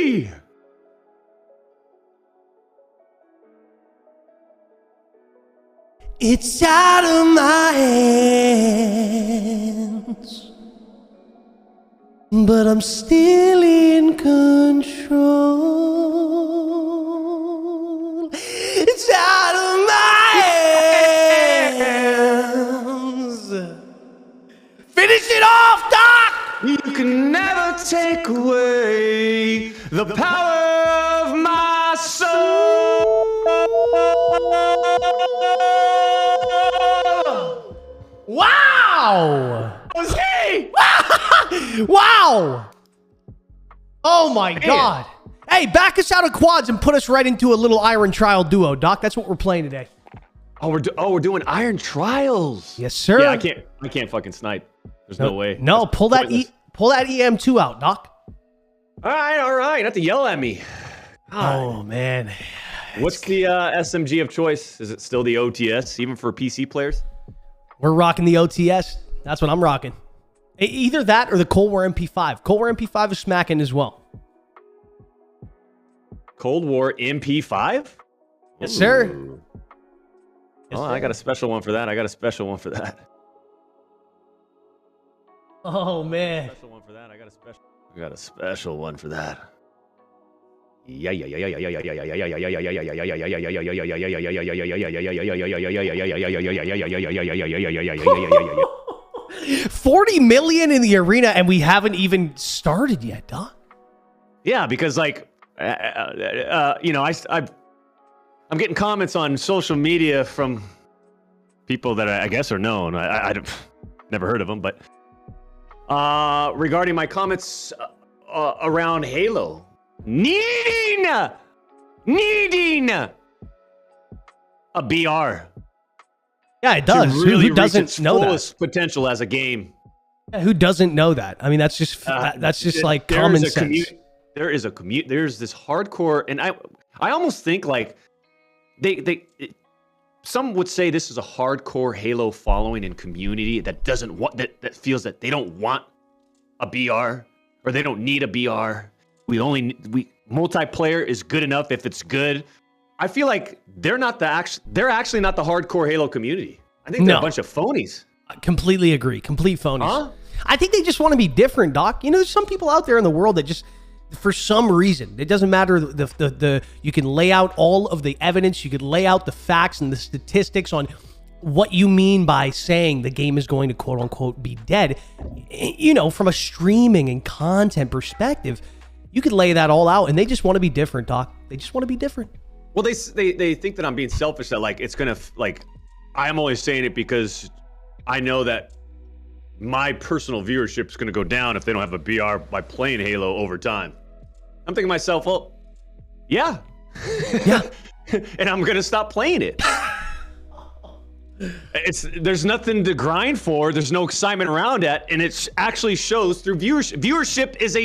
me! It's out of my hands, but I'm still in control. It's out of my hands. Finish it off, Doc! You can never take away the power of my soul. Wow! Was he? Wow! Oh my God. Hey, back us out of quads and put us right into a little Iron Trial duo, Doc. That's what we're playing today. Oh, we're doing Iron Trials. Yes, sir. Yeah, I can't fucking snipe. There's no way. No, That's pull pointless. that EM2 out, Doc. All right. Not to yell at me. God. Oh man. What's the SMG of choice? Is it still the OTS, even for PC players? We're rocking the OTS. That's what I'm rocking. Either that or the Cold War MP5. Cold War MP5 is smacking as well. Cold War MP5? Yes, sir. Ooh. Yes, Oh, sir. I got a special one for that. Oh man. I got a special one for that. Yeah. 40 million in the arena and we haven't even started yet, Doc. Yeah, because like, you know, I'm getting comments on social media from people that I guess are known. I've never heard of them, but regarding my comments around Halo, needing a BR. Yeah, it does. Really Who doesn't know that? Fullest potential as a game. Yeah, who doesn't know that? I mean, that's just like common sense. There's this hardcore, and I almost think like some would say this is a hardcore Halo following and community that doesn't want that feels that they don't want a BR or they don't need a BR. Multiplayer is good enough if it's good. I feel like they're actually not the hardcore Halo community. I think they're a bunch of phonies. I completely agree. Complete phonies. Huh? I think they just want to be different, Doc. You know, there's some people out there in the world that just, for some reason, it doesn't matter. You can lay out all of the evidence. You could lay out the facts and the statistics on what you mean by saying the game is going to quote unquote be dead. You know, from a streaming and content perspective, you could lay that all out, and they just want to be different, Doc. They just want to be different. Well, they think that I'm being selfish, that like it's gonna like I'm always saying it because I know that my personal viewership is gonna go down if they don't have a BR by playing Halo over time. I'm thinking to myself, well, yeah, and I'm gonna stop playing it. There's nothing to grind for. There's no excitement around it, and it actually shows through viewership. Viewership is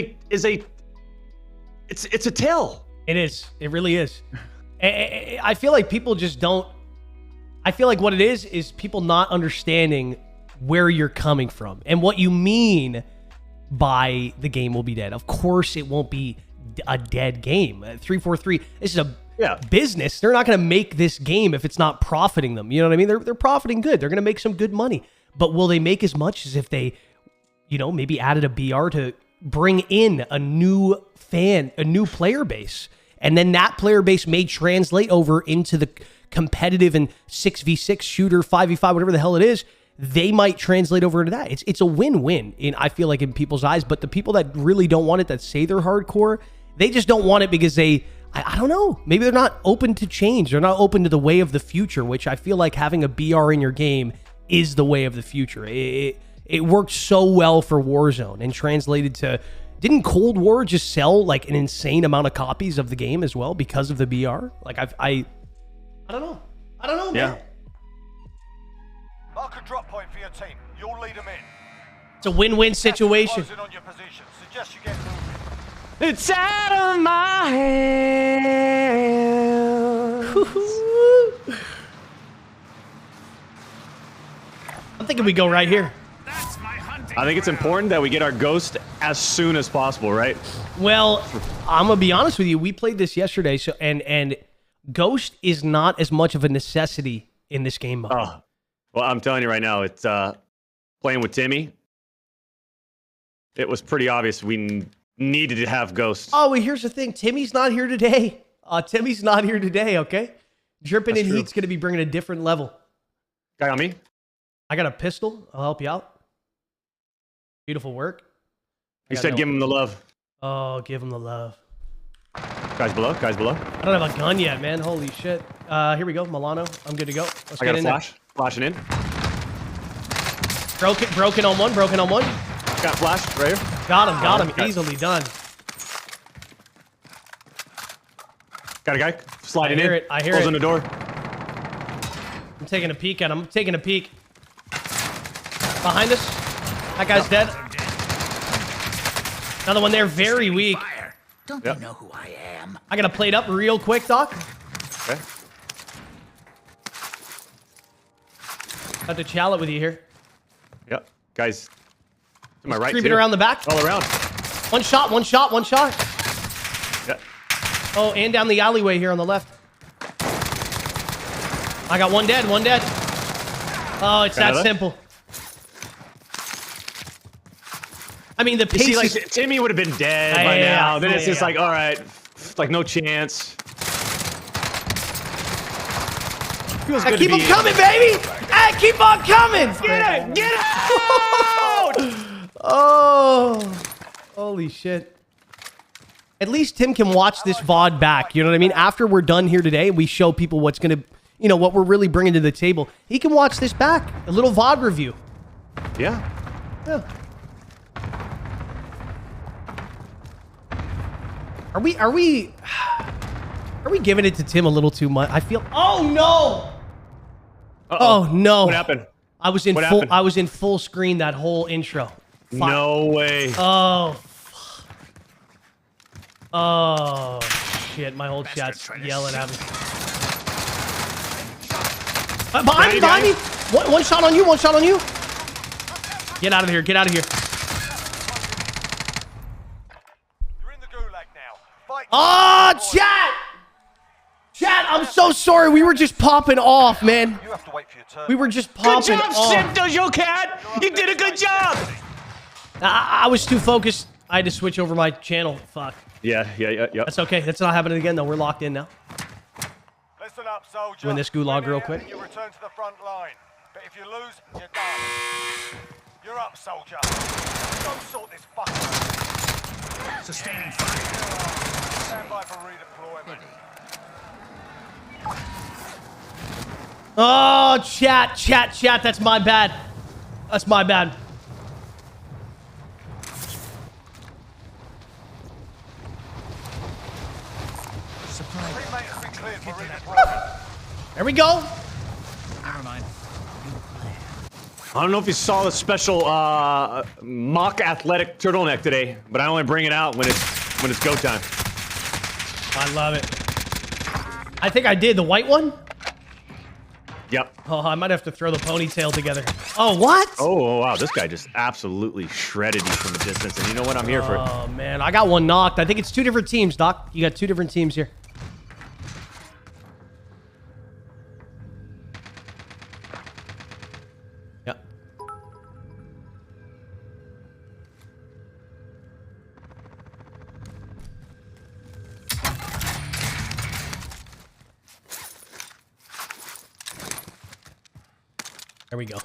a tell. It is. It really is. I feel like people just don't. I feel like what it is people not understanding where you're coming from and what you mean by the game will be dead. Of course, it won't be a dead game. 343. This is a business. They're not going to make this game if it's not profiting them. You know what I mean? They're profiting good. They're going to make some good money. But will they make as much as if they, you know, maybe added a BR to bring in a new fan, a new player base? And then that player base may translate over into the competitive and 6v6 shooter, 5v5, whatever the hell it is. They might translate over into that. It's a win-win, I feel like, in people's eyes. But the people that really don't want it, that say they're hardcore, they just don't want it because I don't know. Maybe they're not open to change. They're not open to the way of the future, which I feel like having a BR in your game is the way of the future. It worked so well for Warzone and translated to... Didn't Cold War just sell like an insane amount of copies of the game as well because of the BR? Like I don't know. I don't know, man. Yeah. Mark a drop point for your team. You'll lead them in. It's a win-win situation. Closing on your position. Suggest you get moving. It's out of my hands. I'm thinking we go right here. That's my hunting I think it's important that we get our ghost as soon as possible, right? Well, I'm gonna be honest with you. We played this yesterday, so and ghost is not as much of a necessity in this game mode. Oh, well, I'm telling you right now, it's playing with Timmy. It was pretty obvious we needed to have ghost. Oh, well, here's the thing. Timmy's not here today. Timmy's not here today. Okay, Dripping in Heat's gonna be bringing a different level. Guy on me. I got a pistol. I'll help you out. Beautiful work. You said give him the love. Oh, give him the love. Guys below, guys below. I don't have a gun yet, man. Holy shit. Here we go, Milano. I'm good to go. Let's I get got a in flash. Flashing in. there. Broken on one, broken on one. Got flash right here. Got him. Easily done. Got a guy sliding in. I hear Closing it. the door. I'm taking a peek at him. Behind us. That guy's dead. Another one there, very weak. Don't you know who I am? I gotta plate up real quick, Doc. Okay. Have to chow it with you here. Yep. Guys, to my right Creeping too. around the back. All around. One shot. Yeah. Oh, and down the alleyway here on the left. I got one dead. Oh, it's that simple. I mean, the pace See, is... like, Timmy would have been dead by now. Then it's just like, all right, like no chance. Feels good Keep to them be coming, baby! Hey, keep on coming! Get out! Oh, holy shit. At least Tim can watch this VOD back. You know what I mean? After we're done here today, we show people what's going to, you know, what we're really bringing to the table. He can watch this back. A little VOD review. Yeah. Yeah. Are we giving it to Tim a little too much? I feel. Oh no! Oh no! What happened? I was in What full. happened? I was in full screen that whole intro. Fuck. No way. Oh. Fuck. Oh shit! My whole chat's yelling at me. Behind me! One shot on you! Get out of here! Get out of here! Oh, chat, I'm so sorry. We were just popping off, man. You have to wait for your turn. We were just popping Good job, off. Dojo Cat. You did a good job. I was too focused. I had to switch over my channel. Fuck. Yeah. That's okay. That's not happening again, though. We're locked in now. Listen up, soldier. Win this gulag Win real here quick. and you return to the front line. But if you lose, you're done. You're up, soldier. Go sort this fucker out. Sustaining fire. Stand by for redeployment. Oh, chat. That's my bad. Teammates have been cleared for redeployment. There we go. Never mind. I don't know if you saw the special mock athletic turtleneck today, but I only bring it out when it's go time. I love it. I think I did. The white one? Yep. Oh, I might have to throw the ponytail together. Oh, what? Oh wow, this guy just absolutely shredded you from a distance, and you know what? I'm here for it. Oh, man. I got one knocked. I think it's 2 different teams, Doc. You got 2 different teams here. Yep. There we go.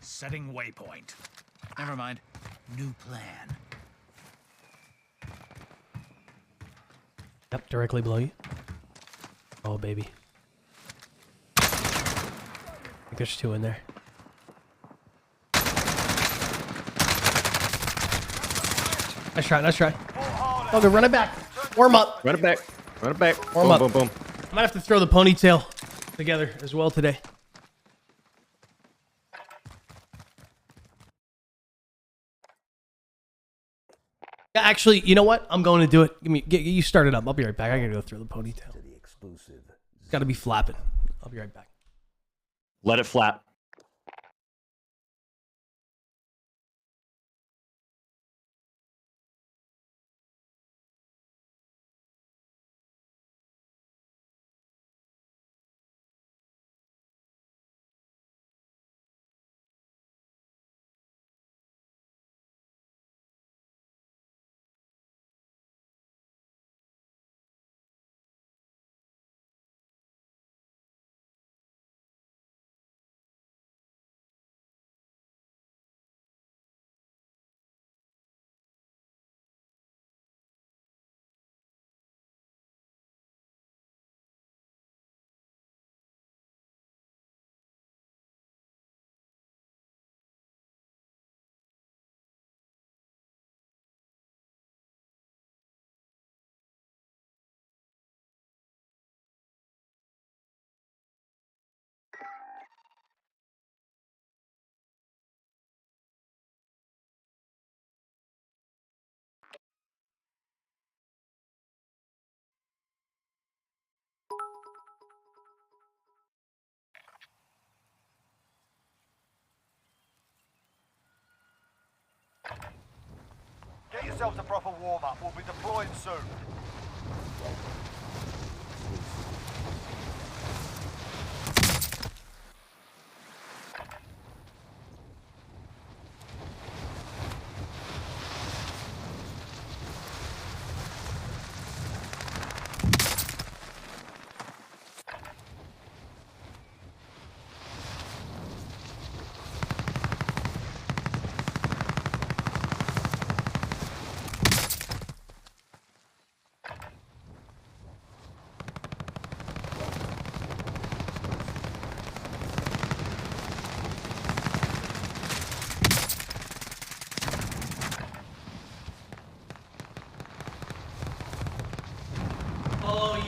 Setting waypoint. Never mind. New plan. Yep, directly below you. Oh, baby. I think there's 2 in there. Nice try. Okay, run it back. Warm up. Run it back. Warm boom, up. boom. I might have to throw the ponytail together as well today. Yeah, actually, you know what? I'm going to do it. You start it up. I'll be right back. I gotta go throw the ponytail. exclusive. It's got to be flapping. I'll be right back. Let it flap. Get yourselves a proper warm-up. We'll be deploying soon. Oh,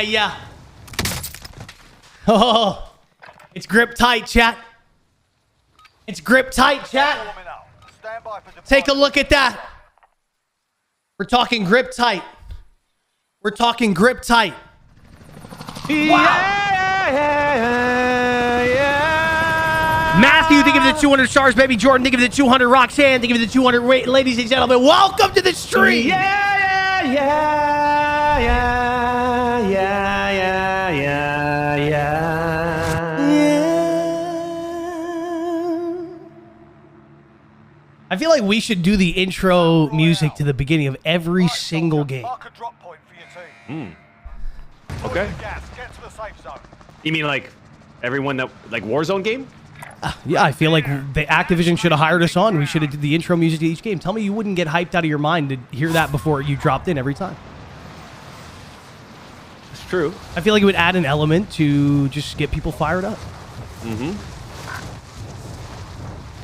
yeah. Oh, it's grip tight, chat. It's grip tight, chat. Warming up. Stand by for deployment. Take a look at that. We're talking grip tight. We're talking grip tight. Matthew, think of the 200 stars, baby. Jordan, think of the 200. Roxanne, think of the 200. Wait, ladies and gentlemen, welcome to the stream. I feel like we should do the intro music to the beginning of every single game. Mark a drop point for your team. Okay. Gas. Get to the safe zone. You mean like everyone that like Warzone game? Yeah, I feel like the Activision should have hired us on. We should have did the intro music to each game. Tell me you wouldn't get hyped out of your mind to hear that before you dropped in every time. It's true. I feel like it would add an element to just get people fired up.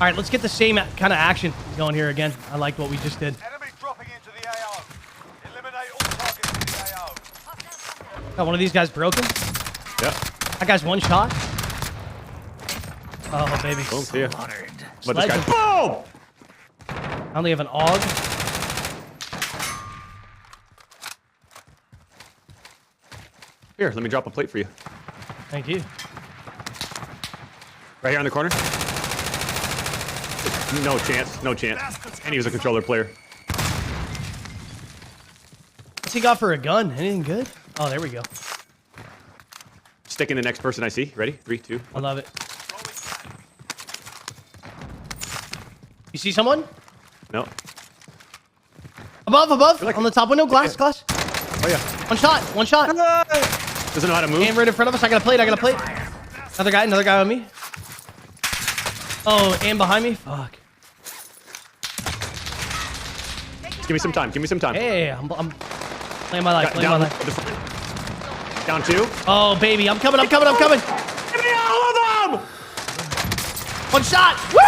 All right, let's get the same kind of action going here again. I liked what we just did. Enemy dropping into the AO. Eliminate all targets in the AO. Got one of these guys broken. Yep. That guy's one shot. Oh, baby. Boom, see ya. Honored. But this guy, Sledge. boom! I only have an AUG. Here, let me drop a plate for you. Thank you. Right here on the corner. No chance. No chance. And he was a controller player. What's he got for a gun? Anything good? Oh, there we go. Sticking the next person I see. Ready? 3, 2. I love it. You see someone? No. Above, on the top window, glass. Oh yeah. One shot. Doesn't know how to move. And right in front of us, I got a plate. Another guy on me. Oh, and behind me. Fuck. Give me some time. Hey, I'm playing my life. Down, down 2. Oh, baby, I'm coming. Give me all of them! One shot. Woo!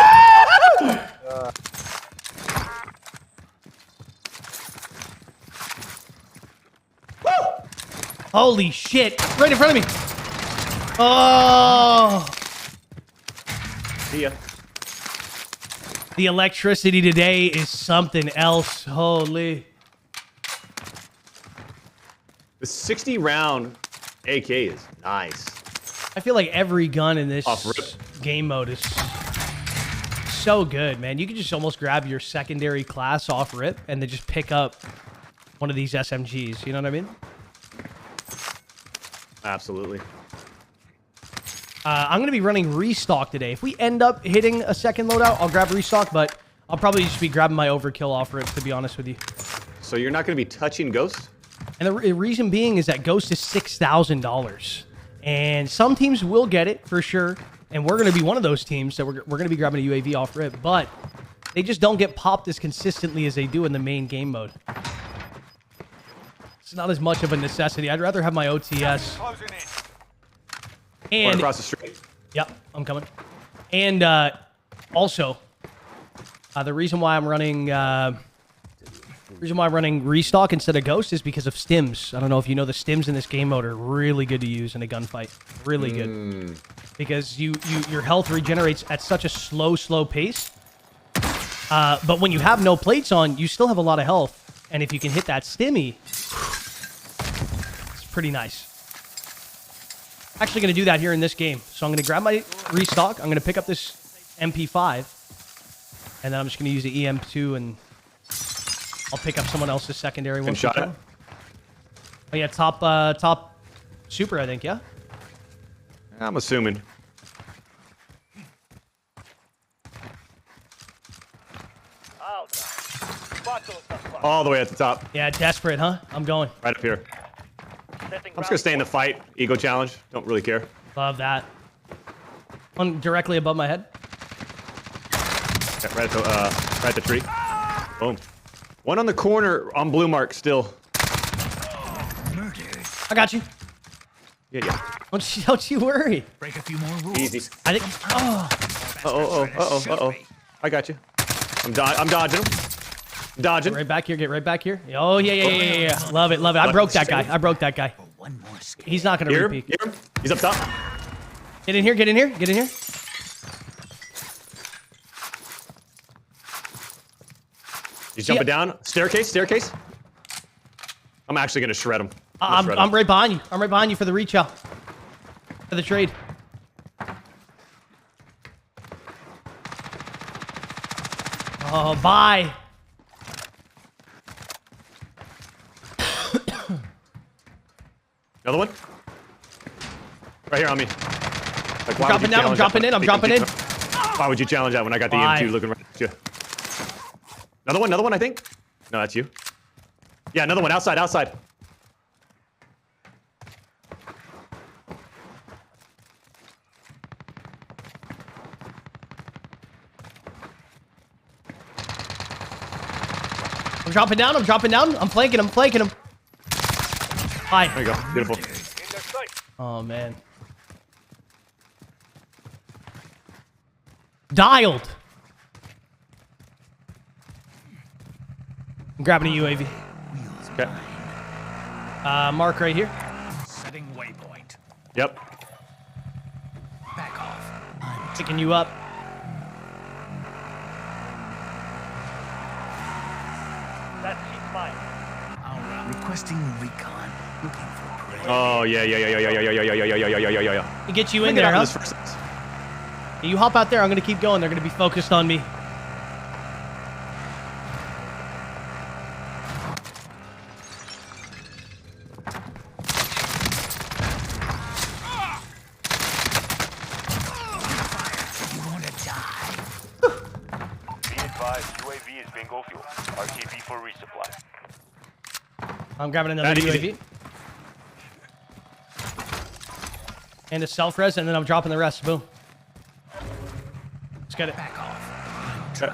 Holy shit. Right in front of me. Oh. See ya. The electricity today is something else. Holy. The 60 round AK is nice. I feel like every gun in this Off rip. game mode is so good, man. You can just almost grab your secondary class off rip and then just pick up one of these SMGs. You know what I mean? Absolutely. I'm going to be running restock today. If we end up hitting a second loadout, I'll grab restock, but I'll probably just be grabbing my overkill off rip, to be honest with you. So you're not going to be touching Ghost? And the reason being is that Ghost is $6,000. And some teams will get it, for sure. And we're going to be one of those teams that we're going to be grabbing a UAV off rip. But they just don't get popped as consistently as they do in the main game mode. It's not as much of a necessity. I'd rather have my OTS. Closing in. One And across the street. yep, I'm coming. And also, the reason why I'm running restock instead of Ghost is because of stims. I don't know if you know, the stims in this game mode are really good to use in a gunfight. Really good. Because your health regenerates at such a slow pace. But when you have no plates on, you still have a lot of health. And if you can hit that stimmy, it's pretty nice. Actually going to do that here in this game. So I'm going to grab my restock. I'm going to pick up this MP5. And then I'm just going to use the EM2 and I'll pick up someone else's secondary one. Shot it. Oh yeah, top super, I think, yeah? I'm assuming. All the way at the top. Yeah, desperate, huh? I'm going. Right up here. I'm just going to stay in the fight. Ego challenge. Don't really care. Love that. One directly above my head. Yeah, right at the tree. Boom. One on the corner on blue mark still. Murdered. I got you. Yeah. Don't you worry. Break a few more rules. Easy. I think. Oh, Uh-oh. I got you. I'm dodging him. Dodging. right back here. Get right back here. Oh yeah. Love it. I broke that guy. One more skill. He's not gonna Hear him? repeat. Hear him? He's up top. Get in here. Get in here. He's jumping down. Staircase. I'm actually gonna shred him. I'm right behind you. I'm right behind you for the reach out. For the trade. Oh, bye. Another one? Right here on me. Like, why would you I'm dropping challenge in. that? Why would you challenge that when I got the Why? M2 looking right at you? Another one, I think? No, that's you. Yeah, another one, outside. I'm dropping down. I'm flanking him. Hi. There you go, beautiful. In their sight. Oh, man. Dialed. I'm grabbing a UAV. Okay. Mark right here. Setting waypoint. Yep. Back off. Picking you up. That's heat mine. All right. Requesting recon. Looking for prey. Oh, yeah. He gets you in Get there, out huh? of this first. You hop out there. I'm going to keep going. They're going to be focused on me. You want to die? Be advised, UAV is bingo fuel. RTB for resupply. I'm grabbing another That easy. UAV. And a self-res, and then I'm dropping the rest. Boom. Let's get it. Back off. Okay.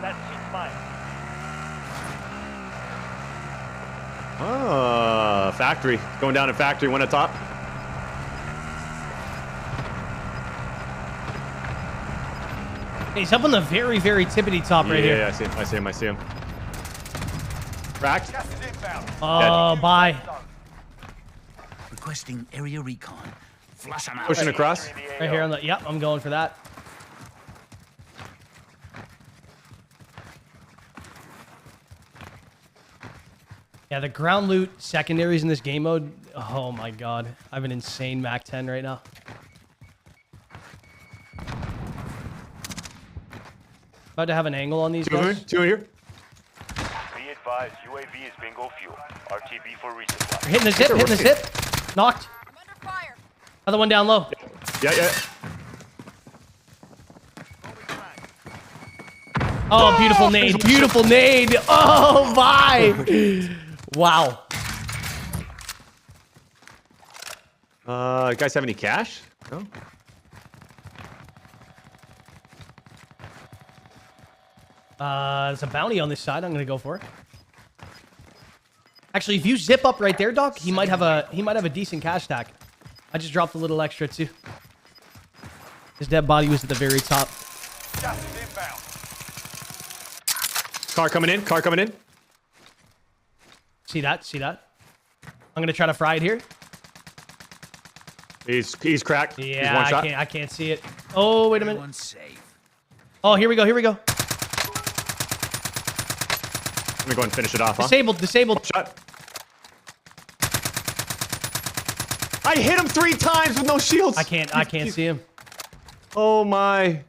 That's heat mine. Factory. Going down to factory, one at top. He's up on the very, very tippity top right here. Yeah, I see him. Cracked. Gas is inbound. Oh, bye. Requesting area recon. Flush them out. Pushing across. Right here on the. Yep, I'm going for that. Yeah, the ground loot secondaries in this game mode. Oh my god. I have an insane MAC 10 right now. About to have an angle on these guys. Two in here. Be advised, UAV is bingo fuel. RTB for resupply. Hitting the zip, hitting the zip. Knocked. I'm under fire. Other one down low. Yeah. Oh, beautiful nade. Beautiful nade. Oh, my. Wow. Guys have any cash? No. There's a bounty on this side. I'm gonna go for it. Actually, if you zip up right there, Doc, he might have a decent cash stack. I just dropped a little extra too. His dead body was at the very top. Gas is inbound. Car coming in. See that? I'm gonna try to fry it here. He's cracked. Yeah, He's one shot. I can't see it. Oh, wait a minute. Everyone's safe. Oh, here we go. Let me go and finish it off, huh? Disabled. Shot. I hit him 3 times with no shields. I can't see him. Oh my. I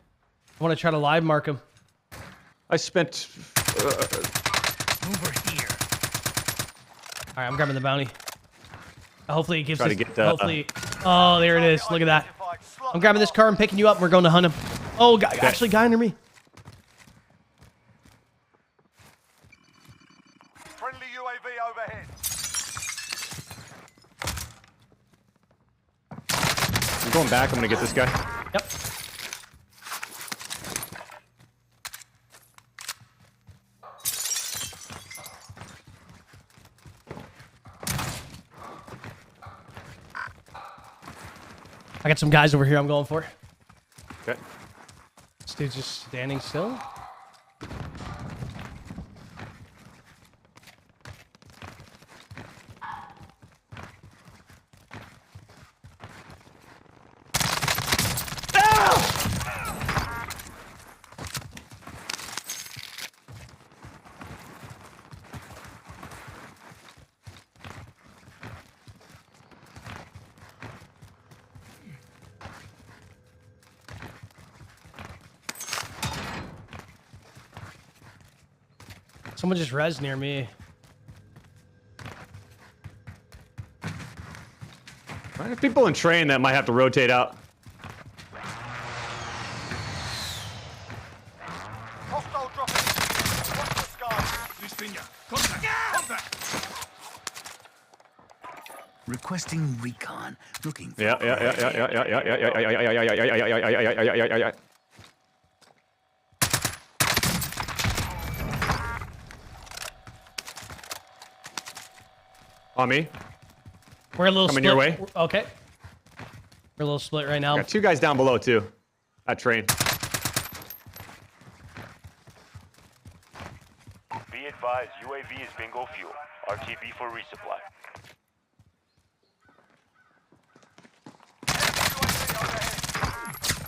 want to try to live mark him. I spent. Over here. All right, I'm grabbing the bounty. Hopefully it gives Try to us, get the, hopefully. Oh, there it is. Look at that. I'm grabbing this car and picking you up. And we're going to hunt him. Oh, actually, guy under me. Friendly UAV overhead. I'm going back. I'm gonna get this guy. Yep. I got some guys over here I'm going for. Okay. This dude's just standing still. Someone just res near me. There's people in train that might have to rotate out. Hostile dropping. Watch the sky. Contact. Requesting recon. Looking for Yeah. On me. We're a little Coming split. your way. Okay. We're a little split right now. Got 2 guys down below too. That train. Be advised, UAV is bingo fuel. RTB for resupply.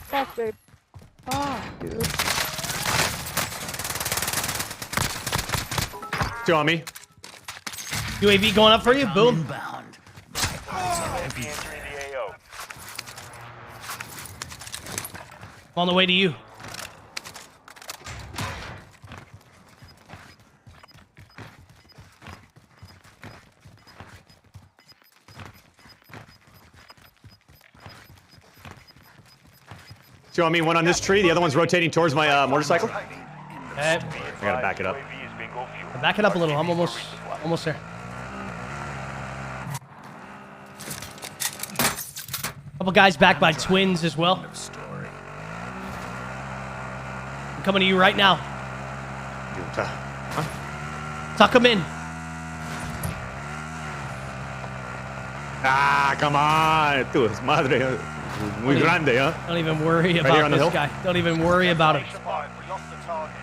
Fuck, babe. Oh, dude. 2 on me. UAV going up for you. Boom. inbound. UAV entering the AO. I'm on the way to you. Two on me. One on this tree. The other one's rotating towards my motorcycle. Okay. I gotta back it up. UAV is bingo fuel. Back it up a little. I'm almost there. Couple guys back by twins as well. Story. I'm coming to you right now. Tuck them in. Ah, come on. Tú es madre. Muy grande, huh? Don't even worry here about on the this hill? guy. Don't even worry about him. Survive. We lost the target.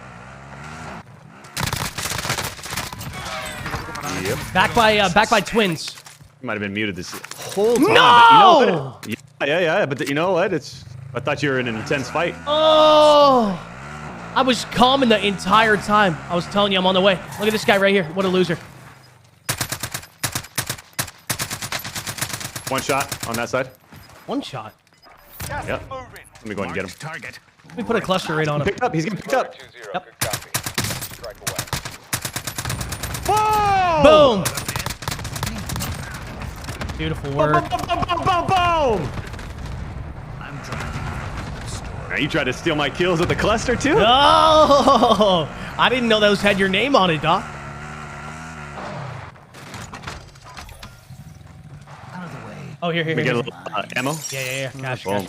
Yep. Back by twins. You might have been muted this whole time. No! But you know what? Yeah. But you know what? I thought you were in an intense fight. Oh! I was calming the entire time. I was telling you I'm on the way. Look at this guy right here. What a loser. One shot on that side. One shot. Gas Yep. is moving. Let me go ahead and get him. Target. Let me put a cluster right on him. Picked up. He's getting picked up. 2-0. Yep. Good copy. Strike away. Boom! Boom! Beautiful Boom! work. Boom! Boom! Boom! Boom! Boom! I'm driving the store. Now you tried to steal my kills with the cluster too? Oh! I didn't know those had your name on it, Doc. Out of the way. Oh, here. We get a little ammo. Yeah. Cash. Boom.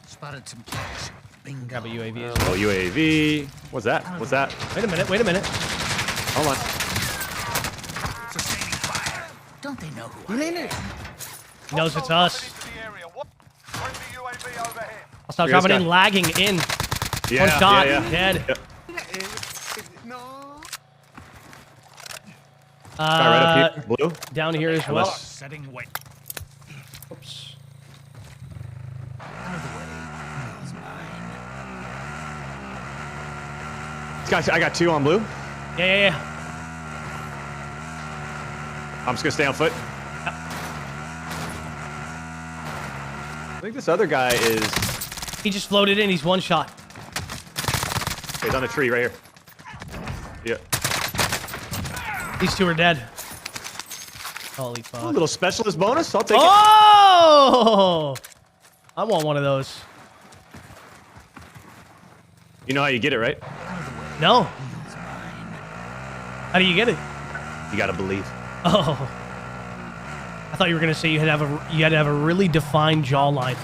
Spotted some cash. Bingo. Grab a UAV as well. Oh, UAV. What's that? What's that? Wait a minute. Hold on. Sustaining fire. Don't they know who I am? He knows it's us. Into the area. What? Bring the UAV overhead. I'll stop Here, this dropping in, guy. lagging in. Yeah, One shot, yeah. dead. Yeah. Guy right up here. Blue. Down here as well. Setting weight. Oops. Out of the way. He's mine. Guys, I got 2 on blue. Yeah. I'm just gonna stay on foot. I think this other guy is. He just floated in. He's one shot. He's on the tree right here. Yeah. These two are dead. Holy fuck. A little specialist bonus. I'll take it. Oh! I want one of those. You know how you get it, right? No. How do you get it? You gotta believe. Oh. I thought you were gonna say you had to have a really defined jawline.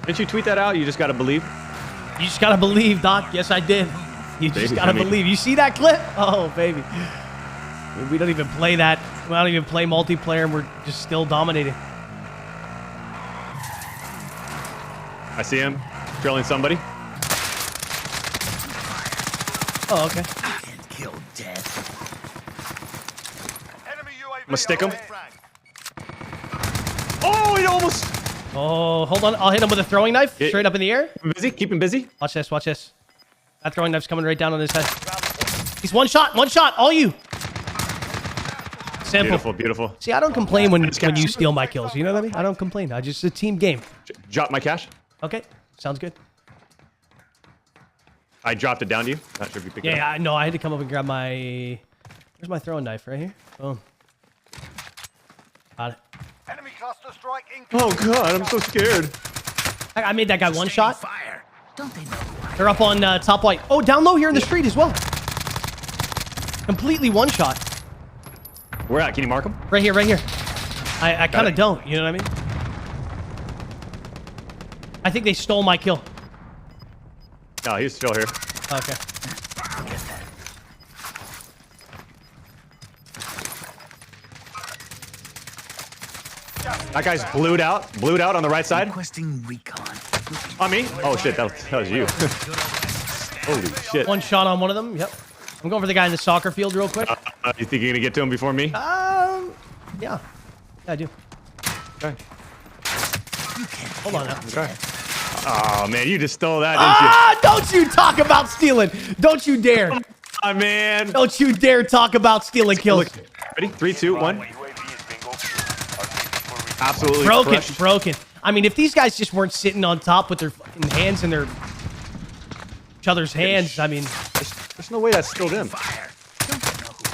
Didn't you tweet that out? You just gotta believe. You just gotta believe, Doc. Yes, I did. You just Baby, gotta I mean- believe. You see that clip? Oh, baby. We don't even play that. We don't even play multiplayer, and we're just still dominating. I see him drilling somebody. Oh, okay. Can't kill death. Enemy UAV. I'ma stick him. overhead. Oh, he almost. Oh, hold on. I'll hit him with a throwing knife Yeah. straight up in the air. Keep him busy. Keep him busy. Watch this. Watch this. That throwing knife's coming right down on his head. He's one shot. One shot. All you. Simple. Beautiful, beautiful. See, I don't complain when you steal my kills. You know what I mean? I don't complain. I just, it's a team game. Drop my cash. Okay. Sounds good. I dropped it down to you. Not sure if you picked it up. Yeah, I know. I had to come up and grab my... Where's my throwing knife? Right here? Boom. Got it. Enemy cluster strike Oh incoming. god, I'm so scared. I made that guy one shot. Fire. Don't they know who I am? They're up on top white. Oh, down low here in the street as well. Completely one shot. Where at? Can you mark him? Right here, right here. I kind of it. don't. You know what I mean? I think they stole my kill. No, he's still here. Okay. That guy's blued out. Blued out on the right side. Requesting recon. On me. Oh shit, that was you. Holy shit. One shot on one of them. Yep. I'm going for the guy in the soccer field real quick. You think you're gonna get to him before me? Yeah. Yeah, I do. Okay. Hold on now. Okay. Oh man, you just stole that, Ah! Don't you talk about stealing. Don't you dare. didn't you? Oh man. Don't you dare talk about stealing kills. Ready? 3, 2, 1. UAV is bingo. I'll Absolutely Broken, crushed. broken. I mean, if these guys just weren't sitting on top with their fucking hands in their each other's hands, I mean, There's no way that's still them. Fire. Don't they know who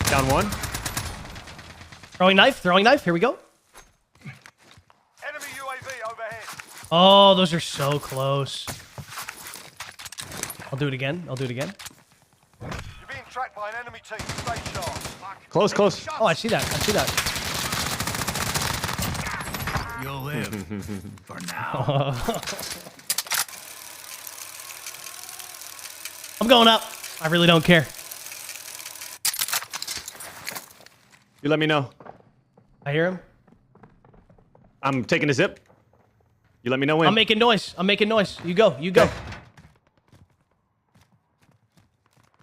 I am? Down one. throwing knife. Here we go. Enemy UAV overhead. Oh, those are so close. I'll do it again. You're being tracked by an enemy team. Stay sharp. Close, close. Oh, I see that. You'll live. For now. I'm going up. I really don't care. You let me know. I hear him. I'm taking a zip. You let me know when. I'm making noise. You go. Okay.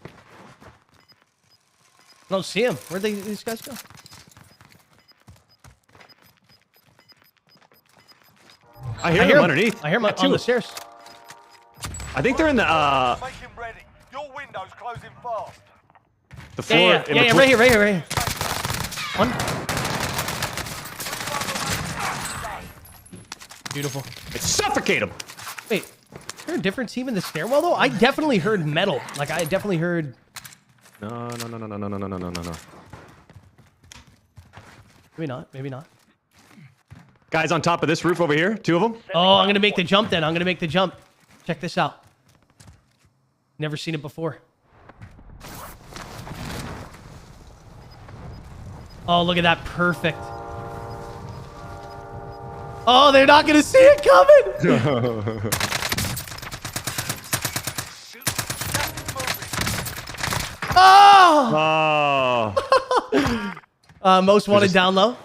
I don't see him. Where'd these guys go? I hear them underneath. I hear him Yeah, on two. the stairs. I think they're in the Make him ready. Your window's closing fast. The floor. Yeah, right here, right here, right here. One. Beautiful. Suffocate him. Wait, is there a different team in the stairwell though? I definitely heard metal. Like I definitely heard. No. Maybe not. Maybe not. Guys on top of this roof over here. 2 of them. Oh, I'm gonna make the jump then. I'm gonna make the jump. Check this out. Never seen it before. Oh, look at that. Perfect. Oh, they're not gonna see it coming. Oh! Most wanted down low.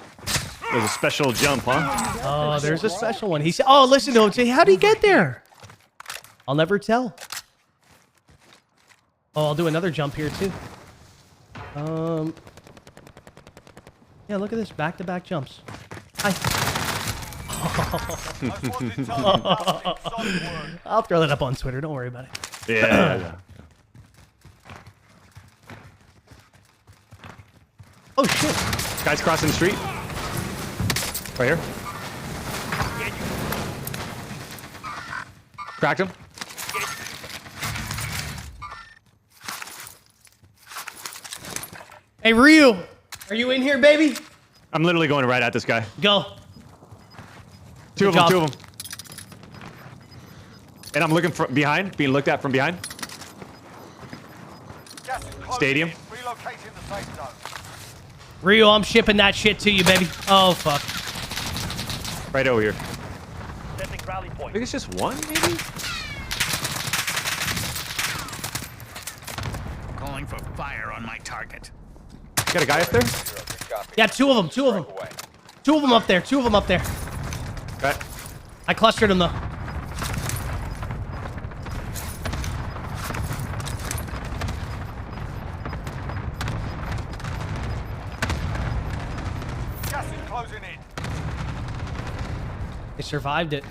There's a special jump, huh? Oh, there's a special one. He said, "Oh, listen to him say, how'd he get there?" I'll never tell. Oh, I'll do another jump here too. Yeah, look at this back-to-back jumps. Hi. I'll throw that up on Twitter. Don't worry about it. Yeah. Oh shit! Guys crossing the street. Right here. Cracked him. Hey Ryu, are you in here, baby? I'm literally going right at this guy. Go. Two Good of them. job. 2 of them. And I'm looking from behind, being looked at from behind. Gas is closing Stadium. in. Relocating the safe zone. Ryu, I'm shipping that shit to you, baby. Oh fuck. Right over here. Setting rally I point. think it's just one, maybe? Calling for fire on my target. Got a guy up there? Yeah, 2 of them. 2 of them. 2 of them up there. 2 of them up there. Okay. I clustered them though. Gas is closing in. They survived it.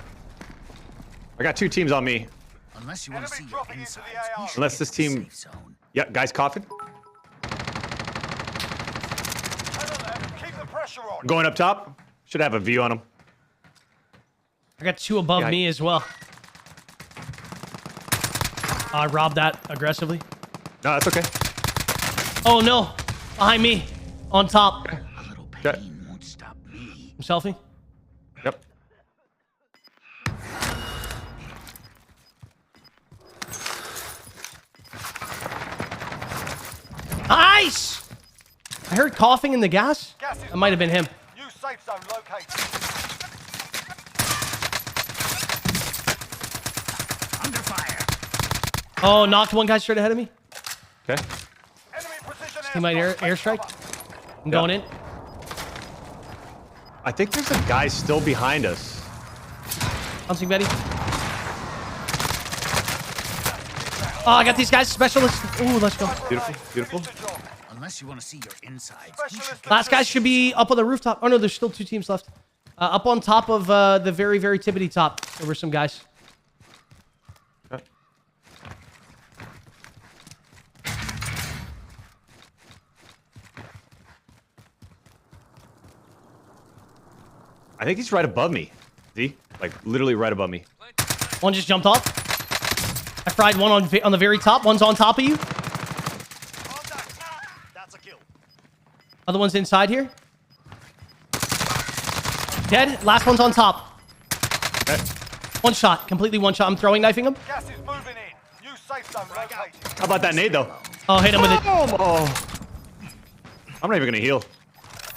I got 2 teams on me. Unless you want to Enemy see your dropping into the insides, AR. we should Unless get this to the team- safe zone. Yeah, guys coughing. Keep the pressure on. Going up top. Should have a view on him. I got 2 above Yeah, me as well. I robbed that aggressively. No, that's okay. Oh no! Behind me. On top. A little Okay. pain won't stop me. I'm selfie. Yep. Nice! I heard coughing in the gas. Gas is That might have been him. New safe zone located. Under fire. Oh, knocked one guy straight ahead of me. Okay. Enemy precision He might airstrike. I'm going in. I think there's a guy still behind us. Bouncing Betty. Oh, I got these guys. Specialists. Ooh, let's go. Beautiful, beautiful. Unless you want to see your insides, we should Specialist Last guy should be up on the rooftop. Oh no, there's still 2 teams left. Up on top of the very, very tippity top. There were some guys. Okay. I think he's right above me. See? Like literally right above me. One just jumped off. I fried one on the very top. One's on top of you. That's a kill. Other one's inside here. Dead. Last one's on top. Okay. One shot. Completely one shot. I'm throwing knifing him. Gas is moving in. New safe zone located. How about that nade though? Oh, hit him with it. Oh. I'm not even gonna heal.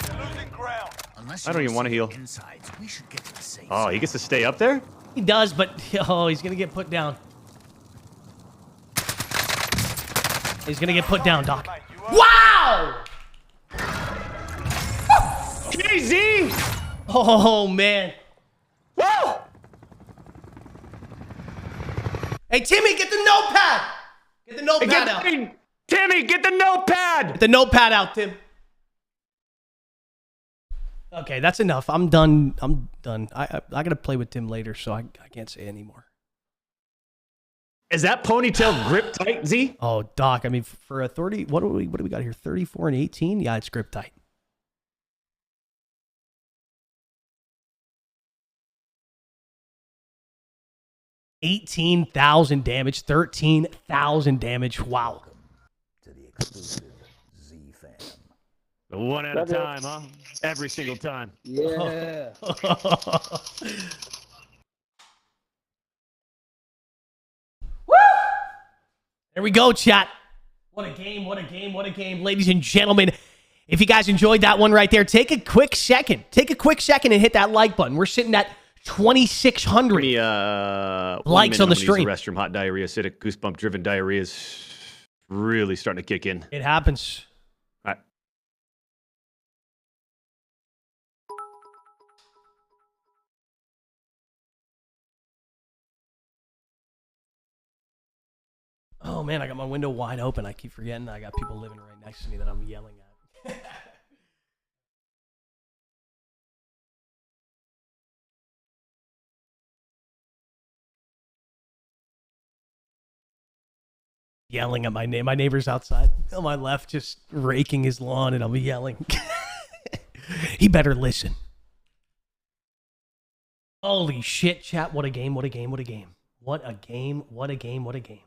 You're losing ground. Unless I don't you even wanna see heal. your insides, we should get to the safe Oh, zone. he gets to stay up there? He does, but oh, he's gonna get put down. He's gonna get put down, Doc. Mate, you are Wow! KZ! Oh man. Woo! Hey Timmy, get the notepad. Get the notepad out. Timmy, get the notepad! Get the notepad out, Tim. Okay, that's enough. I'm done. I'm done. I gotta play with Tim later, so I can't say anymore. Is that ponytail grip tight, Z? Oh, Doc, I mean, for a 30, what do we got here? 34 and 18? Yeah, it's grip tight. $18,000 damage, 13,000 damage. Wow. To the exclusive Z fam. One at a time, huh? Every single time. Yeah. There we go, chat. What a game, what a game, what a game. Ladies and gentlemen, if you guys enjoyed that one right there, take a quick second. Take a quick second and hit that like button. We're sitting at 2,600 likes on the stream. Restroom, hot diarrhea, acidic, goosebump-driven diarrhea is really starting to kick in. It happens. All right. Oh, man, I got my window wide open. I keep forgetting I got people living right next to me that I'm yelling at. Yelling at my neighbor. My neighbor's outside on my left, just raking his lawn, and I'm yelling. He better listen. Holy shit, chat. What a game, what a game, what a game. What a game, what a game, what a game.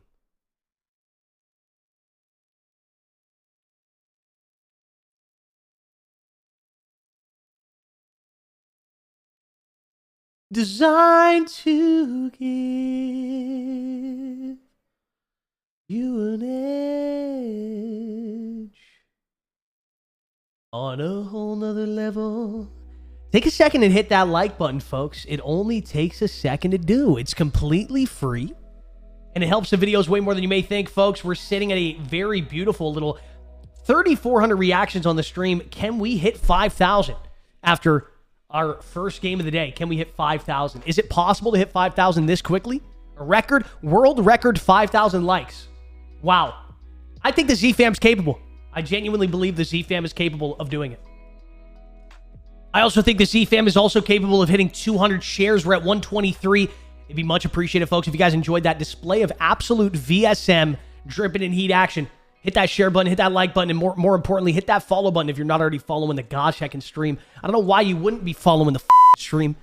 Designed to give you an edge on a whole nother level. Take a second and hit that like button, folks. It only takes a second to do. It's completely free, and it helps the videos way more than you may think, folks. We're sitting at a very beautiful little 3,400 reactions on the stream. Can we hit 5,000 after our first game of the day? Can we hit 5,000? Is it possible to hit 5,000 this quickly? A record, world record, 5,000 likes. Wow. I think the Z-Fam's capable. I genuinely believe the Z-Fam is capable of doing it. I also think the Z-Fam is also capable of hitting 200 shares. We're at 123. It'd be much appreciated, folks, if you guys enjoyed that display of absolute VSM dripping in heat action. Hit that share button, hit that like button, and more importantly, hit that follow button if you're not already following the gosh heckin' stream. I don't know why you wouldn't be following the stream.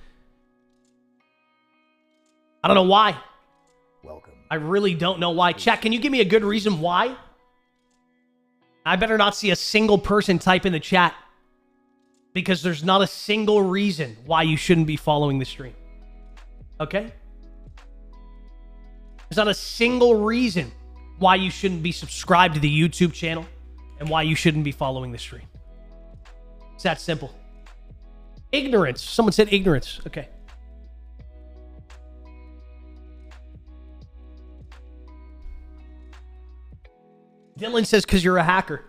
I don't know why. Welcome. I really don't know why. Chat, can you give me a good reason why? I better not see a single person type in the chat, because there's not a single reason why you shouldn't be following the stream. Okay? There's not a single reason why you shouldn't be subscribed to the YouTube channel and why you shouldn't be following the stream. It's that simple. Ignorance. Someone said ignorance. Okay. Dylan says, because you're a hacker.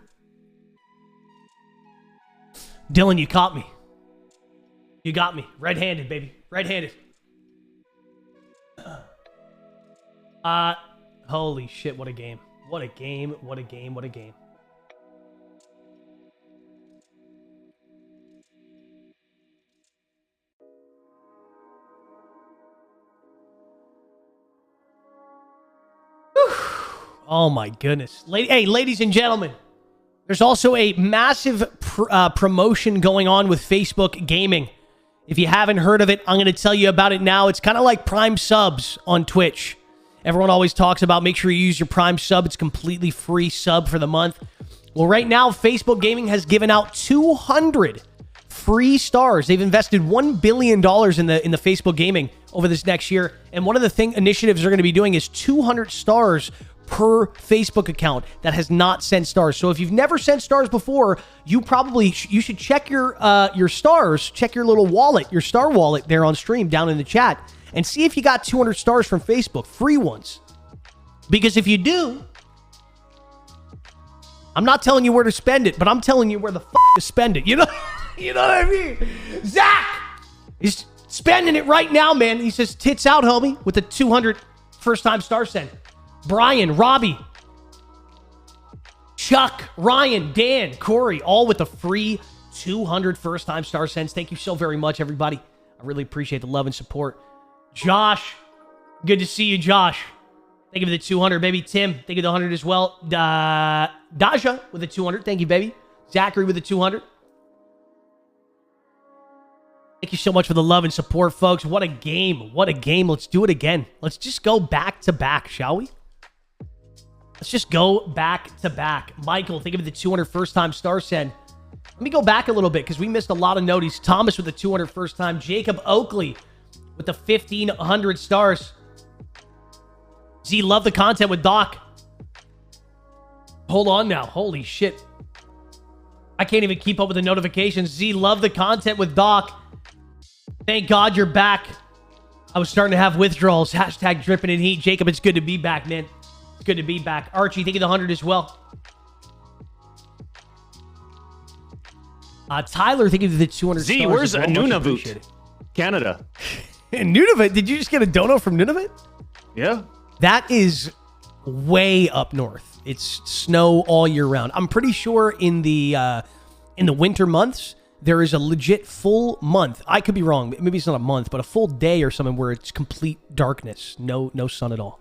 Dylan, you caught me. You got me. Red-handed, baby. Red-handed. Holy shit, what a game. What a game, what a game, what a game. Whew. Oh my goodness. Hey, ladies and gentlemen, there's also a massive promotion going on with Facebook Gaming. If you haven't heard of it, I'm going to tell you about it now. It's kind of like Prime subs on Twitch. Everyone always talks about make sure you use your Prime sub. It's completely free sub for the month. Well, right now, Facebook Gaming has given out 200 free stars. They've invested $1 billion in the Facebook Gaming over this next year. And one of the initiatives they're going to be doing is 200 stars per Facebook account that has not sent stars. So if you've never sent stars before, you should check your stars, check your little wallet, your star wallet there on stream down in the chat, and see if you got 200 stars from Facebook, free ones. Because if you do, I'm not telling you where to spend it, but I'm telling you where the to spend it. You know what I mean? Zach is spending it right now, man. He says, tits out, homie, with the 200 first-time star send. Brian, Robbie, Chuck, Ryan, Dan, Corey, all with a free 200 first-time star sends. Thank you so very much, everybody. I really appreciate the love and support. Josh, good to see you, Josh. Thank you for the 200, baby. Tim, thank you for the 100 as well. Daja with the 200. Thank you, baby. Zachary with the 200. Thank you so much for the love and support, folks. What a game. What a game. Let's do it again. Let's just go back to back, shall we? Let's just go back to back. Michael, thank you for the 200 first-time star send. Let me go back a little bit because we missed a lot of noties. Thomas with the 200 first time. Jacob Oakley with the 1,500 stars. Z, love the content with Doc. Hold on now. Holy shit. I can't even keep up with the notifications. Z, love the content with Doc. Thank God you're back. I was starting to have withdrawals. Hashtag dripping in heat. Jacob, it's good to be back, man. It's good to be back. Archie, thank you the 100 as well. Tyler, thank you for the 200 Z, stars. where's well. Nunavut? Canada. Nunavut? Did you just get a dono from Nunavut? Yeah. That is way up north. It's snow all year round. I'm pretty sure in the winter months, there is a legit full month. I could be wrong. Maybe it's not a month, but a full day or something where it's complete darkness. No sun at all.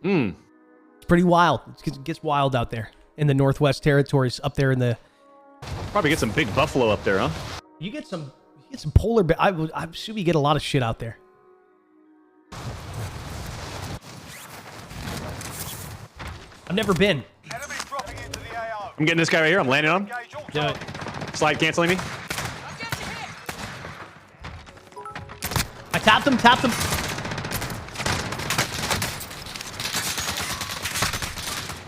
It's pretty wild. It gets wild out there in the Northwest Territories, up there in the... Probably get some big buffalo up there, huh? You get some polar bear. I assume you get a lot of shit out there. I've never been. Enemy dropping into the AO. I'm getting this guy right here. I'm landing on him. Engage all Do it. targets. Slide canceling me. I tapped him.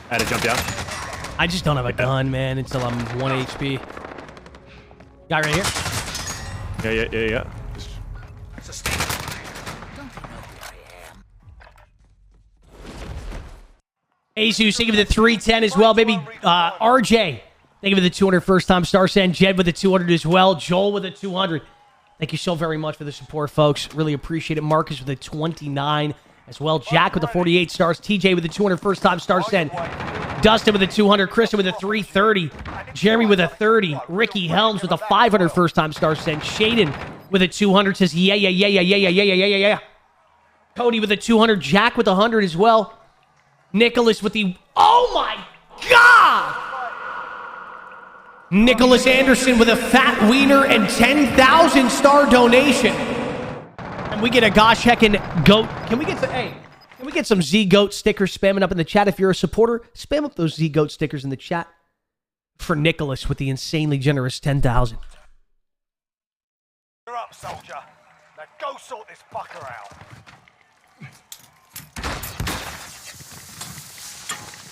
I had to jump down. I just don't have a gun, man, until I'm 1 HP. Guy right here. Yeah. Sustain fire. Don't they know who I am? Asus, thank you for the 310 as well, baby. RJ, thank you for the 200 first time star send. Jed with the 200 as well. Joel with the 200. Thank you so very much for the support, folks. Really appreciate it. Marcus with the 29 as well. Jack with the 48 stars. TJ with the 200 first time star send. Dustin with a 200, Kristen with a 330, Jeremy with a 30, Ricky Helms with a 500 first-time star send, Shaden with a 200 says yeah. Cody with a 200, Jack with a 100 as well, Nicholas with the oh my god, Nicholas Anderson with a fat wiener and 10,000 star donation, and we get a gosh heckin' goat. Can we get the Can we get some Z-Goat stickers spamming up in the chat? If you're a supporter, spam up those Z-Goat stickers in the chat for Nicholas with the insanely generous 10,000. You're up, soldier. Now go sort this fucker out.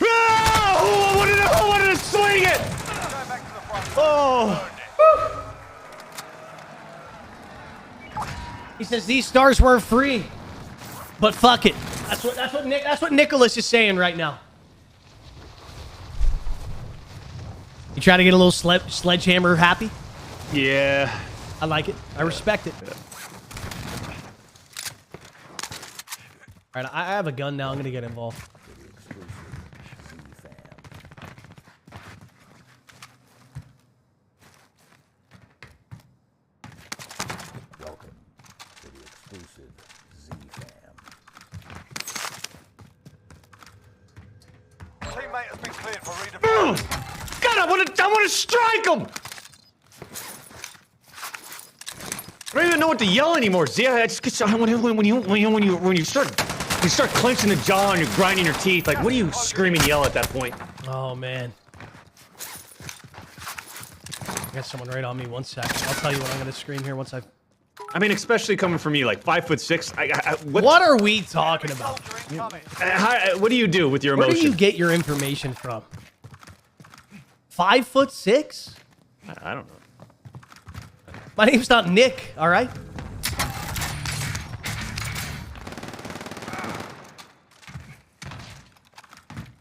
Oh, what did it swing it? Go back to the front. Oh. He says these stars weren't free, but fuck it. That's what Nicholas is saying right now. You try to get a little sledgehammer happy? Yeah. I like it. I respect it. All right, I have a gun now. I'm going to get involved. Welcome to the exclusive Z-Fam. Teammate has been cleared for redeployment. God, I want to strike him. I don't even know what to yell anymore. Z, I just get when you start clenching the jaw and you're grinding your teeth. Like, what do you scream and yell at that point? Oh, man. I got someone right on me. 1 second. I'll tell you what I'm going to scream here once I've... I mean, especially coming from you, like 5'6". What are we talking about? What do you do with your Where emotion? do you get your information from? 5'6"? I don't know. My name's not Nick, all right?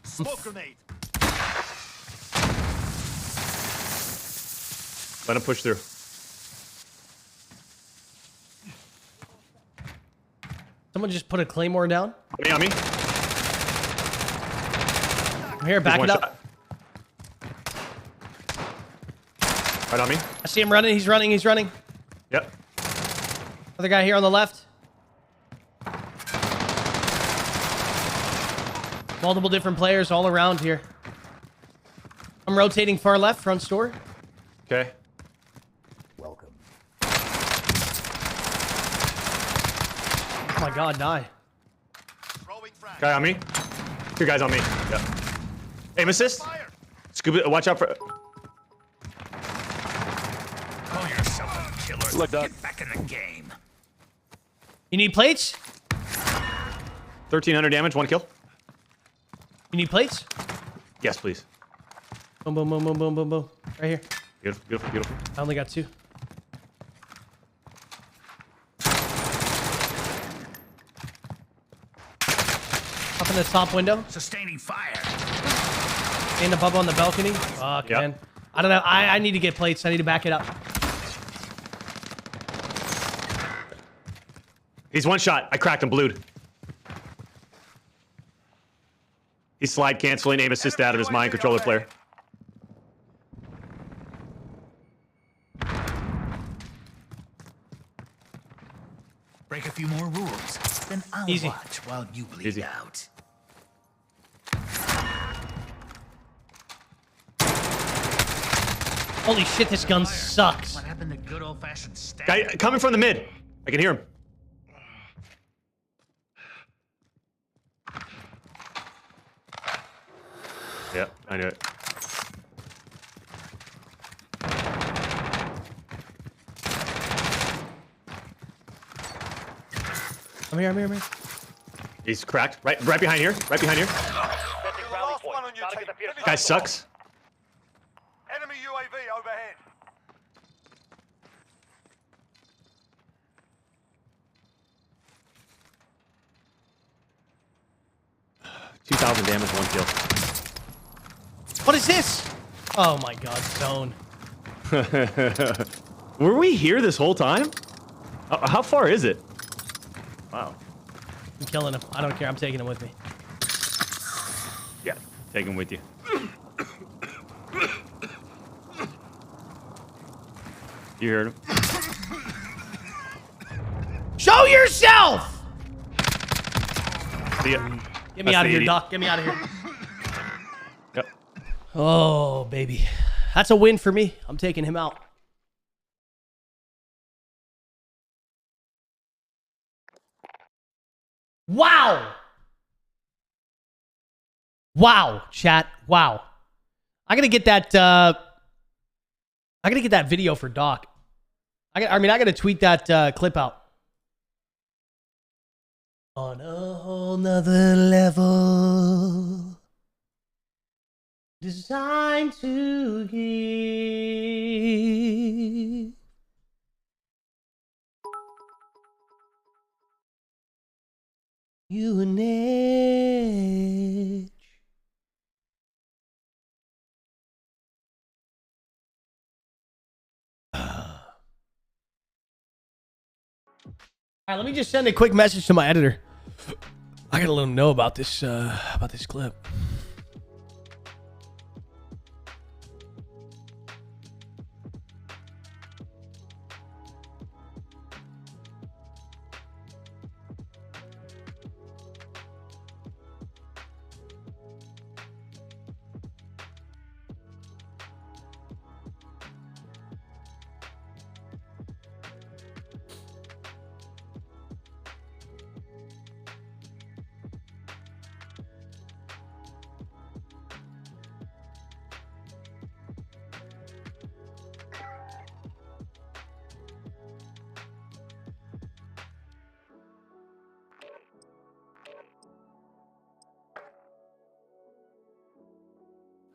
Smoke grenade. Let him push through. Someone just put a claymore down. On me. I'm here, back it up. Right on me. I see him running. He's running. Yep. Other guy here on the left. Multiple different players all around here. I'm rotating far left, front store. Okay. Welcome. Oh my god, die. Guy on me. Two guys on me. Yep. Aim assist. Scuba, watch out for. Call yourself a killer. Look, Doc. Get back in the game. You need plates? 1,300 damage, 1 kill. You need plates? Yes, please. Boom, boom, boom, boom, boom, boom, boom. Right here. Beautiful, beautiful, beautiful. I only got 2. Up in the top window. Sustaining fire. And above on the balcony. Fuck, Yep. man. I don't know. I need to get plates. I need to back it up. He's one shot. I cracked him, blued. He's slide canceling, aim assist out of his mind controller player. Break a few more rules. Then I'll Easy. watch while you bleed Easy. out. Holy shit, this gun sucks. What happened to good old-fashioned stab? Guy coming from the mid. I can hear him. Yep, I knew it. I'm here, I'm here, I'm here. He's cracked. Right behind here. Right behind here. You're the last one on your team. Finish Guy the sucks. Enemy UAV overhead. $2,000 damage, 1 kill. What is this? Oh my god, zone. Were we here this whole time? How far is it? Wow. I'm killing him. I don't care. I'm taking him with me. Yeah, take him with you. You heard him? Show yourself! See ya. Get me That's out the of here, 80. Doc. Get me out of here. Yep. Oh, baby. That's a win for me. I'm taking him out. Wow. Wow, chat. Wow. I gotta get that video for Doc. I gotta tweet that clip out. On a whole nother level, designed to give you an edge. All right, let me just send a quick message to my editor. I gotta let him know about this clip.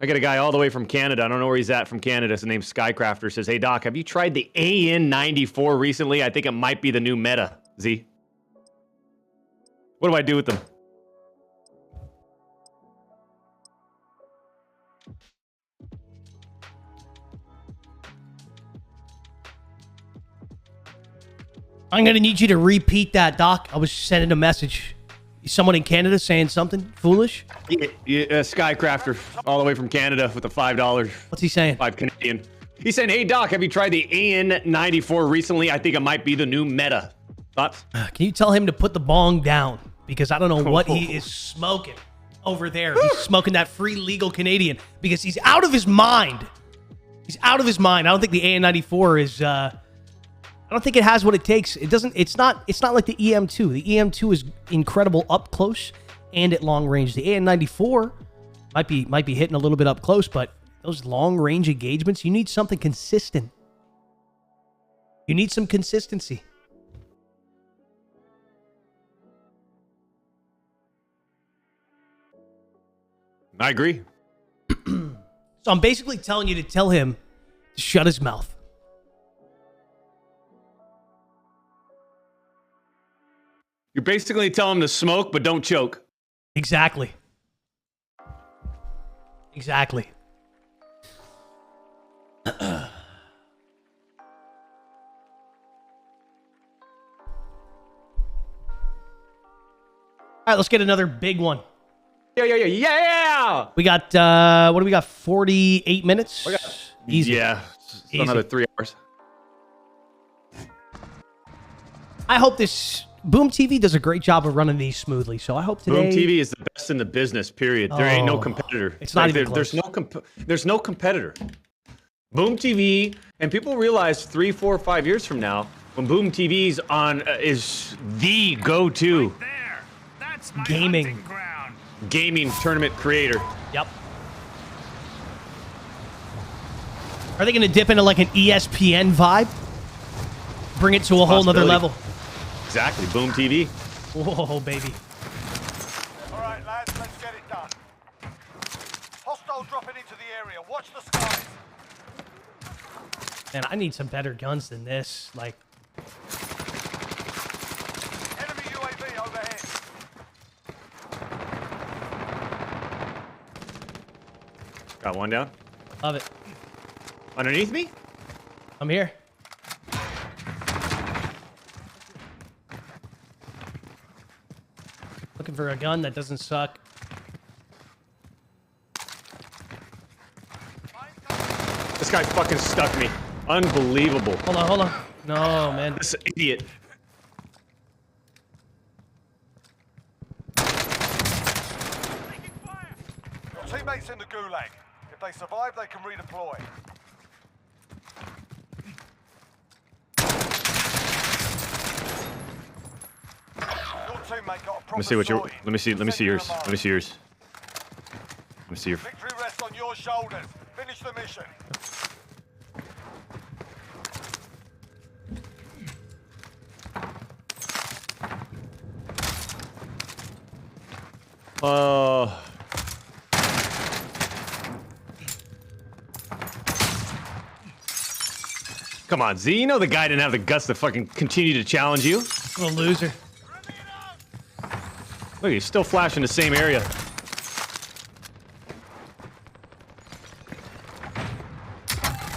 I got a guy all the way from Canada. I don't know where he's at from Canada. His name's Skycrafter. Says, hey, Doc, have you tried the AN94 recently? I think it might be the new meta. Z. What do I do with them? I'm gonna need you to repeat that, Doc. I was sending a message. Someone in Canada saying something foolish? Yeah, Skycrafter, all the way from Canada with the $5. What's he saying? 5 Canadian. He's saying, hey, Doc, have you tried the AN94 recently? I think it might be the new meta. Thoughts? Can you tell him to put the bong down? Because I don't know what he is smoking. over there. He's smoking that free legal Canadian because he's out of his mind. He's out of his mind. I don't think the AN94 is. I don't think it has what it takes. It doesn't. It's not like the EM2. The EM2 is incredible up close and at long range. The AN94 might be hitting a little bit up close, but those long range engagements, you need something consistent. You need some consistency. I agree. So I'm basically telling you to tell him to shut his mouth. You're basically telling him to smoke, but don't choke. Exactly. Exactly. All right, let's get another big one. Yeah! We got, what do we got? 48 minutes? Easy. Yeah, Easy. Another 3 hours. I hope this... Boom TV does a great job of running these smoothly, so I hope today... Boom TV is the best in the business, period. There ain't no competitor. It's not even close. There's no competitor. Boom TV, and people realize 3, 4, 5 years from now, when Boom TV's on, is the go-to Right there. That's my Gaming. hunting ground. gaming tournament creator. Yep. Are they going to dip into like an ESPN vibe? Bring it to a whole nother level. Exactly, Boom TV. Whoa, baby. All right, lads, let's get it done. Hostiles dropping into the area. Watch the skies. Man, I need some better guns than this. Like, Enemy UAV overhead. Got one down. love it. Underneath me? I'm here. Looking for a gun that doesn't suck. This guy fucking stuck me. Unbelievable. Hold on, hold on. No, man. This idiot. Your teammates in the gulag. If they survive, they can redeploy. Your teammate got a proper Let me see what your. sortie. Let me see Send yours. them a Let me see yours. Let me see your. Victory rests on your shoulders. Finish the mission. Come on, Z. You know the guy didn't have the guts to fucking continue to challenge you. What a loser. Look, he's still flashing the same area.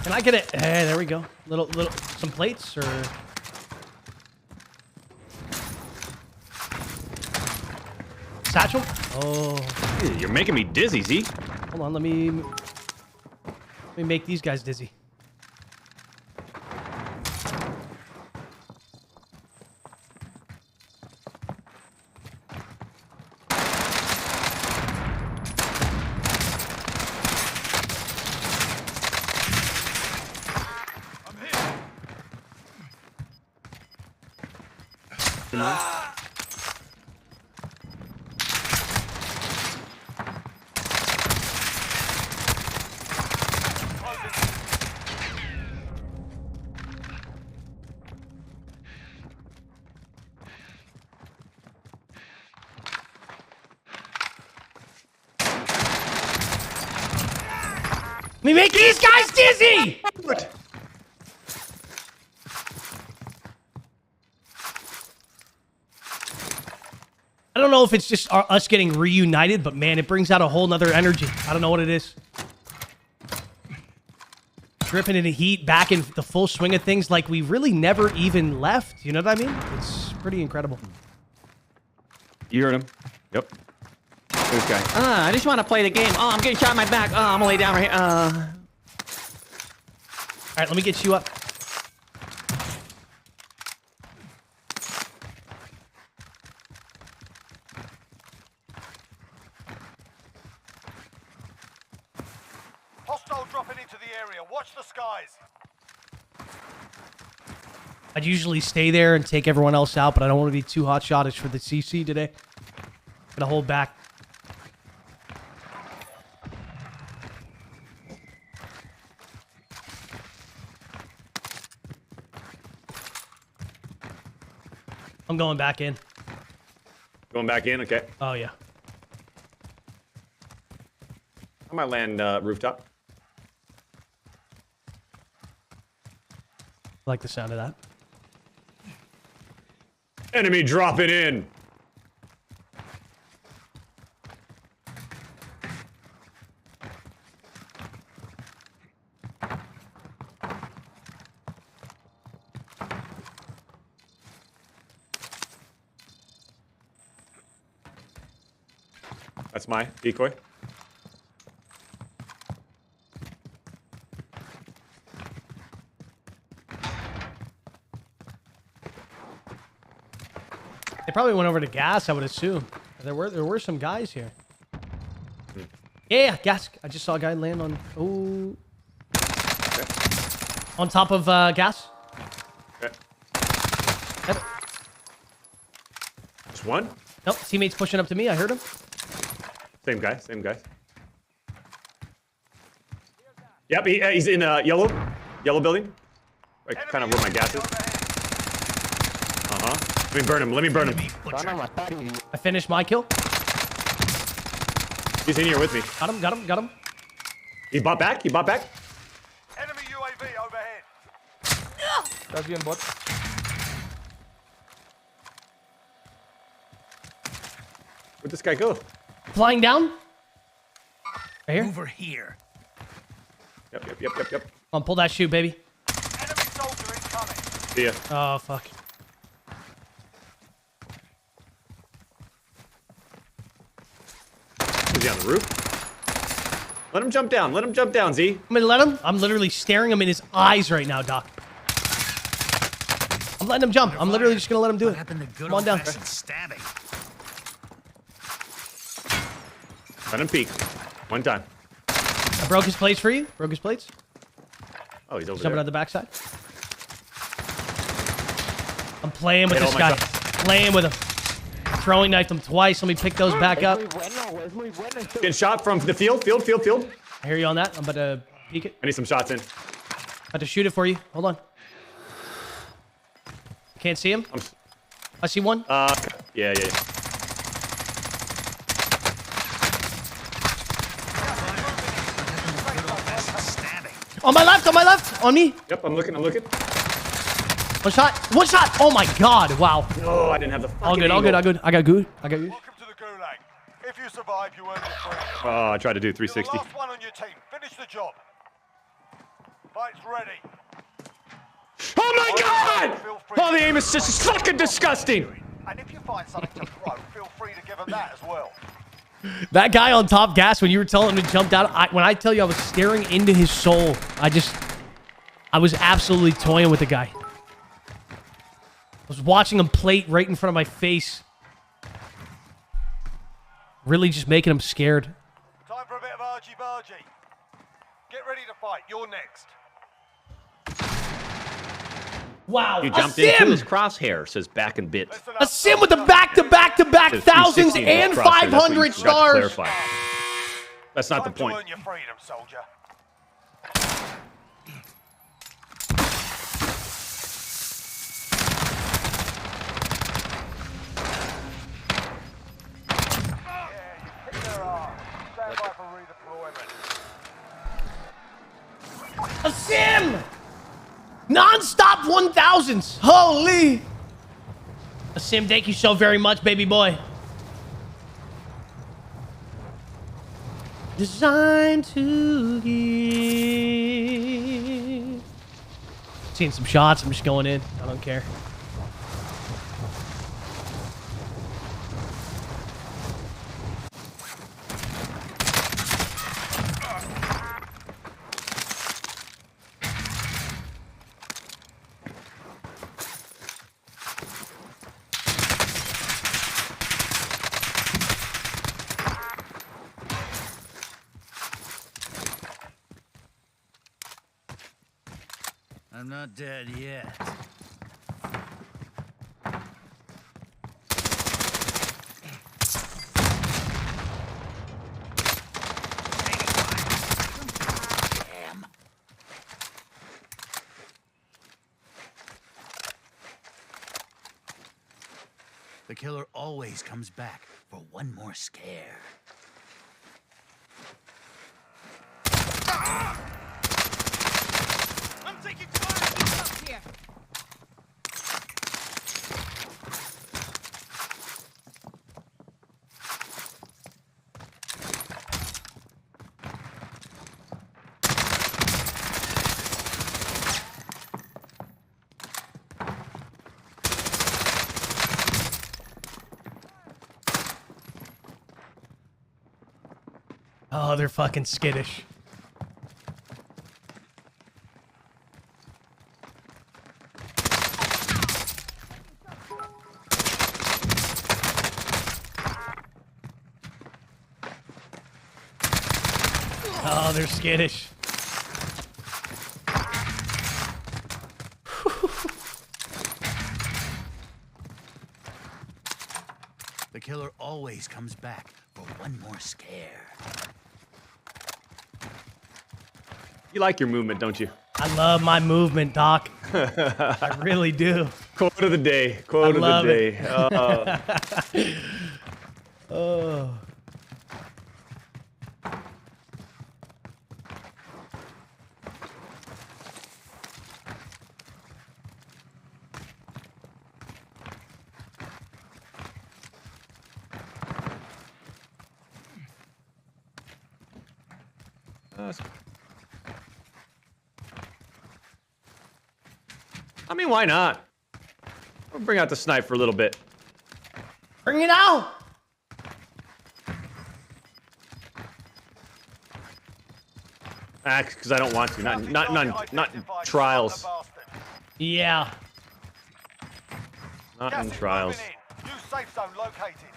Can I get it? Hey, there we go. Little, some plates or... Satchel? Oh. Dude, you're making me dizzy, Z. Hold on, let me make these guys dizzy. Let me make these guys dizzy! I don't know if it's just us getting reunited, but man, it brings out a whole nother energy. I don't know what it is. Dripping into heat, back in the full swing of things like we really never even left. You know what I mean? It's pretty incredible. You heard him. Yep. This guy. I just want to play the game. Oh, I'm getting shot in my back. Oh, I'm gonna lay down right here. All right, let me get you up. dropping into the area. Watch the skies. I'd usually stay there and take everyone else out, but I don't want to be too hot shottish for the CC today. Gonna hold back. I'm going back in. Going back in? Okay. Oh, yeah. I might land rooftop. I like the sound of that. Enemy dropping in. That's my decoy. They probably went over to gas, I would assume. There were some guys here. Yeah, gas. I just saw a guy land on... Oh. Okay. On top of gas. Okay. Yep. Just one? Nope, teammate's pushing up to me. I heard him. Same guy, same guy. Yep, he's in yellow building. Right, kind of where my gas is. Uh-huh. Let me burn him, let me burn him. I finished my kill. He's in here with me. Got him. He bought back, Enemy UAV overhead. Das wie ein Bot. Where'd this guy go? Flying down. Right here. Over here. Yep. Come on, pull that chute, baby. Enemy soldier incoming. See ya. Oh, fuck. Is he on the roof? Let him jump down, Z. I'm gonna let him. I'm literally staring him in his eyes right now, Doc. I'm letting him jump. I'm literally just gonna let him do it. Come on down. Stabbing. Let him peek. One time. I broke his plates for you. Broke his plates. Oh, he's over Jumping there. on the backside. I'm playing with Hit this all my guy. Playing with him. Throwing knifed him twice. Let me pick those back up. Getting shot from the field. I hear you on that. I'm about to peek it. I need some shots in. About to shoot it for you. Hold on. Can't see him. I see one. Yeah. On my left. On me. Yep, I'm looking. One shot. Oh my god. Wow. Oh, I didn't have the fucking All good. angle. I got good. Welcome to the Gulag. If you survive, you earn your freedom. Oh, I tried to do You're the 360. last one on your team. Finish the job. Fight's ready. Oh my god! Oh, the aim assist is fucking disgusting! And if you find something to throw, feel free to give them that as well. That guy on top gas, when you were telling him to jump down, when I tell you I was staring into his soul, I was absolutely toying with the guy. I was watching him plate right in front of my face. Really just making him scared. Time for a bit of argy-bargy. Get ready to fight. You're next. Wow, You a jumped into sim! his crosshair, says back and bits. Listen A up, sim with a soldier. back-to-back-to-back Says thousands 360 and across there, that's what you 500 forgot to stars. clarify. That's not the Time to point. earn your freedom, soldier. Yeah, you kicked their ass. Stand by for redeployment. A sim! Non-stop 1000s. Holy! A sim, thank you so very much, baby boy. Designed to give. Seeing some shots. I'm just going in. I don't care. I'm not dead yet. Damn. The killer always comes back for one more scare. I'm taking fire! Here. Oh, they're fucking skittish. Oh, they're skittish. The killer always comes back for one more scare. You like your movement, don't you? I love my movement, Doc. I really do. Quote of the day. Quote of the love day. Oh. I mean, why not? We'll bring out the snipe for a little bit. Bring it out! Because I don't want to. Not in trials. Yeah. Not in trials. New safe zone located.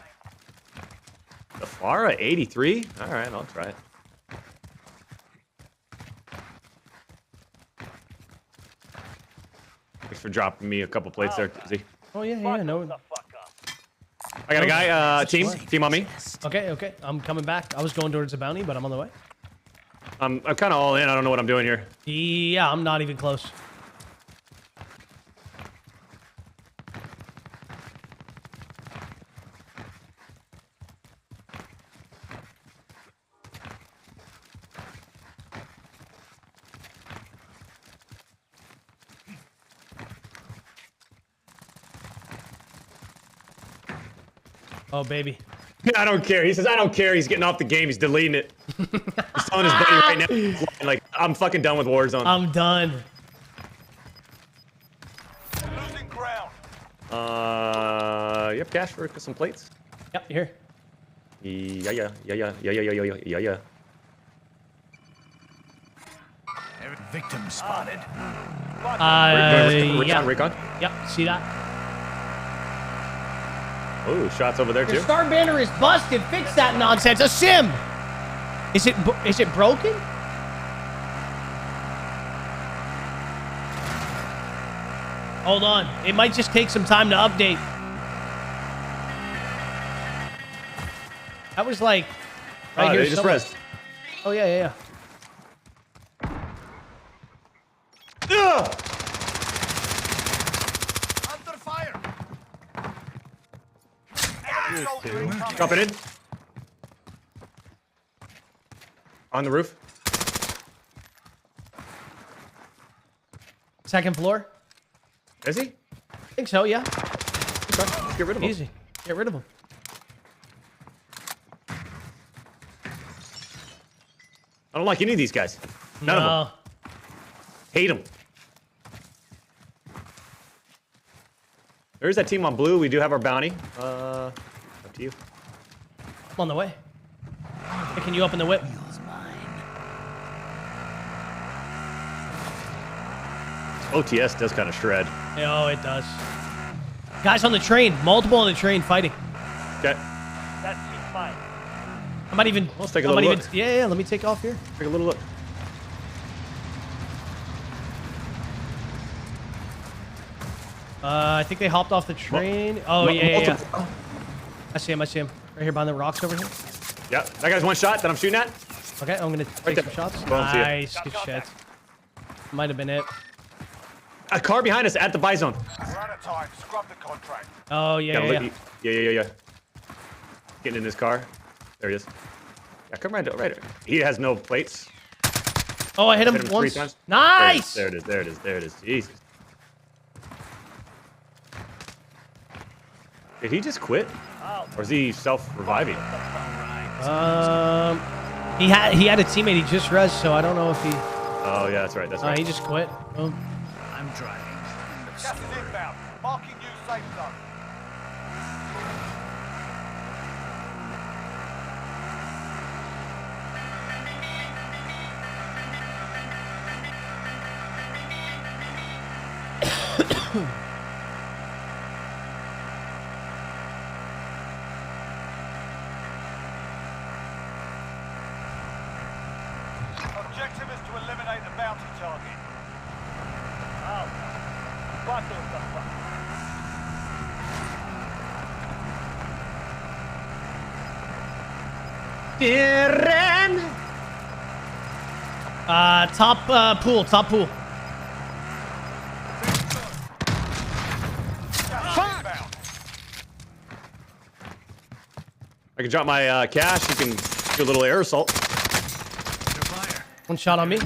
The Farah 83? All right, I'll try it. Thanks for dropping me a couple plates there, Tizzy. Oh, yeah, yeah, no. I got a guy, team on me. Okay, okay. I'm coming back. I was going towards the bounty, but I'm on the way. I'm kind of all in. I don't know what I'm doing here. Yeah, I'm not even close. Oh, baby. I don't care. He says, I don't care. He's getting off the game. He's deleting it. He's telling his buddy right now. Like, I'm fucking done with Warzone. I'm done. Losing ground. You have cash for some plates? Yep, here. Yeah. Victim spotted. Yeah. Recon? Yep, see that? Oh, shots over there Your too. star banner is busted. Fix that nonsense. A sim. Is it broken? Hold on. It might just take some time to update. That was like right here. They just somewhere. rezzed. Oh yeah. Ugh! Under fire. Enemy soldier incoming. Drop it in. On the roof. Second floor. Is he? I think so. Yeah. Okay, let's get rid of him. Easy. Get rid of him. I don't like any of these guys. None of them. Hate them. There's that team on blue. We do have our bounty. Up to you. I'm on the way. Picking you up in the whip. OTS does kind of shred. Oh, it does. Guys on the train. Multiple on the train fighting. Okay. That's fine. I might even. Let's take a I might little even, look. yeah. Let me take off here. Take a little look. I think they hopped off the train. Oh, yeah. I see him. Right here behind the rocks over here. Yeah, that guy's one shot that I'm shooting at. Okay, I'm gonna take some shots. Nice, good shit. Might have been it. A car behind us at the buy zone. We're out of time. Scrub the contract. Oh, yeah. Yeah. Getting in his car. There he is. Yeah, come right. He has no plates. Oh, I hit him Hit him once. 3 times. Nice! There it is. Jesus. Did he just quit? Or is he self-reviving? He had a teammate. He just res, so I don't know if he. Oh yeah, that's right. He just quit. Oh. I'm driving. Gas is inbound. Marking new safe zone. Objective is to eliminate the bounty target. Top pool. Inbound. I can drop my cash. You can do a little air assault. One shot on me.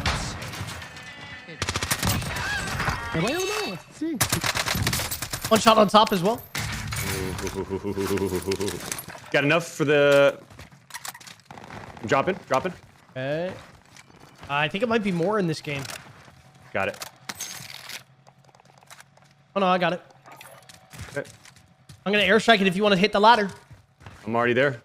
One shot on top as well. Got enough for the... Dropping. Okay. I think it might be more in this game. Got it. Oh no, I got it. Okay. I'm gonna airstrike it if you want to hit the ladder. I'm already there.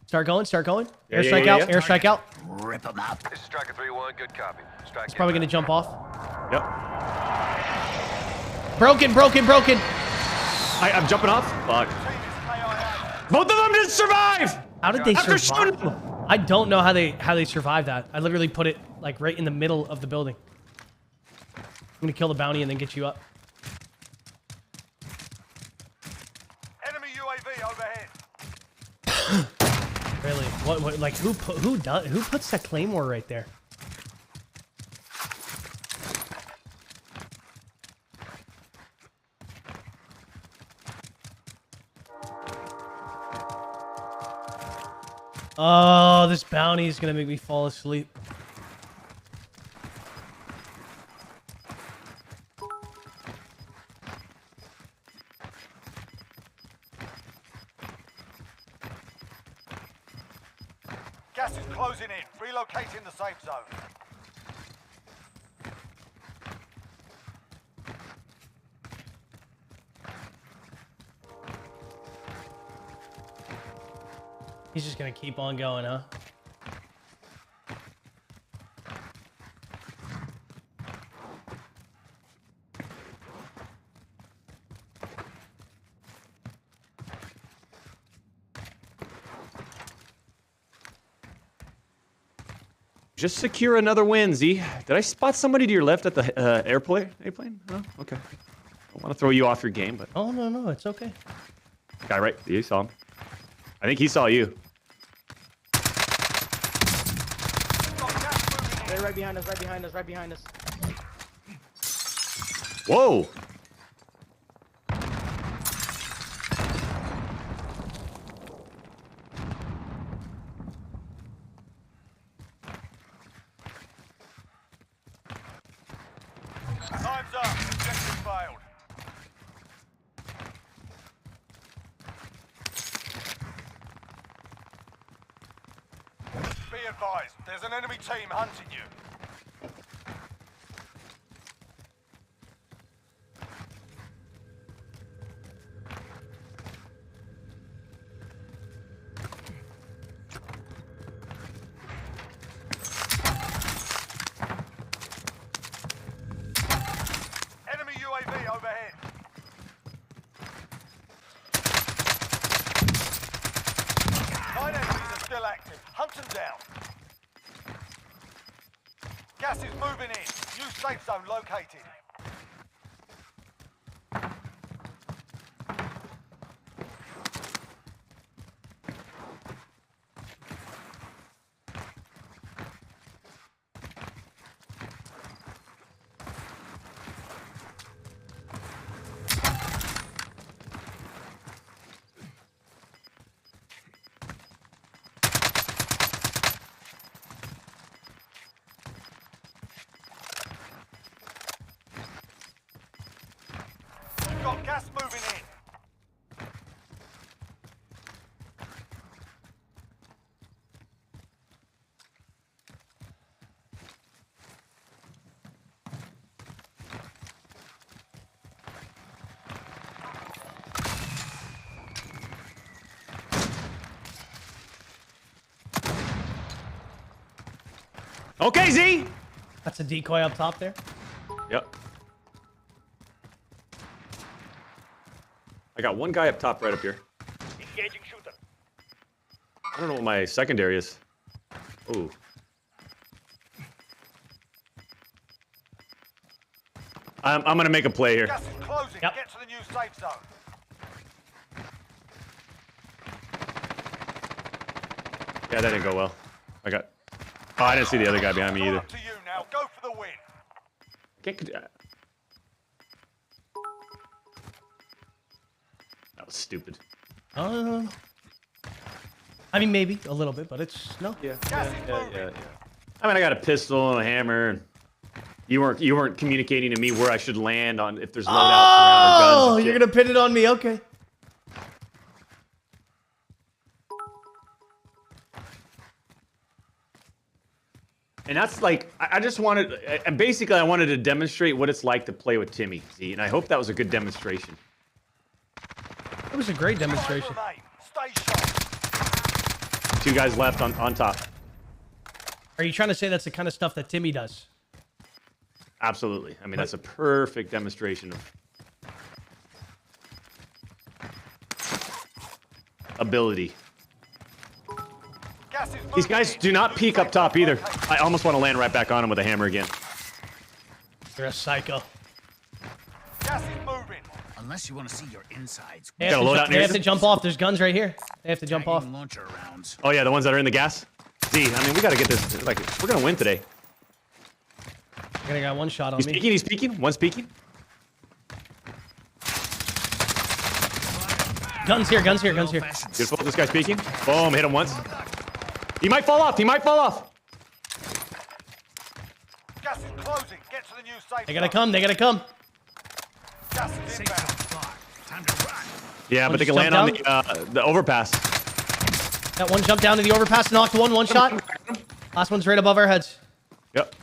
Start going. Yeah, Airstrike yeah. out. Airstrike out. Rip them up. This is Striker 3-1, good copy. Strike He's probably gonna jump off. Yep. Broken. I'm jumping off. Fuck. Both of them didn't survive! How did they After survive? shooting- I don't know how they survived that. I literally put it like right in the middle of the building. I'm gonna kill the bounty and then get you up. Enemy UAV overhead. Really? What like who puts that claymore right there? Oh, this bounty is gonna make me fall asleep. Gas is closing in. Relocating the safe zone. He's just gonna keep on going, huh? Just secure another win, Z. Did I spot somebody to your left at the airplane? No? Okay. I want to throw you off your game, but... Oh, no, it's okay. Guy right, you saw him. I think he saw you. They're right behind us. Whoa! Time's up. Objective failed. Be advised, there's an enemy team hunting you. Enemy UAV overhead. Nine enemies are still active. Hunt them down. Gas is moving in. New safe zone located. Got gas moving in. Okay, Z. That's a decoy up top there. Yep. I got one guy up top right up here. Engaging shooter. I don't know what my secondary is. Ooh. I'm gonna make a play here. Gas is closing. Yep. Get to the new safe zone. Yeah, that didn't go well. Oh, I didn't see the other guy behind me It's all either. up to you now. Go for the win. That was stupid. I mean, maybe a little bit, but it's no. Yeah. Gas is moving. I mean, I got a pistol and a hammer. And you weren't communicating to me where I should land on if there's loadouts around or guns. Oh, and you're shit. gonna pin it on me? Okay. And that's like, I just wanted, and basically I wanted to demonstrate what it's like to play with Timmy, Z, and I hope that was a good demonstration. It was a great demonstration. Five remain. Stay sharp. 2 guys left on top. Are you trying to say that's the kind of stuff that Timmy does? Absolutely. I mean, that's a perfect demonstration of ability. Gas is moving These guys in. do not New peek safe up top zone either. located. I almost want to land right back on him with a hammer again. You're a psycho. Gas is moving. Unless you want to see your insides. They Got have, a to, loadout they near have you? to jump off. There's guns right here. They have to jump off. Tagging launcher rounds. Oh yeah, the ones that are in the gas. Z, I mean, we got to get this. Like, we're gonna win today. You're gonna got one shot on He's me. peeking. He's peeking. One's peeking. Guns here. Guns here. Guns here. Beautiful. This guy's peeking. Boom. Hit him once. He might fall off. He might fall off. Gas is closing. Get to the new safe They gotta zone. come. They gotta come. Gas is Safe inbound. zone blocked. Time to run. Yeah, One but they just can land jumped on the overpass. Got one jump down to the overpass. Knocked one. One shot. Last one's right above our heads. Yep.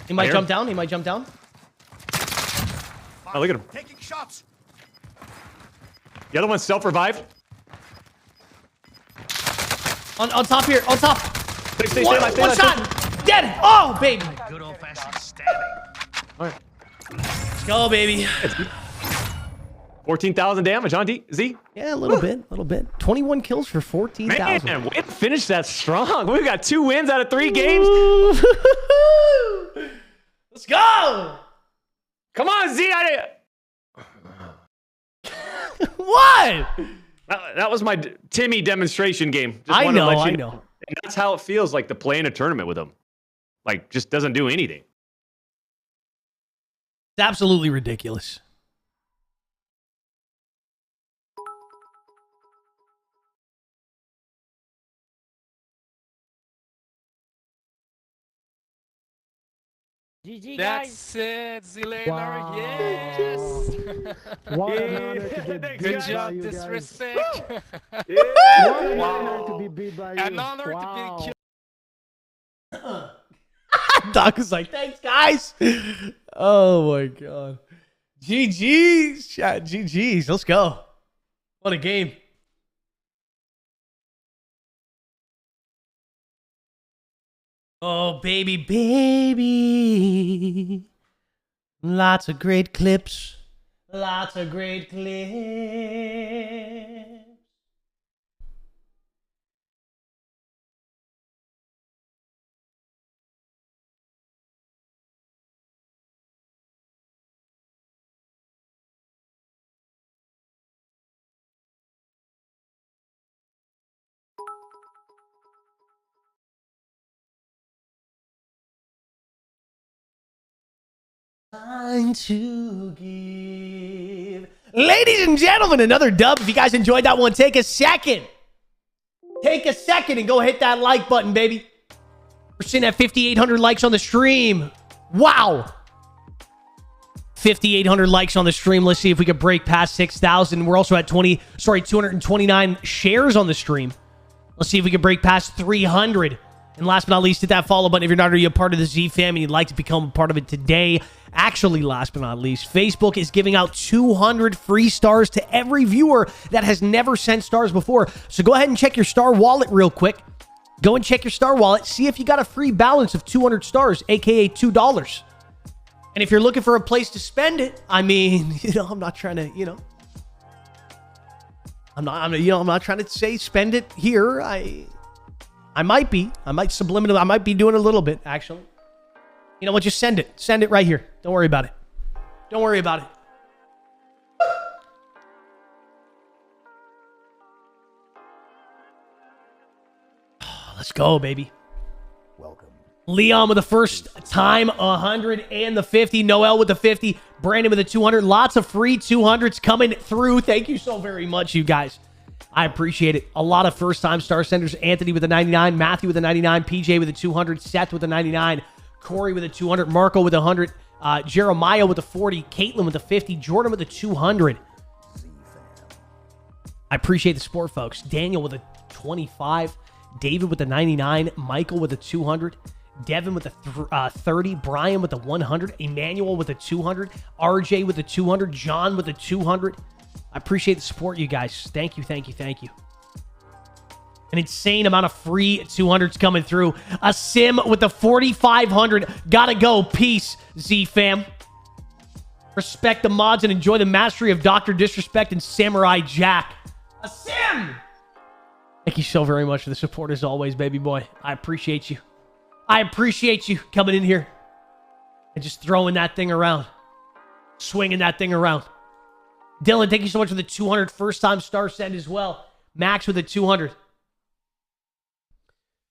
He might hear jump him. down. He might jump down. Oh, look at him. Taking shots. The other one's self-revived. On top here. On top. Stay One, alive, stay one alive, shot. Dead. Oh, baby. Good old fashioned stabbing. All right. Let's go, baby. 14,000 damage on Z. Yeah, a little bit. A little bit. 21 kills for 14,000. Man, way to finish that strong. We've got 2 wins out of 3 games. Let's go. Come on, Z. What? That was my Timmy demonstration game. Just I wanted to know. let I you know. And that's how it feels like to play in a tournament with him. Like, just doesn't do anything. It's absolutely ridiculous. GG, guys. That's it, Zlaner. Wow. Yes. What an honor to get Good beat by job, you guys. disrespect. What an honor to be beat by you. An honor Wow. to be killed. Doc is like, thanks, guys. Oh, my God. GG's. Chat. GG's. Let's go. What a game. Oh, baby, baby. Lots of great clips. Lots of great clips. Time to give. Ladies and gentlemen, another dub. If you guys enjoyed that one, take a second. Take a second and go hit that like button, baby. We're sitting at 5,800 likes on the stream. Wow. 5,800 likes on the stream. Let's see if we can break past 6,000. We're also at 229 shares on the stream. Let's see if we can break past 300. And last but not least, hit that follow button if you're not already a part of the Z fam and you'd like to become a part of it today. Actually, last but not least, Facebook is giving out 200 free stars to every viewer that has never sent stars before. So go ahead and check your star wallet real quick. Go and check your star wallet. See if you got a free balance of 200 stars, aka $2. And if you're looking for a place to spend it, I mean, I'm not trying to, I'm not trying to say spend it here. I might be doing a little bit, actually. You know what? Just send it. Send it right here. Don't worry about it. Don't worry about it. Let's go, baby. Welcome. Leon with the first time 100 and the 50. Noel with the 50. Brandon with the 200. Lots of free 200s coming through. Thank you so very much, you guys. I appreciate it. A lot of first-time star senders. Anthony with the 99. Matthew with the 99. PJ with the 200. Seth with the 99. Corey with the 200. Marco with the 100. Jeremiah with the 40. Caitlin with the 50. Jordan with the 200. I appreciate the support, folks. Daniel with the 25. David with the 99. Michael with the 200. Devin with the 30. Brian with the 100. Emmanuel with the 200. RJ with the 200. John with the 200. I appreciate the support, you guys. Thank you, thank you, thank you. An insane amount of free 200s coming through. A sim with the 4,500. Gotta go. Peace, Z fam. Respect the mods and enjoy the mastery of Dr. Disrespect and Samurai Jack. A sim! Thank you so very much for the support as always, baby boy. I appreciate you. I appreciate you coming in here and just throwing that thing around. Swinging that thing around. Dylan, thank you so much for the 200 first-time star send as well. Max with the 200.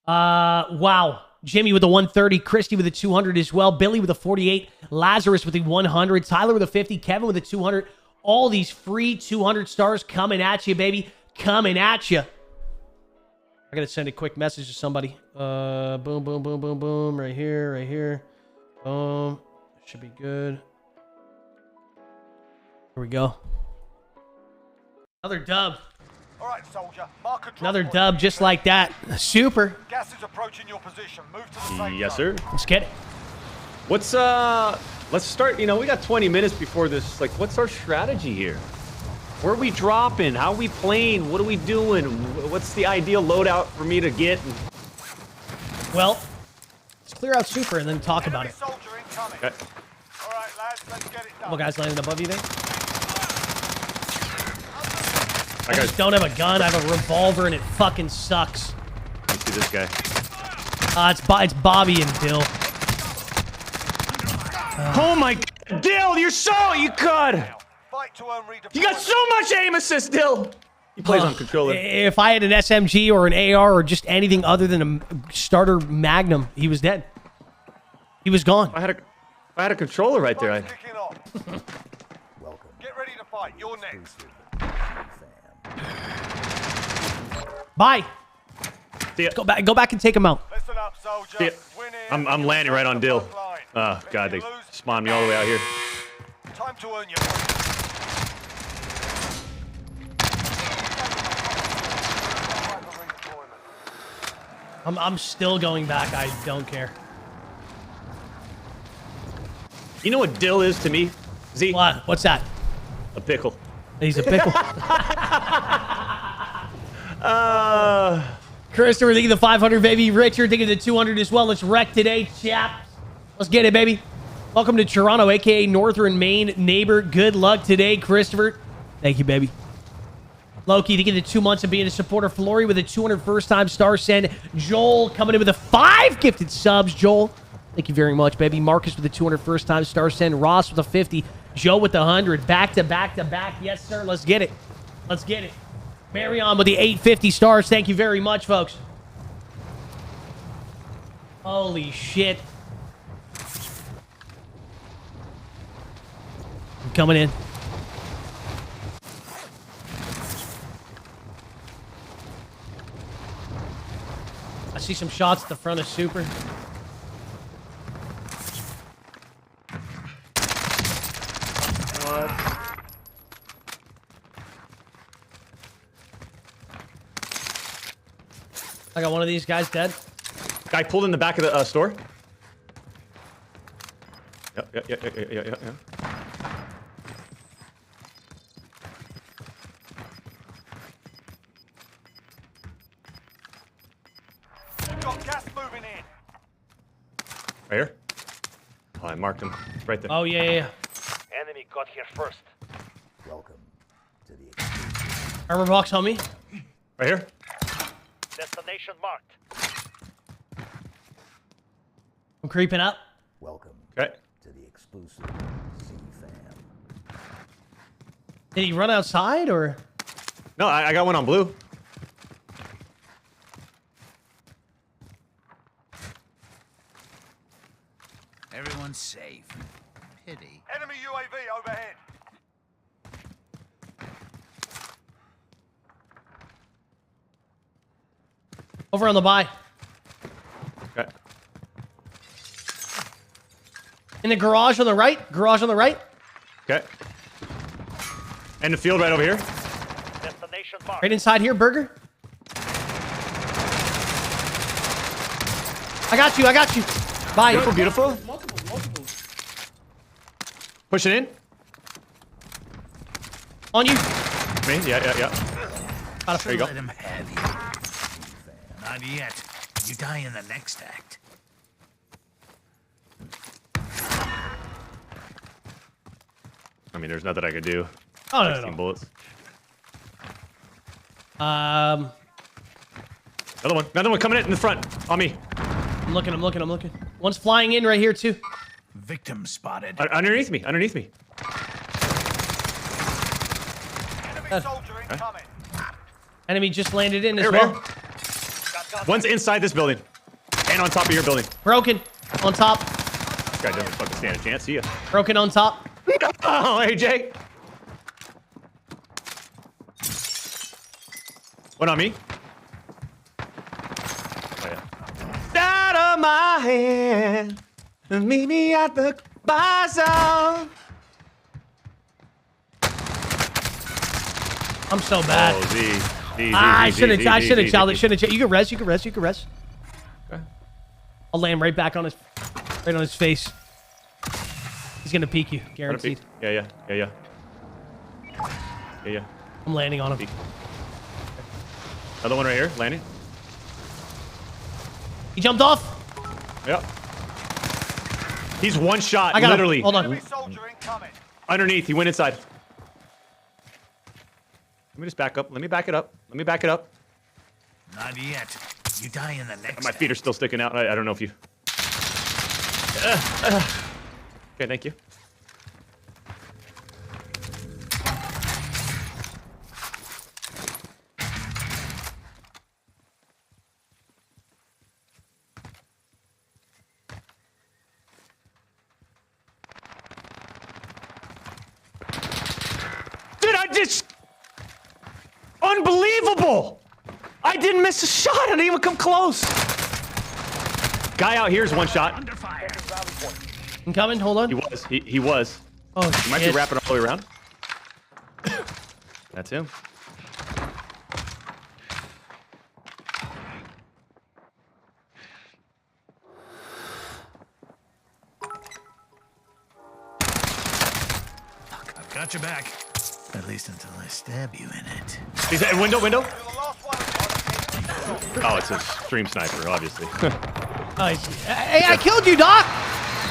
Wow. Jimmy with the 130. Christy with the 200 as well. Billy with the 48. Lazarus with the 100. Tyler with the 50. Kevin with the 200. All these free 200 stars coming at you, baby. Coming at you. I got to send a quick message to somebody. Boom, boom, boom, boom, boom. Right here, right here. Boom. Should be good. Here we go. Another dub. All right, soldier. Mark a drop Another point. dub just like that. Super. Gas is approaching your position. Move to the safe Yes, zone. sir. Let's get it. What's let's start, we got 20 minutes before this. Like, what's our strategy here? Where are we dropping? How are we playing? What are we doing? What's the ideal loadout for me to get? Well, let's clear out Super and then talk about Enemy it. soldier incoming. Okay. All right, lads, let's get it done. Couple guys landing above you there. I I got. just don't have a gun. I have a revolver and it fucking sucks. Let me see this guy. It's Bobby and Dill. Oh my God, Dill, you're so you could. Fight to earn redeployment. You got so much aim assist, Dill. He plays on controller. If I had an SMG or an AR or just anything other than a starter Magnum, he was dead. He was gone. I had a controller right there. Fight's kicking off. Welcome. Get ready to fight. You're next. Bye. See ya. Go back and take him out. Listen up, soldier. See ya. Winning. I'm landing right on Dill. Oh God, they spawned me all the way out here. Time to earn your money. I'm still going back. I don't care. You know what Dill is to me? Z? What? What's that? A pickle. He's a pickle. Christopher, thank you the 500, baby. Richard, thank you the 200 as well. Let's wreck today, chaps. Let's get it, baby. Welcome to Toronto, a.k.a. Northern Maine neighbor. Good luck today, Christopher. Thank you, baby. Loki, thank you the 2 months of being a supporter. Flory with a 200 first-time star send. Joel coming in with a 5 gifted subs. Joel, thank you very much, baby. Marcus with a 200 first-time star send. Ross with a 50. Joe with the 100. Back to back to back. Yes, sir. Let's get it. Let's get it. Marion with the 850 stars. Thank you very much, folks. Holy shit. I'm coming in. I see some shots at the front of Super. I got one of these guys dead. Guy pulled in the back of the store. Yeah. Got gas moving in. Right here. Oh, I marked him. Right there. Oh, yeah. Enemy got here first. Armor box on me. Right here. Destination marked. I'm creeping up. Okay. Did he run outside or? No, I got one on blue. Everyone's safe. Pity. Enemy UAV overhead. Over on the buy. Okay. In the garage on the right. Garage on the right. Okay. And the field right over here. Destination marked. Right inside here, Burger. I got you. Bye. Beautiful. Pushing in. On you. Me? Yeah. Got There you go. Let him have you. Not yet. You die in the next act. I mean, there's nothing I could do. Oh, 16 no. bullets. Um, Another one coming in the front. On me. I'm looking. One's flying in right here too. Victim spotted. Underneath me. Enemy soldier incoming. Enemy just landed in as Here, well. here. One's inside this building. And on top of your building. Broken on top. This guy doesn't fucking stand a chance. See ya. Broken on top. Oh, AJ. One on me. Oh, yeah. Out of my hand. Meet me at the bar zone. I'm so bad. Oh, Z. I should have challenged it. Should have. You can res. Okay. I'll land right back on his face. He's gonna peek you, guaranteed. Yeah. I'm landing on him. Another one right here, landing. He jumped off. Yep. He's one shot, I got literally. him. Hold on. Enemy soldier incoming. Underneath, he went inside. Let me just back up. Let me back it up. Not yet. You die in the next My feet are still sticking out. I don't know if you... Okay, thank you. Dude, I just... Unbelievable! I didn't miss a shot. I didn't even come close. Guy out here is one shot. Under fire. I'm coming. Hold on. He was. He was. Oh, He might be shit. wrapping all the way around. That's him. I've got your back. At least until I stab you in it. He's at window. You're the last one. Oh, it's a stream sniper, obviously. Hey, I killed you, Doc.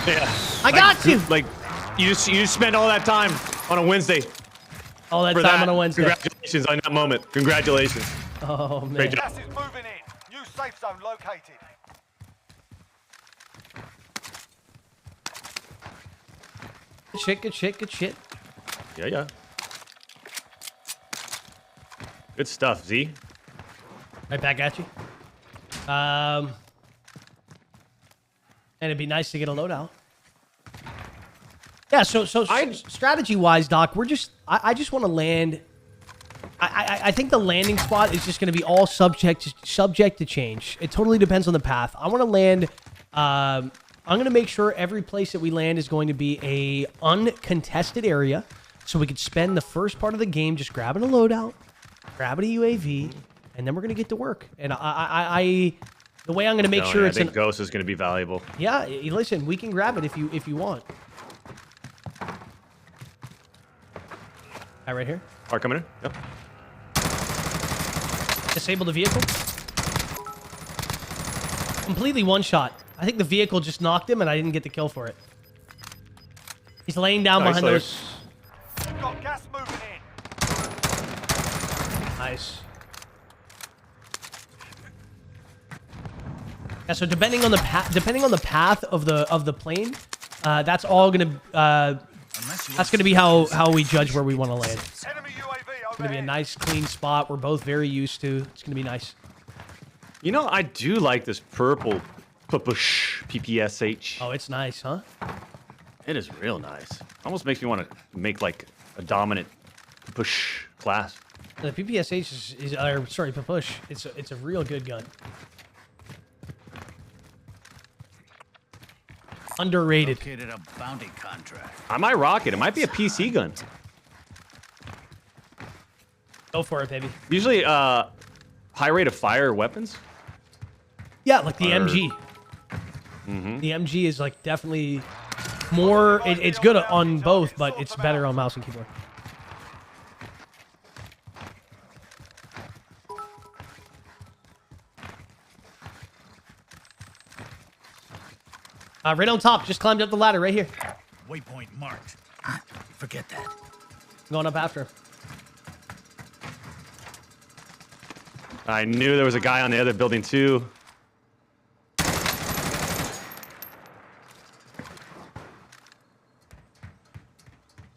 Yeah. I got you. Like, you just spent all that time on a Wednesday. All that for time that. on a Wednesday. Congratulations on that moment. Congratulations. Oh man. Great job. Gas is moving in. New safe zone located. Good shit. Yeah. Good stuff, Z. Right back at you. And it'd be nice to get a loadout. Yeah, so strategy-wise, Doc, I just want to land. I think the landing spot is just going to be all subject to change. It totally depends on the path. I want to land. I'm going to make sure every place that we land is going to be a uncontested area, so we could spend the first part of the game just grabbing a loadout, grabbing a UAV, and then we're gonna get to work. And the way I'm gonna make sure I it's think Ghost is gonna be valuable. yeah. Listen, we can grab it if you want. Right here. Are coming in? Yep. Disable the vehicle. Completely one shot. I think the vehicle just knocked him, and I didn't get the kill for it. He's laying down Nice, behind Slayer. those. We've got gas moving in. Nice. Yeah. So depending on the path of the plane, that's all gonna that's gonna be how we judge where we want to land. Enemy UAV It's gonna be a overhead. nice, clean spot. We're both very used to. It's gonna be nice. You know, I do like this purple PPSH. Oh, it's nice, huh? It is real nice. Almost makes me want to make like a dominant push class. The PPSH is sorry, Papush. It's a real good gun. Underrated. Located a bounty contract. I might rock it. It might be a PC gun. Go for it, baby. Usually, high rate of fire weapons. Yeah, like the Or- MG. The MG is like definitely more. It's good on both, but it's better on mouse and keyboard. Right on top. Just climbed up the ladder right here. Waypoint marked. Forget that. Going up after him. I knew there was a guy on the other building too.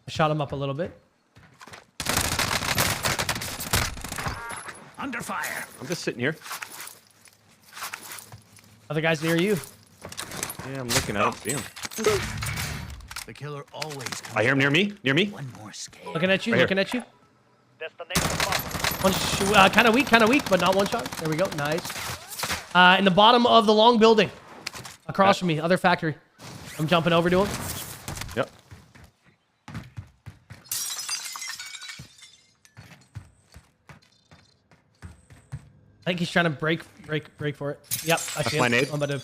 I shot him up a little bit. Under fire. I'm just sitting here. Other guys near you. Yeah, I'm looking. I don't see him. The killer always comes I hear him near me. Near me. one more scale. Looking at you. Right Looking at you. Destination One kind of weak, but not one shot. There we go. Nice. In the bottom of the long building, across from me, other factory. I'm jumping over to him. Yep. I think he's trying to break for it. Yep, I see my him. nade. I'm about to.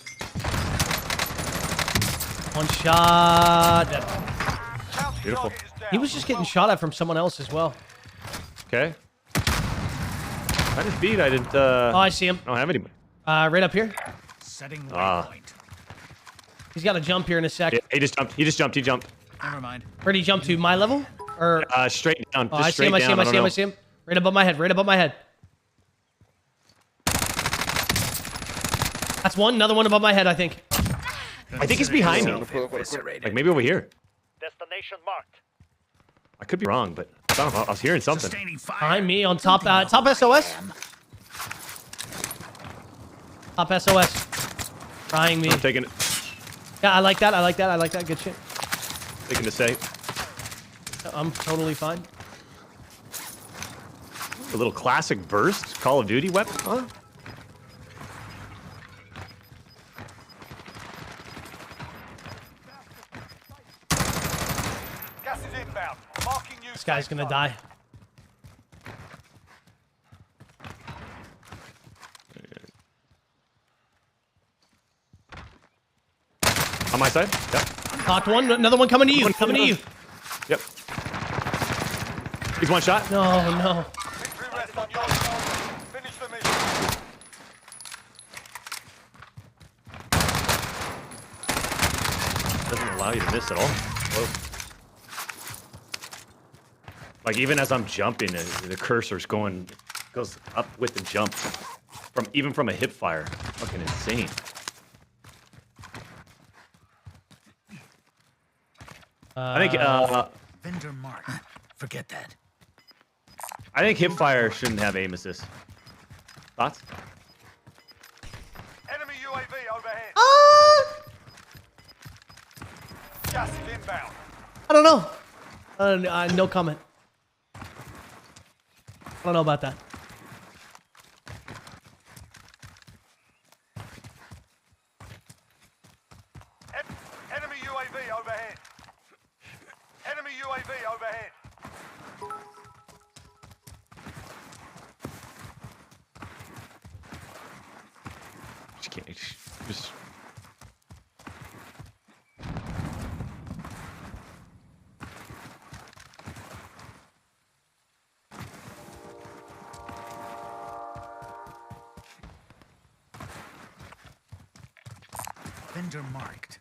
One shot. Dead. Beautiful. He was just getting shot at from someone else as well. Okay. I just beat. I didn't. Oh, I see him. I don't have anybody. Right up here. Setting Ah. waypoint. He's got to jump here in a sec. Yeah, he just jumped. He just jumped. He jumped. Never mind. Where'd he jump to? My level? Or Straight down. oh, Just I see straight him. I see down. him. I don't see him. know. I see him. Right above my head. Right above my head. That's one. Another one above my head, I think. I think he's behind me. Like maybe over here. Destination marked. I could be wrong, but I don't know. I was hearing something. Sustaining fire. Behind me on top. Top SOS. Top SOS. Trying me. I'm taking it. Yeah, I like that. I like that. I like that. Good shit. Taking the say. I'm totally fine. A little classic burst Call of Duty weapon, huh? Gas is inbound. Marking you. This guy's gonna die. On my side. Yep. Knocked one. Another one coming to you. One Coming to you. Yep. He's one shot. No, no. Victory rest on your shoulders. Finish the mission. Doesn't allow you to miss at all. Whoa. Like even as I'm jumping, the cursor's goes up with the jump. Even from a hip fire. Fucking insane. I think Vendor mark. Forget that. I think hip fire shouldn't have aim assist. Thoughts? Enemy UAV overhead. Gas is inbound. I don't know. No comment. I don't know about that. Enemy UAV overhead. Enemy UAV overhead. can't. Just. Vendor marked.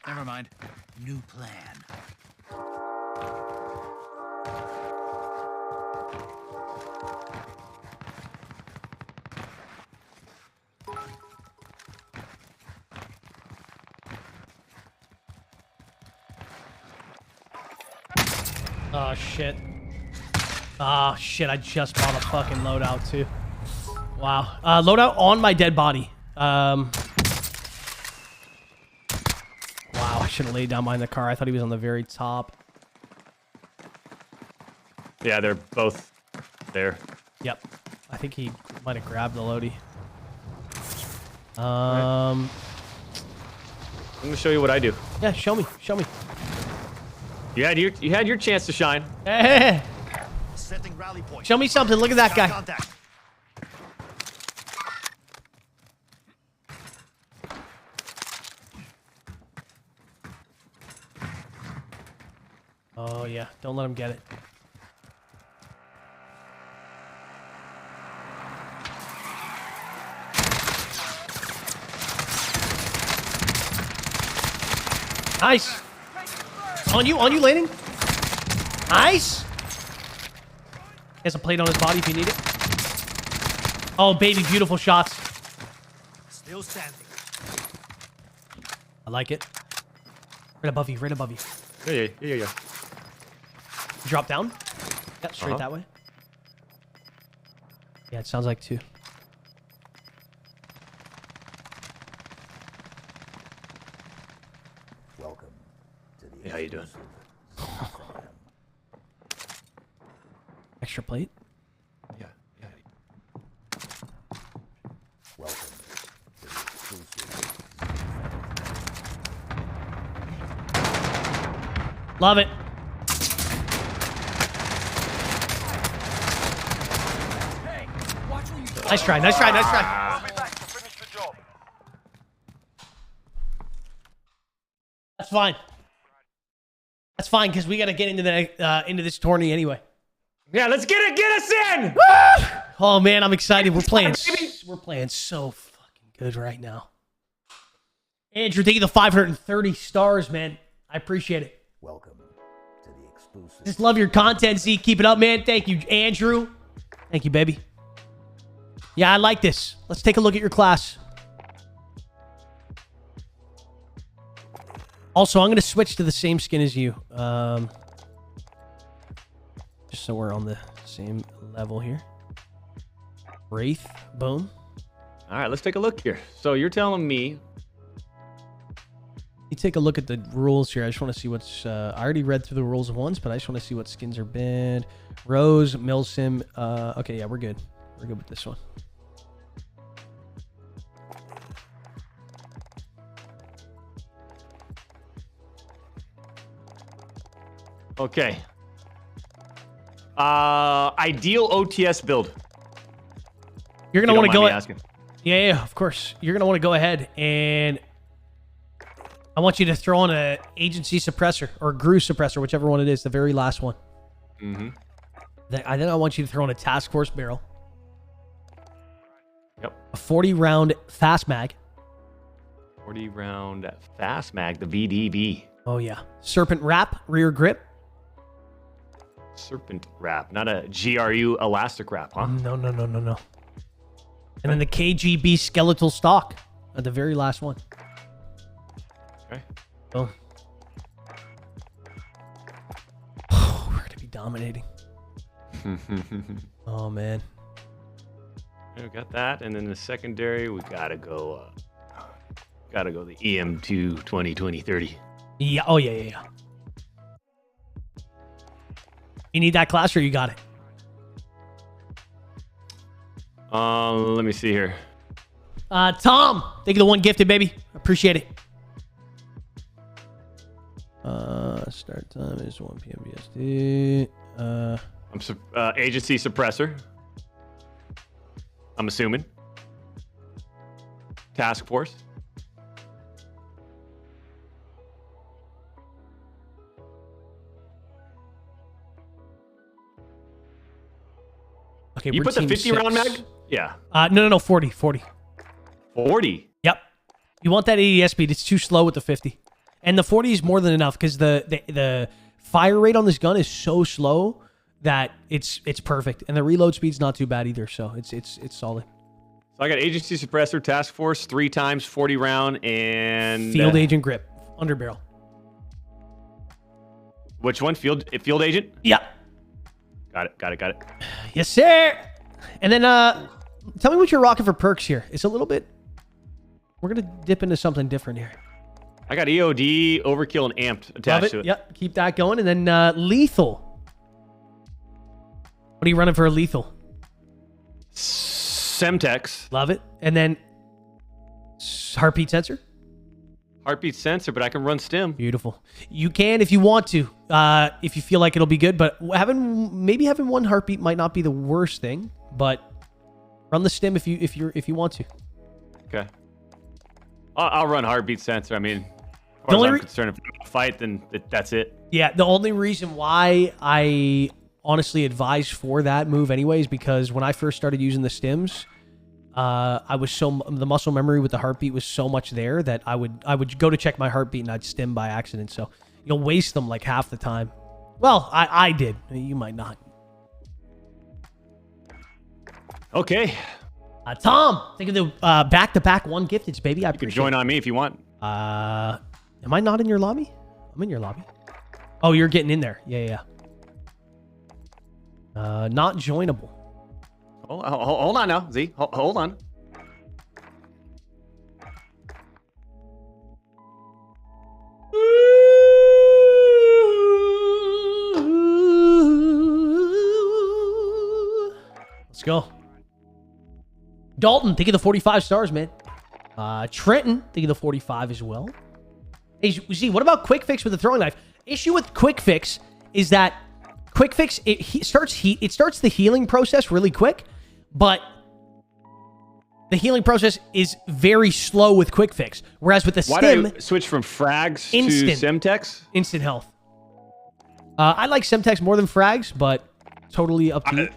Never mind. New plan. Oh shit. Oh shit, I just bought a fucking loadout too. Wow. Loadout on my dead body. Wow, I should have laid down behind the car. I thought he was on the very top. Yeah, they're both there. Yep. I think he might have grabbed the loadie. I'm gonna show you what I do. Yeah, show me. Show me. You had your chance to shine. Hey. Setting rally point. Show me something. Look at that guy. Contact. Oh yeah, don't let him get it. Nice. On you, landing. Nice. He has a plate on his body if you need it. Oh, baby, beautiful shots. Still standing. I like it. Right above you, right above you. Yeah. You drop down? Yep, straight that way. Yeah, it sounds like two. Welcome to the Hey, how you doing? Extra plate? Yeah. Welcome to the exclusive. Love it. Nice try, nice try, nice try. We'll be back to finish the job. That's fine. That's fine, because we got to get into this tourney anyway. Yeah, let's get it. Get us in. Oh man, I'm excited. We're playing so fucking good right now. Andrew, thank you the 530 stars, man. I appreciate it. Welcome to the exclusive. Just love your content, Z. Keep it up, man. Thank you, Andrew. Thank you, baby. Yeah, I like this. Let's take a look at your class. Also, I'm going to switch to the same skin as you. Just so we're on the same level here. Wraith. Boom. All right, let's take a look here. So you're telling me. You take a look at the rules here. I just want to see what's... I already read through the rules once, but I just want to see what skins are banned. Rose, Milsim. Okay, yeah, we're good. We're good with this one. Okay. Ideal OTS build. You're going to want to go... Asking. Yeah, of course. You're going to want to go ahead and... I want you to throw on a agency suppressor or GRU suppressor, whichever one it is, the very last one. Mm-hmm. Then I want you to throw on a task force barrel. Yep. A 40-round fast mag. 40-round fast mag, the VDB. Oh, yeah. Serpent wrap, rear grip. Serpent wrap, not a GRU elastic wrap, huh? No. And then the KGB skeletal stock at the very last one. Okay. Boom. Oh, we're going to be dominating. Oh, man. We got that, and then the secondary, we gotta go the EM2 2020-30. Yeah. Oh, yeah. You need that class or you got it? Let me see here. Tom, thank you the one gifted, baby. Appreciate it. Start time is 1 p.m. BST. I'm Agency suppressor. I'm assuming. Task force. Okay, You we're put the team 50 round 6. mag? Yeah. No, 40. 40. 40. Yep. You want that ADS speed. It's too slow with the 50. And the 40 is more than enough because the fire rate on this gun is so slow that it's perfect. And the reload speed's not too bad either, so it's solid. So I got agency suppressor, task force, 3 times 40 round, and Field agent grip, underbarrel. Which one? Field agent? Yeah. Got it. Yes, sir. And then tell me what you're rocking for perks here. It's a little bit. We're gonna dip into something different here. I got EOD, overkill, and amped attached to it. Yep, keep that going. And then lethal. What are you running for a lethal? Semtex. Love it. And then heartbeat sensor. Heartbeat sensor, but I can run stim. Beautiful. You can if you want to, if you feel like it'll be good. But having one heartbeat might not be the worst thing. But run the stim if you want to. Okay. I'll run heartbeat sensor. I mean, as The far only as I'm concerned, if I fight, then that's it. Yeah, the only reason why I honestly advise for that move anyway is because when I first started using the stims, the muscle memory with the heartbeat was so much there that I would go to check my heartbeat and I'd stim by accident. So you'll waste them like half the time. Well, I did. You might not. Okay. Tom, think of the back-to-back one gifted, baby. I You can appreciate join on me if you want. Am I not in your lobby? I'm in your lobby. Oh, you're getting in there. Yeah. Not joinable. Hold on now, Z. Hold on. Let's go. Dalton, think of the 45 stars, man. Trenton, think of the 45 as well. Hey, Z, what about Quick Fix with the throwing knife? Issue with Quick Fix is that Quick Fix, it starts the healing process really quick, but the healing process is very slow with Quick Fix. Whereas with the Why stim, do I switch from frags instant. to Semtex? Instant health. I like Semtex more than frags, but totally up to you.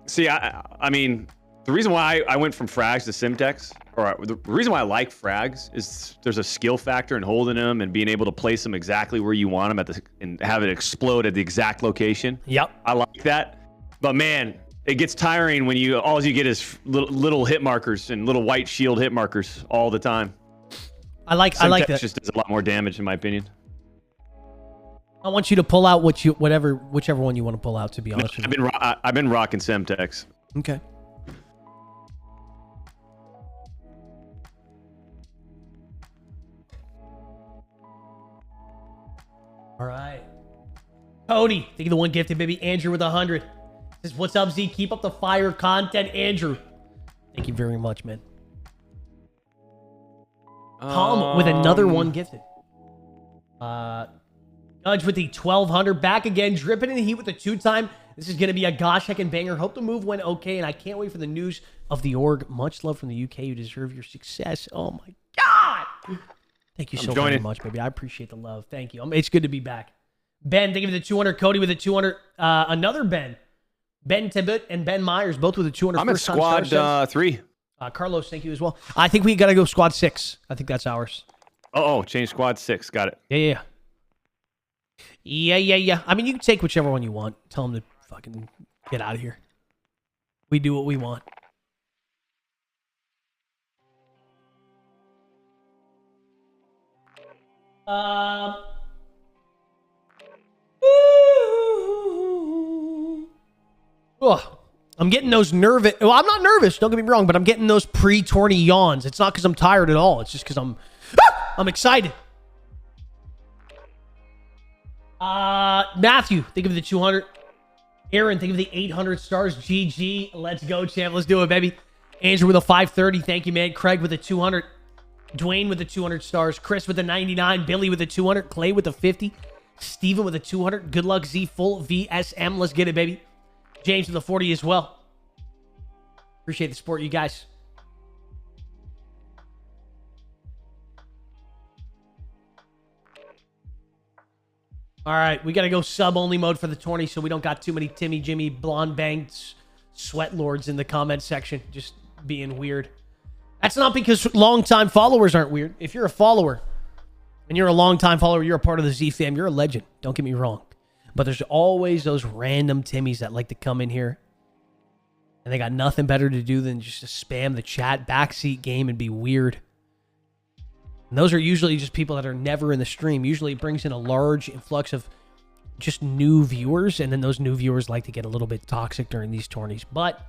See, I mean, the reason why I went from frags to Semtex, or the reason why I like frags, is there's a skill factor in holding them and being able to place them exactly where you want them and have it explode at the exact location. Yep. I like that. But man, it gets tiring when all you get is little hit markers and little white shield hit markers all the time. I like Semtex that. just does a lot more damage, in my opinion. I want you to pull out whichever one you want to pull out. To be honest with you, I've been rocking Semtex. Okay. All right. Cody, think of the one gifted, baby. Andrew with 100. Says, what's up, Z? Keep up the fire content, Andrew. Thank you very much, man. Tom with another one gifted. Judge with the 1200. Back again. Dripping in the heat with the 2-time. This is going to be a gosh heckin' banger. Hope the move went okay, and I can't wait for the news of the org. Much love from the UK. You deserve your success. Oh, my God. Thank you so very much, baby. I appreciate the love. Thank you. It's good to be back. Ben, thank you for the 200. Cody with the 200. Another Ben. Ben Tibbet and Ben Myers, both with the 200. I'm at squad 3. Carlos, thank you as well. I think we got to go squad 6. I think that's ours. Oh, change squad 6. Got it. Yeah. I mean, you can take whichever one you want. Tell them to fucking get out of here. We do what we want. I'm getting those nervous. Well, I'm not nervous. Don't get me wrong, but I'm getting those pre-tourney yawns. It's not because I'm tired at all. It's just because I'm excited. Matthew, think of the 200. Aaron, think of the 800 stars. GG. Let's go, champ. Let's do it, baby. Andrew with a 530. Thank you, man. Craig with a 200. Dwayne with the 200 stars. Chris with the 99. Billy with the 200. Clay with the 50. Steven with a 200. Good luck, Z. Full VSM. Let's get it, baby. James with the 40 as well. Appreciate the support, you guys. All right, we got to go sub-only mode for the 20 so we don't got too many Timmy, Jimmy, blonde banged sweat lords in the comment section just being weird. That's not because long-time followers aren't weird. If you're a follower and you're a long-time follower, you're a part of the Z fam, you're a legend. Don't get me wrong. But there's always those random Timmies that like to come in here and they got nothing better to do than just to spam the chat backseat game and be weird. And those are usually just people that are never in the stream. Usually it brings in a large influx of just new viewers, and then those new viewers like to get a little bit toxic during these tourneys. But,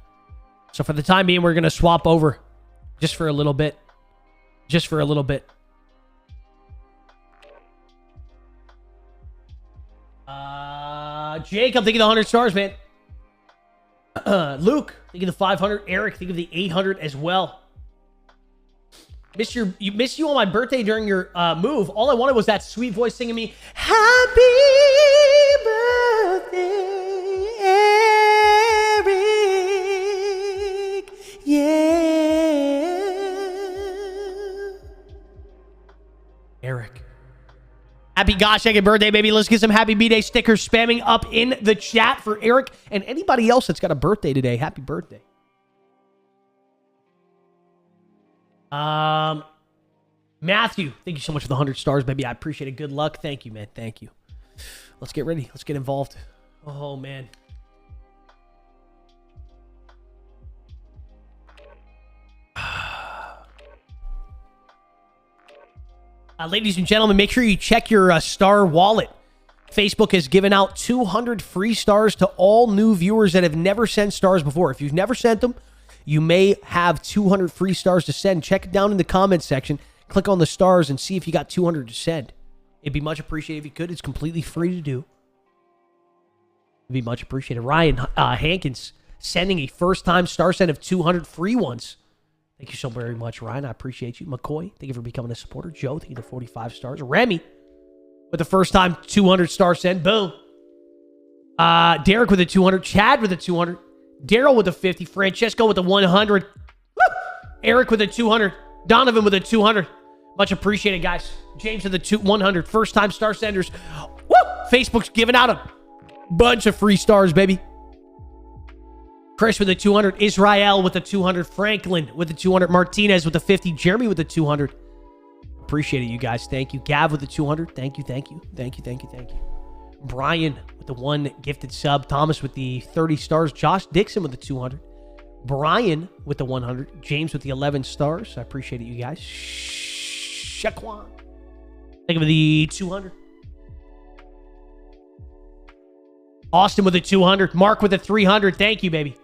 so for the time being, we're going to swap over just for a little bit. Just for a little bit. Jake, I'm thinking the 100 stars, man. Luke, thinking the 500. Eric, thinking the 800 as well. Missed you on my birthday during your move. All I wanted was that sweet voice singing me happy birthday, Eric. Yeah. Eric. Happy gosh dang birthday, baby. Let's get some happy B-Day stickers spamming up in the chat for Eric and anybody else that's got a birthday today. Happy birthday. Matthew, thank you so much for the 100 stars, baby. I appreciate it. Good luck. Thank you, man. Thank you. Let's get ready. Let's get involved. Oh, man. Ladies and gentlemen, make sure you check your star wallet. Facebook has given out 200 free stars to all new viewers that have never sent stars before. If you've never sent them, you may have 200 free stars to send. Check it down in the comments section. Click on the stars and see if you got 200 to send. It'd be much appreciated if you could. It's completely free to do. It'd be much appreciated. Ryan Hankins sending a first-time star send of 200 free ones. Thank you so very much, Ryan. I appreciate you. McCoy, thank you for becoming a supporter. Joe, thank you for 45 stars. Remy with the first-time 200 star send. Boom. Derek with a 200. Chad with a 200. Daryl with a 50. Francesco with a 100. Woo! Eric with a 200. Donovan with a 200. Much appreciated, guys. James with a 100. First-time star senders. Woo! Facebook's giving out a bunch of free stars, baby. Chris with a 200. Israel with a 200. Franklin with a 200. Martinez with a 50. Jeremy with a 200. Appreciate it, you guys. Thank you. Gav with a 200. Thank you, thank you. Thank you, thank you, thank you. Brian with the 1 gifted sub. Thomas with the 30 stars. Josh Dixon with the 200. Brian with the 100. James with the 11 stars. I appreciate it, you guys. Shaquan. Thank you for the 200. Austin with a 200. Mark with a 300. Thank you, baby.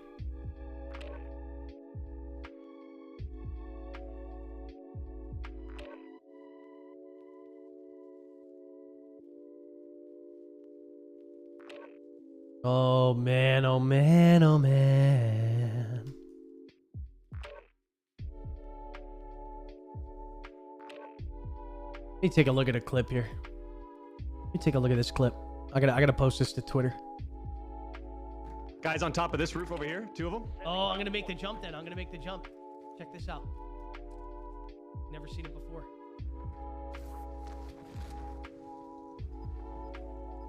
Oh, man, oh, man, oh, man. Let me take a look at a clip here. Let me take a look at this clip. I gotta post this to Twitter. Guys on top of this roof over here, 2 of them. Oh, I'm gonna make the jump then. I'm gonna make the jump. Check this out. Never seen it before.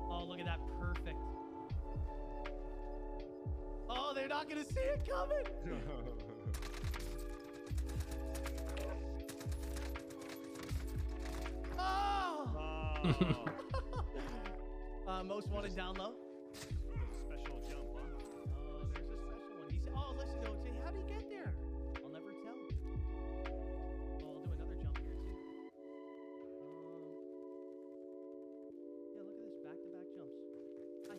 Oh, look at that. Perfect. Oh, they're not gonna see it coming. Oh. Most wanted down low. Special jump, huh? Oh, there's a special one. He said, oh, listen, don't say, how do you get there? I'll never tell. Oh, I'll do another jump here, too. Yeah, look at this. Back-to-back jumps. Hi.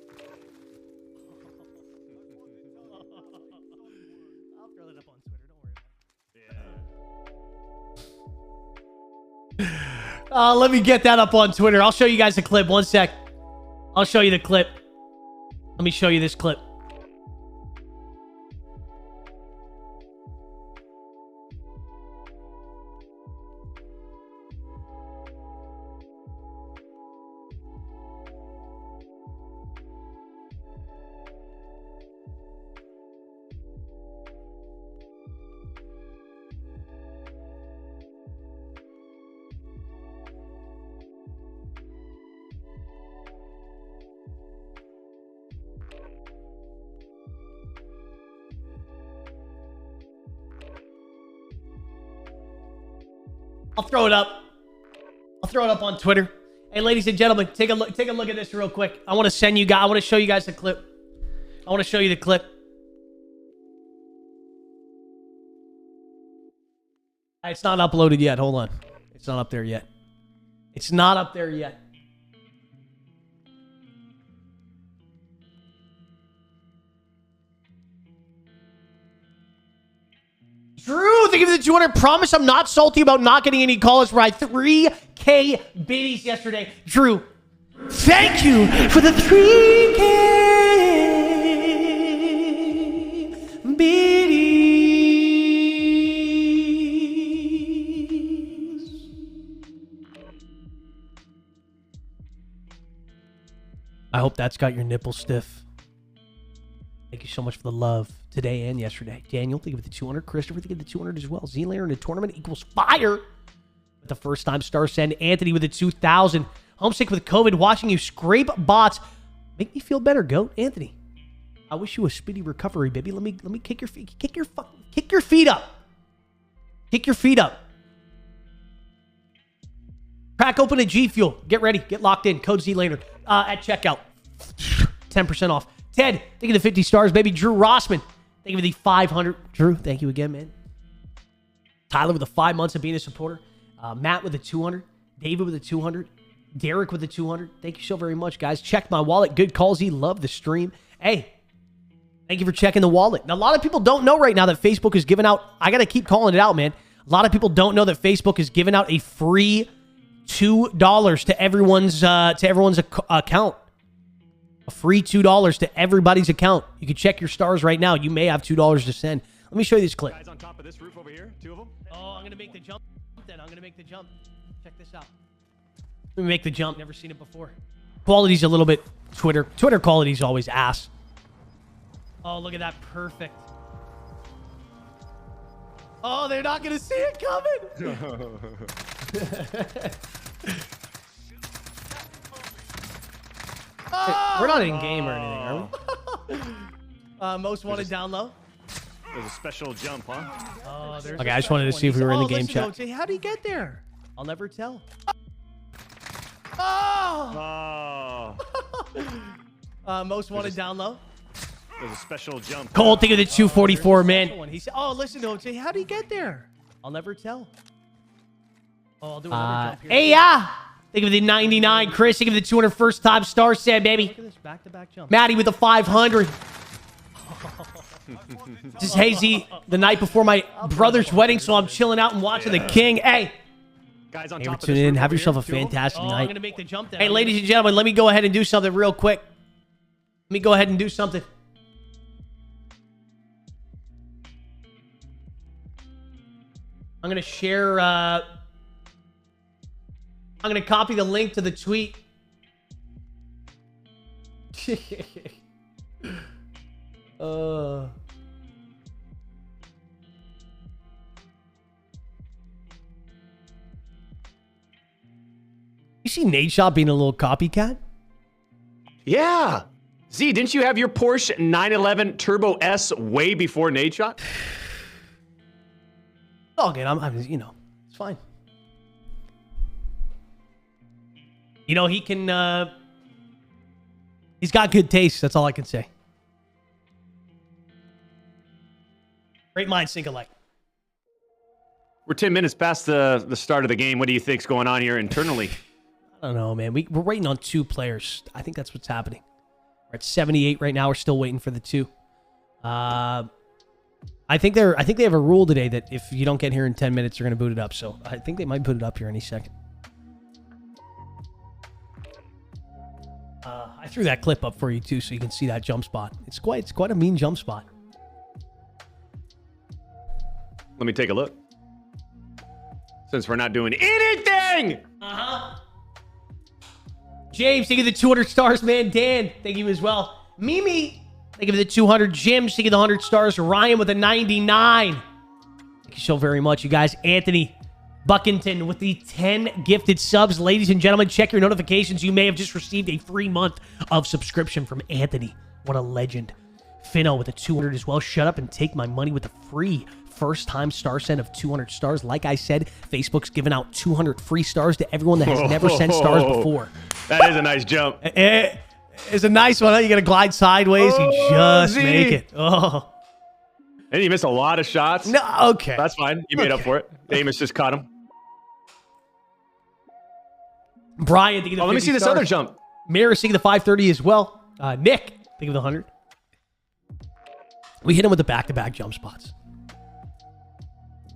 I'll throw that up on Twitter. Don't worry about it. Let me get that up on Twitter. I'll show you guys the clip. One sec. I'll show you the clip. Let me show you this clip. I'll throw it up. I'll throw it up on Twitter. Hey, ladies and gentlemen, take a look at this real quick. I want to show you guys the clip. I want to show you the clip. It's not uploaded yet. Hold on. It's not up there yet. It's not up there yet. Drew, thank you for the 200. Promise I'm not salty about not getting any calls for my 3K biddies yesterday. Drew, thank you for the 3K biddies. I hope that's got your nipples stiff. Thank you so much for the love today and yesterday. Daniel, thank you for the 200. Christopher, thank you for the 200 as well. Zlaner in the tournament equals fire. With the first time star send. Anthony with the 2,000. Homesick with COVID. Watching you scrape bots. Make me feel better, GOAT. Anthony, I wish you a speedy recovery, baby. Let me kick your feet. Kick your feet up. Kick your feet up. Crack open a G Fuel. Get ready. Get locked in. Code Zlaner at checkout. 10% off. Ted, thank you for the 50 stars, baby. Drew Rossman, thank you for the 500. Drew, thank you again, man. Tyler with the 5 months of being a supporter. Matt with the 200. David with the 200. Derek with the 200. Thank you so very much, guys. Check my wallet. Good calls. He loved the stream. Hey, thank you for checking the wallet. Now, a lot of people don't know right now that Facebook is giving out. I got to keep calling it out, man. A lot of people don't know that Facebook is giving out a free $2 to everyone's account. A free $2 to everybody's account. You can check your stars right now. You may have $2 to send. Let me show you this clip. Guys on top of this roof over here, 2 of them. Oh, I'm going to make the jump then. I'm going to make the jump. Check this out. Let me make the jump. Never seen it before. Quality's a little bit Twitter. Twitter quality's always ass. Oh, look at that. Perfect. Oh, they're not going to see it coming. Oh! We're not in game or anything, are we? Most wanted down low. There's a special jump, huh? Oh, there's okay, I just wanted to see if we were in the game chat. How do you get there? I'll never tell. Oh! Most wanted down low. There's a special jump. Cole, think of the 244, man. He said, "Oh, listen to him. Say, how do you get there? I'll never tell." Oh, I'll do another jump here. Hey, yeah. Think of the 99. Chris, think of the 200 first time star set, baby. Look at this back-to-back jump. Maddie with the 500. This is hazy the night before my brother's wedding, so I'm chilling out and watching the King. Hey. Guys on Hey, top for tuning in. Have yourself a fantastic night. I'm going to make the jump down. Hey, ladies and gentlemen, let me go ahead and do something real quick. Let me go ahead and do something. I'm going to share... I'm going to copy the link to the tweet. You see Nate Shot being a little copycat? Yeah. Z, didn't you have your Porsche 911 Turbo S way before Nate Shot? Oh, good. I'm, you know, it's fine. You know, he can, he's got good taste. That's all I can say. Great minds think alike. We're 10 minutes past the start of the game. What do you think's going on here internally? I don't know, man. We're waiting on 2 players. I think that's what's happening. We're at 78 right now. We're still waiting for the 2. I think they have a rule today that if you don't get here in 10 minutes, they're going to boot it up. So I think they might boot it up here any second. I threw that clip up for you too, so you can see that jump spot. It's quite a mean jump spot. Let me take a look. Since we're not doing anything. James, thank you for the 200 stars, man. Dan, thank you as well. Mimi, thank you for the 200. Jim, thank you for the 100 stars. Ryan with a 99. Thank you so very much, you guys. Anthony Buckington with the 10 gifted subs. Ladies and gentlemen, check your notifications. You may have just received a free month of subscription from Anthony. What a legend. Finno with a 200 as well. Shut up and take my money with a free first time star send of 200 stars. Like I said, Facebook's giving out 200 free stars to everyone that has never sent stars before. That is a nice jump. It's a nice one. Huh? You got to glide sideways. You just make it. Oh. And you missed a lot of shots. No, okay. That's fine. You made up for it. Amos just caught him. Brian, think of the let me 50 see this stars. other jump. Mira, see the 530 as well. Nick, think of the 100. We hit him with the back-to-back jump spots.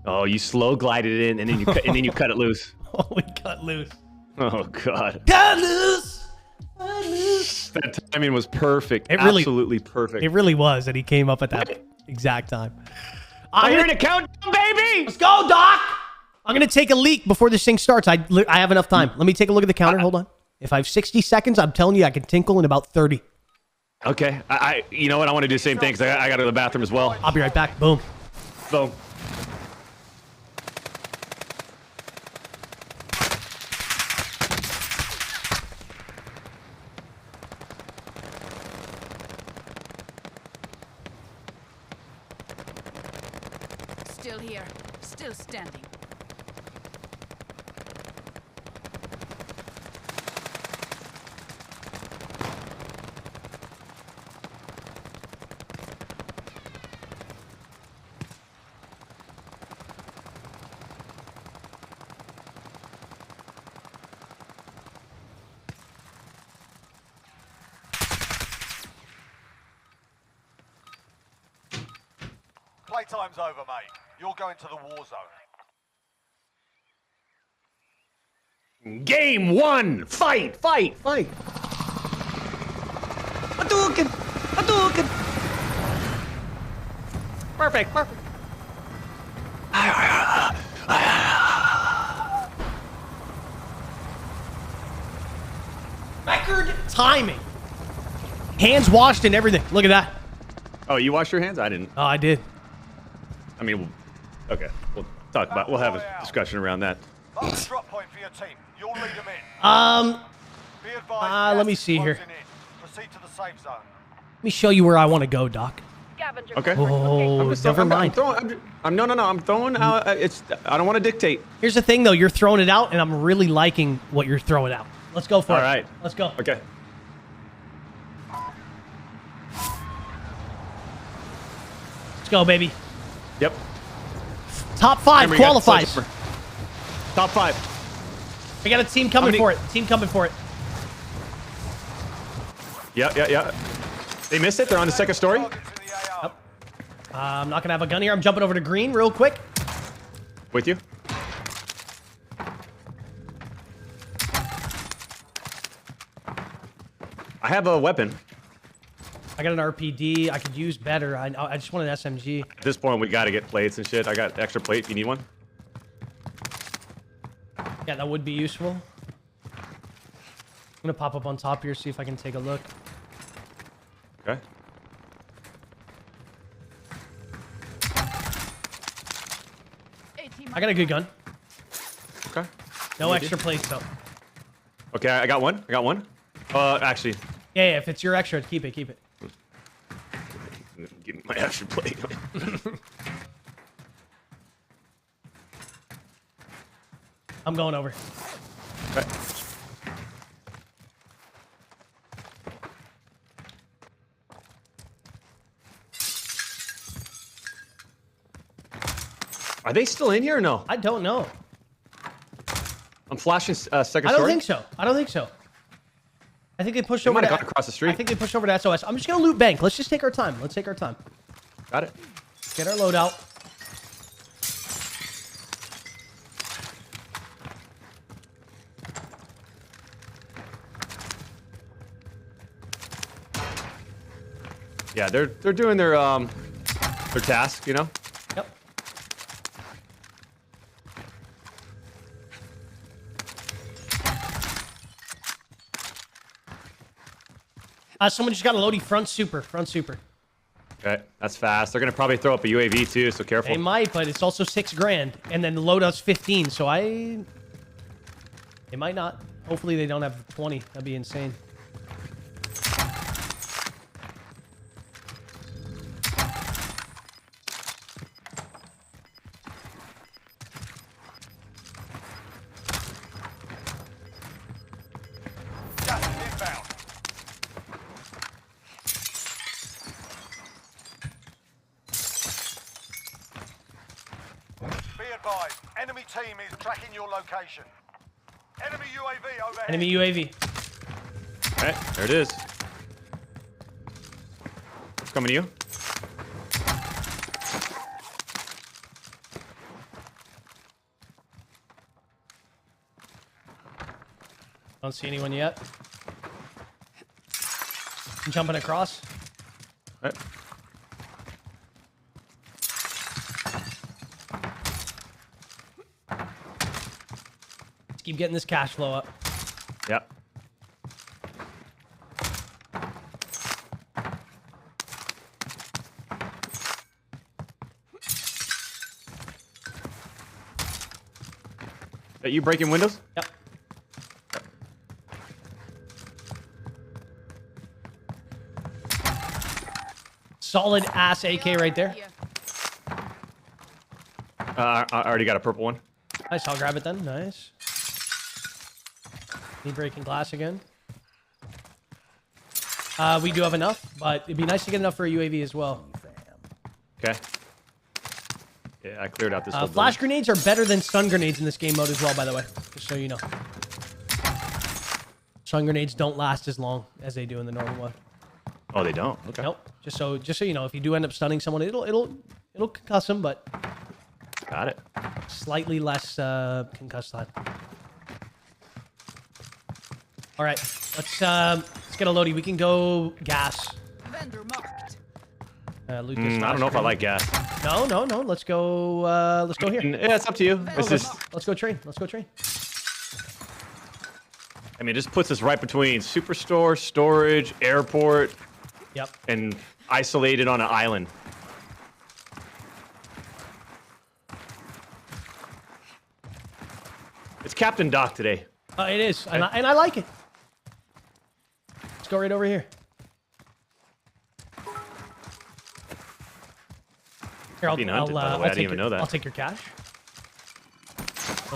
Oh, you slow glided it in, and then you cut it loose. Oh, we cut loose. Oh God. Cut loose. Cut loose. That timing was perfect. It really, absolutely perfect. It really was, and he came up at that exact time. I'm here to count down, baby. Let's go, Doc. I'm gonna take a leak before this thing starts. I have enough time. Let me take a look at the counter. Hold on. If I have 60 seconds, I'm telling you, I can tinkle in about 30. Okay. You know what? I want to do the same thing because I got to go to the bathroom as well. I'll be right back. Boom. Boom. Still here. Still standing. Playtime's over, mate. You're going to the Warzone. Game 1. Fight. Hadouken! Hadouken! Perfect. Record timing. Hands washed and everything. Look at that. Oh, you washed your hands? I didn't. Oh, I did. I mean, okay. We'll talk about. We'll have a discussion around that. That's a drop point for your team. You'll lead them in. Be advised, let me see here. closing in. Proceed to the safe zone. Let me show you where I want to go, Doc. Okay. Oh, never mind. I'm throwing out. I don't want to dictate. Here's the thing, though. You're throwing it out, and I'm really liking what you're throwing out. Let's go for it. All right. Let's go. Okay. Let's go, baby. Yep. Top 5 Remember, you got qualifies. closer. Top 5. We got a team coming for it. Team coming for it. Yeah. They missed it. They're on the second story. Targets in the AO. Yep. I'm not going to have a gun here. I'm jumping over to green real quick. With you. I have a weapon. I got an RPD. I could use better. I just want an SMG. At this point, we got to get plates and shit. I got extra plate. You need one? Yeah, that would be useful. I'm going to pop up on top here, see if I can take a look. Okay. I got a good gun. Okay. No extra plates, though. Okay, I got one. Actually, Yeah, if it's your extra, keep it. give me my extra plate. I'm going over. Okay. Are they still in here or no? I don't know. I'm flashing second story. I don't think so. I think they pushed They over might to... have gone across the street. I think they pushed over to SOS. I'm just going to loot bank. Let's just take our time. Let's take our time. Got it. Get our loadout. Yeah, they're doing their task, you know. Yep. Someone just got a loady front super. Okay, that's fast. They're gonna probably throw up a UAV too, so careful. They might, but it's also $6,000, and then the loadout's 15. So they might not. Hopefully they don't have 20. That'd be insane. advised, enemy team is tracking your location. Enemy UAV overhead. Enemy UAV. All right, there it is. It's coming to you. Don't see anyone yet. I'm jumping across. All right. Let's keep getting this cash flow up. Yep. Are you breaking windows? Yep. Solid ass AK right there. I already got a purple one. Nice, I'll grab it then. Nice. Need breaking glass again. We do have enough, but it'd be nice to get enough for a UAV as well. Okay. Yeah, I cleared out this whole Flash building. grenades are better than stun grenades in this game mode as well, by the way. Just so you know. Stun grenades don't last as long as they do in the normal one. Oh, they don't. Okay. Nope. Just so you know, if you do end up stunning someone, it'll concuss them, but Got it. slightly less concuss time. All right, let's get a loadie. We can go gas. Vendor marked. Loot this. I don't know if I like gas. No. Let's go here. Yeah, it's up to you. It's just, Let's go train. Let's go train. I mean, it just puts us right between superstore, storage, airport, Yep. and isolated on an island. It's Captain Doc today. It is, and I like it. Let's go right over here. Here, Being hunted, by the way. I didn't even know that. I'll take your cash.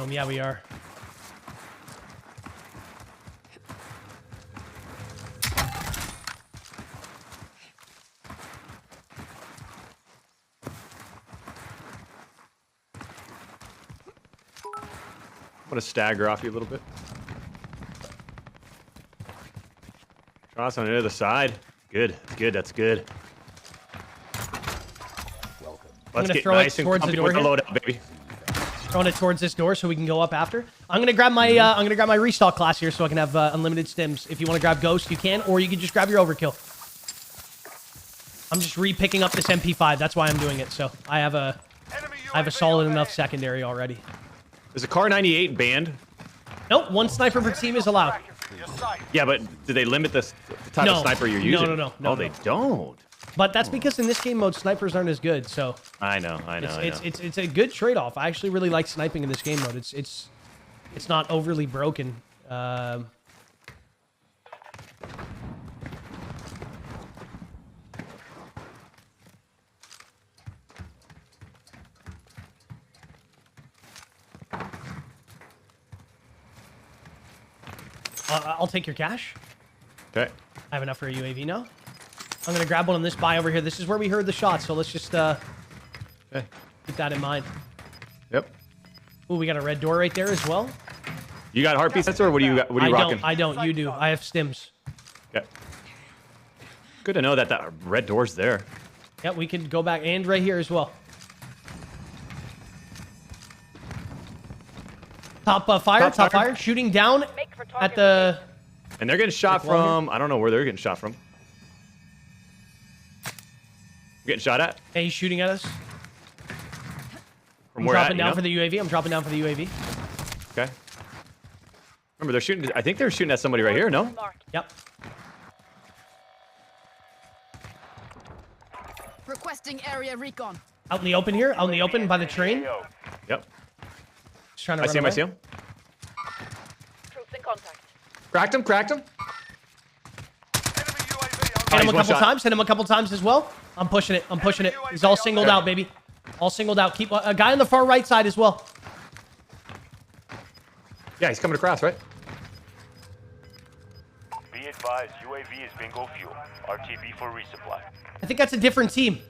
Yeah, we are. I'm gonna stagger off you a little bit. Cross on the other side. Good. Good. That's good. Let's gonna get throw it nice and towards the comfy door with the here. loadout, baby. Throwing it towards this door so we can go up after. I'm gonna grab my restock class here so I can have unlimited stims. If you want to grab Ghost, you can, or you can just grab your overkill. I'm just re-picking up this MP5. That's why I'm doing it. So I have a solid enough secondary already. Is a Car 98 banned? Nope, one sniper per team is allowed. Yeah, but do they limit the type of sniper you're using? No. Oh, they don't. But that's because in this game mode, snipers aren't as good. So I know. it's a good trade-off. I actually really like sniping in this game mode. It's not overly broken. I'll take your cash. Okay. I have enough for a UAV now. I'm gonna grab one on this buy over here. This is where we heard the shot, so let's just Okay. keep that in mind. Yep. Ooh, we got a red door right there as well. You got heartbeat sensor, or what do you got? What are you rocking? I don't. You do. I have stims. Okay. Good to know that that red door's there. Yeah, we could go back and right here as well. Top fire, shooting down at the. And they're getting shot from. I don't know where they're getting shot from. Getting shot at? Hey, he's shooting at us. From I'm where dropping at, down for the UAV. I'm dropping down for the UAV. Okay. Remember, they're shooting. I think they're shooting at somebody right here. No. Yep. Requesting area recon. Out in the open here. Out in the open by the train. Yep. Just trying to I run see him. away. I see him. Troops in contact. Cracked him. Cracked him. Hit him a one couple shot. times. Hit him a couple times as well. I'm pushing it. I'm pushing it. He's all singled out, baby. All singled out. Keep a guy on the far right side as well. Yeah, he's coming across, right? Be advised, UAV is bingo fuel. RTB for resupply. I think that's a different team.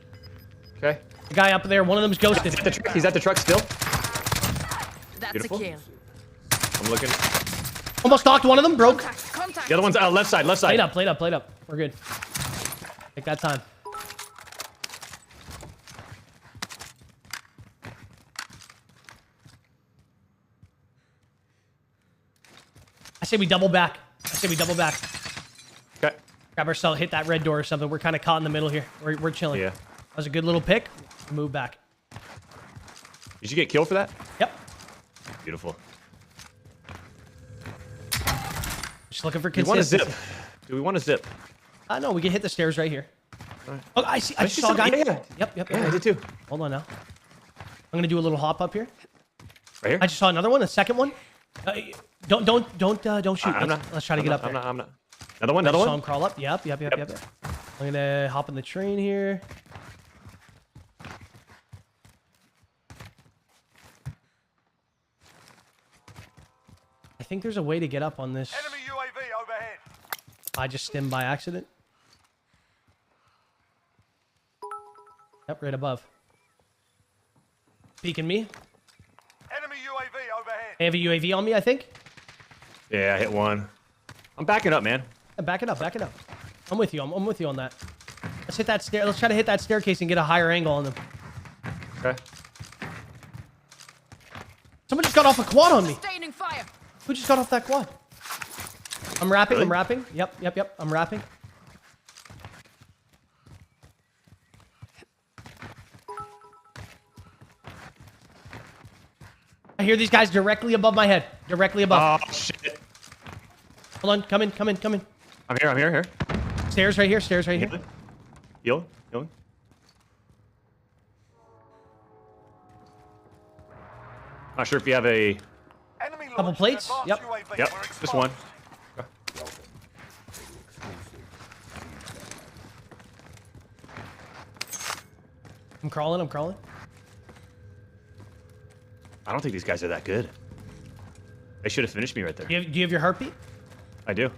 Okay. The guy up there, one of them's ghosted. He's at the truck. He's at the truck still. That's Beautiful. a kill. I'm looking. Almost knocked one of them. Broke. Contact. The other one's out left side. Left side. Plate up. We're good. Take that time. I say we double back. Okay. Grab ourselves, hit that red door or something. We're kind of caught in the middle here. We're chilling. Yeah. That was a good little pick. Move back. Did you get killed for that? Yep. Beautiful. Just looking for Do we want to consistency. zip? Do we want to zip? No, we can hit the stairs right here. Right. Oh, I see. I just saw a guy. Yeah. Yep. Yeah, I did too. Hold on now. I'm gonna do a little hop up here. Right here. I just saw another one. A second one. Don't shoot. I'm Let's try to get up there. I'm not. Another one. I Another saw one. him crawl up. Yep. I'm gonna hop in the train here. I think there's a way to get up on this. Enemy UAV overhead. I just stemmed by accident. Yep, right above. Peeking me. Enemy UAV overhead. They have a UAV on me, I think. Yeah, I hit one. I'm backing up, man. Back it up. I'm with you. I'm with you on that. Let's hit that stair. Let's try to hit that staircase and get a higher angle on them. Okay. Someone just got off a quad on me. Sustaining fire. Who just got off that quad? I'm rapping. Really? I'm rapping. Yep. I'm rapping. I hear these guys directly above my head. Directly above. Oh shit. Hold on. Come in. I'm here. Stairs right here. Healing. Not sure if you have a. Enemy Couple launched plates? an Yep. advanced UAV. Yep, We're just one. exposed. I'm crawling. I don't think these guys are that good. They should have finished me right there. Do you have your heartbeat? I do.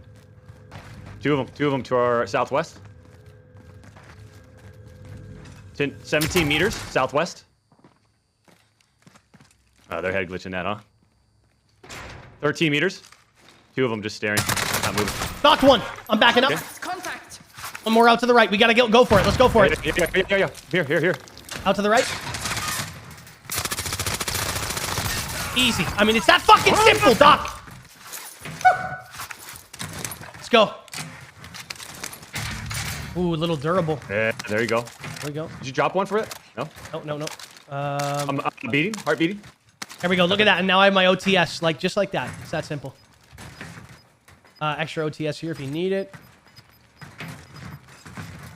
Two of them to our southwest. 17 meters southwest. Oh, they're head glitching that, huh? 13 meters. Two of them just staring, not moving. Knocked one. I'm backing up. Okay. Contact. One more out to the right. We gotta go for it. Let's go for it. Yeah. Here. Out to the right. Easy. I mean, it's that fucking simple, Doc. Let's go. Ooh, a little durable. Yeah, there you go. There we go. Did you drop one for it? No. No. I'm beating. Heart beating. There we go. Look at that. And now I have my OTS, just like that. It's that simple. Extra OTS here if you need it.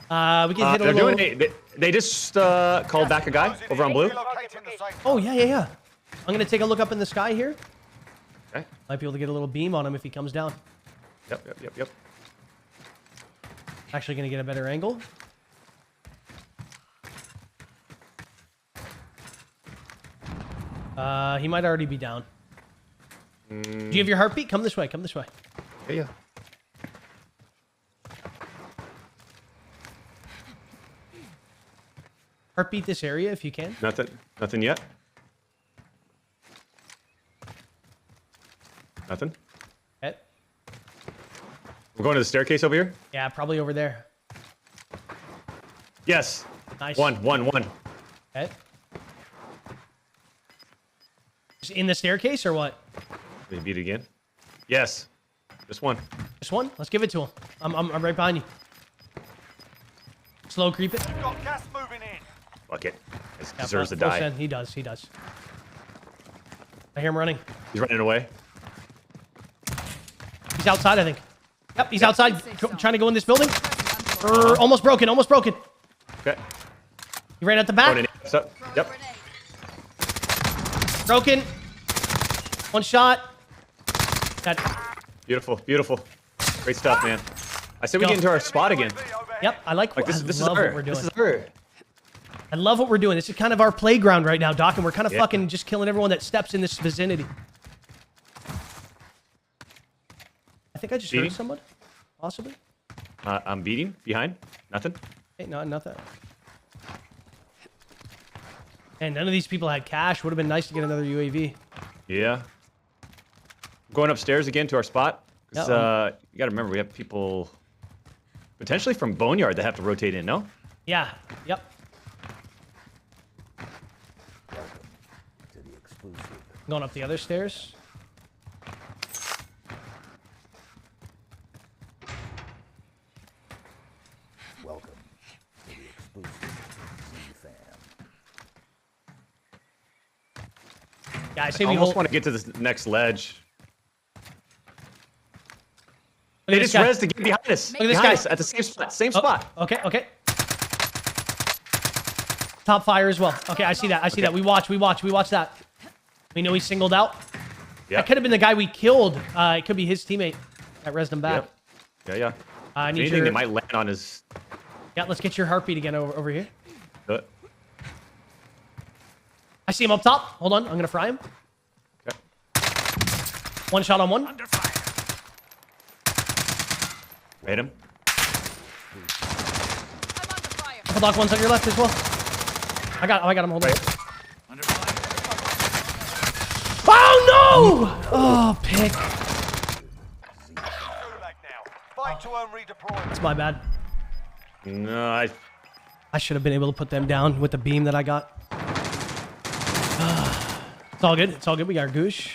We can hit a They're little... doing. They just called back a guy over on blue. Relocating the safe Oh, yeah. I'm going to take a look up in the sky here. Okay. Might be able to get a little beam on him if he comes down. Yep. Actually going to get a better angle. He might already be down. Do you have your heartbeat? Come this way. Yeah. Heartbeat this area if you can. Nothing yet. Nothing. Okay. We're going to the staircase over here. Yeah, probably over there. Yes. Nice. One. Okay. Just in the staircase or what? Did he beat it again? Yes. Just one. Just one? Let's give it to him. I'm right behind you. Slow creep it. You've got gas moving in. Fuck it. This Yeah, deserves to full die. send. He does. I hear him running. He's running away. He's outside, I think. Yep, he's outside. Trying to go in this building. Almost broken. Okay. He ran out the Going in. back. So, yep. Broken. One shot. That. Beautiful. Great stuff, man. I said we Go. get into our spot again. UAV overhead. Yep, I like. Like this is love our. what we're doing. This is our. I love what we're doing. This is kind of our playground right now, Doc, and we're kind of Yeah. fucking just killing everyone that steps in this vicinity. I think I just Beating? heard someone. Possibly. I'm beating behind. Nothing. Hey, no, nothing. And none of these people had cash. Would have been nice to get another UAV. Yeah. Going upstairs again to our spot. 'Cause, Uh-oh. you gotta remember, we have people potentially from Boneyard that have to rotate in, no? Yeah. Yep. Going up the other stairs. Welcome to the exclusive Z-Fam. Yeah, I say I we almost hold. want to get to this next ledge. Look They at this just guy. res to get behind us. Look at this Behind guy. us at the same spot. Same Oh, spot. okay, okay. Top fire as well. Okay, I see that. I see that. We watch that. We know he's singled out. Yeah. That could have been the guy we killed. It could be his teammate that rezzed him back. Yep. Yeah. I If need anything, your... they might land on his. Yeah, let's get your heartbeat again over here. Uh, I see him up top. Hold on, I'm gonna fry him. okay. One shot on one. Hit him. I'm under fire. Couple knock ones on your left as well. I got him. Hold on. Oh no! Oh, pick. Gulag now. Fight to earn redeployment. That's my bad. No, I should have been able to put them down with the beam that I got. It's all good. It's all good. We got our goosh.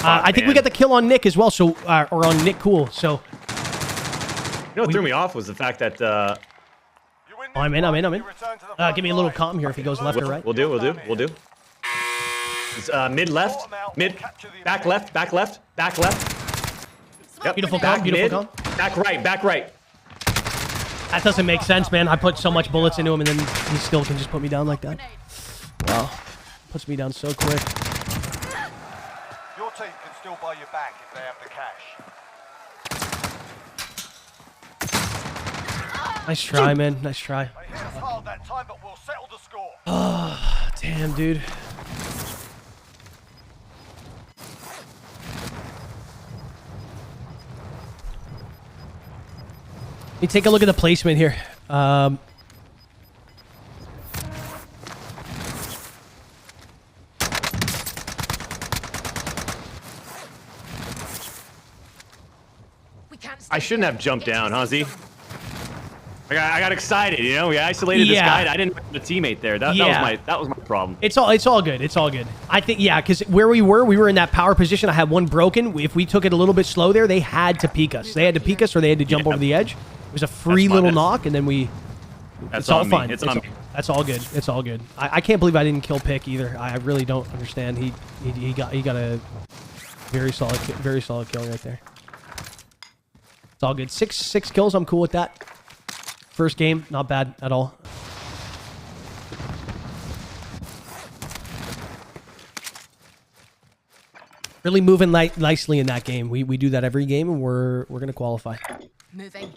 I think we got the kill on Nick as well. So, or on Nick Cool. So. You know what threw me off was the fact that You win Oh, I'm in. this I'm one, in. you return to the front Give me a little line. calm here if he goes left or right. we'll do. It's mid left, mid, back left. Yep. Beautiful back calm. Beautiful mid, calm. back right. That doesn't make sense, man. I put so much bullets into him, and then he still can just put me down like that. Grenade. Wow. Puts me down so quick. Your team can still buy you back if they have the cash. Nice try, man. Nice try. They hit us hard that time, but we'll settle the score. Damn, dude. Let me take a look at the placement here. We can't I stay shouldn't here. have jumped Get to down, the huh, Z? safe zone. I got excited, you know. We isolated this Yeah. guy. I didn't have a teammate there. That was my problem. It's all good. It's all good. I think because where we were in that power position. I had one broken. If we took it a little bit slow there, they had to peek us. They had to peek us, or they had to jump over the edge. It was a free That's little fine. knock, and then we. That's It's all on me. fine. It's on me. That's all good. It's all good. I can't believe I didn't kill Pick either. I really don't understand. He got a very solid kill right there. It's all good. Six kills. I'm cool with that. First game, not bad at all. Really moving nicely in that game. We do that every game, and we're gonna qualify. Moving.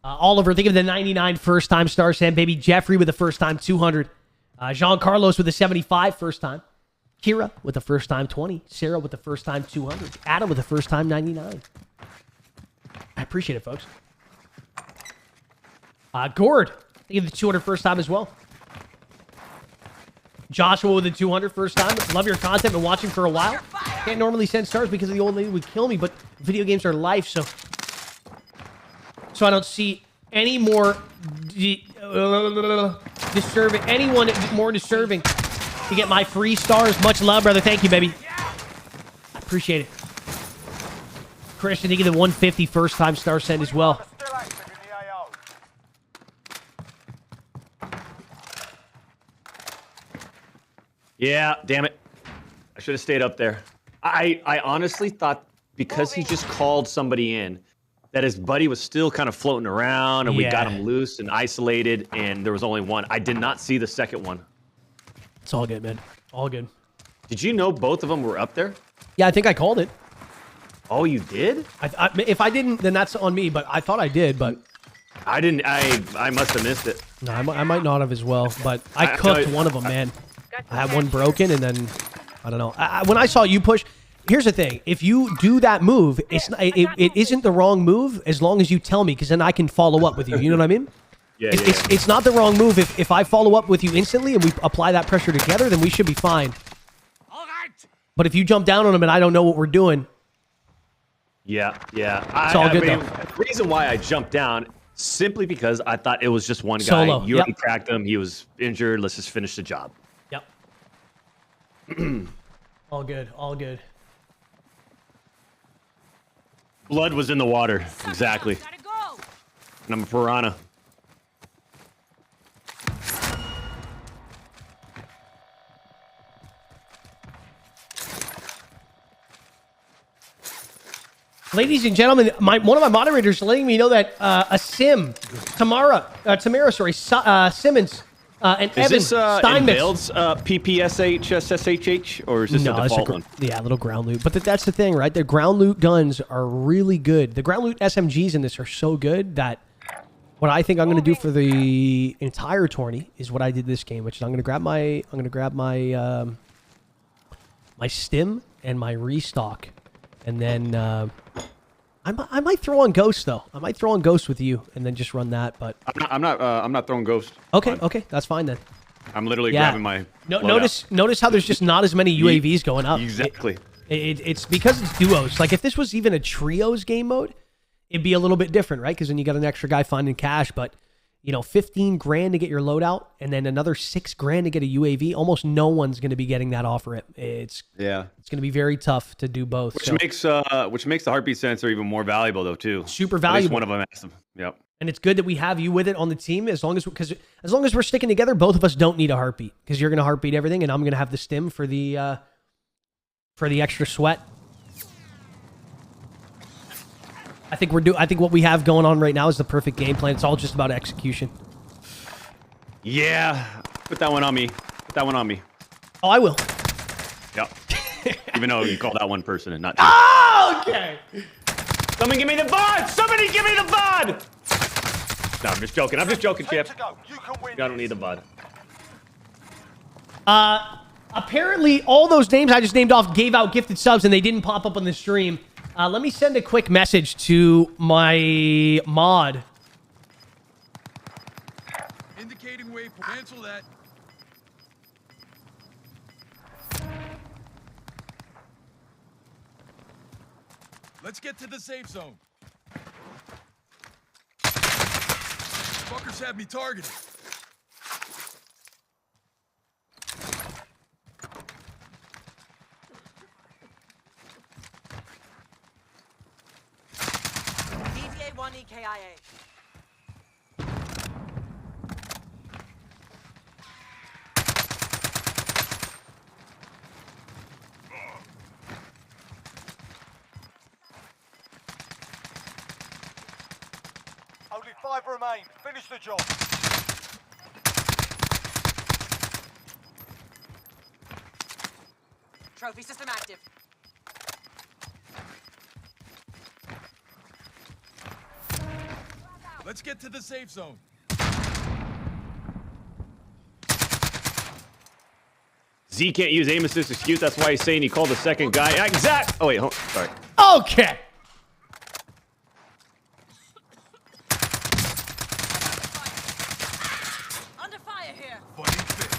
Oliver, think of the 99 first time star send, baby. Jeffrey with the first time 200. Jean Carlos with the 75 first time. Kira with the first time 20. Sarah with the first time 200. Adam with the first time 99. I appreciate it, folks. Gord, think of the 200 first time as well. Joshua with the 200 first time. Love your content. Been watching for a while. Can't normally send stars because the old lady would kill me, but video games are life, so I don't see any more disturbing. Anyone more disturbing to get my free stars. Much love, brother. Thank you, baby. I appreciate it. Christian, thank you the 150 first time star send as well. Still active in the AO. Yeah, damn it. I should have stayed up there. I honestly thought because he just called somebody in that his buddy was still kind of floating around and we got him loose and isolated and there was only one. I did not see the second one. It's all good, man. All good. Did you know both of them were up there? Yeah, I think I called it. Oh, you did? If I didn't, then that's on me, but I thought I did, but I didn't. I must have missed it. no, I might not have as well, but I cooked one of them, man. I had one broken, and then I don't know. When I saw you push, here's the thing: if you do that move, it isn't the wrong move as long as you tell me, because then I can follow up with you. You know what I mean? Yeah, It's not the wrong move. If I follow up with you instantly and we apply that pressure together, then we should be fine. All right. But if you jump down on him and I don't know what we're doing, Yeah. It's all good, though. The reason why I jumped down, simply because I thought it was just one guy. Solo, You yep. already cracked him. He was injured. Let's just finish the job. yep. All good. All good. Blood was in the water. Exactly. Gotta go. And I'm a piranha. Ladies and gentlemen, one of my moderators letting me know that Tamara, Simmons, and Is Evan this Steinmetz. Inveiled's PPSH, SSHH, or is this a default one? Yeah, little ground loot. But that's the thing, right? The ground loot guns are really good. The ground loot SMGs in this are so good that what I think I'm going to do for the entire tourney is what I did this game, which is I'm going to grab my my stim and my restock, and then I might throw on Ghost though. I might throw on Ghost with you and then just run that. But I'm not throwing Ghost. okay, that's fine then. I'm literally grabbing my. Notice how there's just not as many UAVs going up. Exactly. It's because it's duos. Like if this was even a trios game mode, it'd be a little bit different, right? Because then you got an extra guy finding cash. But 15 grand to get your loadout, and then another 6 grand to get a UAV. Almost no one's going to be getting that off rip. It's going to be very tough to do both. Which makes the heartbeat sensor even more valuable though too. Super valuable. At least one of them has them. Yep. And it's good that we have you with it on the team as long as we're sticking together, both of us don't need a heartbeat because you're going to heartbeat everything and I'm going to have the stim for the extra sweat. I think what we have going on right now is the perfect game plan. It's all just about execution. Yeah. Put that one on me. Oh, I will. Yep. Even though you called out one person and not two. Oh, okay. Somebody give me the VOD! Somebody give me the VOD! No, I'm just joking. Chip. To go. You can win. I don't need the VOD. Apparently, all those names I just named off gave out gifted subs and they didn't pop up on the stream. Let me send a quick message to my mod. Indicating waypoint. Cancel that. Let's get to the safe zone. Fuckers have me targeted. DVA 1 EKIA. Only 5 remain. Finish the job. Trophy system active. Let's get to the safe zone. Z can't use aim assist excuse. That's why he's saying he called the second guy. Exact. Oh wait, sorry. Okay. Under fire here. Fighting fit.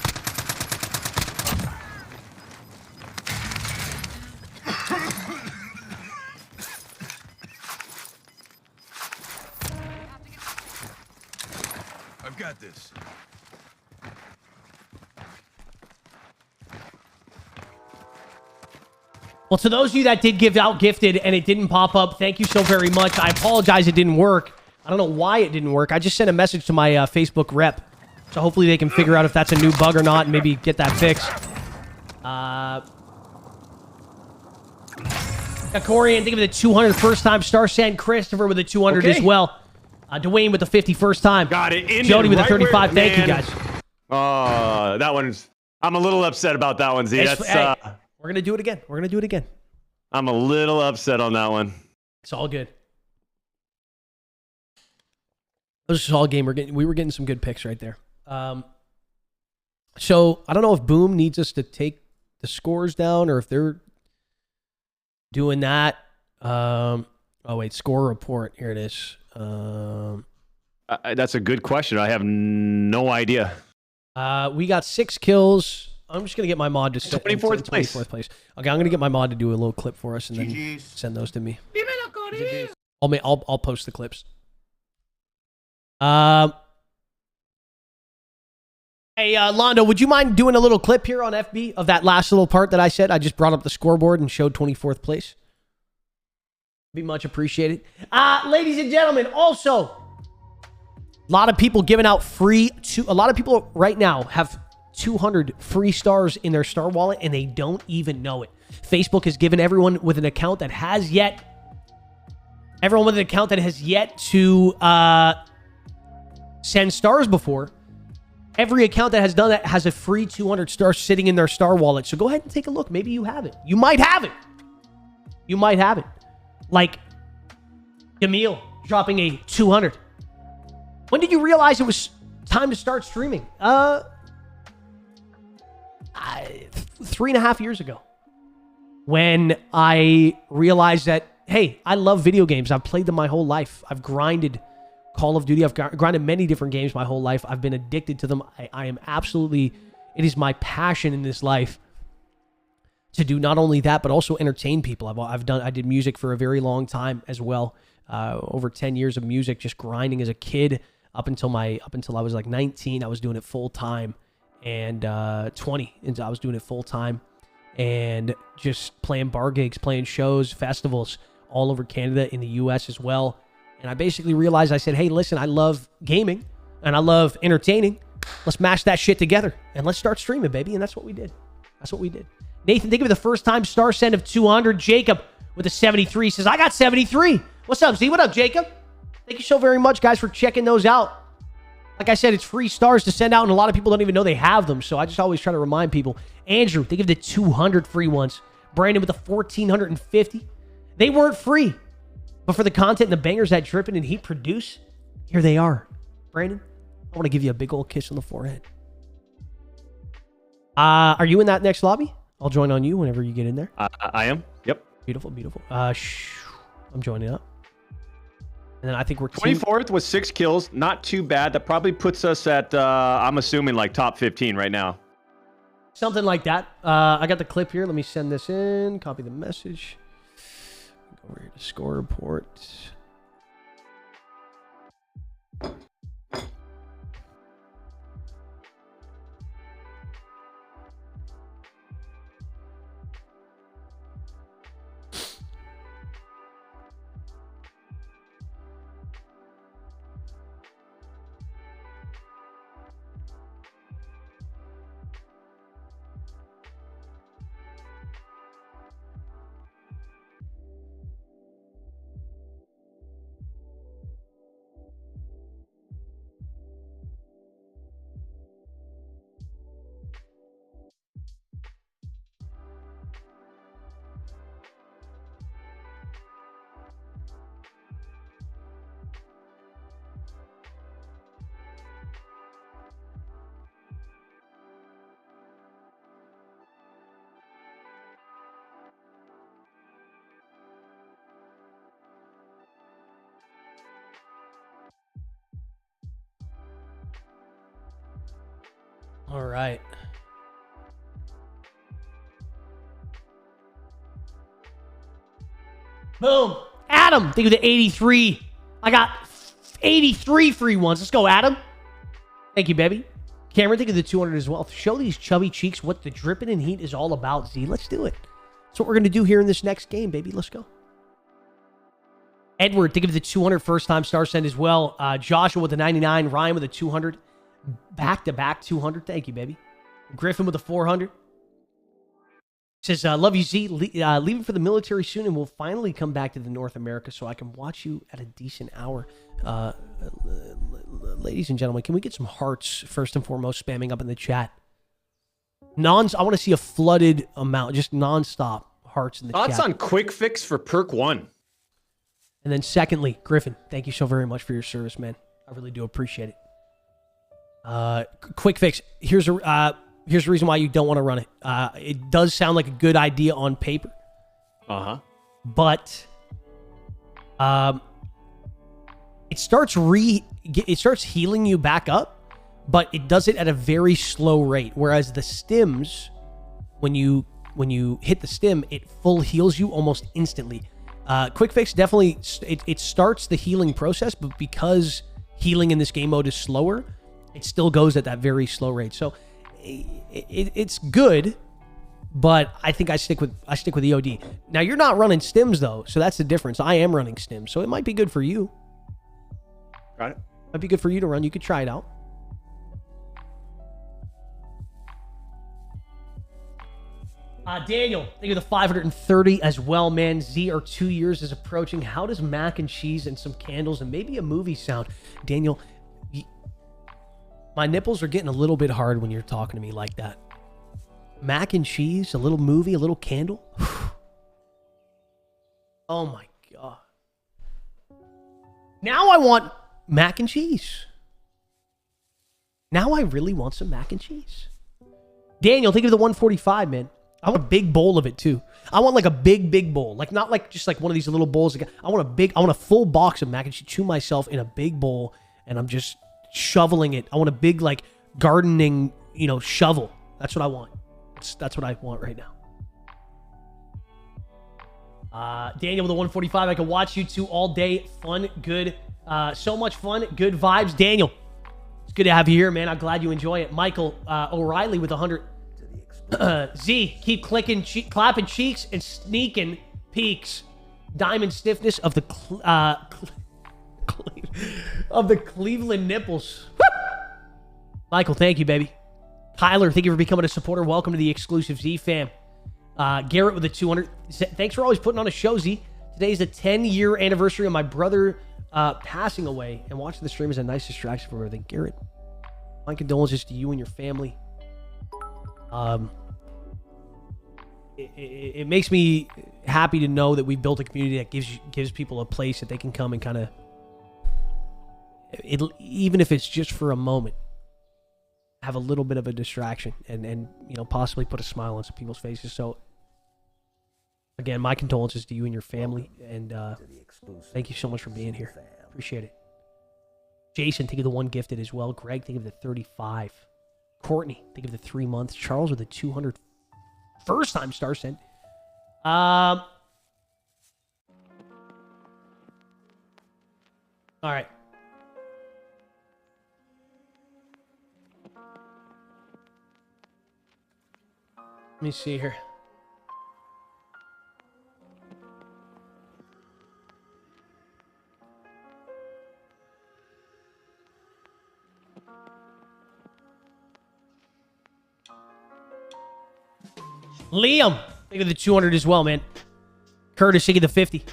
I've got this. Well, to those of you that did give out gifted and it didn't pop up, thank you so very much. I apologize it didn't work. I don't know why it didn't work. I just sent a message to my Facebook rep. So hopefully they can figure out if that's a new bug or not and maybe get that fixed. Corian, think of the 200 first time. Star San Christopher with the 200 as well. Dwayne with the 50 first time. Got it. Jody with the 35. Thank you, guys. Oh, that one's. I'm a little upset about that one, Z. Hey, we're going to do it again. We're going to do it again. I'm a little upset on that one. It's all good. It was just all game. We were getting some good picks right there. So I don't know if Boom needs us to take the scores down or if they're doing that. Oh wait, score report. Here it is. That's a good question. I have no idea. We got 6 kills. I'm just gonna get my mod to set 24th place. 24th place. Okay, I'm gonna get my mod to do a little clip for us and then send those to me. I'll post the clips. Hey, Londo, would you mind doing a little clip here on FB of that last little part that I said? I just brought up the scoreboard and showed 24th place. Be much appreciated. Ladies and gentlemen, also, a lot of people giving out free. A lot of people right now have 200 free stars in their star wallet and they don't even know it. Facebook has given everyone with an account that has yet to send stars before. Every account that has done that has a free 200 stars sitting in their star wallet. So go ahead and take a look. Maybe you have it. You might have it. You might have it. Like Jamil dropping a 200. When did you realize it was time to start streaming? 3.5 years ago. When I realized that, hey, I love video games. I've played them my whole life. I've grinded Call of Duty. I've grinded many different games my whole life. I've been addicted to them. I am absolutely, it is my passion in this life to do not only that, but also entertain people. I did music for a very long time as well. Over 10 years of music, just grinding as a kid up until I was like 19. I was doing it full time, and 20, and I was doing it full time, and just playing bar gigs, playing shows, festivals all over Canada, in the US as well. And I basically realized, I said, hey, listen, I love gaming and I love entertaining. Let's mash that shit together and let's start streaming, baby. And that's what we did. Nathan, think of the first time star send of 200. Jacob with a 73 says, I got 73. What's up, Z? What up, Jacob? Thank you so very much, guys, for checking those out. Like I said, it's free stars to send out, and a lot of people don't even know they have them. So I just always try to remind people. Andrew, think of the 200 free ones. Brandon with the 1,450. They weren't free, but for the content and the bangers that Drippin' and Heat produce, here they are. Brandon, I want to give you a big old kiss on the forehead. Are you in that next lobby? I'll join on you whenever you get in there. I am. Yep. Beautiful, beautiful. I'm joining up. And then I think we're 24th with 6 kills. Not too bad. That probably puts us at, I'm assuming, like top 15 right now. Something like that. I got the clip here. Let me send this in. Copy the message. Go over here to score report. All right. Boom. Adam, think of the 83. I got 83 free ones. Let's go, Adam. Thank you, baby. Cameron, think of the 200 as well. Show these chubby cheeks what the Drippin' and Heat is all about, Z. Let's do it. That's what we're going to do here in this next game, baby. Let's go. Edward, think of the 200 first-time star send as well. Joshua with the 99. Ryan with a 200. Back-to-back 200. Thank you, baby. Griffin with a 400. Says, love you, Z. Leaving for the military soon, and we'll finally come back to the North America so I can watch you at a decent hour. Ladies and gentlemen, can we get some hearts, first and foremost, spamming up in the chat? I want to see a flooded amount, just nonstop hearts in the chat. Thoughts on quick fix for perk 1? And then secondly, Griffin, thank you so very much for your service, man. I really do appreciate it. Quick fix. Here's the reason why you don't want to run it. It does sound like a good idea on paper. But it starts it starts healing you back up, but it does it at a very slow rate. Whereas the stims, when you hit the stim, it full heals you almost instantly. Quick Fix definitely, it starts the healing process, but because healing in this game mode is slower, it still goes at that very slow rate. So it's good, but I think I stick with EOD. Now you're not running stims though, so that's the difference. I am running stims, so it might be good for you. Got it. Might be good for you to run. You could try it out. Daniel, thank you for the 530 as well, man. Z, our 2 years is approaching. How does mac and cheese and some candles and maybe a movie sound? Daniel, my nipples are getting a little bit hard when you're talking to me like that. Mac and cheese, a little movie, a little candle. Oh my God. Now I want mac and cheese. Now I really want some mac and cheese. Daniel, think of the 145, man. I want a big bowl of it too. I want like a big bowl. Like not like just like one of these little bowls. I want a full box of mac and cheese to myself in a big bowl, and I'm just shoveling it. I want a big like gardening, shovel. That's what I want. That's what I want right now. Daniel with the 145. I can watch you two all day. Fun, good, so much fun, good vibes. Daniel, it's good to have you here, man. I'm glad you enjoy it. Michael O'Reilly with 100. Z, keep clapping cheeks and sneaking peaks. Diamond stiffness of the Cleveland nipples. Michael, thank you, baby. Kyler, thank you for becoming a supporter. Welcome to the exclusive Z fam. Garrett with the 200. Thanks for always putting on a show, Z. Today is the 10-year anniversary of my brother passing away, and watching the stream is a nice distraction from everything. Garrett, my condolences to you and your family. It makes me happy to know that we've built a community that gives people a place that they can come and kind of, even if it's just for a moment, have a little bit of a distraction and possibly put a smile on some people's faces. So again, my condolences to you and your family, and thank you so much for being here. Appreciate it. Jason, think of the 1 gifted as well. Greg, think of the 35. Courtney, think of the 3 months. Charles with the 200 first time star sent. All right. Let me see here. Liam, think of the 200 as well, man. Curtis, think of the 50.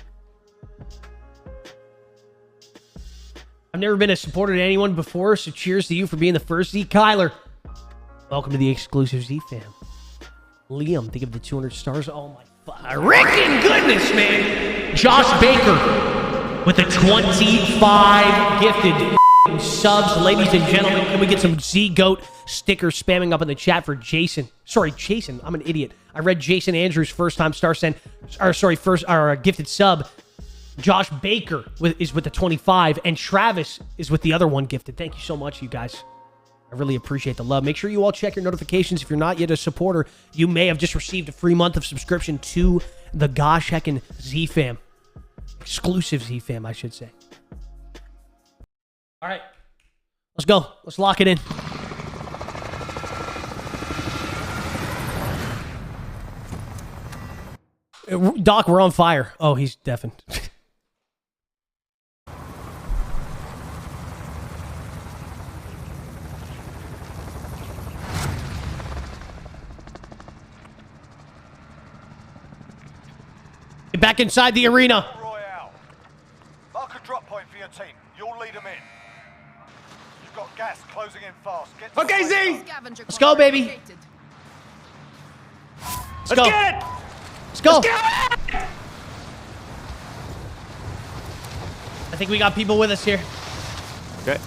I've never been a supporter to anyone before, so cheers to you for being the first. Z. Kyler, welcome to the exclusive Z fam. Liam, think of the 200 stars. Oh my freaking goodness, man. Josh Baker with the 25 gifted subs. Ladies and gentlemen, can we get some Z-Goat stickers spamming up in the chat for Jason? Sorry, Jason. I'm an idiot. I read Jason Andrews' first time star send. Gifted sub. Josh Baker is with the 25, and Travis is with the other 1 gifted. Thank you so much, you guys. I really appreciate the love. Make sure you all check your notifications. If you're not yet a supporter, you may have just received a free month of subscription to the Gosh Heckin' Z-Fam. Exclusive Z-Fam, I should say. All right. Let's go. Let's lock it in. Doc, we're on fire. Oh, he's deafened. Get back inside the arena. Royale. Mark a drop point for your team. You'll lead them in. You've got gas closing in fast. Get to Okay, the Z! Let's go, baby. Let's go. Get it! Let's go. Let's get it! I think we got people with us here. Okay.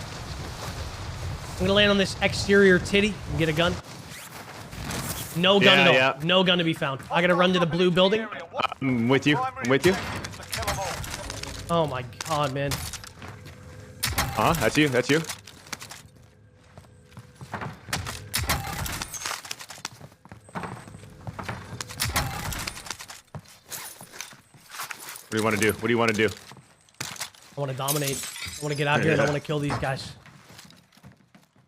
I'm gonna land on this exterior titty and get a gun. No gun at all. Yeah. No gun to be found. I gotta run to the blue building. I'm with you. I'm with you. Oh my god, man. That's you. That's you. What do you want to do? What do you want to do? I want to dominate. I want to get out here and I want to kill these guys.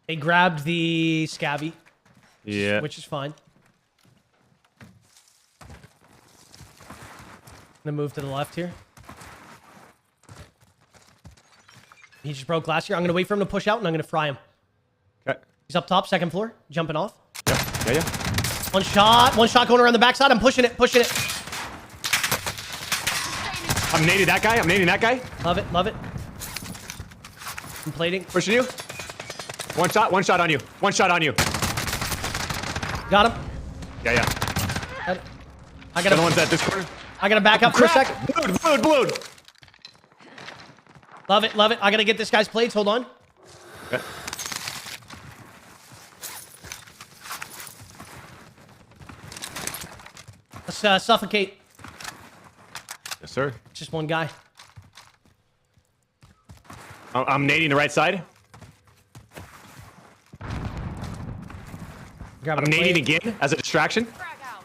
They grabbed the scabby. Yeah. Which is fine. I'm gonna move to the left here. He just broke glass here. I'm gonna wait for him to push out and I'm gonna fry him. Okay. He's up top, second floor, jumping off. Yeah. One shot going around the backside. I'm pushing it. I'm nading that guy. Love it. I'm plating. Pushing you. One shot on you. Got him. Yeah. I The one's at this corner. I gotta back up for a sec. Blue. Love it. I gotta get this guy's plates. Hold on. Okay. Let's suffocate. Yes, sir. It's just one guy. I'm nading the right side. Grabbing I'm a plate. nading again as a distraction. Frag out.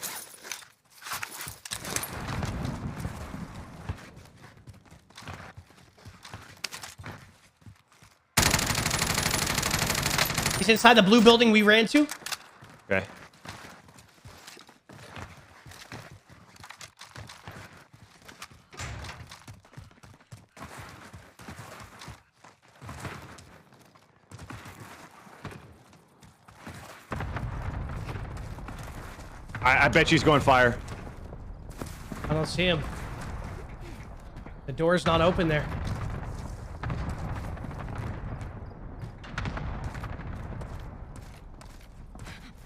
He's inside the blue building we ran to. Okay. I bet she's going fire. I don't see him. The door's not open there.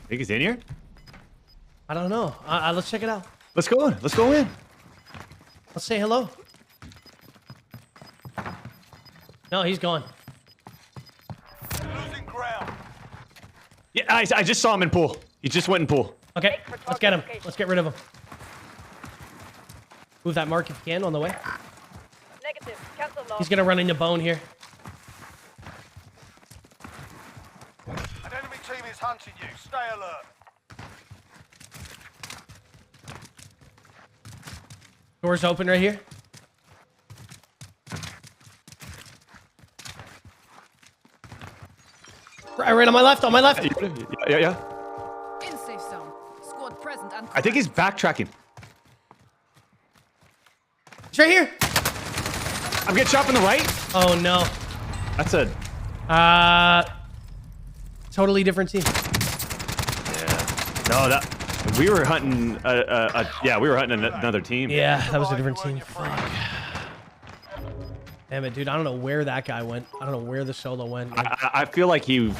Think he's in here? I don't know. Let's check it out. Let's go in. Let's go in. Let's say hello. No, he's gone. Losing ground. Yeah, I just saw him in pool. He just went in pool. Okay, let's get him. Let's get rid of him. Move that mark if you can on the way. Negative. Cancel loss. He's gonna run into bone here. An enemy team is hunting you. Stay alert. Door's open right here. Right on my left, Yeah. In safe zone. Squad present and I think he's backtracking. He's right here. I'm getting shot from the right. Oh no. That's a... Totally different team. Yeah. No, that... We were hunting... yeah, we were hunting another team. Yeah, that was a different team. Fuck. Damn it, dude. I don't know where that guy went. I don't know where the solo went. I feel like he...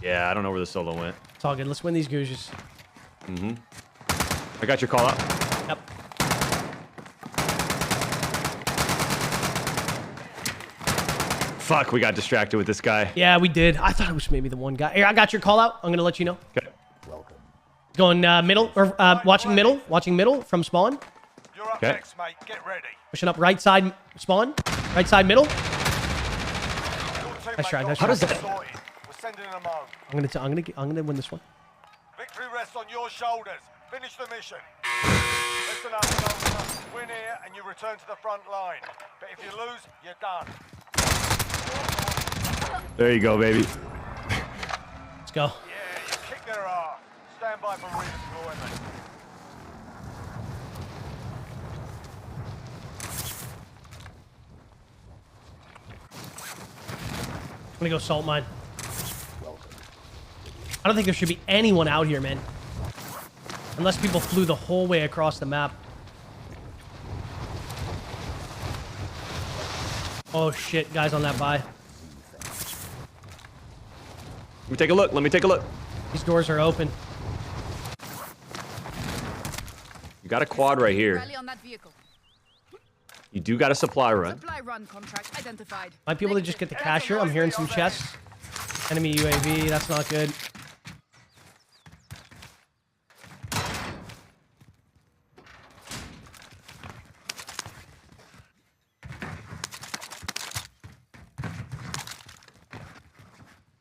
Yeah, I don't know where the solo went. It's all good. Let's win these googes. Mm-hmm. I got your call out. Yep. Fuck, we got distracted with this guy. Yeah, we did. I thought it was maybe the one guy. Here, I got your call out. I'm gonna let you know. Okay. Going middle or watching middle from spawn. You're up Okay. next, mate. Get ready. Pushing up right side spawn. Right side middle. Your teammate Nice try, got nice you try. sorted. We're sending them home. I'm gonna win this one. Victory rests on your shoulders. Finish the mission. Listen up, soldier. Win here and you return to the front line. But if you lose, you're done. There you go, baby. Let's go. Yeah, you kick their ass. Stand by for redeployment. I'm gonna go salt mine. I don't think there should be anyone out here, man. Unless people flew the whole way across the map. Oh shit, guys on that buy. Let me take a look. Let me take a look. These doors are open. You got a quad right here. Rally on that vehicle. You do got a supply run. Supply run contract identified. Might be able to just get the cash here. I'm hearing some chests. Enemy UAV, that's not good.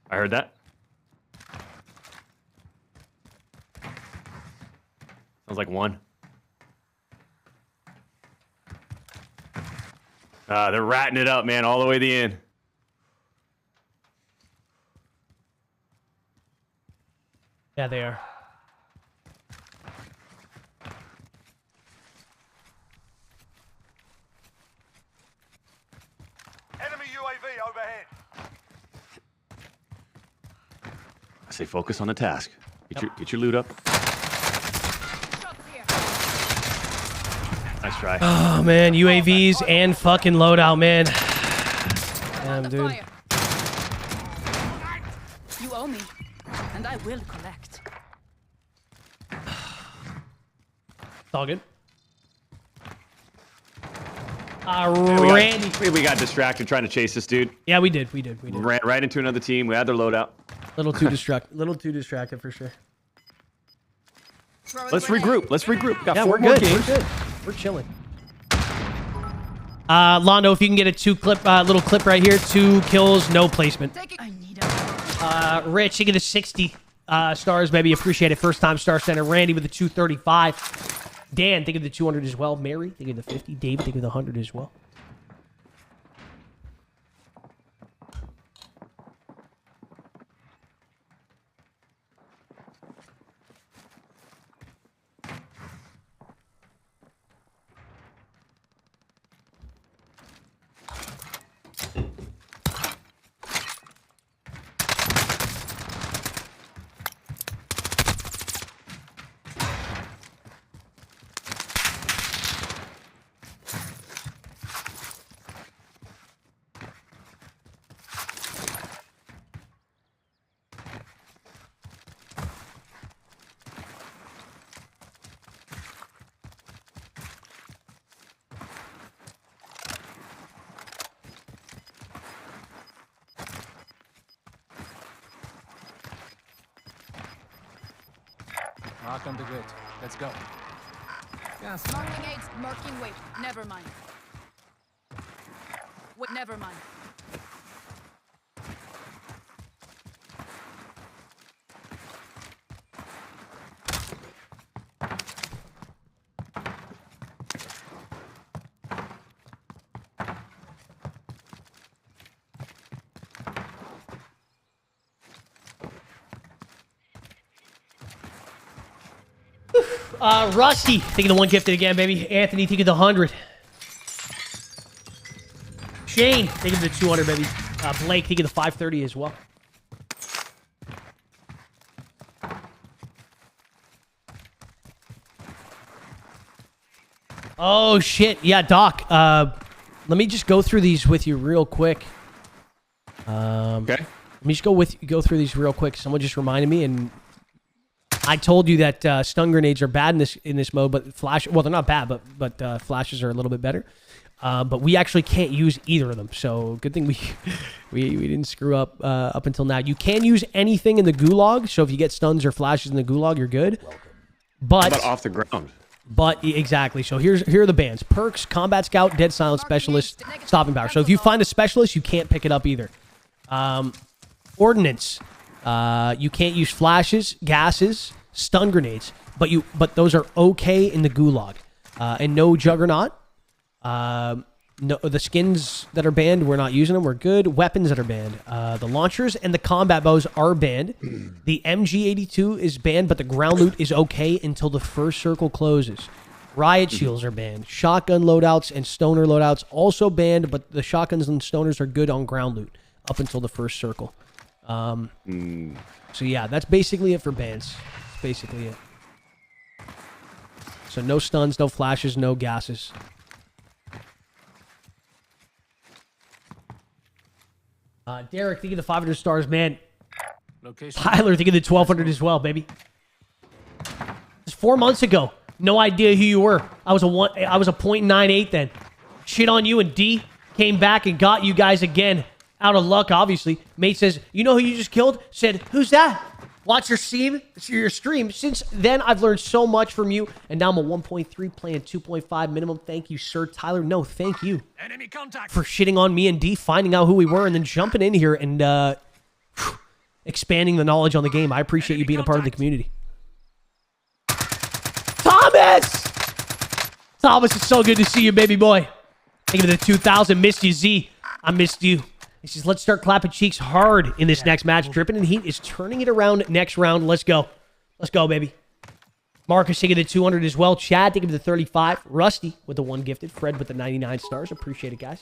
I heard that. Sounds like one. They're ratting it up, man, all the way to the end. Yeah, they are. Enemy UAV overhead. I say focus on the task. Get your loot up. Shots here. Nice try. Oh man, UAVs and fucking loadout, man. I'm Damn, under dude. fire. You owe me, and I will collect. It's all good. Randy. We got distracted trying to chase this dude. Yeah, we did. We did. Ran right into another team. We had their loadout. Little too distracted for sure. Throw a Let's grenade. regroup. Let's regroup. Got Yeah, 4 we're more good. games. We're good. We're chilling. Londo, if you can get a little clip right here. 2 kills, no placement. Take it. I need a. Rich, you get the 60 stars, baby. Appreciate it. First time star center. Randy with the 235. Dan, think of the 200 as well. Mary, think of the 50. David, think of the 100 as well. Mark on the grid. Let's go. Marking aids, marking weight. Never mind. Wait, never mind. Rusty, think of the 1 gifted again, baby. Anthony, think of the 100. Shane, think of the 200, baby. Blake, think of the 530 as well. Oh, shit. Yeah, Doc. Let me just go through these with you real quick. Okay. Let me just go through these real quick. Someone just reminded me, and I told you that stun grenades are bad in this mode, but flash. Well, they're not bad, but flashes are a little bit better. But we actually can't use either of them. So good thing we didn't screw up up until now. You can use anything in the gulag. So if you get stuns or flashes in the gulag, you're good. But How about off the ground? But exactly. So here are the bans: perks, combat scout, dead silence specialist, stopping power. So if you find a specialist, you can't pick it up either. Ordnance. You can't use flashes, gases, stun grenades, but those are okay in the gulag. And no juggernaut. No, the skins that are banned, we're not using them. We're good. Weapons that are banned. The launchers and the combat bows are banned. The MG82 is banned, but the ground loot is okay until the first circle closes. Riot shields are banned. Shotgun loadouts and stoner loadouts also banned, but the shotguns and stoners are good on ground loot up until the first circle. So yeah, that's basically it for bans. That's basically it. So no stuns, no flashes, no gases. Derek, think of the 500 stars, man. Location. Tyler, think of the 1200 as well, baby. It's 4 months ago. No idea who you were. I was a 0.98 then. Shit on you, and D came back and got you guys again. Out of luck, obviously. Mate says, you know who you just killed? Said, who's that? Watch your stream. Since then, I've learned so much from you, and now I'm a 1.3 playing 2.5 minimum. Thank you, sir. Tyler, no, thank you Enemy contact. for shitting on me and D, finding out who we were, and then jumping in here and expanding the knowledge on the game. I appreciate you being a part of the community. Thomas! Thomas, it's so good to see you, baby boy. Thank you for the 2,000. Missed you, Z. I missed you. He says, let's start clapping cheeks hard in this next match. Dripping and Heat is turning it around next round. Let's go. Let's go, baby. Marcus taking the 200 as well. Chad taking the 35. Rusty with the 1 gifted. Fred with the 99 stars. Appreciate it, guys.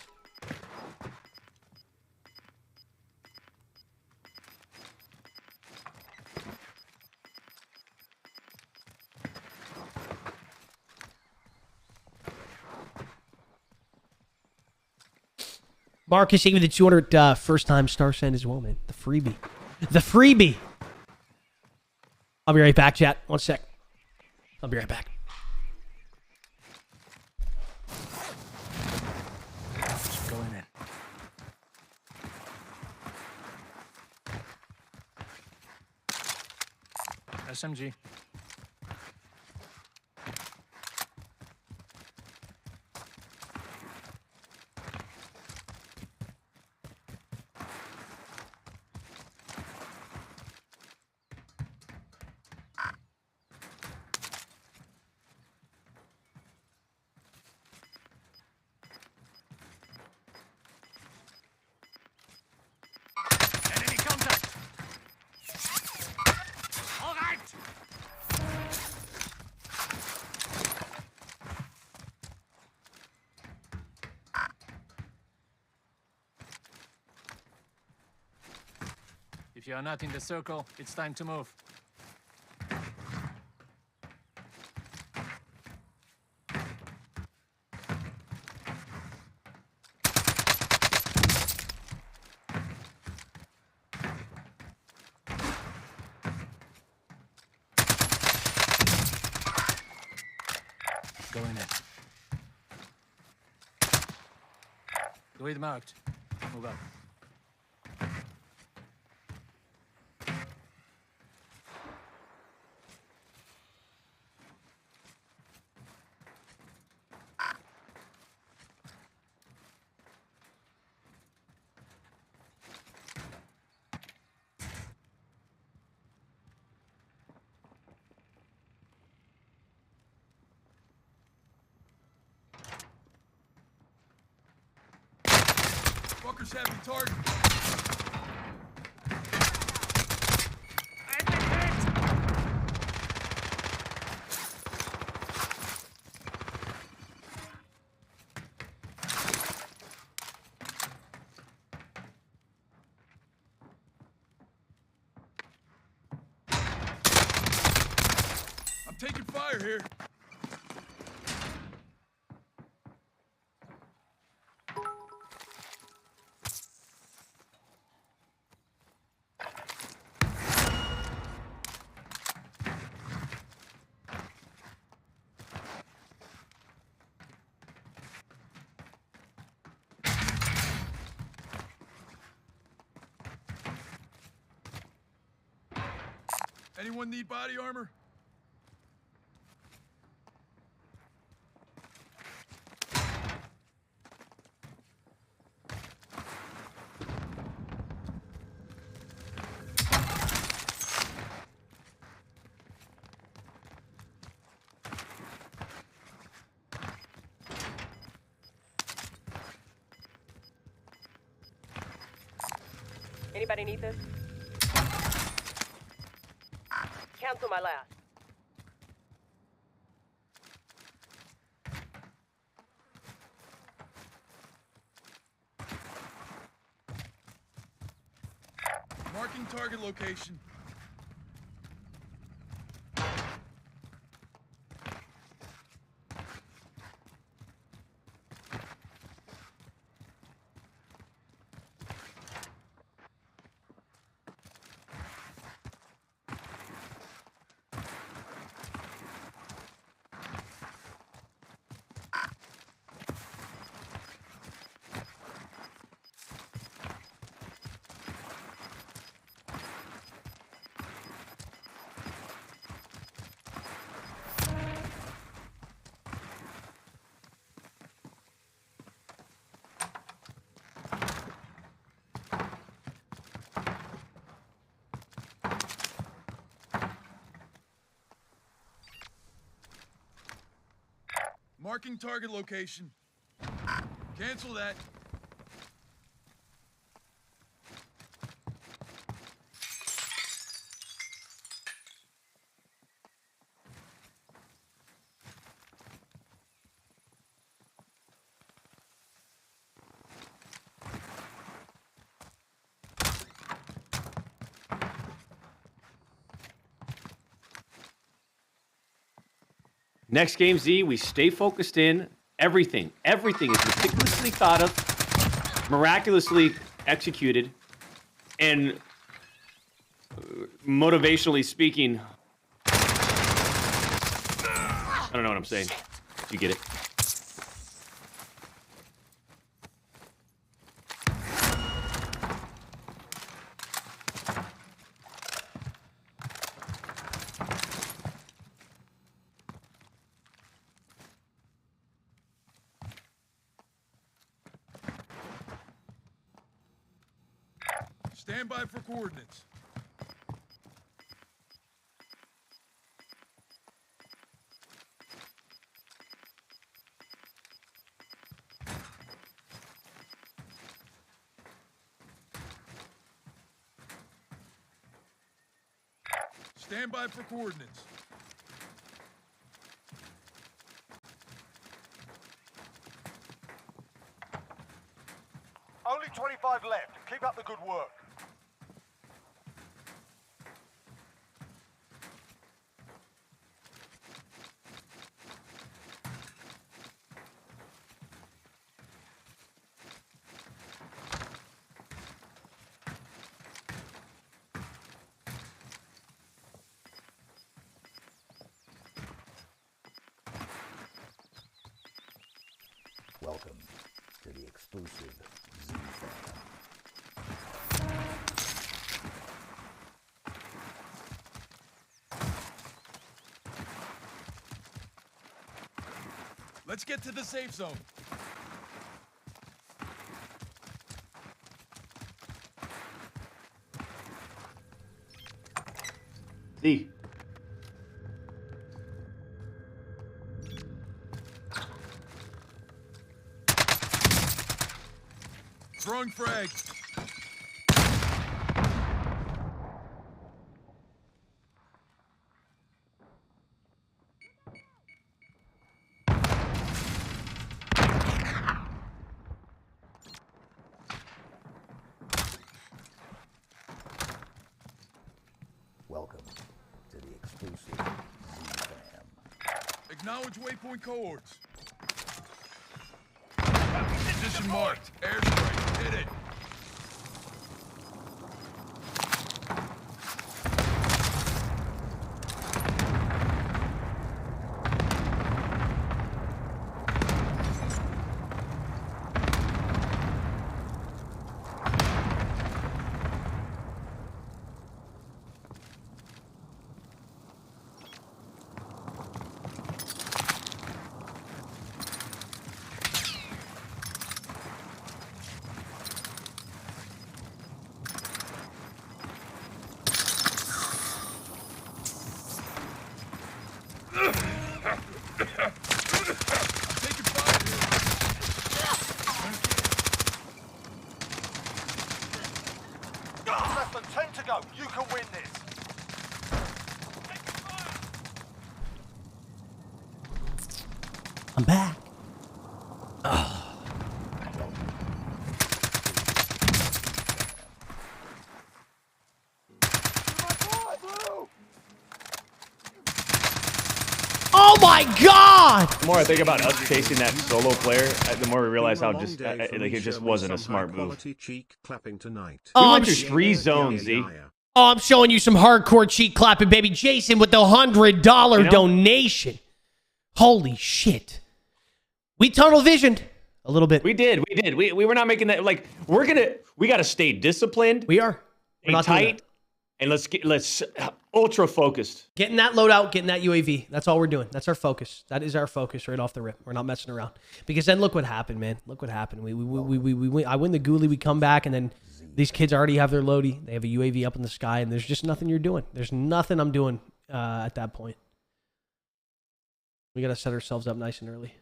Marcus taking the 200 first-time star send as well, man. The freebie. The freebie. I'll be right back, chat. 1 sec. I'll be right back. Going in. SMG. Enemy contact. All right. If you are not in the circle, it's time to move. Going in. Grid marked. Move up. Fuckers have the target. I'm taking fire here. Anyone need body armor? Anybody need this? Cancel my last. Marking target location. Marking target location. Cancel that. Next game, Z, we stay focused in. Everything is meticulously thought of, miraculously executed, and motivationally speaking, I don't know what I'm saying. You get it. Stand by for coordinates. Stand by for coordinates. Only 25 left. Keep up the good work. Welcome to the exclusive Z Fam. Let's get to the safe zone. Z. Throwing frag. Welcome to the exclusive Z Fam. Acknowledge waypoint cohorts. Position marked. Airstrike. Hit it. Less than 10 to go. You can win this. I'm back. Oh my God! The more I think about us chasing that solo player, the more we realize how just like it just wasn't a smart move. Cheek clapping tonight. We went through 3 zones, Z. Oh, I'm showing you some hardcore cheek clapping, baby. Jason with the $100 donation. Holy shit. We tunnel visioned a little bit. We did. We were not making that. Like, we got to stay disciplined. We are. We're not tight. And let's ultra focused. Getting that loadout, getting that UAV. That's all we're doing. That's our focus. That is our focus right off the rip. We're not messing around. Because then look what happened, man. Look what happened. We win. I win the ghoulie. We come back, and then these kids already have their loadie. They have a UAV up in the sky, and there's just nothing you're doing. There's nothing I'm doing at that point. We got to set ourselves up nice and early.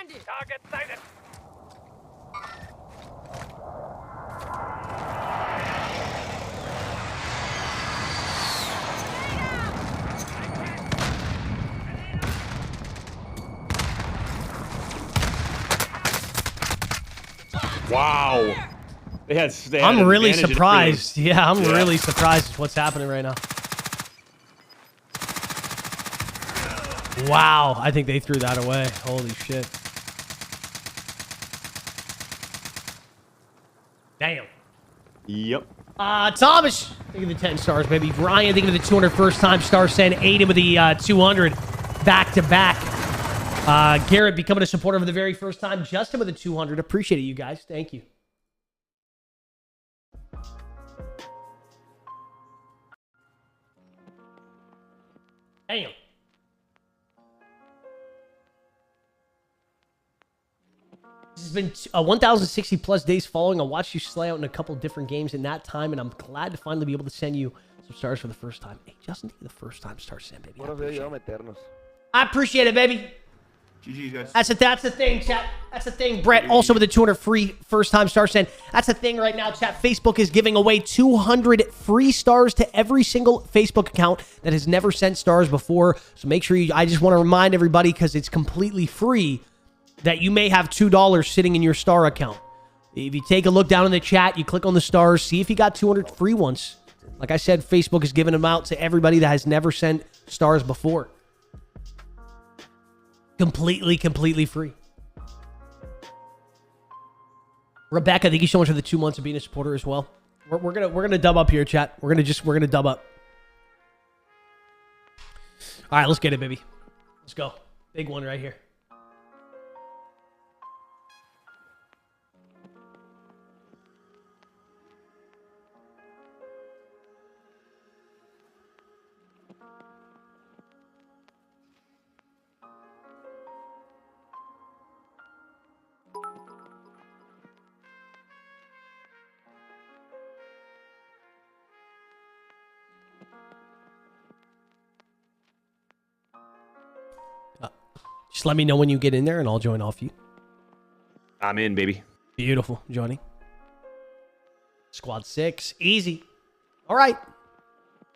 Bandit. Target sighted. Wow. They had I'm an really advantage in surprised. field. Yeah, I'm really surprised at what's happening right now. Wow, I think they threw that away. Holy shit. Damn. Yep. Thomas, think of the 10 stars, baby. Ryan, think of the 200 first time star send. Aiden with the 200 back to back. Garrett becoming a supporter for the very first time. Justin with the 200. Appreciate it, you guys. Thank you. Damn. This has been 1,060 plus days following. I watched you slay out in a couple different games in that time, and I'm glad to finally be able to send you some stars for the first time. Hey, Justin, the first time star send, baby. I appreciate it, baby. GG, guys. That's the thing, chat. That's the thing. Brett, also with the 200 free first-time star send. That's the thing right now, chat. Facebook is giving away 200 free stars to every single Facebook account that has never sent stars before. So make sure I just want to remind everybody, because it's completely free, that you may have $2 sitting in your star account. If you take a look down in the chat, you click on the stars, see if you got 200 free ones. Like I said, Facebook is giving them out to everybody that has never sent stars before. Completely free. Rebecca, thank you so much for the 2 months of being a supporter as well. We're gonna dub up here, chat. We're gonna dub up. All right, let's get it, baby. Let's go. Big one right here. Just let me know when you get in there, and I'll join off you. I'm in, baby. Beautiful. Joining. Squad 6. Easy. All right.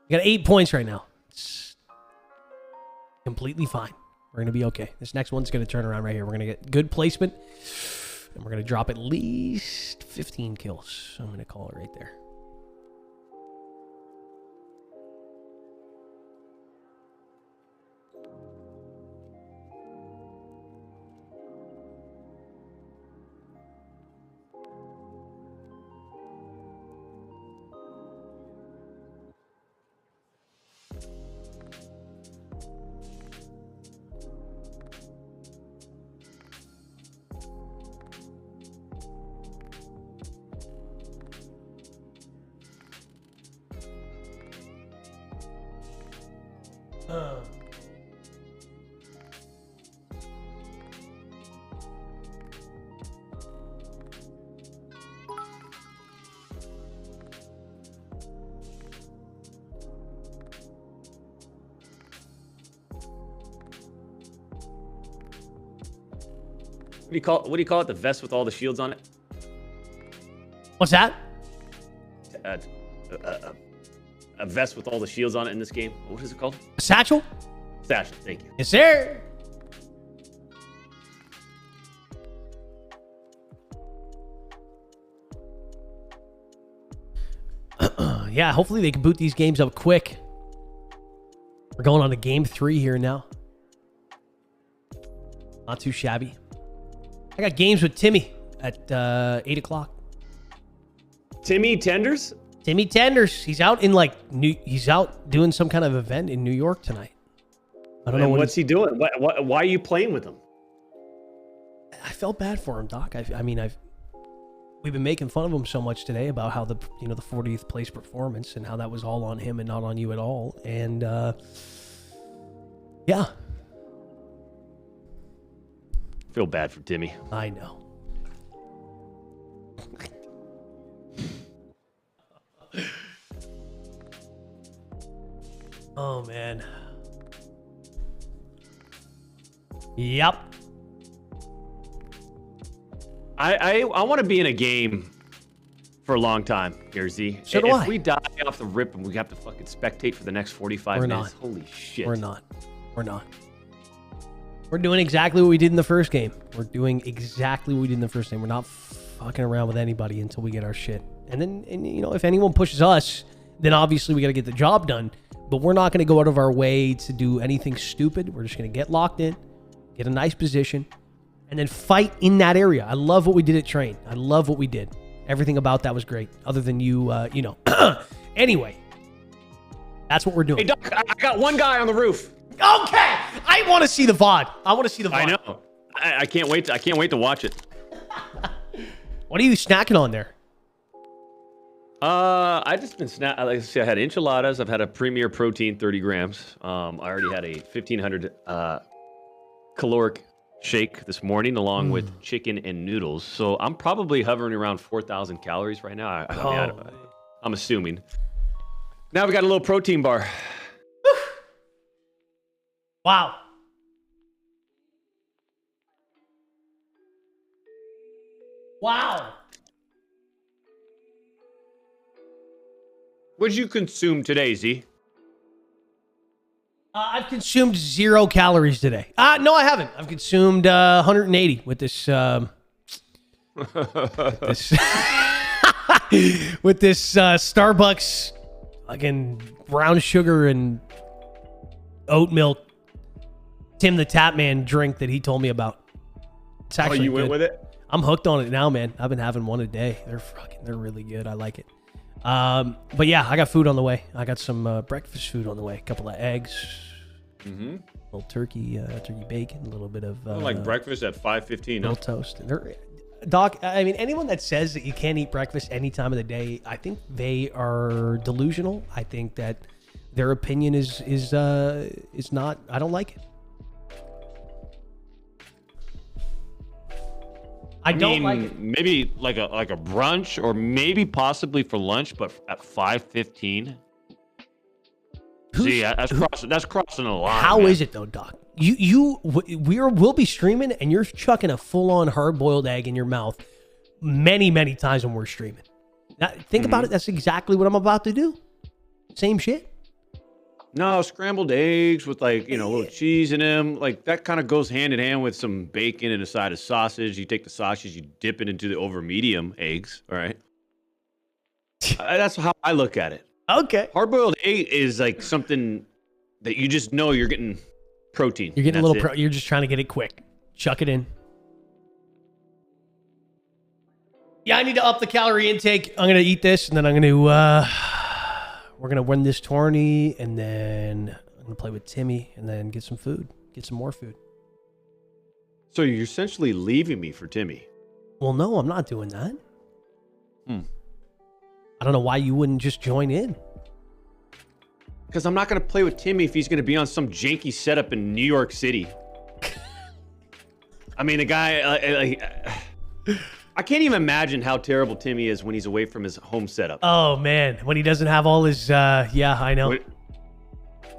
You got 8 points right now. It's completely fine. We're going to be okay. This next one's going to turn around right here. We're going to get good placement, and we're going to drop at least 15 kills. So I'm going to call it right there. What do you call it? The vest with all the shields on it? What's that? A vest with all the shields on it in this game. What is it called? A satchel? Satchel. Thank you. Yes, sir. Yeah, hopefully they can boot these games up quick. We're going on to game 3 here now. Not too shabby. I got games with Timmy at 8 o'clock. Timmy Tenders? Timmy Tenders. He's out in he's out doing some kind of event in New York tonight. I don't know what's he doing. Why are you playing with him? I felt bad for him, Doc. We've been making fun of him so much today about how the 40th place performance and how that was all on him and not on you at all. And yeah. Feel bad for Timmy. I know. Oh man. Yep. I want to be in a game for a long time, here, Z. So do if I. we die off the rip and we have to fucking spectate for the next 45 minutes, holy shit. We're not. We're not. We're doing exactly what we did in the first game. We're doing exactly what we did in the first game. We're not fucking around with anybody until we get our shit. And then, you know, if anyone pushes us, then obviously we got to get the job done. But we're not going to go out of our way to do anything stupid. We're just going to get locked in, get a nice position, and then fight in that area. I love what we did at Train. I love what we did. Everything about that was great, other than you, you know. Anyway, that's what we're doing. Hey, Doc, I got one guy on the roof. Okay, I want to see the VOD. I want to see the VOD. I know. I can't wait. I can't wait to watch it. What are you snacking on there? I just been like I said, I had enchiladas. I've had a Premier Protein 30 grams. I already had a 1500 caloric shake this morning, along with chicken and noodles. So I'm probably hovering around 4,000 calories right now. I'm assuming. Now we got a little protein bar. Wow. Wow. What did you consume today, Z? I've consumed 0 calories today. No, I haven't. I've consumed 180 with this. With this Starbucks fucking brown sugar and oat milk TimTheTatman drink that he told me about. It's actually you went good. with it? I'm hooked on it now, man. I've been having one a day. They're really good. I like it. But yeah, I got food on the way. I got some breakfast food on the way. A couple of eggs, a little turkey bacon, a little bit of like breakfast at 5:15. Little toast. Doc, I mean, anyone that says that you can't eat breakfast any time of the day, I think they are delusional. I think that their opinion is not. I don't like it. I don't like it. Maybe like a brunch, or maybe possibly for lunch, but at 5:15. See, that's crossing a line. How is it though, Doc? We'll be streaming, and you're chucking a full-on hard-boiled egg in your mouth many times when we're streaming. Now, think about it. That's exactly what I'm about to do. Same shit. No, scrambled eggs with like, a little cheese in them. Like that kind of goes hand in hand with some bacon and a side of sausage. You take the sausage, you dip it into the over medium eggs. All right. That's how I look at it. Okay. Hard-boiled egg is like something that you just know you're getting protein. You're getting a little you're just trying to get it quick. Chuck it in. Yeah, I need to up the calorie intake. I'm going to eat this, and then I'm going to we're going to win this tourney, and then I'm going to play with Timmy, and then get some food. Get some more food. So you're essentially leaving me for Timmy. Well, no, I'm not doing that. I don't know why you wouldn't just join in. Because I'm not going to play with Timmy if he's going to be on some janky setup in New York City. I mean, the guy... I can't even imagine how terrible Timmy is when he's away from his home setup. Oh, man. When he doesn't have all his... yeah, I know.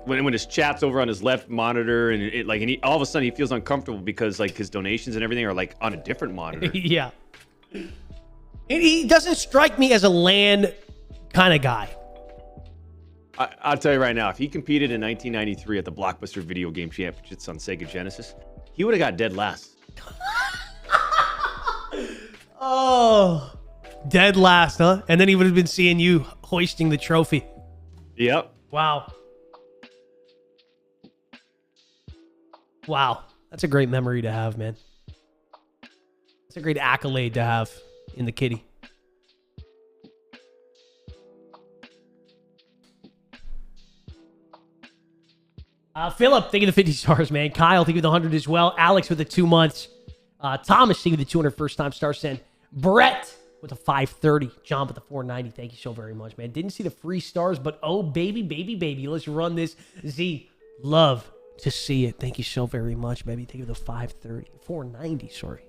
When his chat's over on his left monitor, and all of a sudden he feels uncomfortable because like his donations and everything are like on a different monitor. Yeah. He doesn't strike me as a LAN kind of guy. I'll tell you right now, if he competed in 1993 at the Blockbuster Video Game Championships on Sega Genesis, he would have got dead last. Oh, dead last, huh? And then he would have been seeing you hoisting the trophy. Yep. Wow. Wow. That's a great memory to have, man. It's a great accolade to have in the kitty. Philip, thank you for the 50 stars, man. Kyle, thank you for the 100 as well. Alex with the 2 months. Thomas, thank you for the 200 first-time star send. Brett with a 530. John with the 490. Thank you so very much, man. Didn't see the free stars, but oh, baby. Let's run this. Z, love to see it. Thank you so very much, baby. Thank you for the 530. 490, sorry.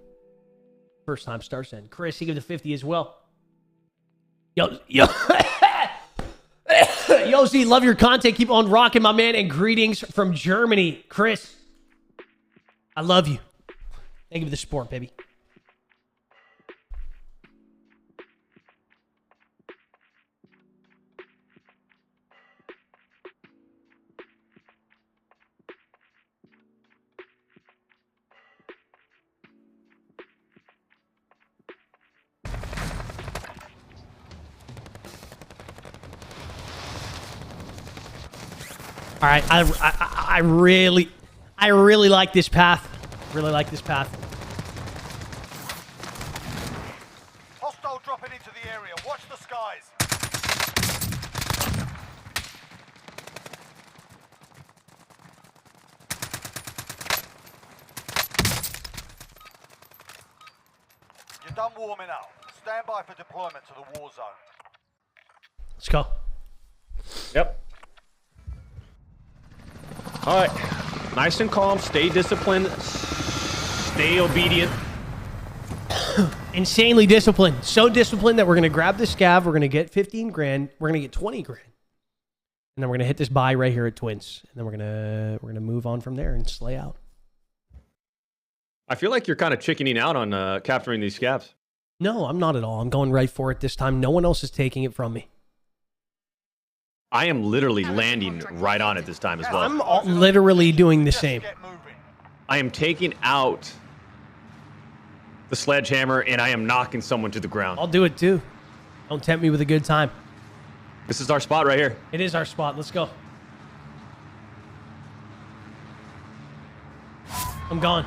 First-time star send. Chris, thank you for the 50 as well. Yo, Z, love your content. Keep on rocking, my man. And greetings from Germany. Chris, I love you. Thank you for the support, baby. All right, I really like this path. Really like this path. Hostile dropping into the area. Watch the skies. You're done warming up. Stand by for deployment to the war zone. Let's go. Yep. All right. Nice and calm. Stay disciplined. Stay obedient. Insanely disciplined. So disciplined that we're going to grab the scav. We're going to get 15 grand. We're going to get 20 grand. And then we're going to hit this buy right here at Twins. And then we're going to move on from there and slay out. I feel like you're kind of chickening out on capturing these scavs. No, I'm not at all. I'm going right for it this time. No one else is taking it from me. I am literally landing right on it this time as well. I'm literally doing the same. I am taking out the sledgehammer and I am knocking someone to the ground. I'll do it too. Don't tempt me with a good time. This is our spot right here. It is our spot. Let's go. I'm gone.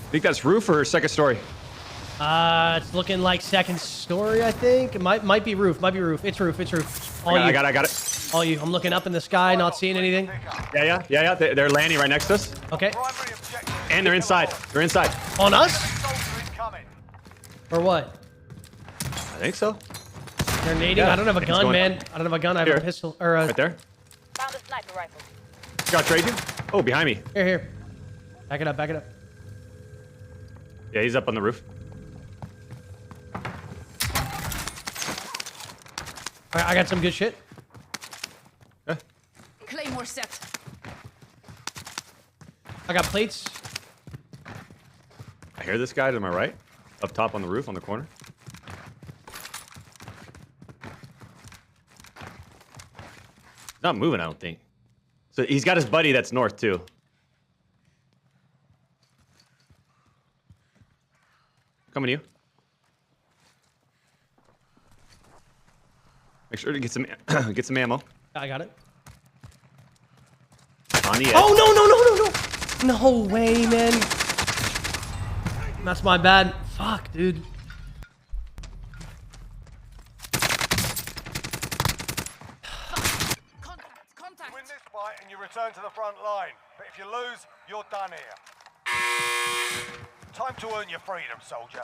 I think that's roof or second story. It's looking like second story, I think. It might be roof. Might be roof. It's roof. It's roof. I got it. All you. I'm looking up in the sky, not seeing anything. Yeah. They're landing right next to us. Okay. And they're inside. They're inside. On us? Or what? I think so. They're nading. Yeah, I don't have a gun, man. I don't have a gun. I have a pistol. Or right there. Found a sniper rifle. Got trade you? Oh, behind me. Here. Back it up. Back it up. Yeah, he's up on the roof. All right, I got some good shit. Claymore set. I got plates. I hear this guy to my right, up top on the roof on the corner. He's not moving, I don't think. So he's got his buddy that's north too. Coming to you. Make sure to get some get some ammo. I got it. On the edge. Oh, no. No way, man. That's my bad. Fuck, dude. You win this fight and you return to the front line. But if you lose, you're done here. Time to earn your freedom, soldier.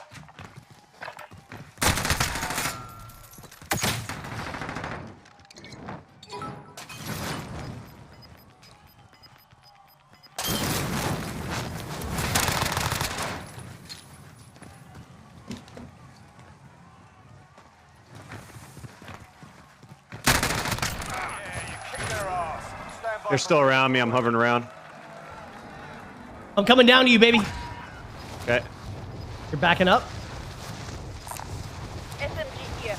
They're still around me. I'm hovering around. I'm coming down to you, baby. Okay. You're backing up. SMG here.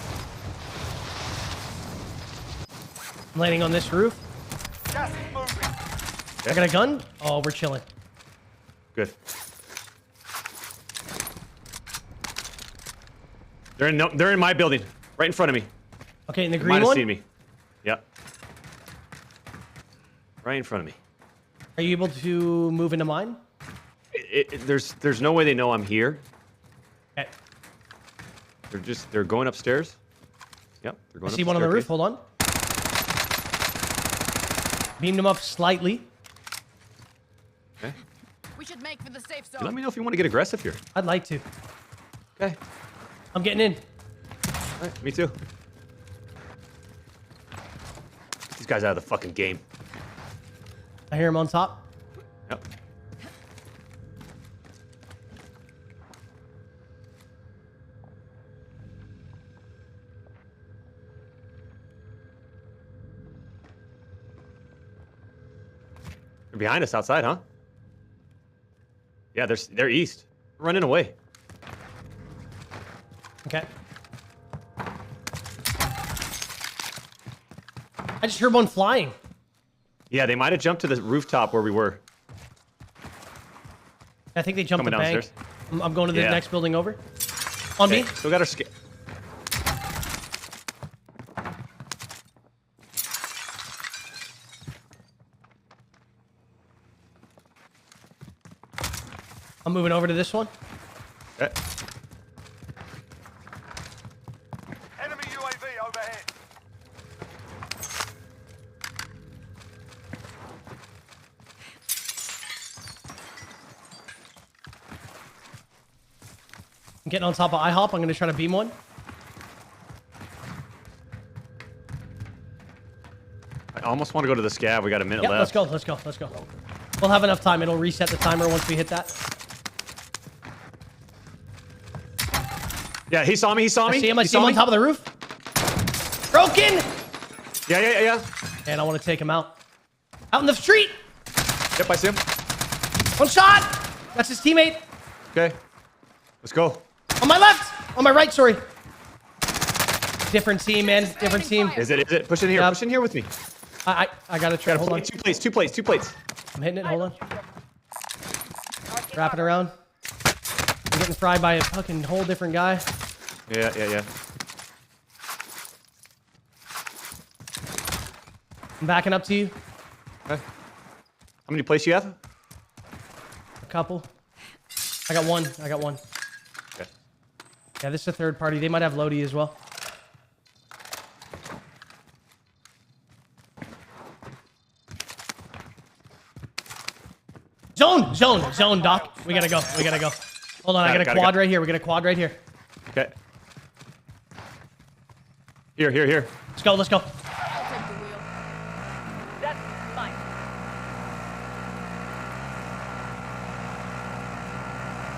I'm landing on this roof. Gas is moving. I got a gun. Oh, we're chilling. Good. They're in my building, right in front of me. Okay, in the They green might have one. seen me. Yep. Right in front of me. Are you able to move into mine? There's no way they know I'm here. Okay. They're going upstairs. Yep. They're going I see one on the roof. Hold on. Beamed him up slightly. Okay. We should make for the safe You zone. let me know if you want to get aggressive here. I'd like to. Okay. I'm getting in. All right. Me too. These guys out of the fucking game. I hear him on top. Yep. They're behind us outside, huh? Yeah, they're east. They're running away. Okay. I just heard one flying. Yeah, they might have jumped to the rooftop where we were. I think they jumped the Coming bank. downstairs. I'm going to the next building over. On me. Still got our skin. I'm moving over to this one. Okay. Enemy UAV overhead. I'm getting on top of IHOP. I'm going to try to beam one. I almost want to go to the scav. We got a minute Yep, left. let's go. Let's go. Let's go. We'll have enough time. It'll reset the timer once we hit that. Yeah, he saw me. He saw me. I see him. I see him on top of the roof. Broken. Yeah. And I want to take him out. Out in the street. Yep, I see him. One shot. That's his teammate. Okay. Let's go. On my left. On my right, sorry. Different team, man. Different team. Is it? Push in here. Yep. Push in here with me. I got to try. Hold on. Two plates. I'm hitting it. Hold on. Wrap it around. I'm getting fried by a fucking whole different guy. Yeah. I'm backing up to you. Okay. How many plates you have? A couple. I got one. Okay. Yeah, this is a third party. They might have Lodi as well. Zone, Doc. We gotta go. Hold on, I got a quad right here. We got a quad right here. Okay. Here. Let's go. I'll take the wheel. That's mine.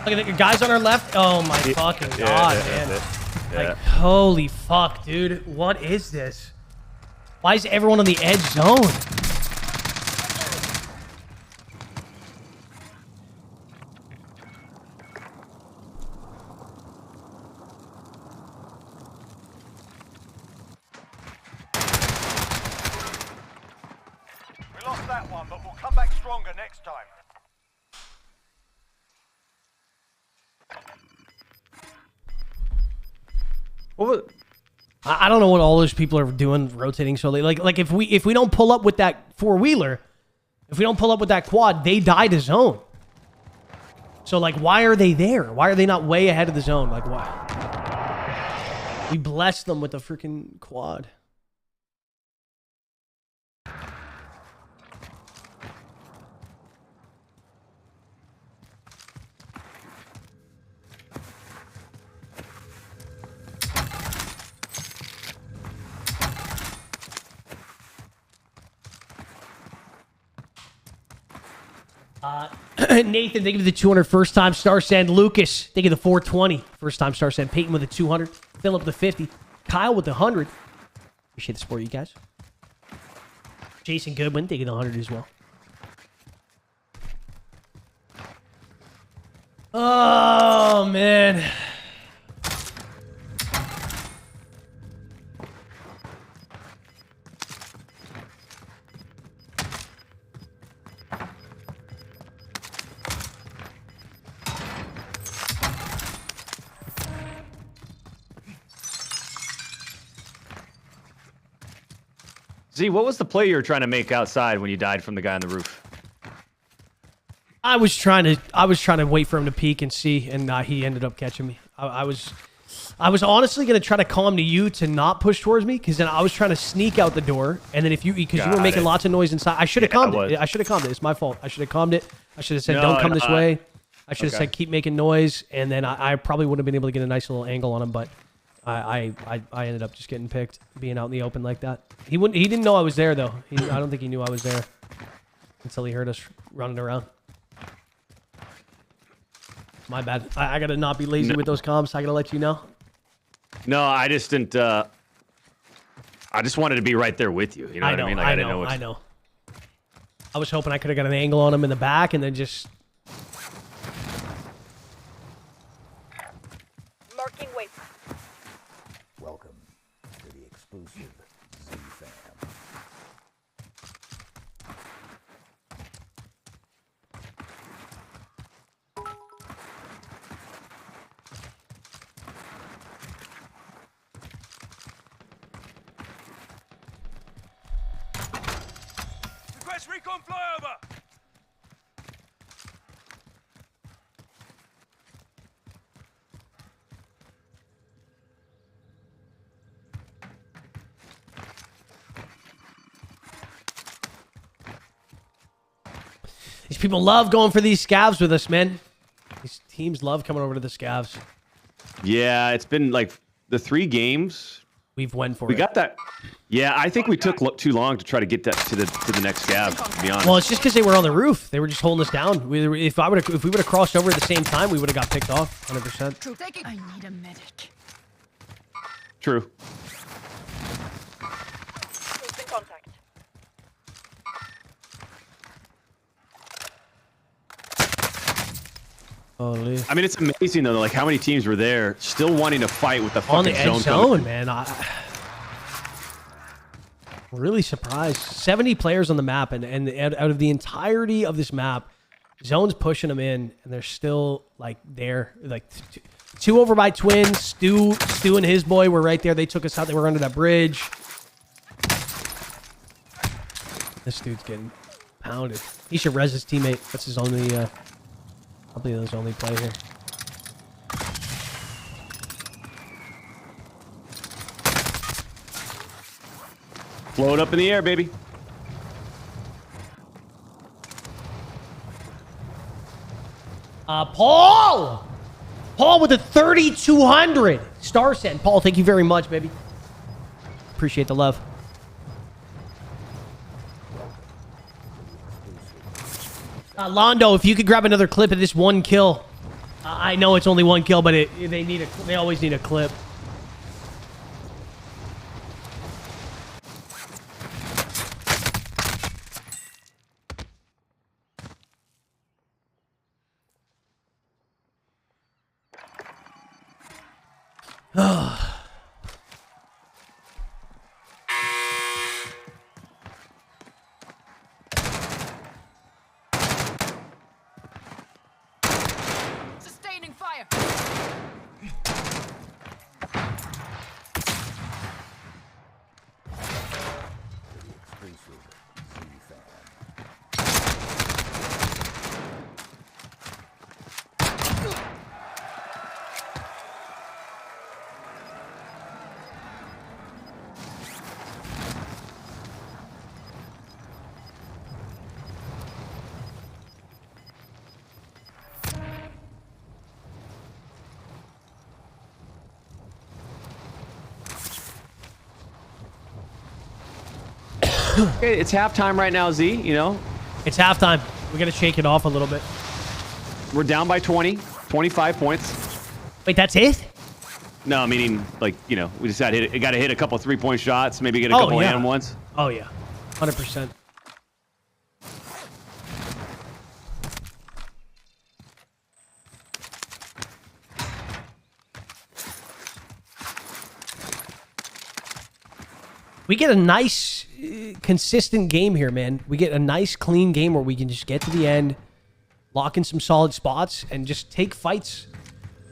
Look at the guys on our left. Oh my fucking god, man. Like, holy fuck, dude. What is this? Why is everyone on the edge zone? We lost that one, but we'll come back stronger next time. I don't know what all those people are doing, rotating so late. Like if we don't pull up with that four-wheeler, if we don't pull up with that quad, they die to zone. So like, why are they there? Why are they not way ahead of the zone? Like, why? We blessed them with the freaking quad. Nathan, thank you for the 200 first time star send. Lucas, thank you for the 420 first time star send. Peyton with the 200. Philip with the 50. Kyle with the 100. Appreciate the support, you guys. Jason Goodwin, thank you for the 100 as well. Oh, man. Z, what was the play you were trying to make outside when you died from the guy on the roof? I was trying to wait for him to peek and see, and he ended up catching me. I was honestly gonna try to call him to you to not push towards me, because then I was trying to sneak out the door, and then because you were making lots of noise inside, I should have calmed it. I should have calmed it. It's my fault. I should have calmed it. I should have said, "Don't come this way." I should have said, "Keep making noise," and then I probably would have been able to get a nice little angle on him, but I ended up just getting picked, being out in the open like that. He didn't know I was there though. I don't think he knew I was there until he heard us running around. My bad. I gotta not be lazy with those comms. I gotta let you know. No, I just didn't. I just wanted to be right there with you. You know what I mean? Like, I know. I was hoping I could have got an angle on him in the back and then just. Marking waypoint. Welcome to the exclusive Z Fam. recon flyover. These people love going for these scavs with us, man. These teams love coming over to the scavs. Yeah, it's been like the 3 games. We've went for it. We got that. Yeah, I think we took too long to try to get that to the next scav, to be honest. Well, it's just because they were on the roof. They were just holding us down. If we would have crossed over at the same time, we would have got picked off 100%. True, take it. I need a medic. True. Troops in contact. Holy. I mean, it's amazing though, like how many teams were there still wanting to fight with the On the fucking edge zone, man. I'm really surprised. 70 players on the map, and out of the entirety of this map, zone's pushing them in, and they're still like there. Like two over by twins. Stu and his boy were right there. They took us out. They were under that bridge. This dude's getting pounded. He should res his teammate. That's his only, probably his only play here. Float up in the air, baby. Paul! Paul with a 3,200 star send. Paul, thank you very much, baby. Appreciate the love. Londo, if you could grab another clip of this one kill. I know it's only one kill, but they always need a clip. Sustaining fire. Okay, it's halftime right now, Z, you know? It's halftime. We got to shake it off a little bit. We're down by 25 points. Wait, that's it? No, meaning, like, you know, we just got to hit a couple 3-point shots, maybe get a couple and ones. Oh, yeah. 100%. We get a nice, consistent game here, man. We get a nice, clean game where we can just get to the end, lock in some solid spots, and just take fights.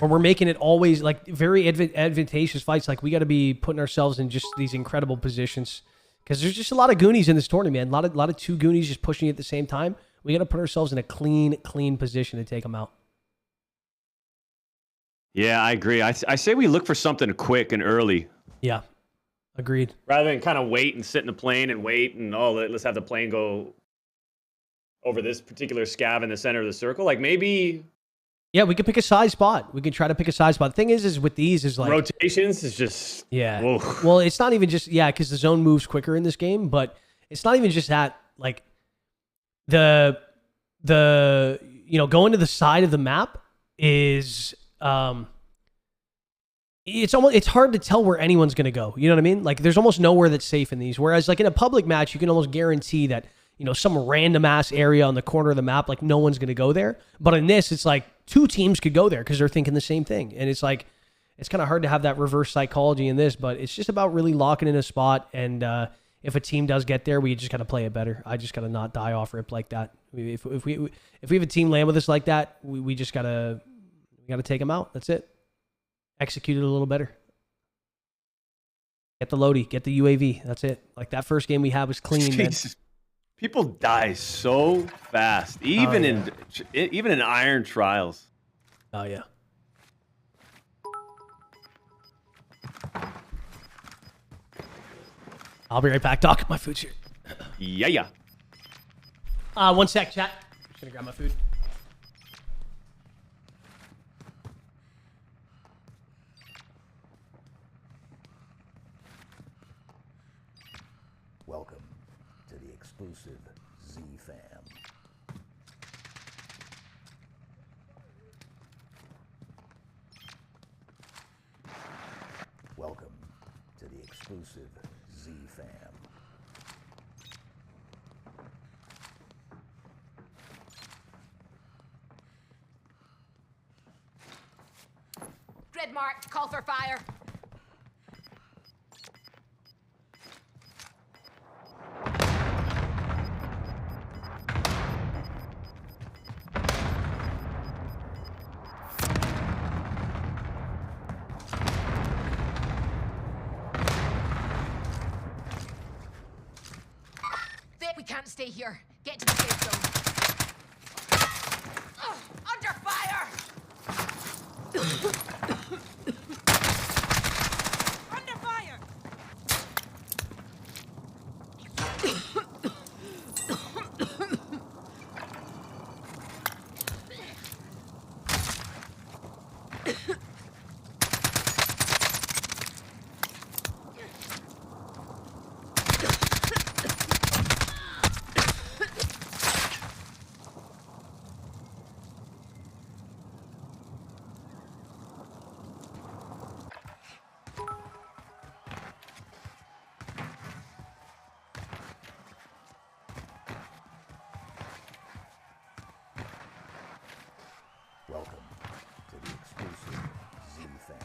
Or we're making it always, like, very advantageous fights. Like, we got to be putting ourselves in just these incredible positions. Because there's just a lot of Goonies in this tournament, man. A lot of two Goonies just pushing at the same time. We got to put ourselves in a clean position to take them out. Yeah, I agree. I say we look for something quick and early. Yeah. Agreed. Rather than kind of wait and sit in the plane and wait and, oh, let's have the plane go over this particular scav in the center of the circle. Like, maybe... Yeah, we could pick a side spot. We could try to pick a side spot. The thing is with these is like... Rotations is just... Yeah. Whoa. Well, it's not even just... Yeah, because the zone moves quicker in this game, but it's not even just that. Like, the you know, going to the side of the map is... It's hard to tell where anyone's going to go. You know what I mean? Like, there's almost nowhere that's safe in these. Whereas, like, in a public match, you can almost guarantee that, you know, some random ass area on the corner of the map, like, no one's going to go there. But in this, it's like two teams could go there because they're thinking the same thing. And it's like, it's kind of hard to have that reverse psychology in this, but it's just about really locking in a spot. And if a team does get there, we just got to play it better. I just got to not die off rip like that. If we have a team land with us like that, we just got to take them out. That's it. Execute it a little better. Get the loadie, get the UAV. That's it. Like, that first game we had was clean, man. People die so fast, even in iron trials. Oh yeah. I'll be right back, Doc. My food's here. Yeah. 1 sec, chat. Just gonna grab my food. Welcome to the exclusive Z Fam. Welcome to the exclusive Z Fam. Grid marked. Call for fire. We can't stay here. Get to the safe zone. Under fire! Under fire! Welcome to the exclusive Z Fam.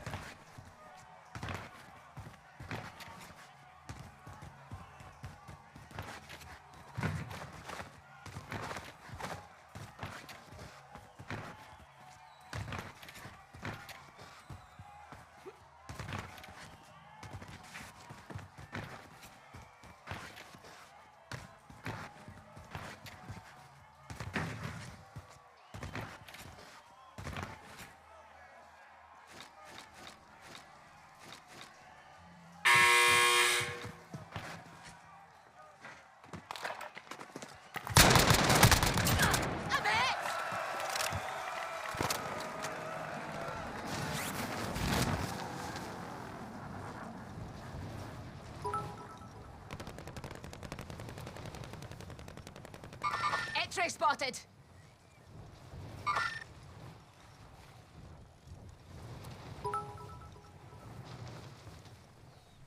X-ray spotted.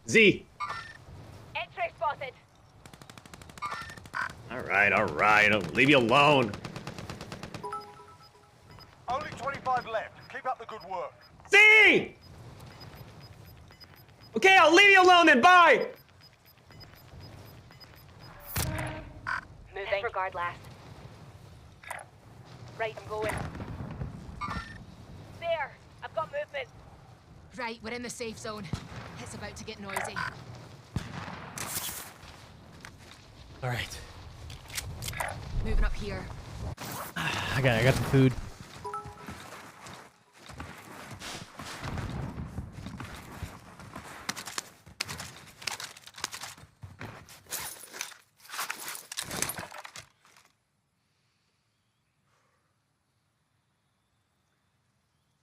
Z. X-ray spotted. All right. I'll leave you alone. Only 25 left. Keep up the good work. Z. Okay, I'll leave you alone then. Bye. Moving. Disregard last. Right, I'm going. There! I've got movement. Right, we're in the safe zone. It's about to get noisy. All right. Moving up here. I got the food.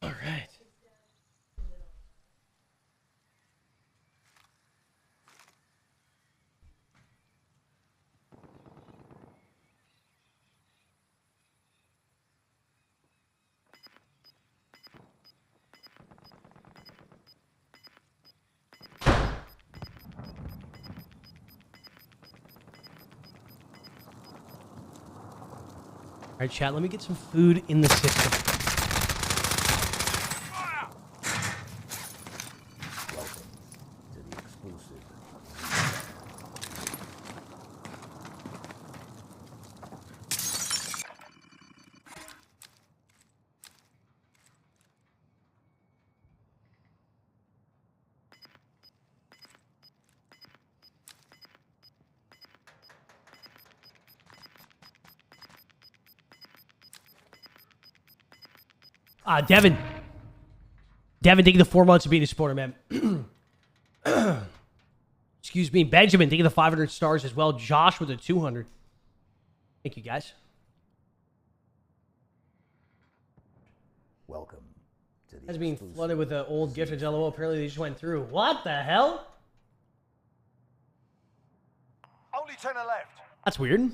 All right. All right, chat, let me get some food in the system. Welcome to the exclusive. Devin. Devin, thank you the 4 months of being a supporter, man. Excuse me. Benjamin, thank you the 500 stars as well. Josh with a 200. Thank you, guys. Welcome to the As being flooded with the old gift of LOL. Apparently they just went through. What the hell? Only 10 are left. That's weird.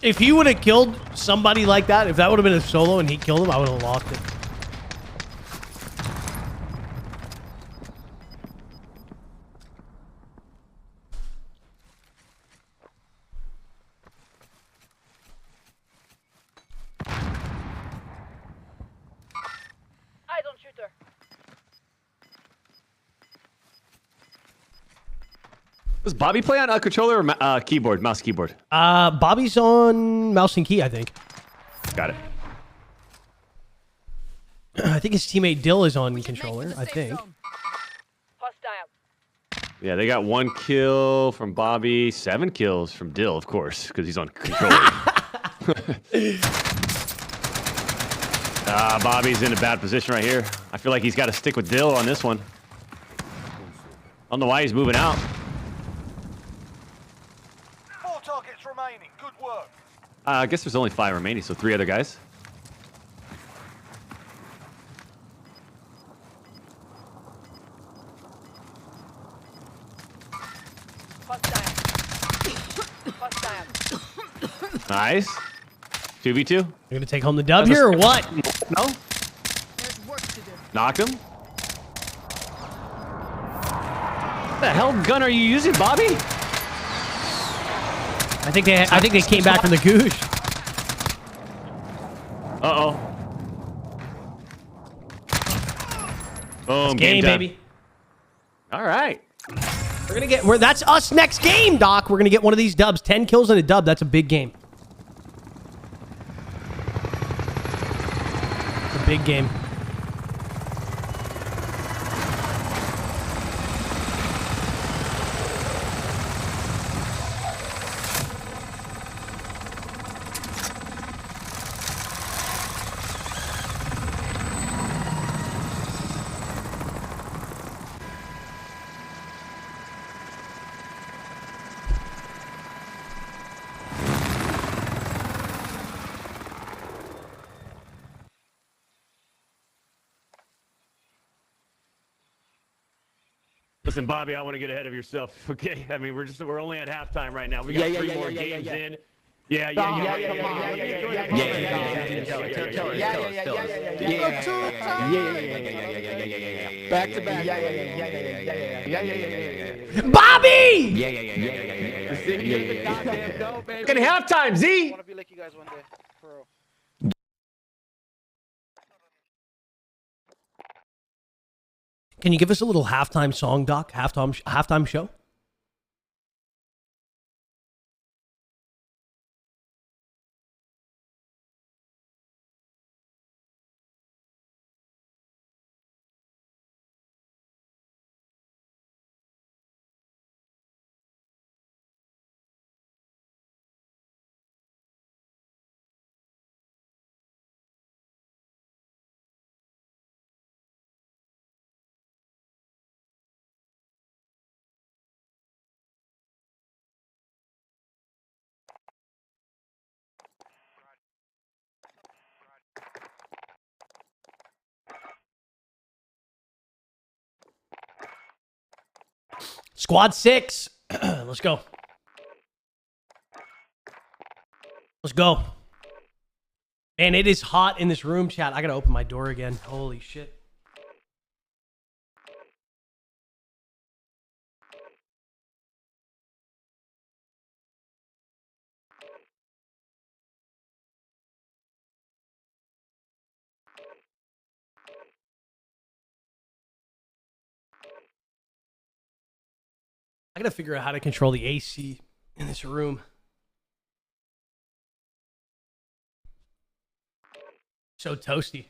If he would have killed somebody like that, if that would have been a solo and he killed him, I would have lost it. Eyes on shooter. Does Bobby play on a controller or keyboard, mouse keyboard? Bobby's on mouse and key, I think. Got it. I think his teammate Dill is on controller, I think. Hostile. Yeah, they got 1 kill from Bobby, 7 kills from Dill, of course, because he's on controller. Bobby's in a bad position right here. I feel like he's got to stick with Dill on this one. I don't know why he's moving out. 4 targets remaining. Good work. I guess there's only 5 remaining, so 3 other guys. Nice. 2v2. You're going to take home the dub here or what? No. There's work to do. Knocked him. What the hell gun are you using, Bobby? I think they came back from the goosh. Uh-oh. Boom, Game, time. baby. All right. We're gonna get that's us next game, Doc. We're gonna get one of these dubs. 10 kills and a dub. That's a big game. It's a big game. Listen, Bobby, I want to get ahead of yourself, okay? I mean, we're only at halftime right now. We got 3 more games in. Yeah. Back to back. Bobby! Fucking halftime, Z! I want to be like you guys one day. For real. Can you give us a little halftime song, Doc? Halftime show? Squad 6. Let's go. Let's go. Man, it is hot in this room, chat. I gotta open my door again. Holy shit. I gotta figure out how to control the AC in this room. So toasty.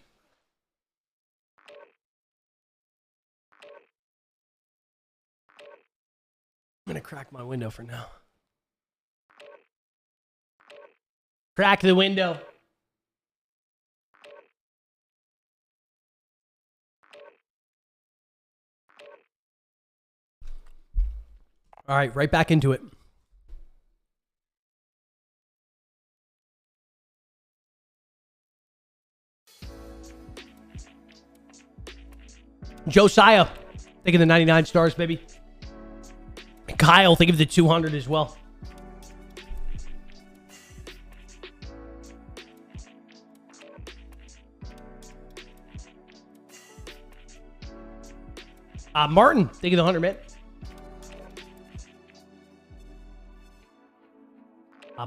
going to crack my window for now. Crack the window. All right, right back into it. Josiah, think of the 99 stars, baby. Kyle, think of the 200 as well. Martin, think of the 100, man.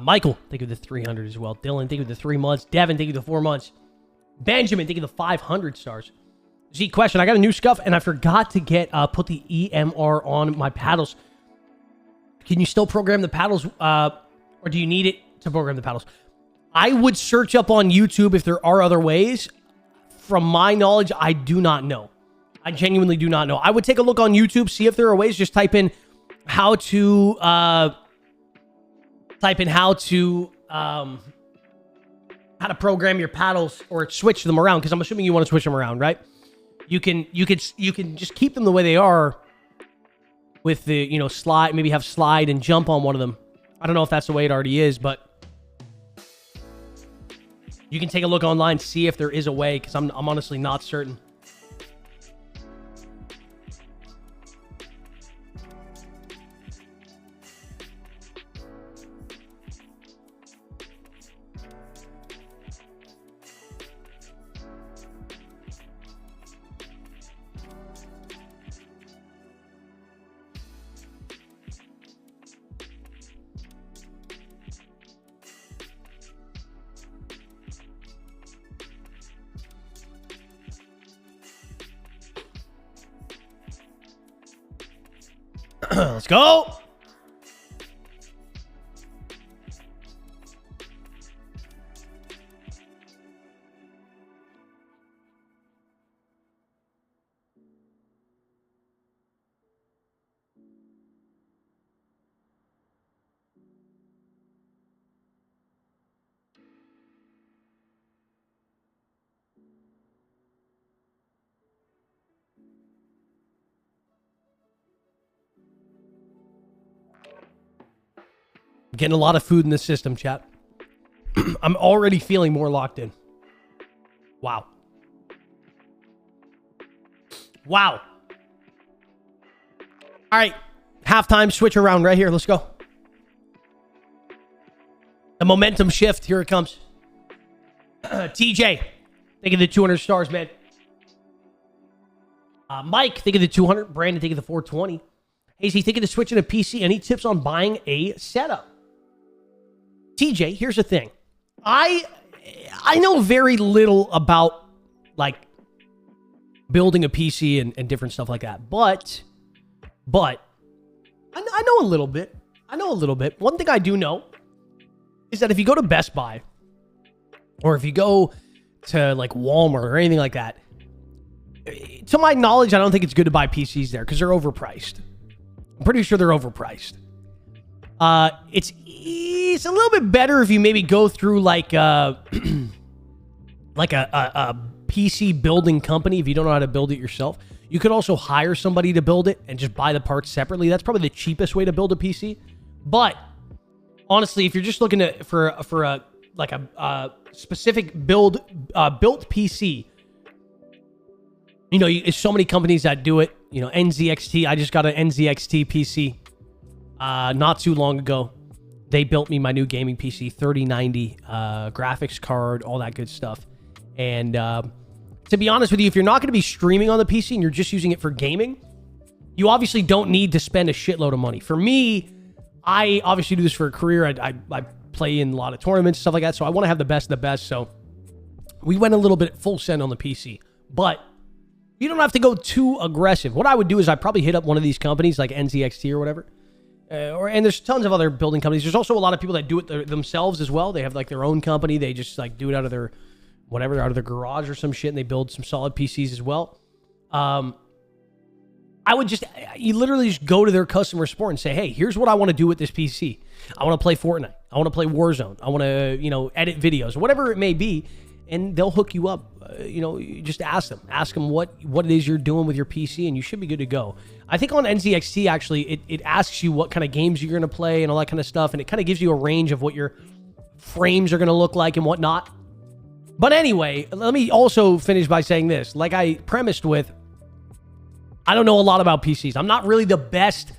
Michael, think of the 300 as well. Dylan, think of the 3 months. Devin, think of the 4 months. Benjamin, think of the 500 stars. Z, question. I got a new SCUF and I forgot to get put the EMR on my paddles. Can you still program the paddles, or do you need it to program the paddles? I would search up on YouTube if there are other ways. From my knowledge, I do not know. I genuinely do not know. I would take a look on YouTube, see if there are ways. Just type in how to program your paddles or switch them around, because I'm assuming you want to switch them around, right? You can just keep them the way they are with the, slide, maybe have slide and jump on one of them. I don't know if that's the way it already is, but you can take a look online, see if there is a way, because I'm honestly not certain. Let's go. Getting a lot of food in this system, chat. I'm already feeling more locked in. Wow. Wow. All right. Halftime switch around right here. Let's go. The momentum shift. Here it comes. TJ, think of the 200 stars, man. Mike, think of the 200. Brandon, think of the 420. Hazy, think of the switching to PC. Any tips on buying a setup? TJ, here's the thing. I know very little about, like, building a PC and different stuff like that. But I know a little bit. One thing I do know is that if you go to Best Buy, or if you go to, like, Walmart or anything like that, to my knowledge, I don't think it's good to buy PCs there because they're overpriced. I'm pretty sure they're overpriced. It's a little bit better if you maybe go through like a PC building company if you don't know how to build it yourself. You could also hire somebody to build it and just buy the parts separately. That's probably the cheapest way to build a PC. But honestly, if you're just looking for a specific built PC, there's so many companies that do it. NZXT. I just got an NZXT PC not too long ago. They built me my new gaming PC, 3090, graphics card, all that good stuff. And to be honest with you, if you're not going to be streaming on the PC and you're just using it for gaming, you obviously don't need to spend a shitload of money. For me, I obviously do this for a career. I play in a lot of tournaments, stuff like that. So I want to have the best of the best. So we went a little bit full send on the PC. But you don't have to go too aggressive. What I would do is I'd probably hit up one of these companies like NZXT or whatever. And there's tons of other building companies. There's also a lot of people that do it themselves as well. They have like their own company. They just like do it out of their whatever, out of their garage or some shit, and they build some solid PCs as well. I I would just, you literally just go to their customer support and say, hey, here's what I want to do with this PC. I want to play Fortnite. I want to play Warzone. I want to, you know, edit videos, whatever it may be. And they'll hook you up. You know, you just ask them what it is you're doing with your PC, and you should be good to go. I think on NZXT, actually, it asks you what kind of games you're going to play and all that kind of stuff. And it kind of gives you a range of what your frames are going to look like and whatnot. But anyway, let me also finish by saying this. Like I premised with, I don't know a lot about PCs. I'm not really the best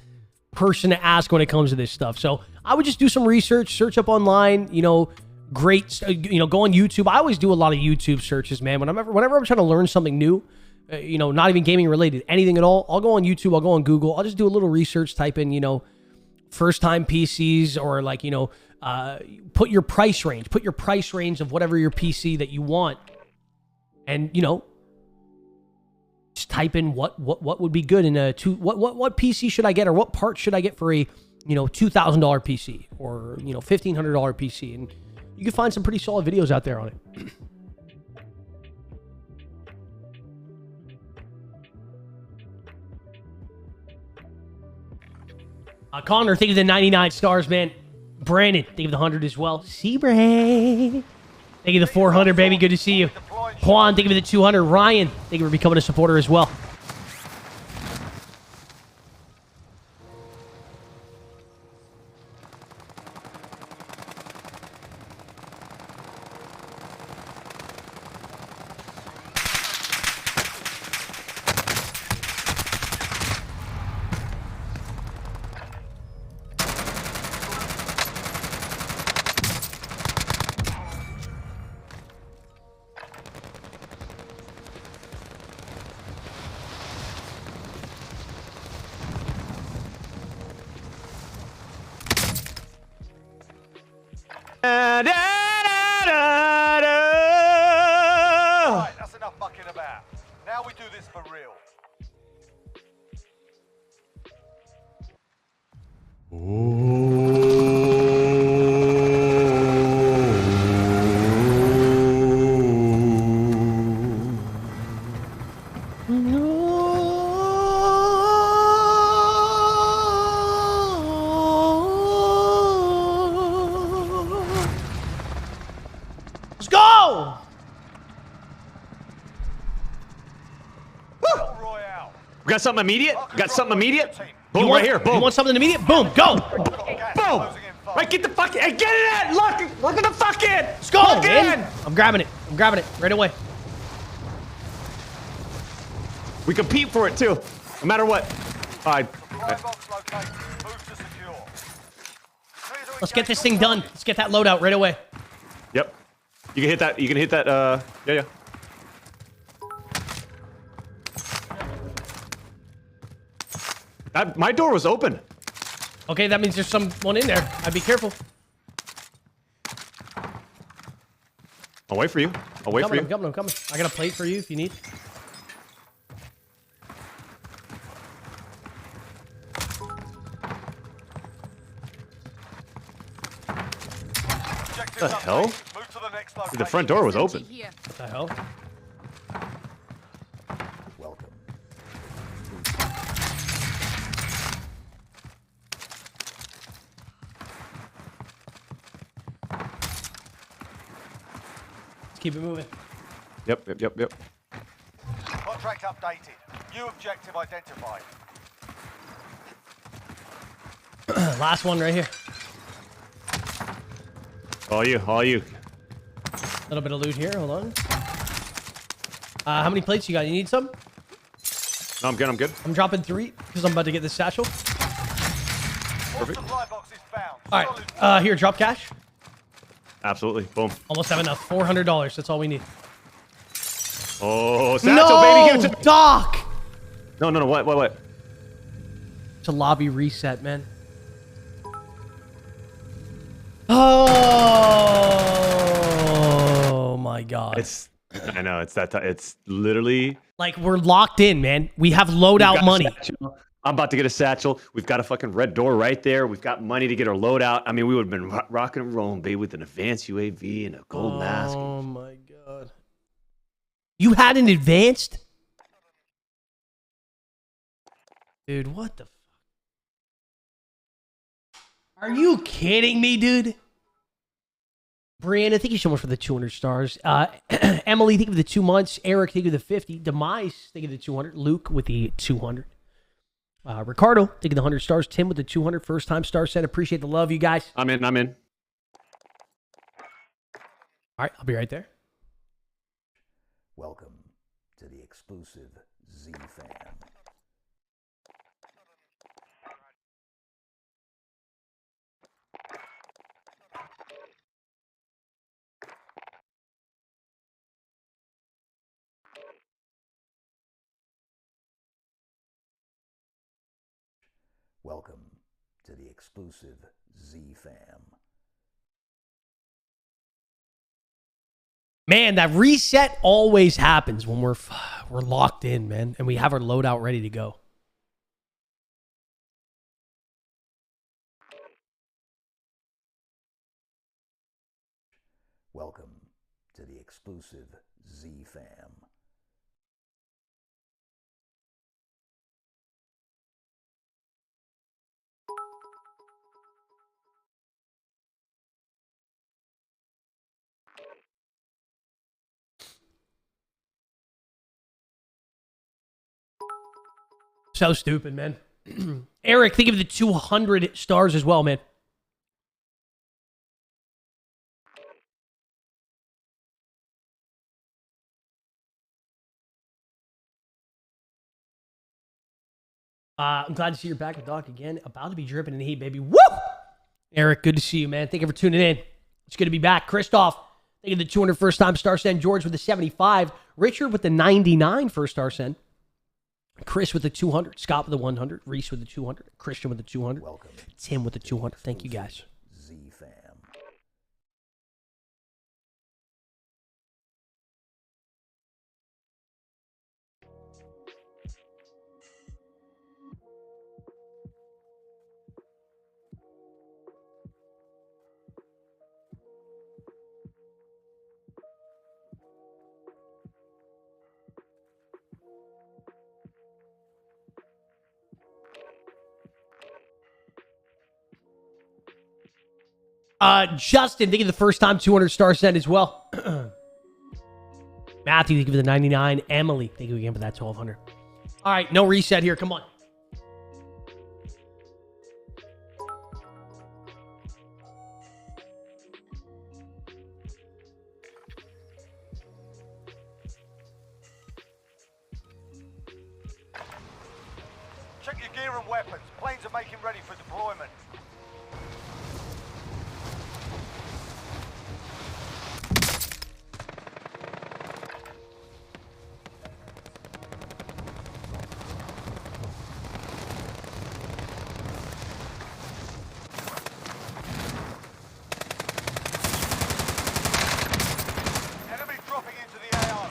person to ask when it comes to this stuff. So I would just do some research, search up online, you know, go on YouTube. I always do a lot of YouTube searches, man. Whenever I'm trying to learn something new, you know, not even gaming related, anything at all, I'll go on YouTube, I'll go on Google, I'll just do a little research, type in, you know, first time PCs, or like, you know, put your price range of whatever your PC that you want. And, you know, just type in what would be good in what PC should I get, or what parts should I get for a, you know, $2,000 PC, or, you know, $1,500 PC, and you can find some pretty solid videos out there on it. Connor, thank you for the 99 stars, man. Brandon, thank you for the 100 as well. Sebray, thank you for the 400, baby. Good to see you. Juan, thank you for the 200. Ryan, thank you for becoming a supporter as well. Right, that's enough mucking about. Now we do this for real. Let's go! Royale. We got something immediate? Got something immediate? Boom, You want, right here. Boom. You want something immediate? Boom, go! Boom! Right, get the fuck in. Hey, get it in! Look at the fuck in! Let's go, Look man! in! I'm grabbing it right away. We compete for it too, no matter what. All right. Let's get this thing done. Let's get that loadout right away. Yep. You can hit that. You can hit that. Yeah. My door was open. Okay, that means there's someone in there. I'd be careful. I'll wait for you. I'll wait for you. I'm coming. I got a plate for you if you need. What the hell? The front door was open. What the hell? Welcome. Let's keep it moving. Yep. Contract updated. New objective identified. Last one right here. All you. A little bit of loot here. Hold on. How many plates you got? You need some? No, I'm good. I'm dropping 3 because I'm about to get this satchel. Perfect. All right. Here, drop cash. Absolutely. Boom. Almost have enough. $400. That's all we need. Oh, satchel, baby. Give it to Doc. No. What? It's a lobby reset, man. Oh my God. I know. It's that. It's literally like we're locked in, man. We have loadout money. I'm about to get a satchel. We've got a fucking red door right there. We've got money to get our loadout. I mean, we would have been rocking and rolling, baby, with an advanced UAV and a gold mask. Oh my God. You had an advanced? Dude, what the fuck? Are you kidding me, dude? Brianna, thank you so much for the 200 stars. Emily, thank you for the 2 months. Eric, thank you for the 50. Demise, thank you for the 200. Luke with the 200. Ricardo, thank you for the 100 stars. Tim with the 200. First time star set. Appreciate the love, you guys. I'm in. All right, I'll be right there. Welcome to the exclusive Z fam. Welcome to the exclusive Z fam. Man, that reset always happens when we're locked in, man, and we have our loadout ready to go. Welcome to the exclusive Z fam. So stupid, man. Eric, think of the 200 stars as well, man. I'm glad to see you're back with Doc again. About to be dripping in heat, baby. Woo! Eric, good to see you, man. Thank you for tuning in. It's good to be back. Christoph, thank you for the 200 first time star send. George with the 75. Richard with the 99 first star send. Chris with the 200. Scott with the 100. Reese with the 200. Christian with the 200. Welcome. Tim with the 200. Thank you, guys. Z fam. Justin, thank you for the first time 200 star send as well. Matthew, thank you for the 99. Emily, thank you again for that 1200. All right, no reset here. Come on. Check your gear and weapons. Planes are making ready for deployment. Enemy dropping into the AR.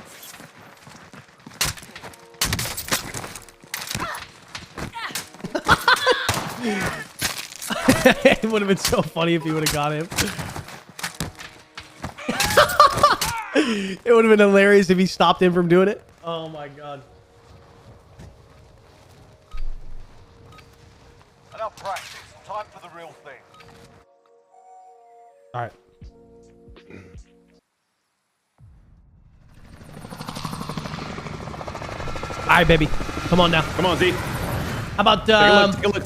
It would have been so funny if he would have got him. It would have been hilarious if he stopped him from doing it. Oh my god. Enough practice. Time for the real thing. All right. All right, baby. Come on now. Come on, Z. How about Take a look.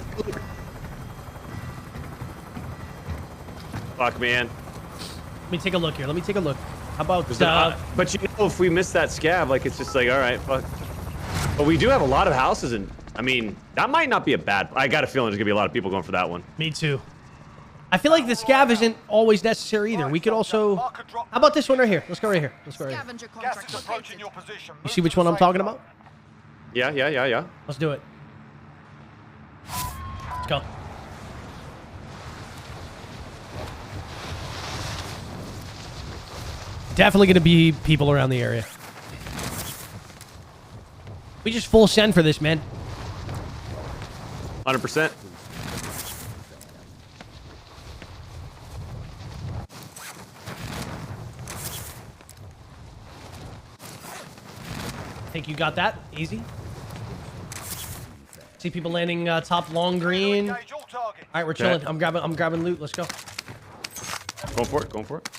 Fuck, man. Let me take a look here. Let me take a look. How about but you know, if we miss that scav, like it's just like, all right, fuck. But we do have a lot of houses, and I mean, that might not be a bad. I got a feeling there's gonna be a lot of people going for that one. Me too. I feel like the scav isn't always necessary either. We could also. How about this one right here? Let's go right here. Let's go right here. Gas is approaching your position. You see which one I'm talking about? Yeah. Let's do it. Let's go. Definitely going to be people around the area. We just full send for this, man. 100%. Think you got that? Easy. See people landing top long green. All Engage all targets. right, we're chilling. I'm grabbing loot. Let's go. Going for it. Going for it.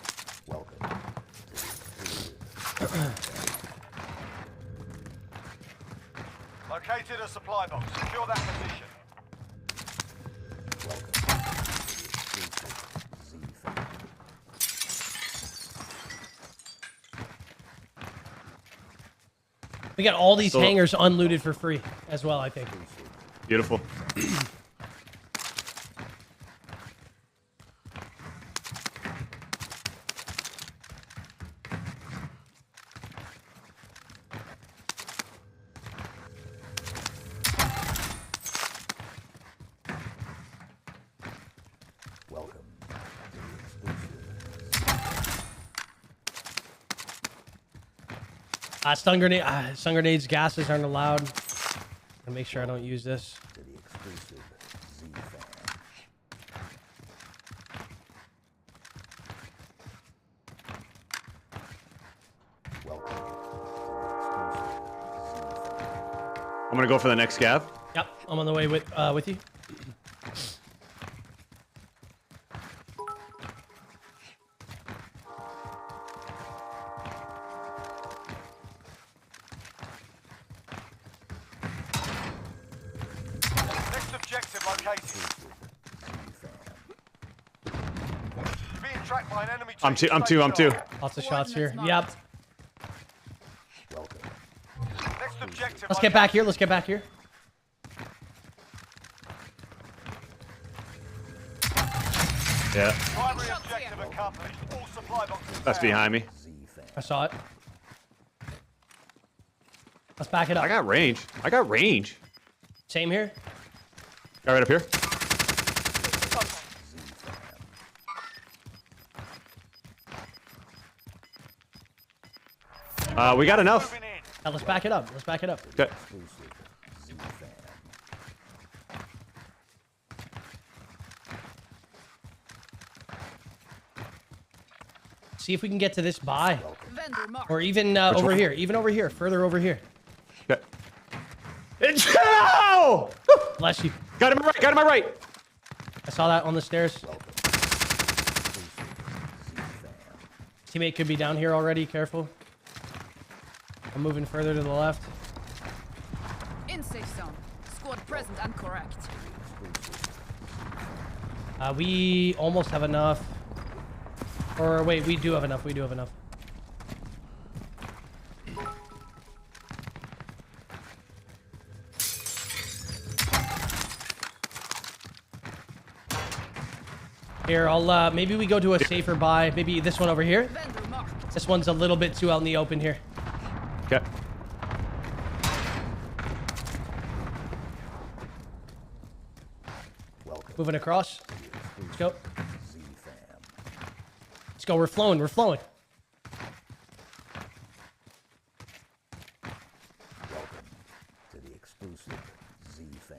Located a supply box. Secure that position. We got all these hangars unlooted for free as well, I think. Beautiful. Stun grenades, gases aren't allowed. I'll make sure I don't use this. I'm gonna go for the next scav. Yep, I'm on the way with you. Next objective located. You're being tracked by an enemy team. I'm two. Lots of shots here. Yep. Next objective. Let's get back here. Let's get back here. Yeah. Primary objective accomplished. All supply boxes. That's behind me. I saw it. Let's back it up. I got range. Same here. Guy right up here. We got enough. Now let's back it up. Let's back it up. Okay. See if we can get to this buy. Or even over here. Even over here. Further over here. Okay. No! Bless you. Got him right. Got him right. I saw that on the stairs. Teammate could be down here already. Careful. I'm moving further to the left. In safe zone. Squad present and correct. We almost have enough. Or wait, we do have enough. We do have enough. Here, I'll maybe we go to a safer buy. Maybe this one over here. This one's a little bit too out in the open here. Okay. Moving across. Let's go. Let's go. We're flowing. We're flowing. Welcome to the exclusive Z fam.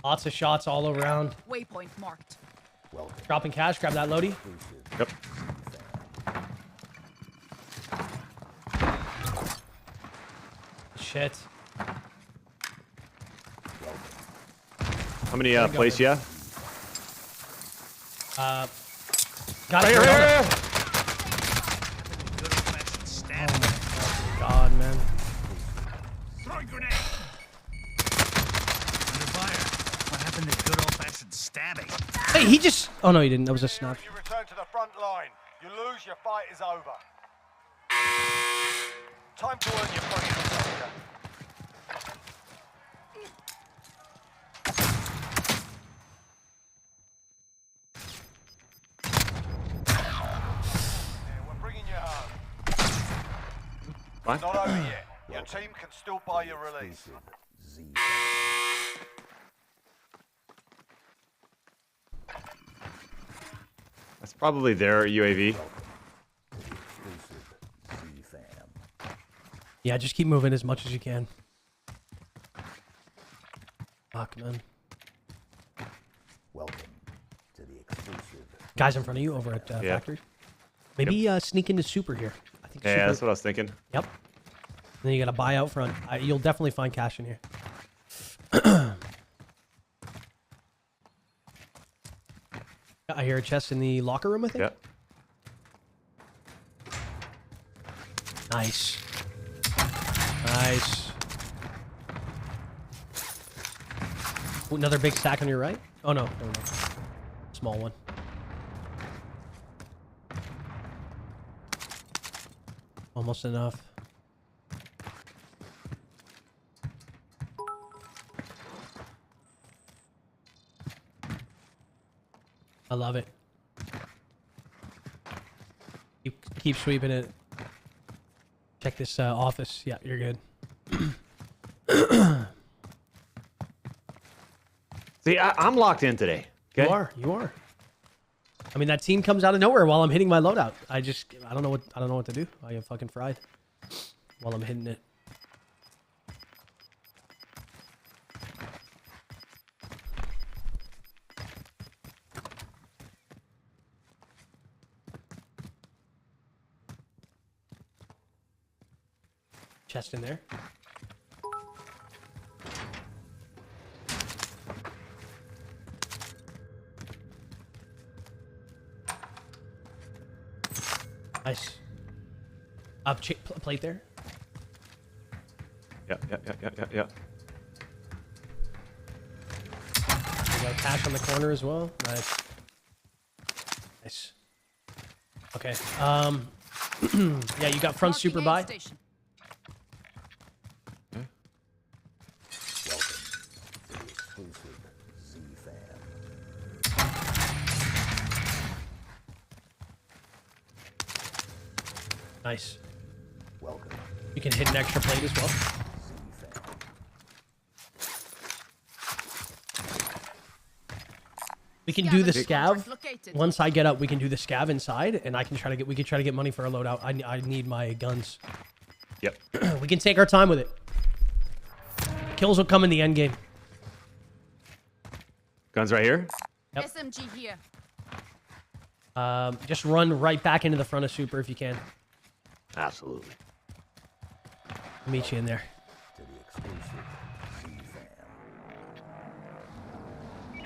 Lots of shots all around. Waypoint marked. Dropping cash. Grab that loadie. Yep. Shit. How many plates you have? Got right it. here. Oh my god, man. Throwing grenade. Under fire. What happened to good old-fashioned stabbing? Hey, he just... Oh, no, he didn't. That was a snap. You return to the front line. You lose, your fight is over. Time to earn your freedom, soldier. We're bringing you home. Fine. Not over yet. Your team can still buy your release. That's probably their UAV. Yeah, just keep moving as much as you can. Fuck, man. Welcome to the exclusive. Guys in front of you over at factory. Maybe sneak into super here. I think Yeah, super... that's what I was thinking. Yep. Then you got to buy out front. You'll definitely find cash in here. I hear a chest in the locker room, I think. Yep. Nice. Nice. Ooh, another big stack on your right? Oh, no. No, no. Small one. Almost enough. I love it. Keep sweeping it. Check this office. Yeah, you're good. See, I'm locked in today. Okay? You are. I mean, that team comes out of nowhere while I'm hitting my loadout. I don't know what to do. I am fucking fried while I'm hitting it. Chest in there. Nice. Plate there. Yeah. There you go. Cash on the corner as well. Nice. Nice. Okay. Yeah, you got front super buy. Nice. Welcome. You can hit an extra plate as well. We can do the scav. Once I get up, we can do the scav inside, and we can try to get money for a loadout. I need my guns. Yep. We can take our time with it. Kills will come in the end game. Guns right here. Yep. SMG here. Just run right back into the front of super if you can. Absolutely. I'll meet you in there.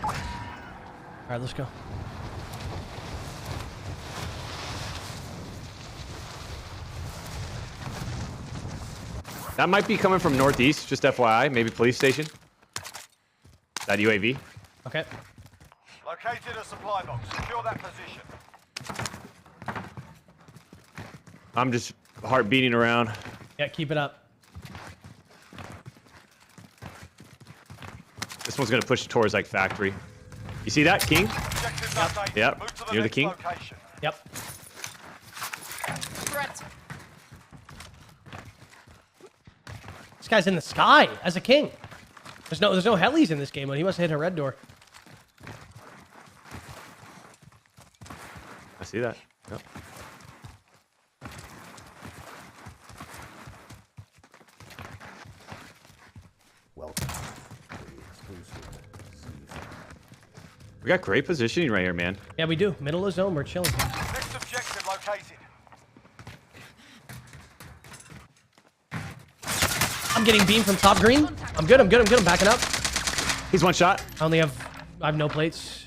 All right, let's go. That might be coming from northeast, just FYI. Maybe police station. That UAV. Okay. Located a supply box. Secure that position. I'm just heart beating around. Yeah, keep it up. This one's gonna push towards like factory. You see that, King? Yep. Near the King. Location. Yep. Threat. This guy's in the sky as a king. There's no helis in this game, but he must have hit a red door. I see that. Yep. We got great positioning right here, man. Yeah, we do. Middle of zone, we're chilling. Next objective located. I'm getting beamed from top green. I'm good. I'm backing up. He's one shot. I have no plates.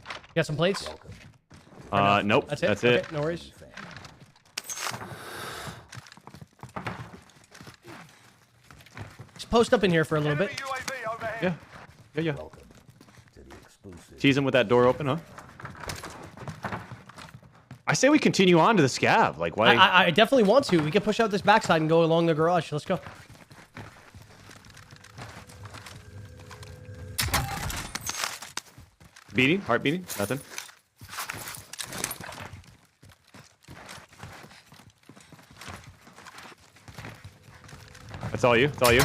You got some plates? Nope. That's it? That's Okay, it. no worries. Just post up in here for a little bit. Yeah. Tease him with that door open, huh? I say we continue on to the scav. Like, why? I definitely want to. We can push out this backside and go along the garage. Let's go. Beating? Heart beating? Nothing. That's all you. That's all you.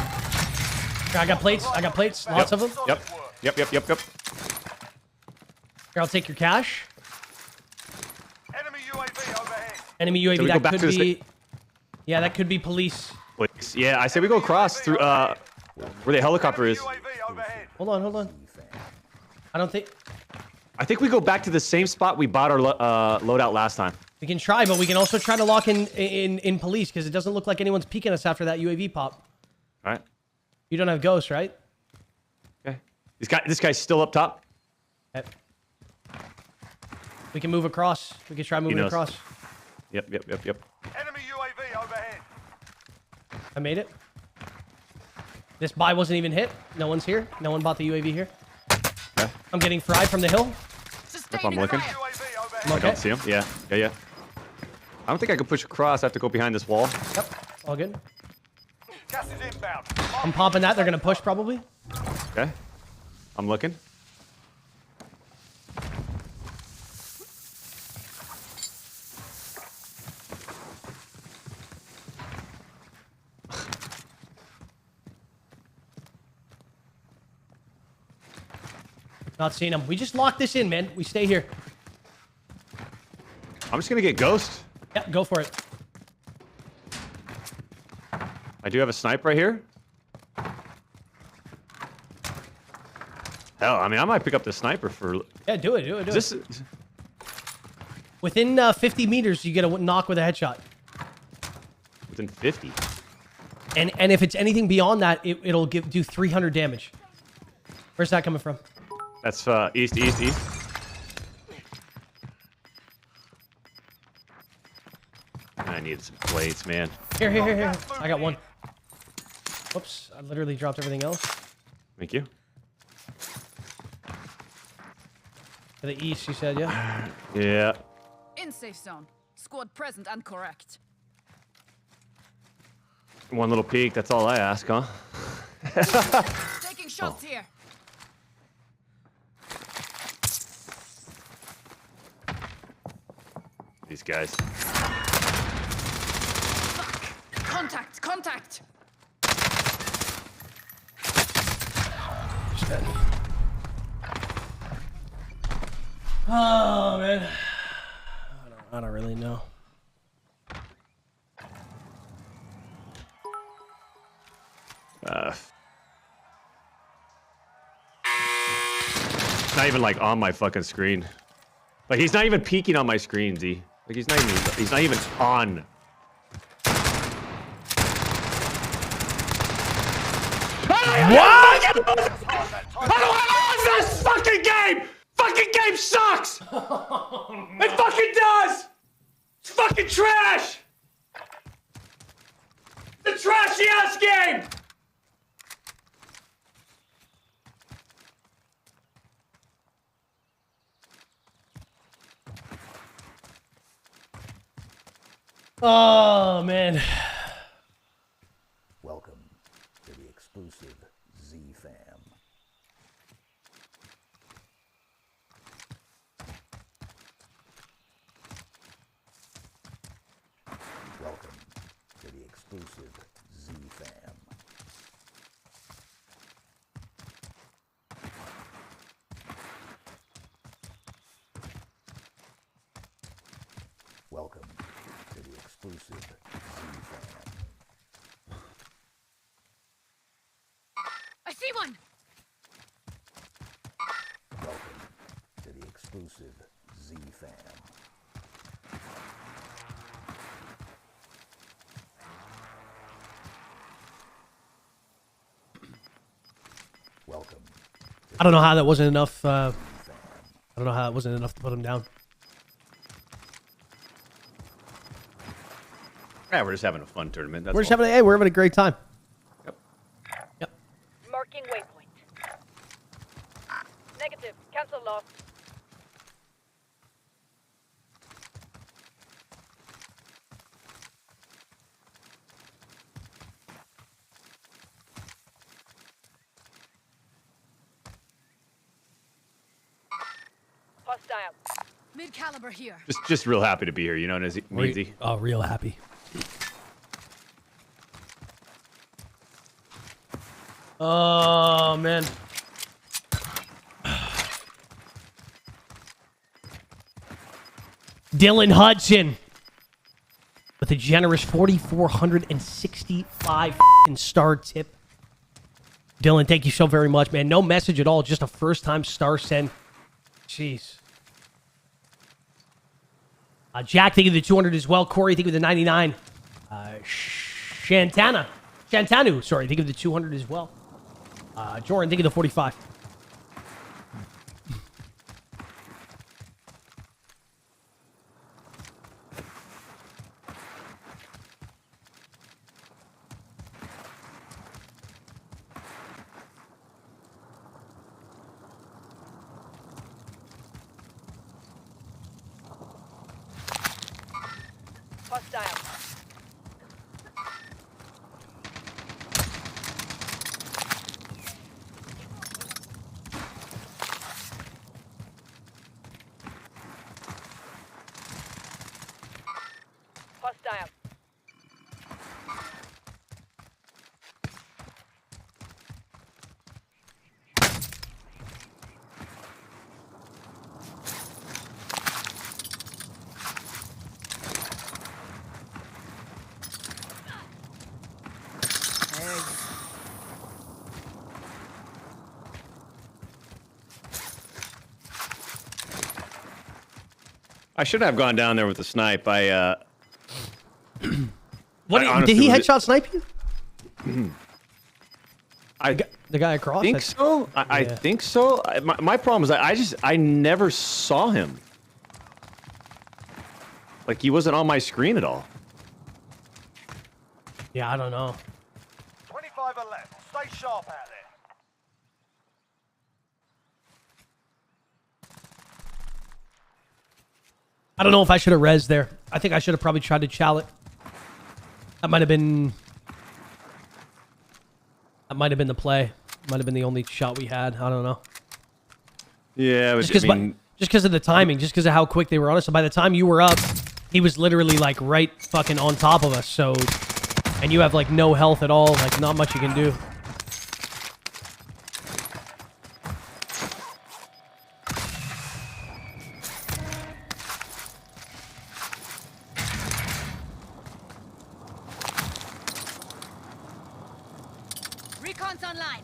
Here, I got plates. Lots of them. Yep. Here, I'll take your cash. Enemy UAV overhead. Enemy UAV. So we go That back could to the be. Yeah, that could be police. Please. Yeah, I say we go across through where the helicopter is. Hold on. I don't think. I think we go back to the same spot we bought our loadout last time. We can try, but we can also try to lock in police because it doesn't look like anyone's peeking us after that UAV pop. All right. You don't have ghosts, right? Okay. This guy's still up top. Okay. We can move across. We can try moving across. Yep. Enemy UAV overhead. I made it. This buy wasn't even hit. No one's here. No one bought the UAV here. Okay. I'm getting fried from the hill. Yep, I'm looking. I'm I okay. don't see him. Yeah. I don't think I can push across. I have to go behind this wall. Yep. All good. Gas is inbound. I'm popping that. They're going to push probably. Okay. I'm looking. Not seeing them. We just lock this in, man. We stay here. I'm just going to get ghost. Yeah, go for it. I do have a snipe right here. Hell, I mean, I might pick up the sniper for... Yeah, do it. This Within 50 meters, you get a knock with a headshot. within 50. And if it's anything beyond that, it'll do 300 damage. Where's that coming from? That's east. I needed some plates, man. Here. I got one. Whoops, I literally dropped everything else. Thank you. To the east, you said, yeah? Yeah. In safe zone. Squad present and correct. One little peek, that's all I ask, huh? Taking shots here. These guys. Contact! Oh, man. I don't really know. It's not even like on my fucking screen. Like he's not even peeking on my screen, Z. Like he's not even on. What? How do I lose this fucking game? Fucking game sucks! It fucking does! It's fucking trash! The trashy ass game! Oh, man. Welcome to the exclusive Z Fam. Welcome to the exclusive Z Fam. Welcome to the exclusive Z Fam. I see one. Welcome to the exclusive Z Fam. Welcome. I don't know how that wasn't enough. I don't know how it wasn't enough to put him down. Yeah, we're just having a fun tournament. That's We're having a great time. Yep. Marking waypoint. Negative. Cancel loss. Hostile. Mid-caliber here. Just real happy to be here, you know, Meansy. Oh, real happy. Oh, man. Dylan Hudson with a generous 4,465 star tip. Dylan, thank you so very much, man. No message at all, just a first-time star send. Jeez. Jack, thank you for the 200 as well. Corey, thank you for the 99. Shantanu, sorry, thank you for the 200 as well. Jordan, thank you for the 45. Hostile. Hostile. I should have gone down there with the snipe. What honestly did he was- headshot snipe you? The guy across? Think so. I think so. My problem is I never saw him. Like he wasn't on my screen at all. Yeah, I don't know. 25 are left. Stay sharp out there. I don't know if I should have rezzed there. I think I should have probably tried to chow it. That might have been the play. Might have been the only shot we had. I don't know. Yeah, but Just because of the timing, just because of how quick they were on us. So by the time you were up, he was literally like right fucking on top of us. So, and you have like no health at all. Like not much you can do. Recon's online.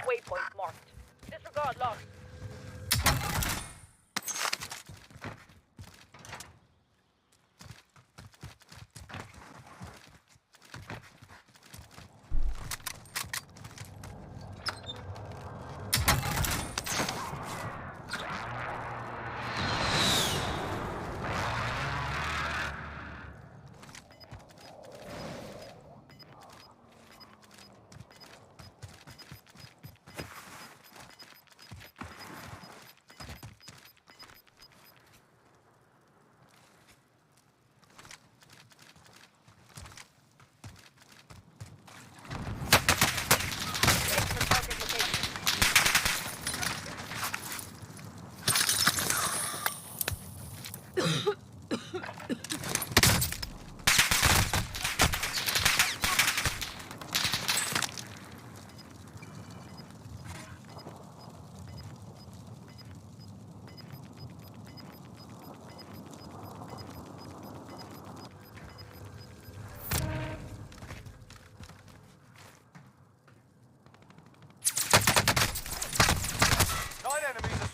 Waypoint marked. Disregard lock.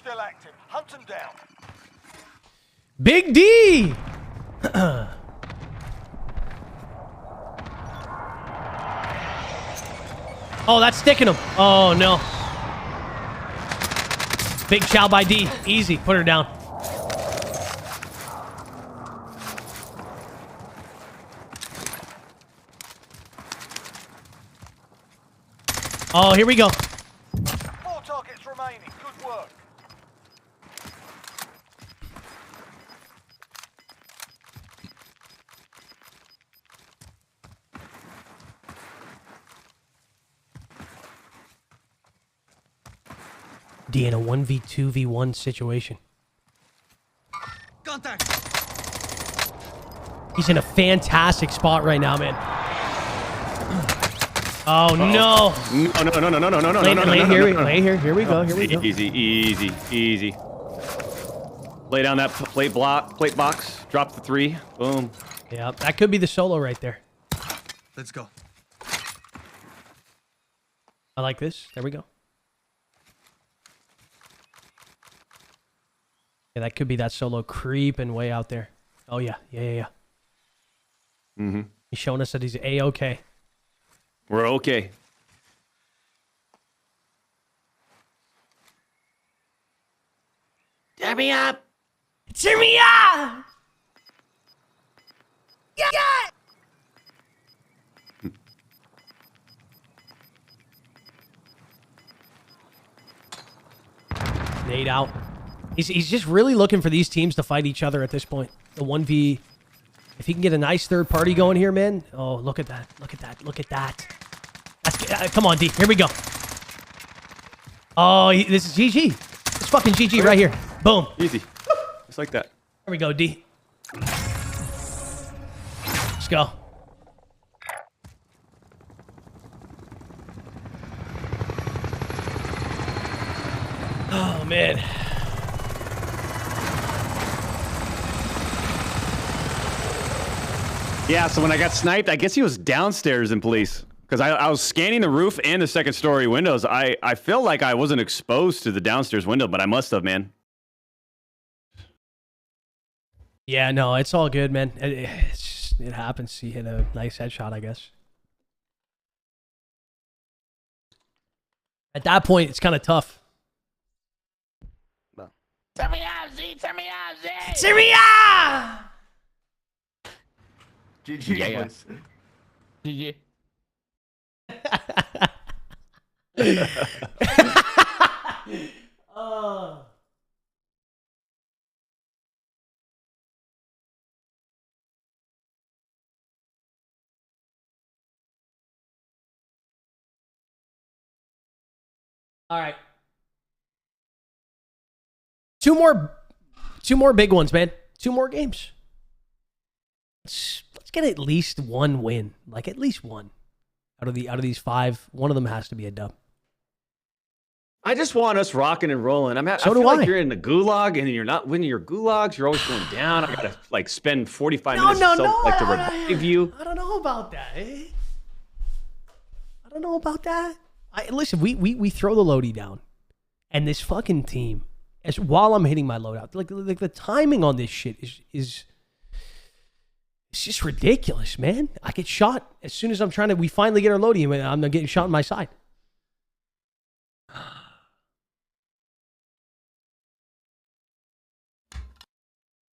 Still active. Hunt them down. Big D! Oh, that's sticking him. Oh, no. Big chow by D. Easy. Put her down. Oh, here we go. 4 targets remaining. Good work. D in a 1v2v1 situation. Contact. He's in a fantastic spot right now, man. Oh, no. No. Lay here. Here we go. Easy. Lay down that plate box. Drop the 3. Boom. Yeah, that could be the solo right there. Let's go. I like this. There we go. Yeah, that could be that solo creeping way out there. Oh, yeah. Yeah. Mm-hmm. He's showing us that he's A-okay. We're okay. Turn me up. Turn me up! Yeah! Nade out. He's just really looking for these teams to fight each other at this point. The 1v... If he can get a nice third party going here, man. Oh, look at that. Look at that. Look at that. That's, come on, D. Here we go. Oh, this is GG. It's fucking GG right here. Boom. Easy. Just like that. Here we go, D. Let's go. Oh, man. Yeah, so when I got sniped, I guess he was downstairs in police. Because I was scanning the roof and the second story windows. I feel like I wasn't exposed to the downstairs window, but I must have, man. Yeah, no, it's all good, man. It happens. He hit a nice headshot, I guess. At that point, it's kind of tough. Turn me up, Z. Turn me up, Z. Turn me up! GG. Yeah. GG. Oh. All right. Two more big ones, man. 2 more games. Let's get at least one win. Like at least one. Out of these 5, one of them has to be a dub. I just want us rocking and rolling. I So feel do like I. you're in the gulag and you're not winning your gulags. You're always going down. I gotta like spend 45 No, minutes no, to no. revive you. I don't know about that. I don't know about that. Listen, we throw the loadie down, and this fucking team, as while I'm hitting my loadout, like the timing on this shit is it's just ridiculous, man. I get shot as soon as we finally get our loadie, and I'm getting shot in my side.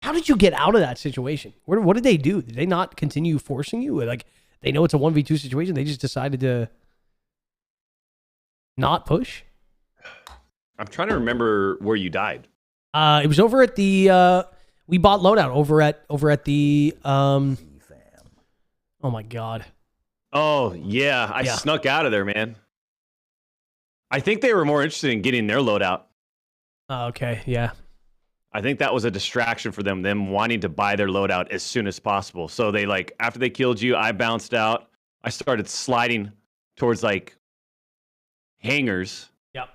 How did you get out of that situation? What did they do? Did they not continue forcing you? Like, they know it's a 1v2 situation. They just decided to not push? I'm trying to remember where you died. It was over at the, we bought loadout over at the, oh my God. Oh, yeah. I snuck out of there, man. I think they were more interested in getting their loadout. Oh, okay, yeah. I think that was a distraction for them wanting to buy their loadout as soon as possible. So they like, after they killed you, I bounced out. I started sliding towards like hangars. Yep.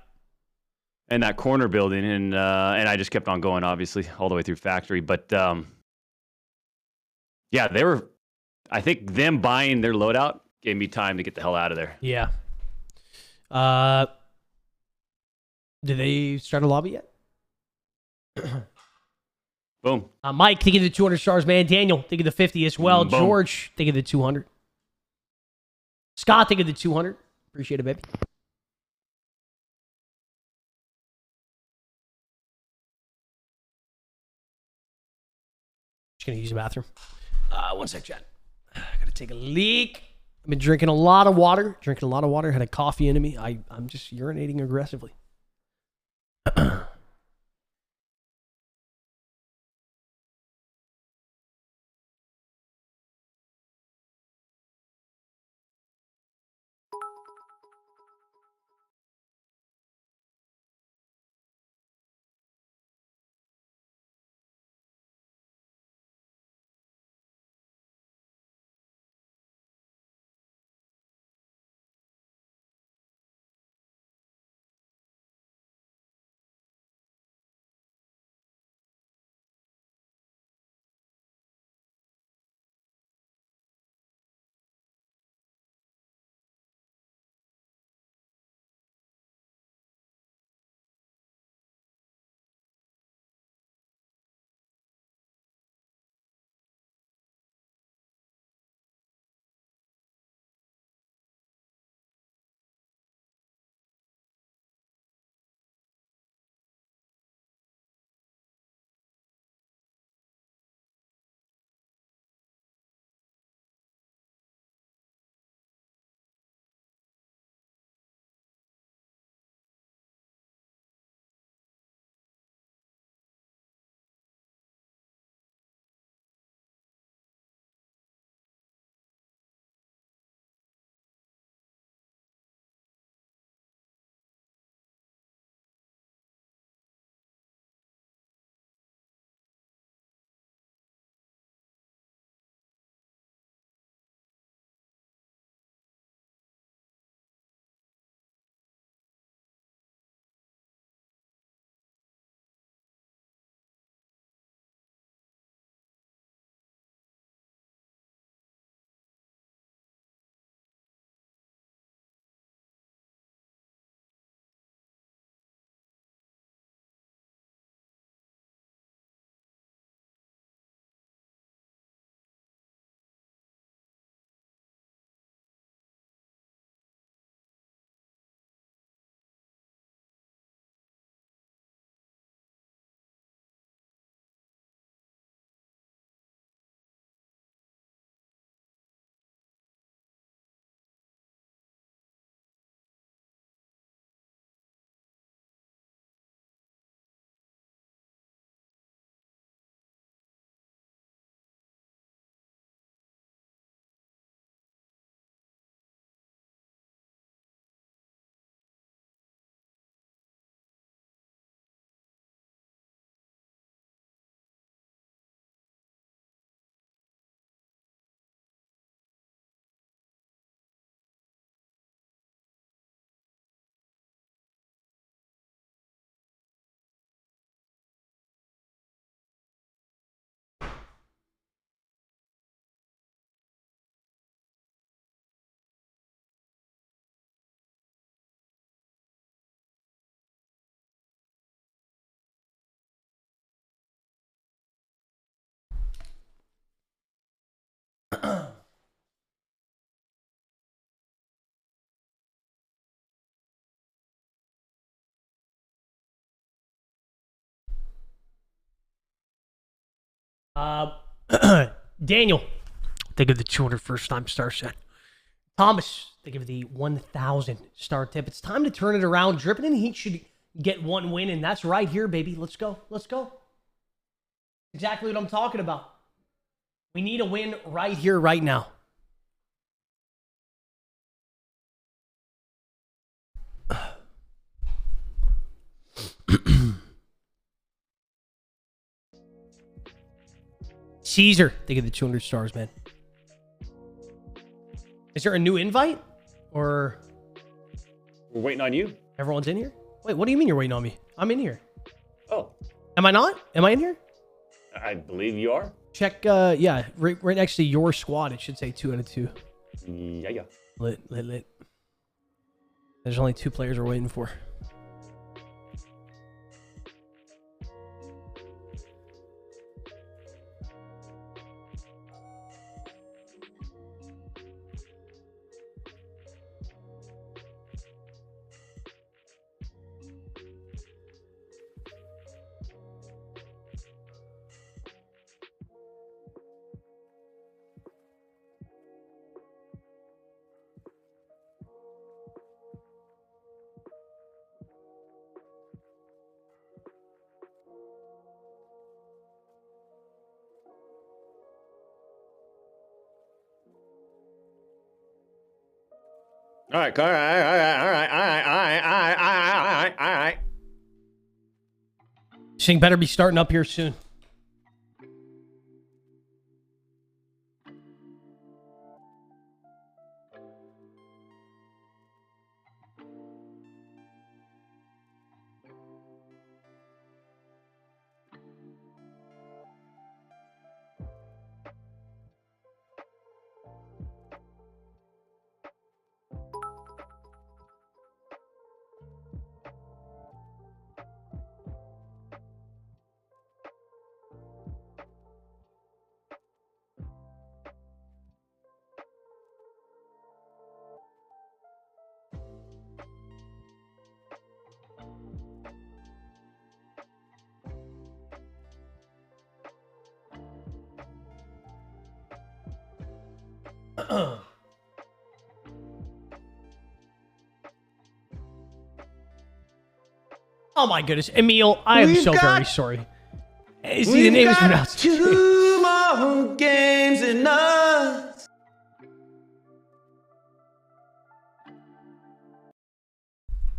And that corner building, and I just kept on going, obviously, all the way through factory. But yeah, they were. I think them buying their loadout gave me time to get the hell out of there. Yeah. Did they start a lobby yet? Boom. Mike, thank you the 200 stars, man. Daniel, thank you the 50 as well. Boom. George, thank you the 200. Scott, thank you the 200. Appreciate it, baby. Just gonna use the bathroom. One sec, chat. Gotta take a leak. I've been drinking a lot of water. Had a coffee into me. I'm just urinating aggressively. Daniel, think of the 200 first-time star set. Thomas, think of the 1,000 star tip. It's time to turn it around. Dripping in Heat should get one win, and that's right here, baby. Let's go. Let's go. Exactly what I'm talking about. We need a win right here, right now. Caesar, think of the 200 stars, man. Is there a new invite? Or... We're waiting on you. Everyone's in here? Wait, what do you mean you're waiting on me? I'm in here. Oh. Am I not? Am I in here? I believe you are. Check, yeah, right next to your squad. It should say 2 out of 2. Yeah. Lit. There's only 2 players we're waiting for. All right. This thing better be starting up here soon. Oh my goodness, Emil, I am so very sorry. See, the name is pronounced. 2 more games in us.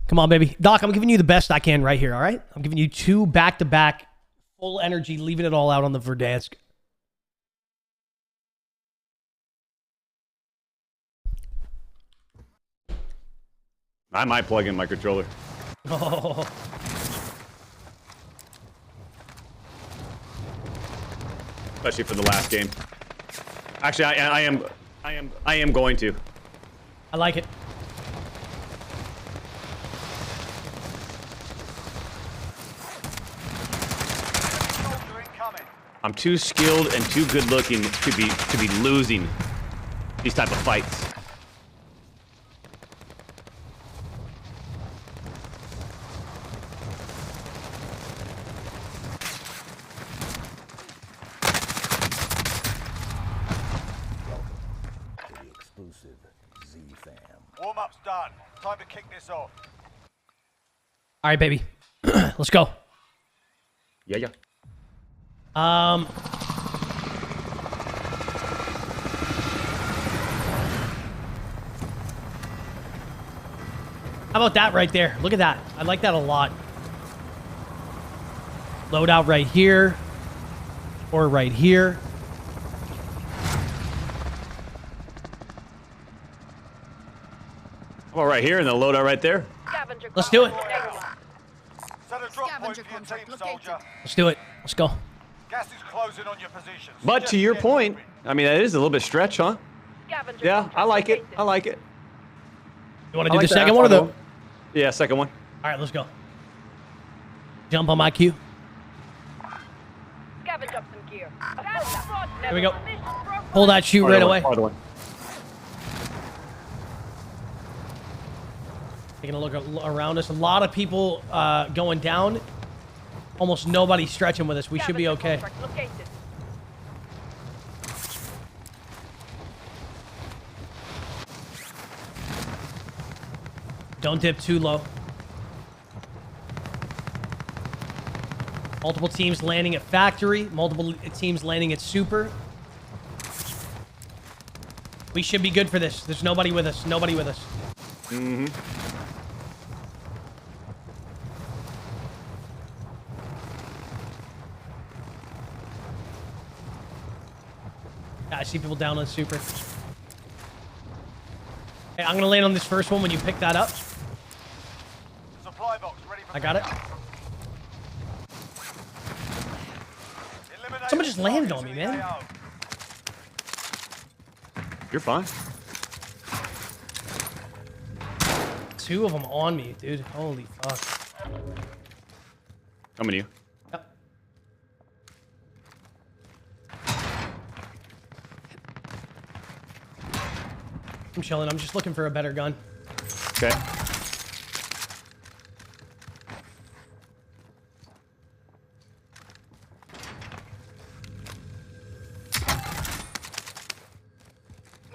Come on, baby. Doc, I'm giving you the best I can right here, all right? I'm giving you 2 back-to-back, full energy, leaving it all out on the Verdansk. I might plug in my controller. Oh. Especially for the last game. Actually, I am going to. I like it. I'm too skilled and too good looking to be losing these type of fights. Warm-up's done. Time to kick this off. All right, baby. Let's go. Yeah. How about that right there? Look at that. I like that a lot. Loadout right here. Or right here. How about right here and the loadout right there? Let's do it. Set a drop point for your team, soldier. Let's do it. Let's go. Gas is closing on your position. But to your point, I mean, that is a little bit stretch, huh? Yeah, I like it. I like it. You want to do the second one or the... Yeah, second one. All right, let's go. Jump on my cue. Scavenge up some gear. Here we go. Pull that shoot right away. Farther one. Taking a look around us. A lot of people going down. Almost nobody stretching with us. We should be okay. Don't dip too low. Multiple teams landing at factory. Multiple teams landing at super. We should be good for this. There's nobody with us. Nobody with us. Mm-hmm. Yeah, I see people down on super. Hey, I'm gonna land on this first one when you pick that up. Supply box ready for I got it. Eliminate Someone just landed on targets me, in the man. AO. You're fine. 2 of them on me, dude. Holy fuck. Coming to you. Yep. I'm chilling. I'm just looking for a better gun. Okay.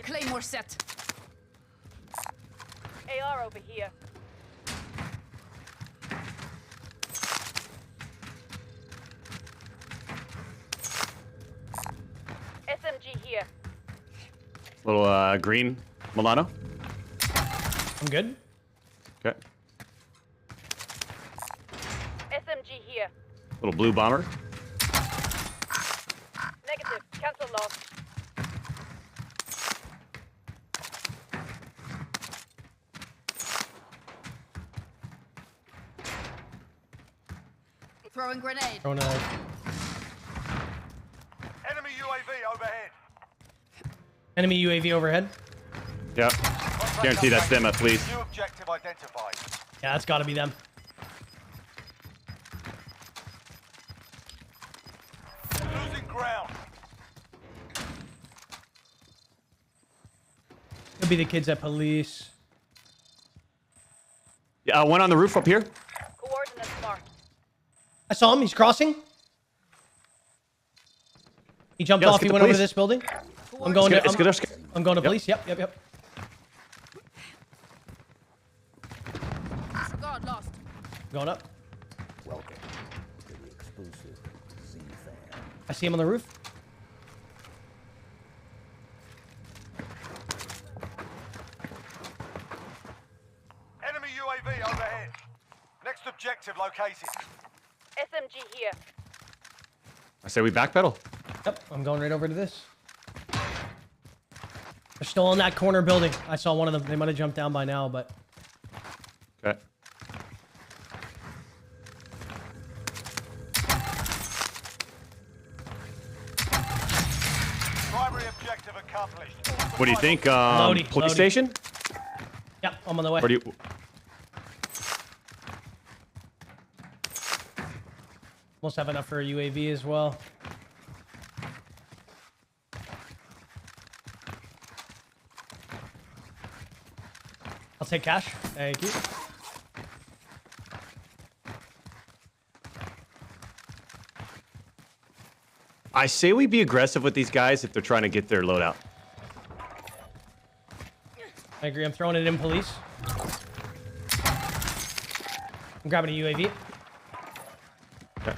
Claymore set. AR over here. SMG here. Little green Milano. I'm good. Okay. SMG here. Little blue bomber. Negative. Cancel loss. Throwing grenade. Throwing a... Enemy UAV overhead. Enemy UAV overhead. Yep. Guarantee that's them at least. New objective identified. Yeah, that's gotta be them. Losing ground. Could be the kids at police. Yeah, one on the roof up here. Coordinates marked. I saw him. He's crossing. He jumped Yeah, let's off. He get the went over police. this building. I'm going to. Let's get our- I'm going to Yep. police. Yep. God lost. Going up. Welcome to the exclusive Z fan. I see him on the roof. Enemy UAV overhead. Next objective located. SMG here. I say we backpedal. Yep. I'm going right over to this. They're still in that corner building. I saw one of them. They might have jumped down by now, but Okay. Primary objective accomplished. What do you think? Loadie, Police loadie. station? yep. I'm on the way. Or do you? Almost have enough for a UAV as well. I'll take cash. Thank you. I say we be aggressive with these guys if they're trying to get their loadout. I agree. I'm throwing it in police. I'm grabbing a UAV. Okay.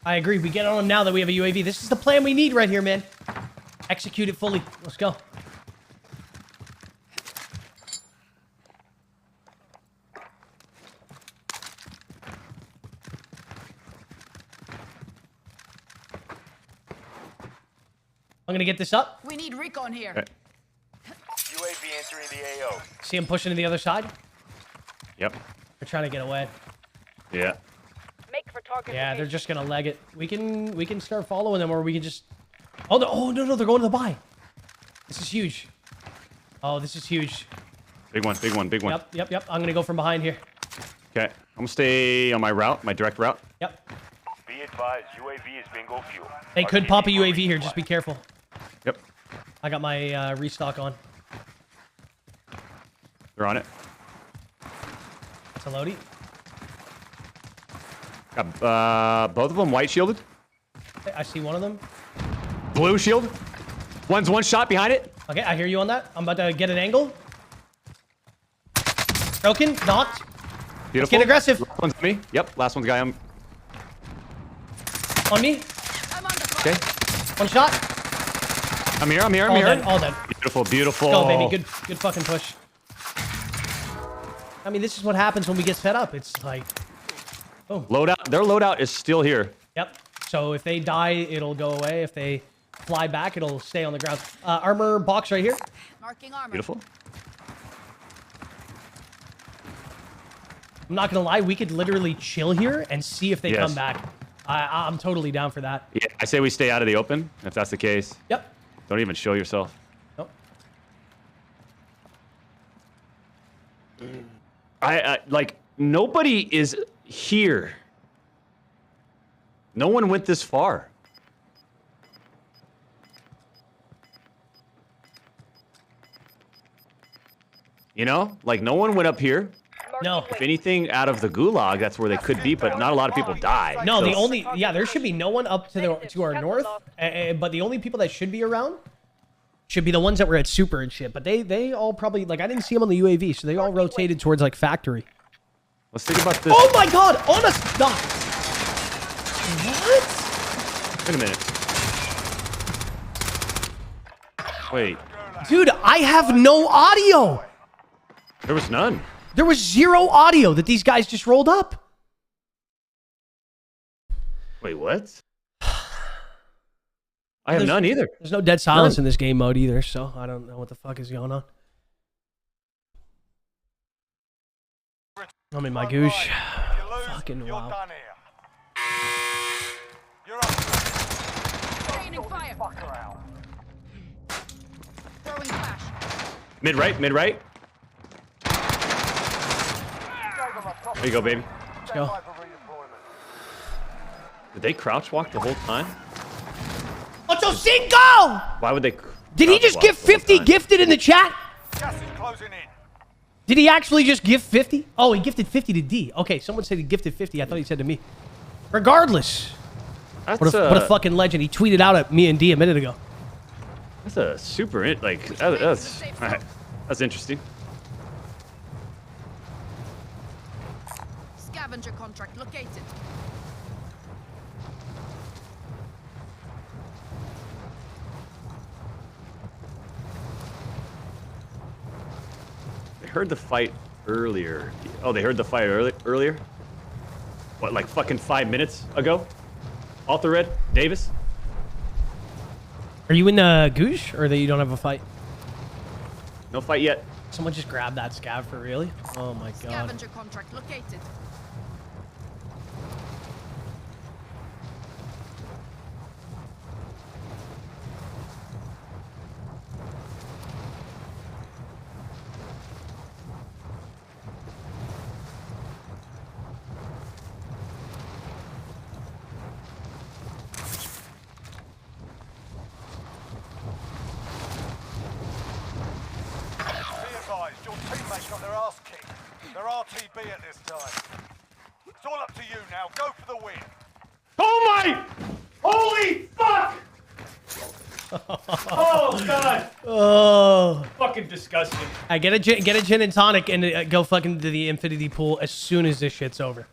I agree. We get on them now that we have a UAV. This is the plan we need right here, man. Execute it fully. Let's go. I'm gonna get this up. We need recon here. Okay. UAV entering the AO. See him pushing to the other side. Yep. They're trying to get away. Yeah. Make for target. Yeah, they're location. just gonna leg it. We can start following them, or we can just. Oh, no, they're going to the buy. This is huge. Oh, this is huge. Big one. Big one. Big one. Yep. I'm gonna go from behind here. Okay. I'm gonna stay on my route, my direct route. Yep. Be advised. advised, UAV is bingo fuel. They could pop a UAV here. Just be careful. Yep. I got my restock on. They're on it. It's a loadie. Got both of them white shielded. I see one of them. Blue shield. One's one shot behind it. Okay, I hear you on that. I'm about to get an angle. Broken. Knocked. Beautiful. Let's get aggressive. Last one's me. Yep. Last one's guy. On me. Okay. One shot. I'm here. I'm here. I'm All here. dead. All dead. Beautiful. Beautiful. Go, baby. Good fucking push. I mean, this is what happens when we get set up. It's like, boom. Loadout. Their loadout is still here. Yep. So if they die, it'll go away. If they fly back, it'll stay on the ground. Armor box right here. Marking armor. Beautiful. I'm not gonna lie, we could literally chill here and see if they Yes. come back. I'm totally down for that. Yeah, I say we stay out of the open if that's the case. Yep. Don't even show yourself. Nope. I like nobody is here. No one went this far. You know, like no one went up here. No. If anything, out of the gulag, that's where they could be, but not a lot of people died. No, so the only there should be no one up to our north, but the only people that should be around should be the ones that were at super and shit. But they all probably like I didn't see them on the UAV, so they all rotated towards like factory. Let's think about this. Oh my god, on us! Stop. What? Wait a minute. Wait. Dude, I have no audio. There was none. There was zero audio that these guys just rolled up. Wait, what? I have none either. There's no dead silence in this game mode either, so I don't know what the fuck is going on. I'm in my goosh. Fucking wow. Done here. You're up. Raining fire. Throwing flash. Mid right, mid right. There you go, baby. Let's go. Did they crouch walk the whole time? Ocho Cinco! Why would they? Did he crouch just walk give the whole 50 time? gifted in the chat? Gas is closing in. Did he actually just give 50? Oh, he gifted 50 to D. Okay, someone said he gifted 50. I thought he said to me. Regardless. That's What a fucking legend. He tweeted out at me and D a minute ago. That's a super that's interesting. Scavenger contract located. They heard the fight earlier. Oh, they heard the fight earlier? What, like fucking 5 minutes ago? Alter Red? Davis? Are you in Goosh or that you don't have a fight? No fight yet. Someone just grabbed that scav for really? Oh my god. Scavenger contract located. Be advised, your teammates got their ass kicked. They're RTB at this time. It's all up to you now. Go for the win. Oh my! Holy fuck! Oh god! Oh. Fucking disgusting. I get a gin and tonic and go fucking to the infinity pool as soon as this shit's over.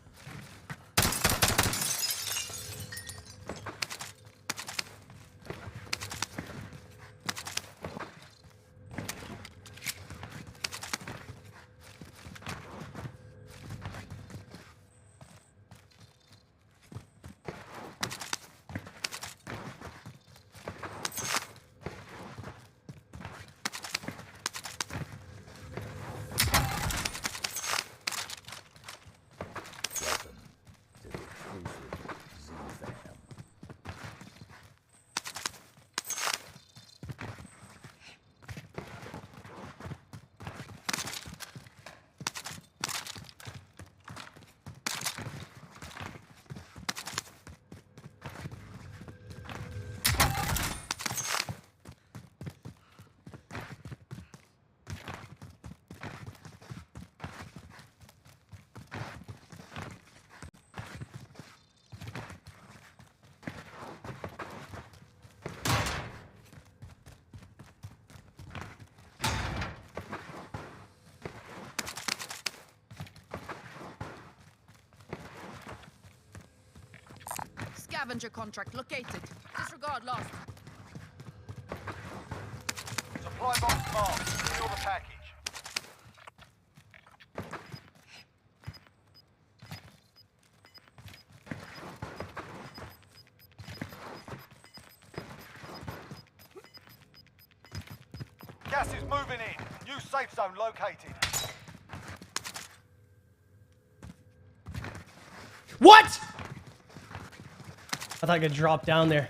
Scavenger contract located. Disregard lost. Supply box marked. Secure the package. Gas is moving in. New safe zone located. What? I thought I could drop down there.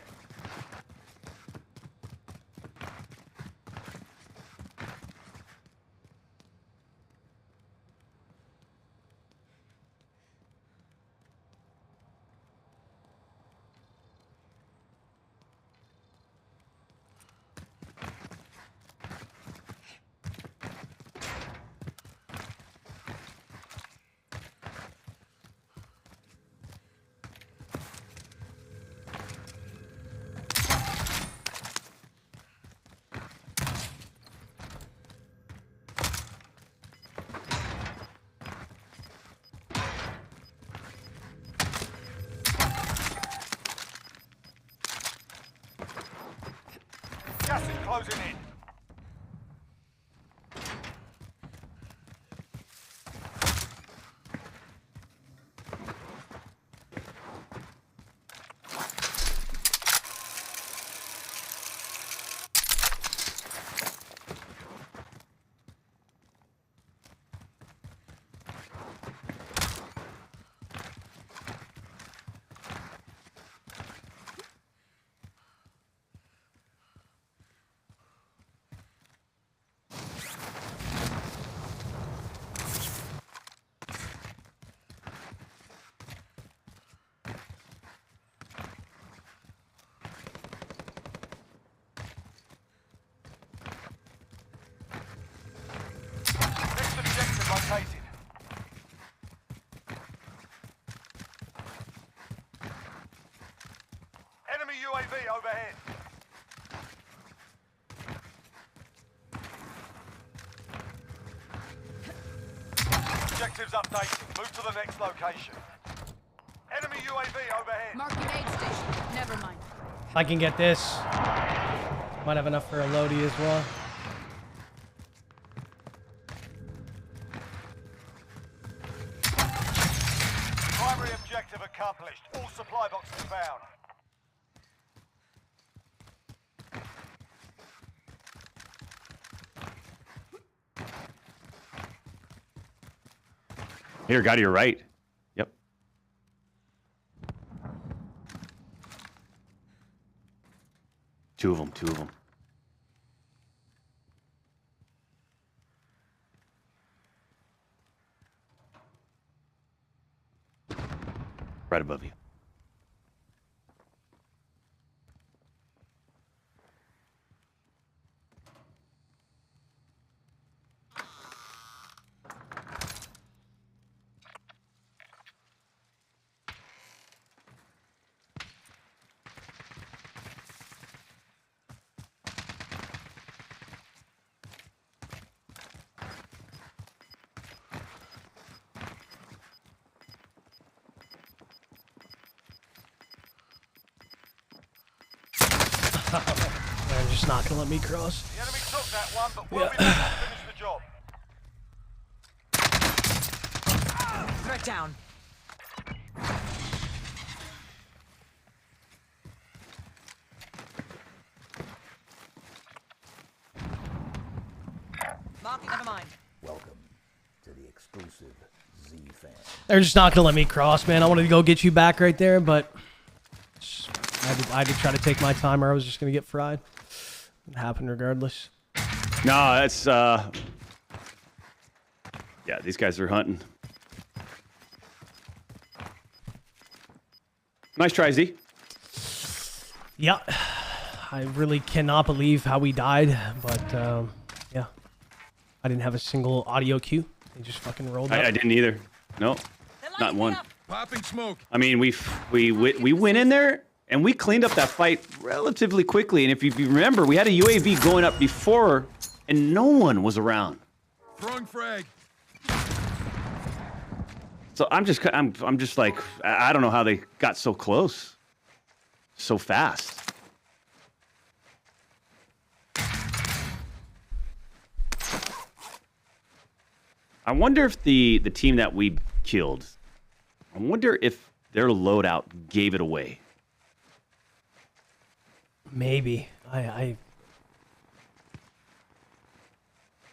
Gas is closing in. Located. Enemy UAV overhead. Objectives updated. Move to the next location. Enemy UAV overhead. Marking aid station. Never mind. I can get this. Might have enough for a loadie as well. Primary objective accomplished. All supply boxes found. Here, guy to your right. Yep. Two of them. Right above you. They're just not gonna let me cross. The enemy took that one, but we'll be back to finish the job. Threat down. Marking, never mind. Welcome to the exclusive Z fan. They're just not gonna let me cross, man. I wanted to go get you back right there, but I had to try to take my time, or I was just gonna get fried. It happened regardless. No, that's yeah. These guys are hunting. Nice try, Z. Yeah, I really cannot believe how we died, but yeah, I didn't have a single audio cue. They just fucking rolled up. I didn't either. No, not one. Popping smoke. I mean, we went in there and we cleaned up that fight relatively quickly. And if you remember, we had a UAV going up before, and no one was around. Throwing frag. So I'm just like, I don't know how they got so close. so fast. I wonder if the team that we killed, I wonder if their loadout gave it away. Maybe.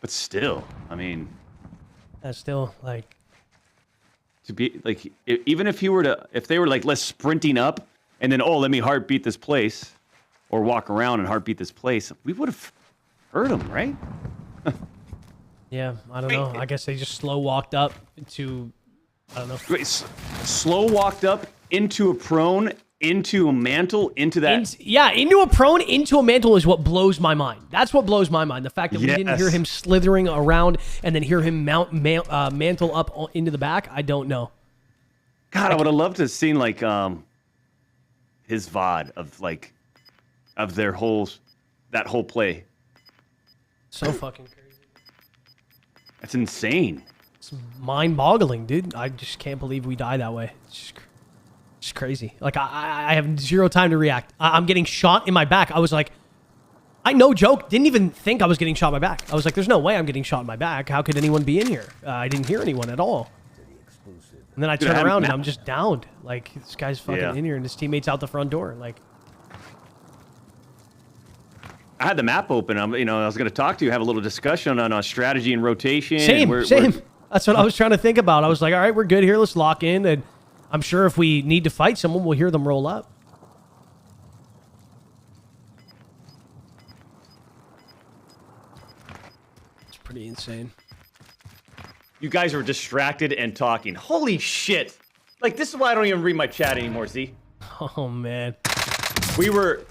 But still, I mean, that's still like to be like, even if they were like, let's sprinting up and then, oh, let me heartbeat this place or walk around and heartbeat this place, we would have heard them, right? Yeah, I don't know. I guess they just slow walked up to, I don't know. Wait, slow walked up into a prone, into a mantle, into that. Into a prone, into a mantle is what blows my mind. That's what blows my mind. The fact that we didn't hear him slithering around and then hear him mantle up into the back, I don't know. God, I would have loved to have seen like his VOD of their that whole play. So fucking crazy. That's insane. It's mind-boggling, dude. I just can't believe we die that way. It's just crazy. Like, I have zero time to react. I'm getting shot in my back. I was like, I no joke, didn't even think I was getting shot in my back. I was like, there's no way I'm getting shot in my back. How could anyone be in here? I didn't hear anyone at all. And then I turn around and I'm just downed. Like, this guy's fucking in here and his teammate's out the front door. Like, I had the map open. I was going to talk to you, have a little discussion on strategy and rotation. Same. That's what I was trying to think about. I was like, all right, we're good here. Let's lock in. And I'm sure if we need to fight someone, we'll hear them roll up. It's pretty insane. You guys were distracted and talking. Holy shit. Like, this is why I don't even read my chat anymore, Z. Oh, man. We were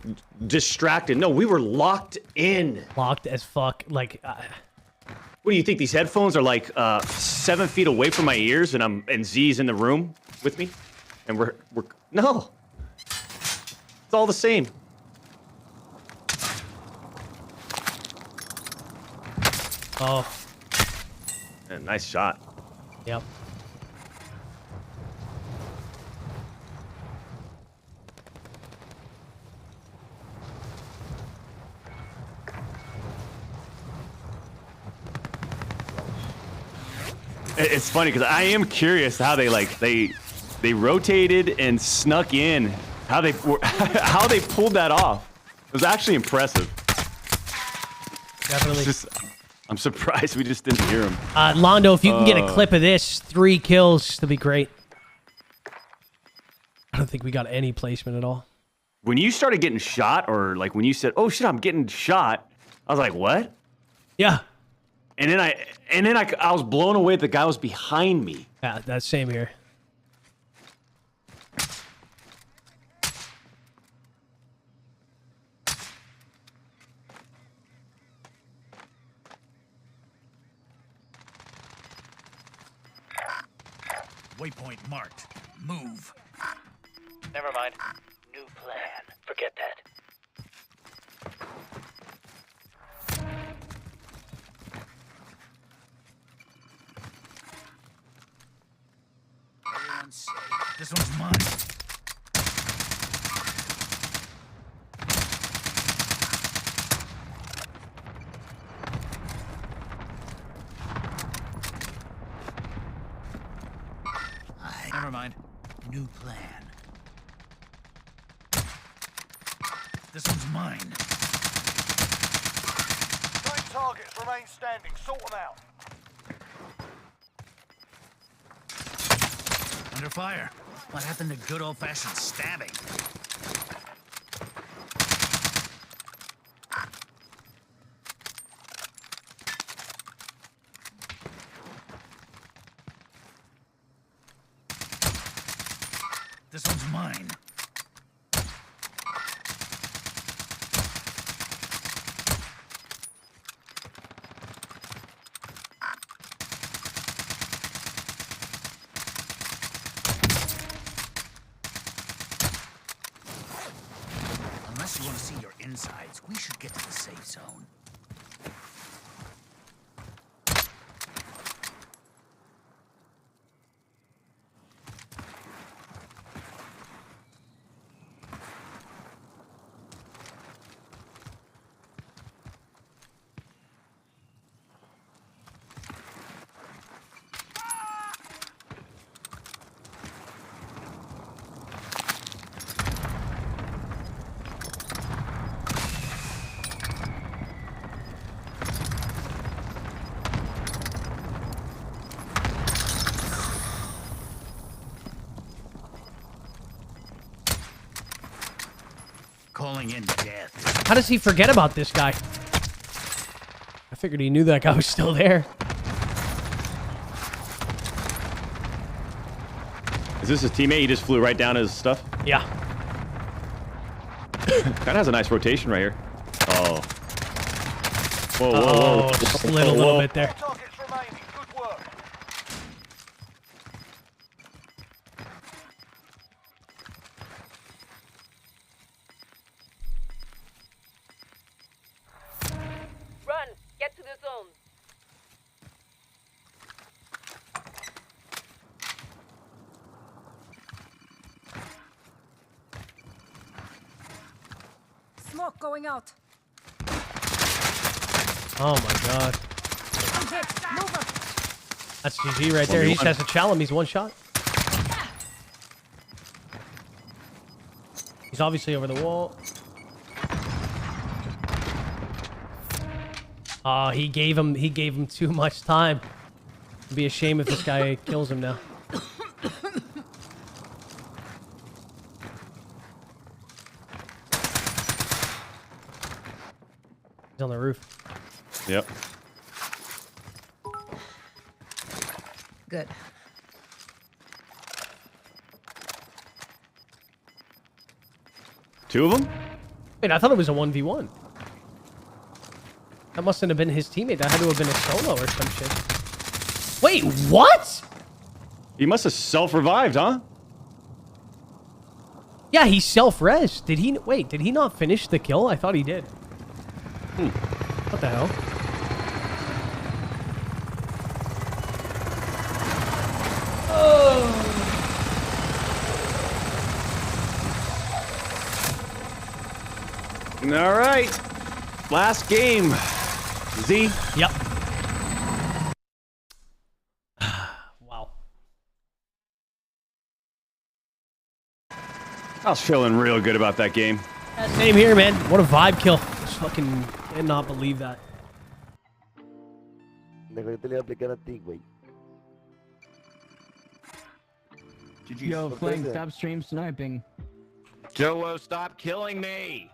distracted. No, we were locked in. Locked as fuck. Like, what do you think? These headphones are like 7 feet away from my ears, and Z's in the room with me, and we're no. It's all the same. Oh. Yeah, nice shot. Yep. It's funny because I am curious how they rotated and snuck in. How they pulled that off. It was actually impressive. Definitely. I'm surprised we just didn't hear him. Londo, if you can get a clip of this, 3 kills, that'd be great. I don't think we got any placement at all. When you started getting shot, or like when you said, "Oh shit, I'm getting shot," I was like, "What?" Yeah. And then I was blown away that the guy was behind me. Yeah, that's same here. Waypoint marked. Move. Never mind. New plan. Forget that. Everyone's safe. This one's mine. Never mind. New plan. This one's mine. 9 targets remain standing. Sort them out. Under fire. What happened to good old-fashioned stabbing? This one's mine. Unless you want to see your insides, we should get to the safe zone. going in death. How does he forget about this guy? I figured he knew that guy was still there. Is this his teammate? He just flew right down his stuff? Yeah. Kind of has a nice rotation right here. Oh. Whoa, whoa, Oh, whoa. slid a little bit there. Targets remaining. Good work. Run. Get to the zone. Smoke going out. Oh my god. That's GG right there. He just has to challenge him. He's one shot. He's obviously over the wall. Oh, he gave him too much time. It'd be a shame if this guy kills him now. He's on the roof. Yep. Good. Two of them? Wait, I thought it was a 1v1. That mustn't have been his teammate. That had to have been a solo or some shit. Wait, what? He must have self-revived, huh? Yeah, he self-res. Did he? Wait, did he not finish the kill? I thought he did. What the hell? All right. Last game. Z. Yep. Wow. I was feeling real good about that game. Same here, man. What a vibe kill. Just fucking cannot believe that. Yo, Flame, stop stream sniping. Joe, stop killing me.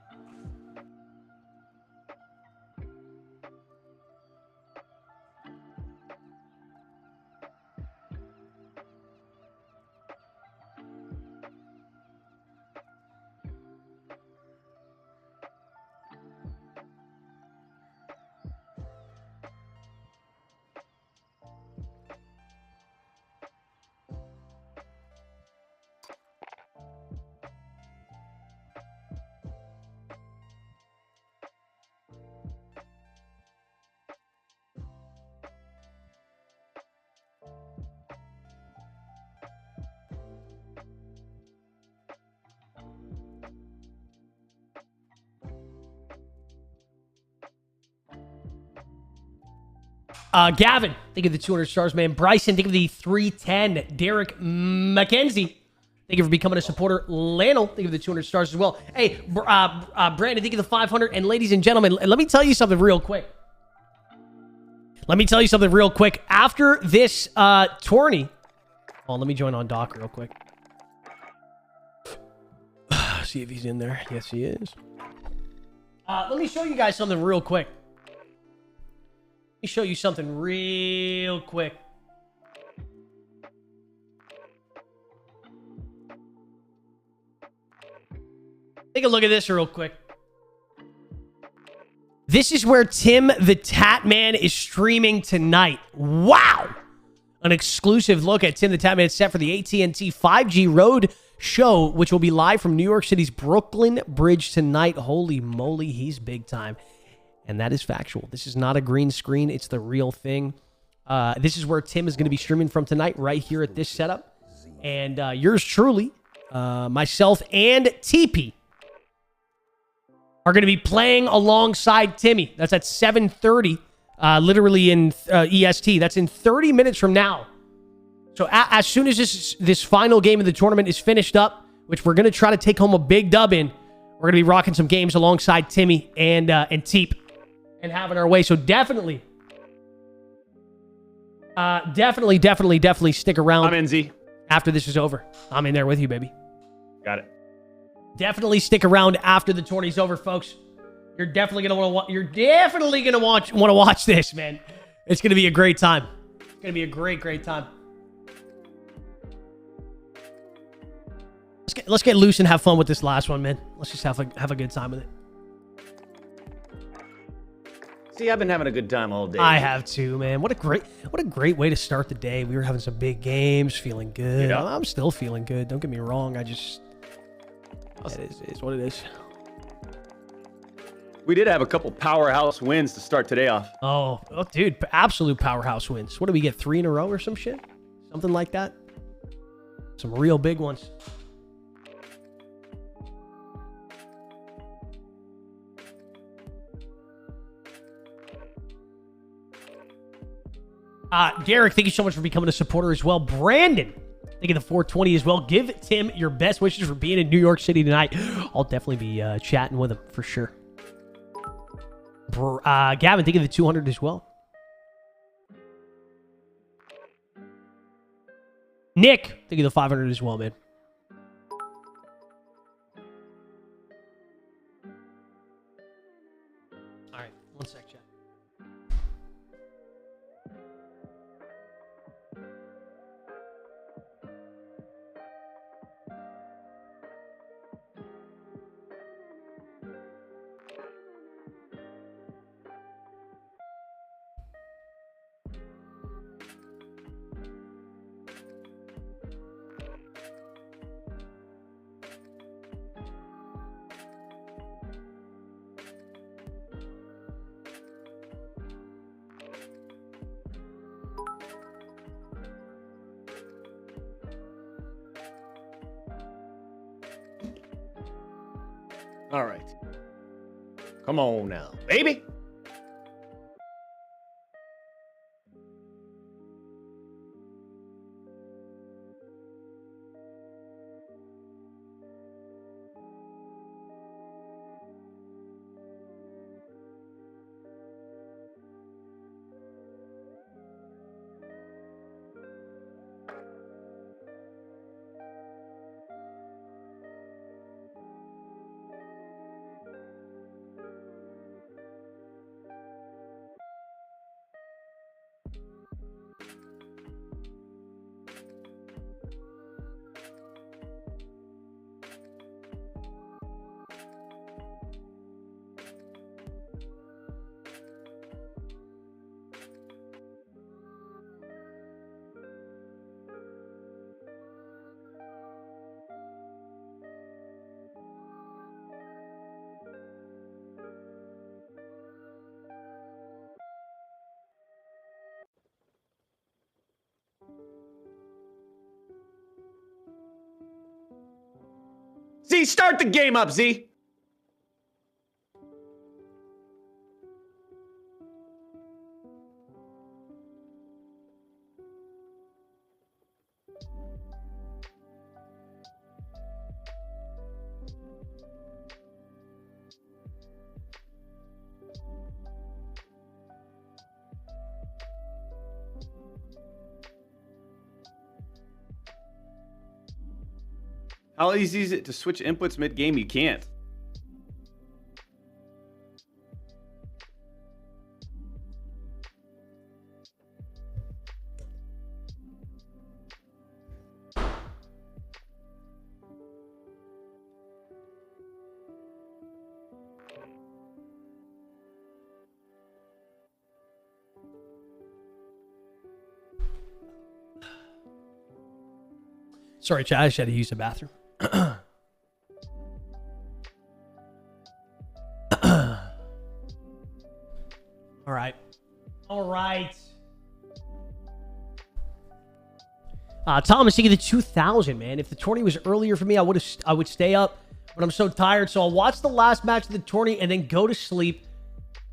Gavin, think of the 200 stars, man. Bryson, think of the 310. Derek McKenzie, thank you for becoming a supporter. Lionel, think of the 200 stars as well. Hey, Brandon, think of the 500. And ladies and gentlemen, let me tell you something real quick. After this tourney, oh, let me join on Doc real quick. See if he's in there. Yes, he is. Let me show you guys something real quick. Let me show you something real quick. Take a look at this real quick. This is where TimTheTatman is streaming tonight. Wow! An exclusive look at TimTheTatman. It's set for the AT&T 5G Road Show, which will be live from New York City's Brooklyn Bridge tonight. Holy moly, he's big time. And that is factual. This is not a green screen. It's the real thing. This is where Tim is going to be streaming from tonight, right here at this setup. And yours truly, myself, and Teep are going to be playing alongside Timmy. That's at 7:30, literally in EST. That's in 30 minutes from now. So as soon as this final game of the tournament is finished up, which we're going to try to take home a big dub in, we're going to be rocking some games alongside Timmy and Teep and having our way. So definitely stick around. I'm in, Z. After this is over. I'm in there with you, baby. Got it. Definitely stick around after the tourney's over, folks. You're definitely gonna want to. You're definitely gonna want to watch this, man. It's gonna be a great time. It's gonna be a great time. Let's get loose and have fun with this last one, man. Let's just have a good time with it. See, I've been having a good time all day. I have too, man. What a great way to start the day. We were having some big games, feeling good. Yeah. I'm still feeling good. Don't get me wrong. It is what it is. We did have a couple powerhouse wins to start today off. Oh, dude, absolute powerhouse wins. What do we get? 3 in a row or some shit? Something like that. Some real big ones. Derek, thank you so much for becoming a supporter as well. Brandon, thank you the 420 as well. Give Tim your best wishes for being in New York City tonight. I'll definitely be chatting with him for sure. Gavin, thank you the 200 as well. Nick, thank you the 500 as well, man. All right, one sec, chat. All right. Come on now, baby. Z, start the game up, Z. How easy is it to switch inputs mid-game? You can't. Sorry, Chad, I just had to use the bathroom. All right. All right. Thomas, you get the 2,000, man. If the tourney was earlier for me, I would stay up, but I'm so tired. So I'll watch the last match of the tourney and then go to sleep.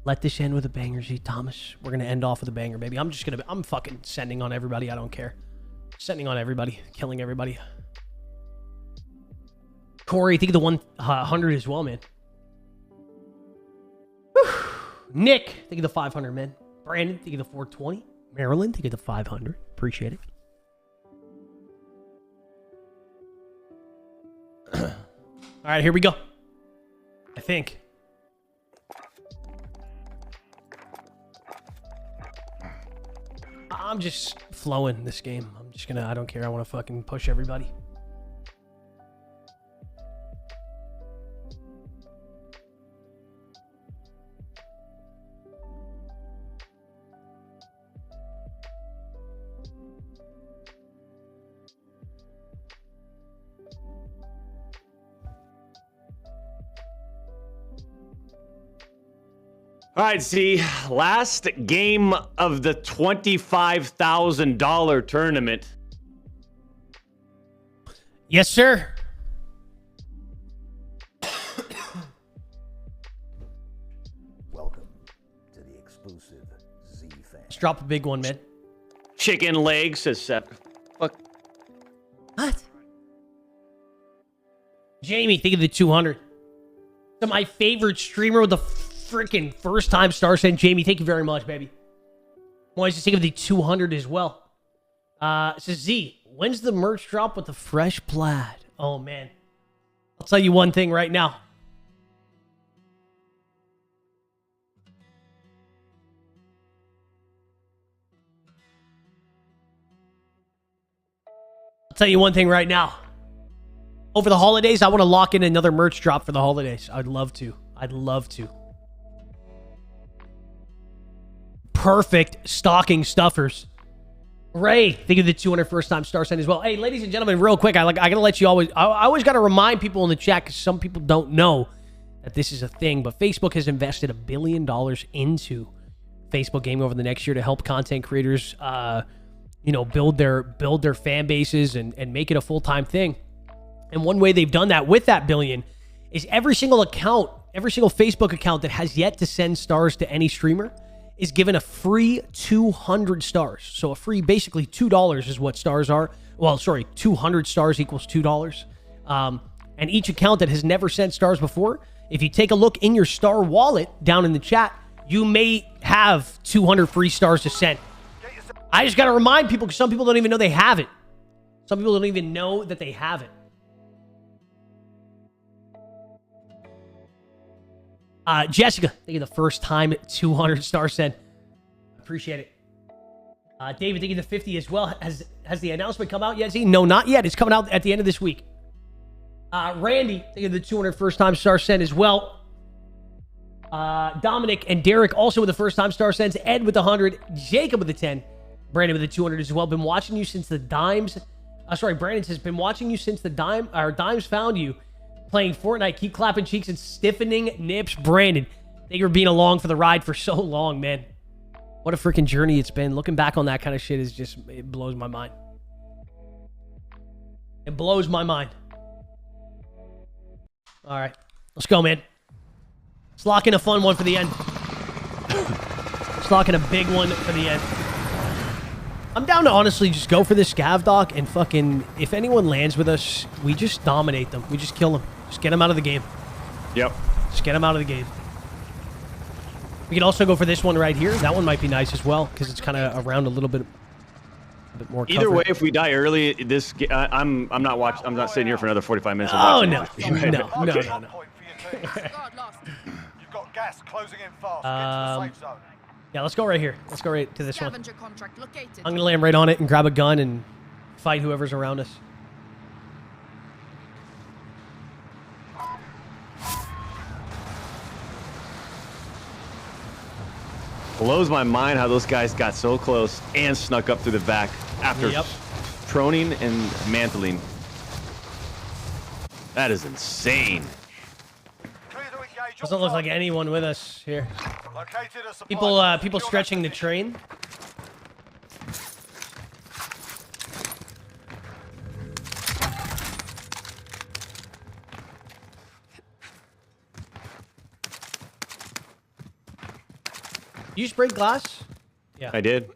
Let this end with a banger, Z. Thomas. We're gonna end off with a banger, baby. I'm fucking sending on everybody. I don't care. Sending on everybody, killing everybody. Corey, think of the 100 as well, man. Whew. Nick, think of the 500, man. Brandon, think of the 420. Maryland, think of the 500. Appreciate it. All right, here we go. I think. I'm just flowing this game. I'm just gonna, I don't care. I want to fucking push everybody. All right, see, last game of the $25,000 tournament. Yes, sir. Welcome to the exclusive Z fan. Let's drop a big one, man. Chicken legs, says Seth. Fuck. What? Jamie, think of the 200. So my favorite streamer with the freaking first time star send. Jamie, thank you very much, baby. Why just think of the 200 as well? It says Z, when's the merch drop with the fresh plaid? Oh man, I'll tell you one thing right now. I'll tell you one thing right now. Over the holidays, I want to lock in another merch drop for the holidays. I'd love to. I'd love to. Perfect stocking stuffers. Ray, think of the 200 first time star send as well. Hey, ladies and gentlemen, real quick, I gotta let you always. I always gotta remind people in the chat because some people don't know that this is a thing. But Facebook has invested $1 billion into Facebook Gaming over the next year to help content creators, build their fan bases and make it a full time thing. And one way they've done that with that billion is every single Facebook account that has yet to send stars to any streamer is given a free 200 stars. So a free, basically $2 is what stars are. Well, sorry, 200 stars equals $2. And each account that has never sent stars before, if you take a look in your star wallet down in the chat, you may have 200 free stars to send. I just got to remind people because some people don't even know they have it. Some people don't even know that they have it. Jessica, thank you the first time 200 star send. Appreciate it. David, thank you the 50 as well. Has the announcement come out yet? No, not yet. It's coming out at the end of this week. Randy, thank you the 200 first time star send as well. Dominic and Derek also with the first time star sends. Ed with the 100. Jacob with the 10. Brandon with the 200 as well. Been watching you since the dimes. Brandon says, been watching you since the dimes found you. Playing Fortnite, keep clapping cheeks and stiffening nips. Brandon, thank you for being along for the ride for so long, man. What a freaking journey it's been. Looking back on that kind of shit is just, it blows my mind. It blows my mind. All right, let's go, man. Let's lock in a fun one for the end. Let's lock in a big one for the end. I'm down to honestly just go for this scav doc and fucking, if anyone lands with us, we just dominate them. We just kill them. Just get them out of the game. Yep. Just get them out of the game. We can also go for this one right here. That one might be nice as well because it's kind of around a little bit more covered. Either way, if we die early, I'm not watching. I'm not sitting here for another 45 minutes. Oh no. No. You've got gas closing in fast. Get to the safe zone. Yeah, let's go right here. Let's go right to this one. Contract located. I'm gonna land right on it and grab a gun and fight whoever's around us. Blows my mind how those guys got so close and snuck up through the back after proning and mantling. That is insane. Doesn't look like anyone with us here. People stretching the train. You just break glass? Yeah. I did.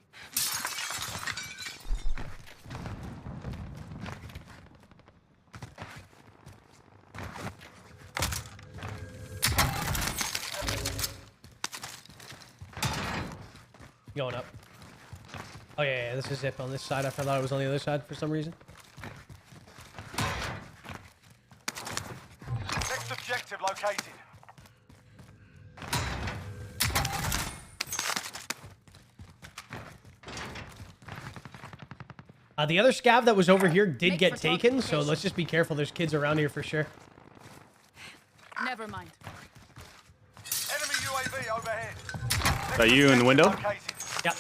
Going up. Oh yeah, this is zip on this side. I thought it was on the other side for some reason. The other scav that was over here did get taken, so let's just be careful. There's kids around here for sure. Never mind. Enemy UAV overhead. Is that you in the window? Yep.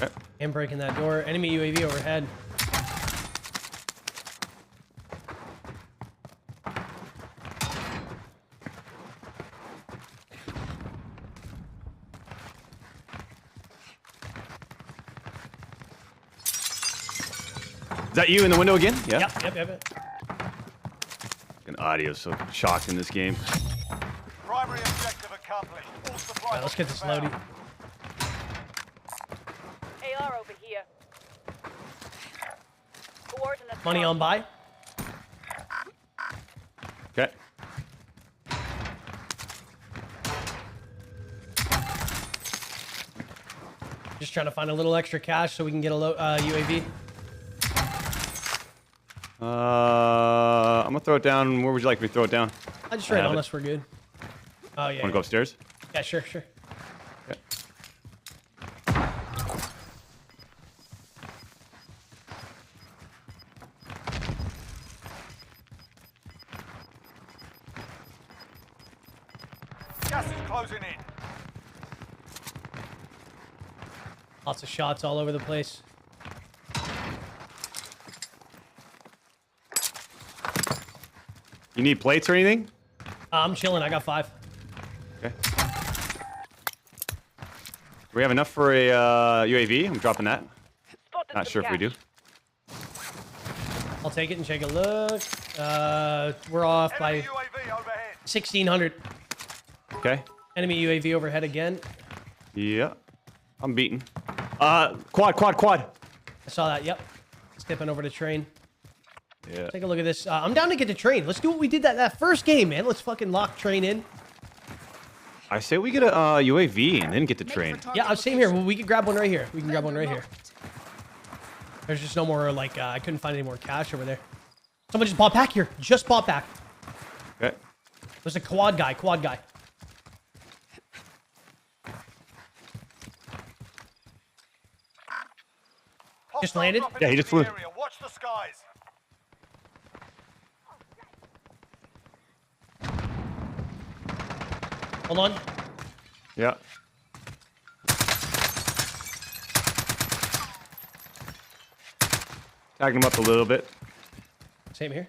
Okay. And breaking that door. Enemy UAV overhead. Is that you in the window again? Yeah. Yep. An audio so shocked in this game. Primary objective accomplished. All supplies. Alright, let's get this loaded. AR over here. Coordinates Money on buy. Okay. Just trying to find a little extra cash so we can get a UAV. I'm gonna throw it down. Where would you like me to throw it down? I just ran unless we're good. Oh yeah. Wanna go upstairs? Yeah, sure. Okay. Gas is closing in. Lots of shots all over the place. You need plates or anything? I'm chilling. I got 5. Okay. Do we have enough for a UAV? I'm dropping that. Not sure if we do. I'll take it and take a look. We're off by 1,600. Okay. Enemy UAV overhead again. Yeah. I'm beaten. Quad. I saw that. Yep. Stepping over to train. Yeah. Take a look at this. I'm down to get to train. Let's do what we did that first game, man. Let's fucking lock train in. I say we get a UAV and then get the train. Yeah, same here. Well, we could grab one right here. We can grab one right here. There's just no more, like, I couldn't find any more cash over there. Someone just bought back here. Just bought back. Okay. There's a quad guy. Just landed? Yeah, he just flew. Watch the skies. Hold on. Yeah. Tagged him up a little bit. Same here.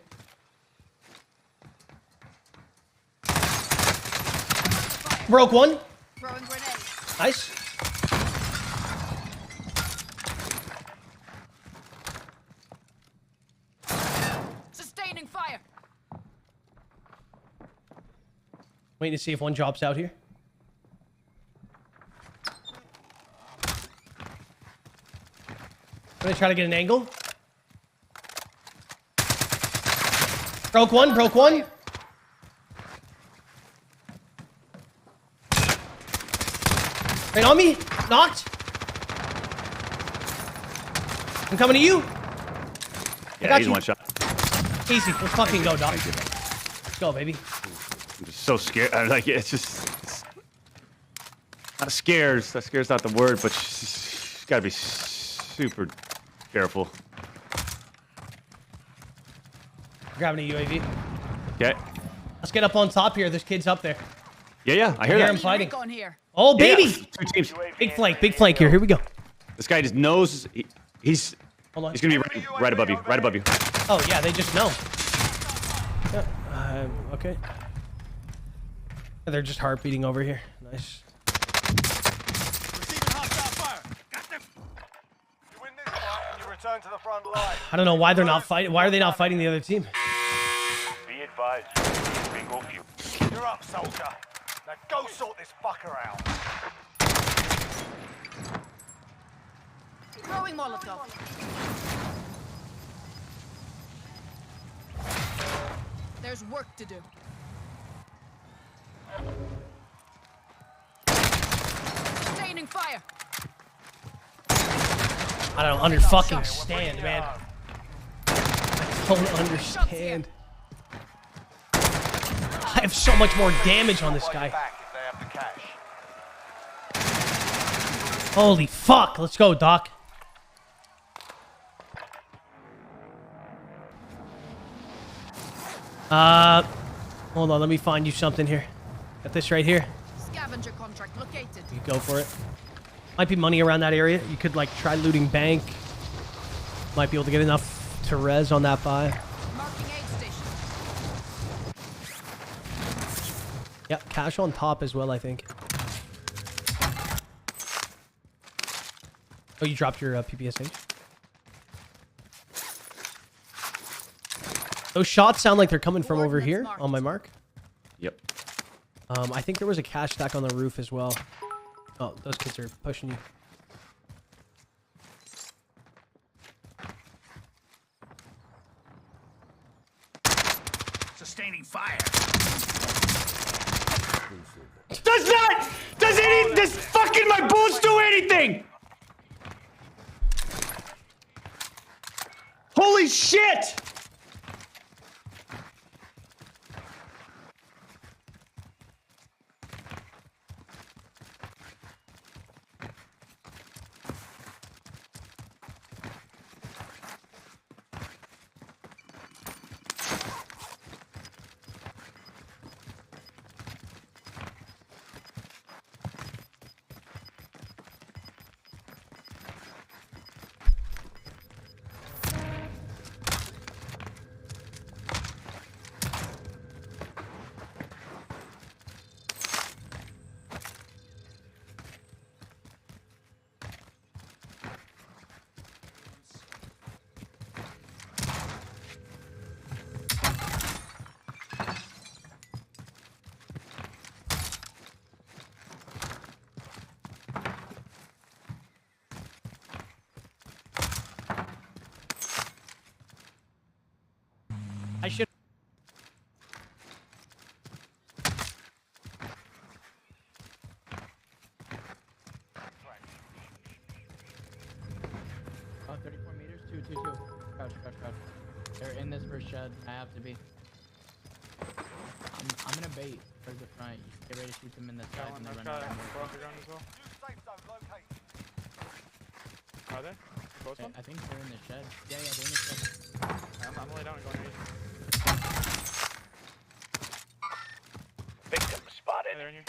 Broke one. Throwing grenade. Nice. Sustaining fire. Waiting to see if one drops out here. I'm gonna try to get an angle. Broke one. Right on me. Knocked. I'm coming to you. Yeah, he's one shot. Easy. Let's fucking go, Doc. Let's go, baby. I'm just so scared. It's just not scared. Scared's not the word, but she's gotta be super careful. Grabbing a UAV. Okay. Let's get up on top here. There's kids up there. Yeah, I hear that. I'm fighting. Here. Oh, baby! Yeah, 2 teams. Big flank here. Here we go. This guy just knows he's Hold on. gonna be right above you. Oh yeah, they just know. Yeah. Okay. They're just heart beating over here. Nice. Return to the front line. I don't know why they're not fighting. Why are they not fighting the other team? Be advised, bingo fuel. You're up, soldier. Now go sort this fucker out. Throwing Molotov. There's work to do. Sustaining fire. I don't understand, man. I don't understand. I have so much more damage on this guy. Holy fuck. Let's go, Doc. Hold on. Let me find you something here. Got this right here. Scavenger contract located. You go for it. Might be money around that area. You could like try looting bank. Might be able to get enough to res on that buy. Marking aid station. Yep, cash on top as well, I think. Oh, you dropped your PPSH? Those shots sound like they're coming from over here on my mark. Yep. I think there was a cash stack on the roof as well. Oh, those kids are pushing you. Sustaining fire. Does fucking my bullets do anything? Holy shit! I should. Oh, 34 meters? 2. Crouch. They're in this first shed. I have to be. I'm gonna bait towards the front. Get ready to shoot them in the side and they run out. Are they? I think they're in the shed. Yeah, they're in the shed. I'm laying down and going easy. Victim spotted. They're in here.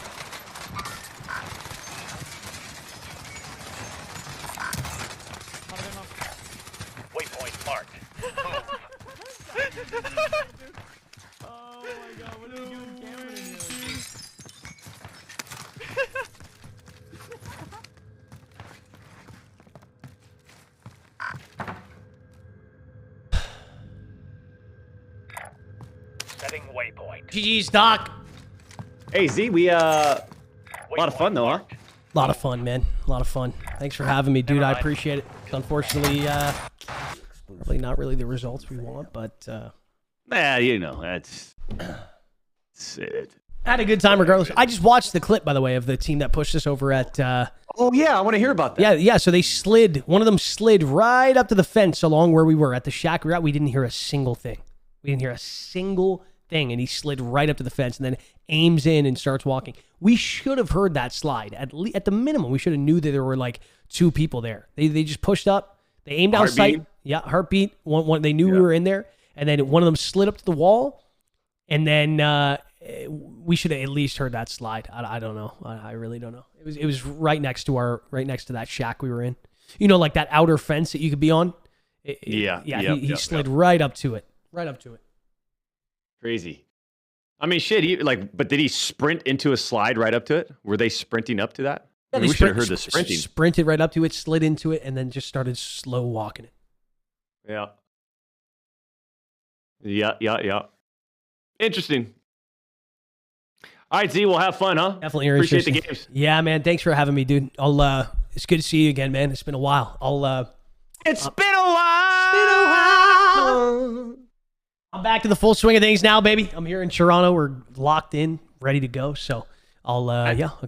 Waypoint marked. Oh my god, what are you doing, Cameron? In here? Setting waypoint. GG's, Doc. Hey, Z, we, a lot of fun, though, huh? A lot of fun, man. A lot of fun. Thanks for having me, dude. I appreciate it. Unfortunately, probably not really the results we want, but Nah, you know, that's it. I had a good time regardless. I just watched the clip, by the way, of the team that pushed us over at Oh yeah, I want to hear about that. Yeah, so they slid, one of them slid right up to the fence along where we were at the shack we were at. We didn't hear a single thing. We didn't hear a single thing, and he slid right up to the fence and then aims in and starts walking. We should have heard that slide. At the minimum, we should have knew that there were like two people there. They just pushed up. They aimed down sight. Yeah, heartbeat. One, they knew we were in there, and then one of them slid up to the wall, and then we should have at least heard that slide. I don't know. I really don't know. It was right next to that shack we were in. You know, like that outer fence that you could be on. He slid right up to it. Right up to it. Crazy. I mean, shit. But did he sprint into a slide right up to it? Were they sprinting up to that? Yeah, we should have heard the sprinting. Sprinted right up to it, slid into it, and then just started slow walking it. Yeah. Interesting. All right, Z, we'll have fun, huh? Definitely appreciate the interesting. games. Yeah, man. Thanks for having me, dude. It's good to see you again, man. It's been a while. It's been a while. I'm back to the full swing of things now, baby. I'm here in Toronto. We're locked in, ready to go. So I'll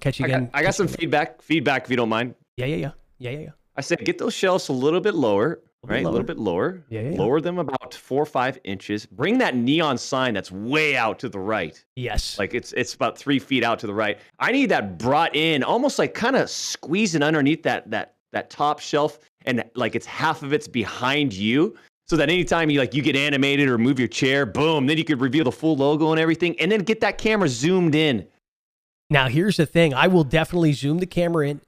catch you again. I got some feedback if you don't mind. Yeah. I said get those shelves a little bit lower, right? A little bit lower. Yeah. Lower them about 4 or 5 inches. Bring that neon sign that's way out to the right. Yes. Like it's about 3 feet out to the right. I need that brought in, almost like kind of squeezing underneath that top shelf, and like it's half of it's behind you. So that anytime you get animated or move your chair, boom, then you could reveal the full logo and everything, and then get that camera zoomed in. Now, here's the thing. I will definitely zoom the camera in.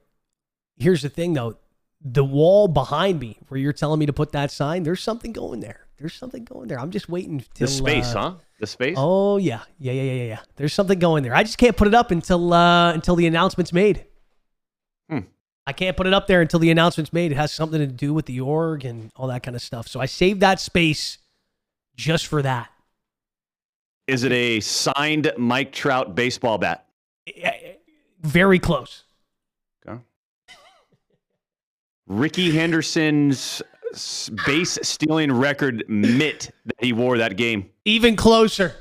Here's the thing, though. The wall behind me, where you're telling me to put that sign, there's something going there. There's something going there. I'm just waiting till... The space, huh? The space? Oh, yeah. Yeah. There's something going there. I just can't put it up until the announcement's made. I can't put it up there until the announcement's made. It has something to do with the org and all that kind of stuff. So I saved that space just for that. Is it a signed Mike Trout baseball bat? Very close. Okay. Ricky Henderson's base stealing record mitt that he wore that game. Even closer.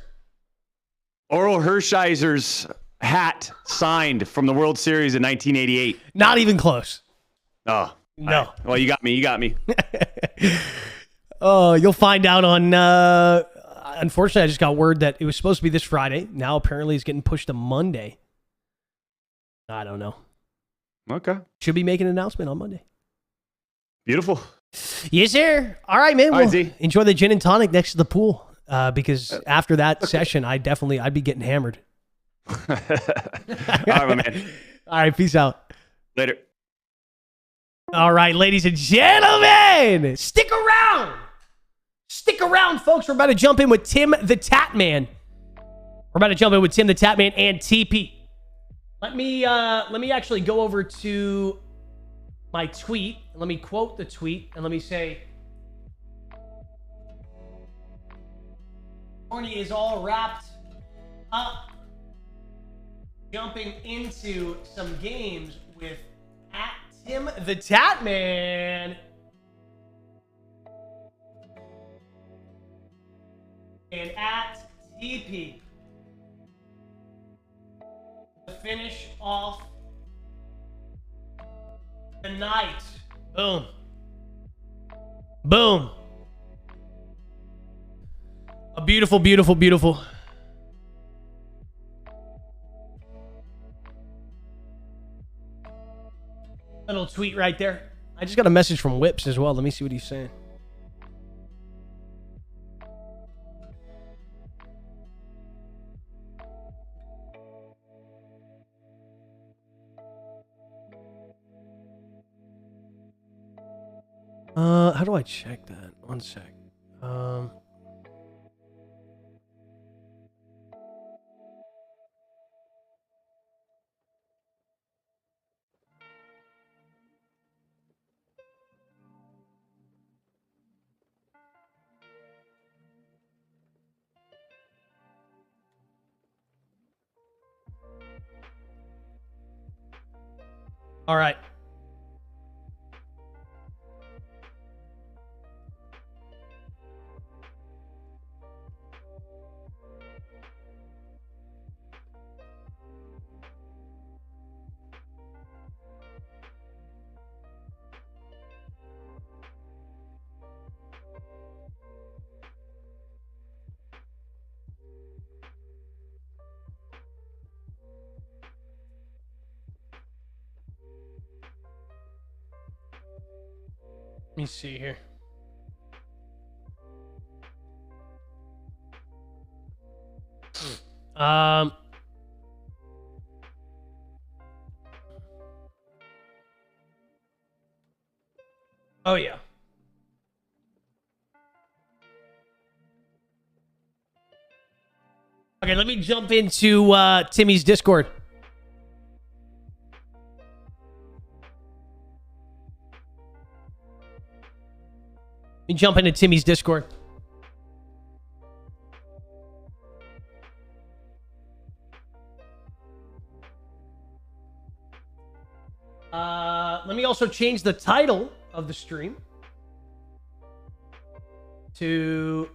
Oral Hershiser's hat signed from the World Series in 1988. Not even close. Oh. No. Right. Well, you got me. Oh, you'll find out on... unfortunately, I just got word that it was supposed to be this Friday. Now, apparently, it's getting pushed to Monday. I don't know. Okay. Should be making an announcement on Monday. Beautiful. Yes, sir. All right, man. All right, Z. Enjoy the gin and tonic next to the pool. Because after that session, I'd be getting hammered. All right, my man. All right, peace out. Later. All right, ladies and gentlemen, stick around. Stick around, folks. We're about to jump in with TimTheTatman. We're about to jump in with TimTheTatman and Teep. Let me actually go over to my tweet. Let me quote the tweet and let me say, Horny is all wrapped up, jumping into some games with @TimTheTatman and @TP to finish off the night. Boom. Boom. A beautiful, beautiful, beautiful. Little tweet right there. I just got a message from Whips as well. Let me see what he's saying. How do I check that? One sec. All right. Let me see here. Oh yeah. Okay, let me jump into Timmy's Discord. Let me jump into Timmy's Discord. Let me also change the title of the stream to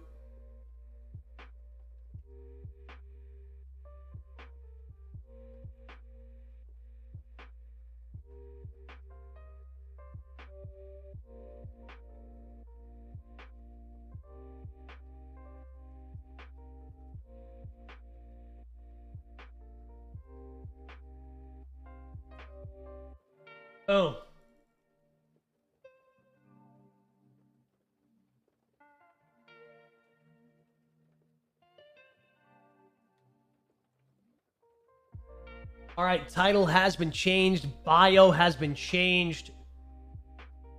All right, title has been changed. Bio has been changed.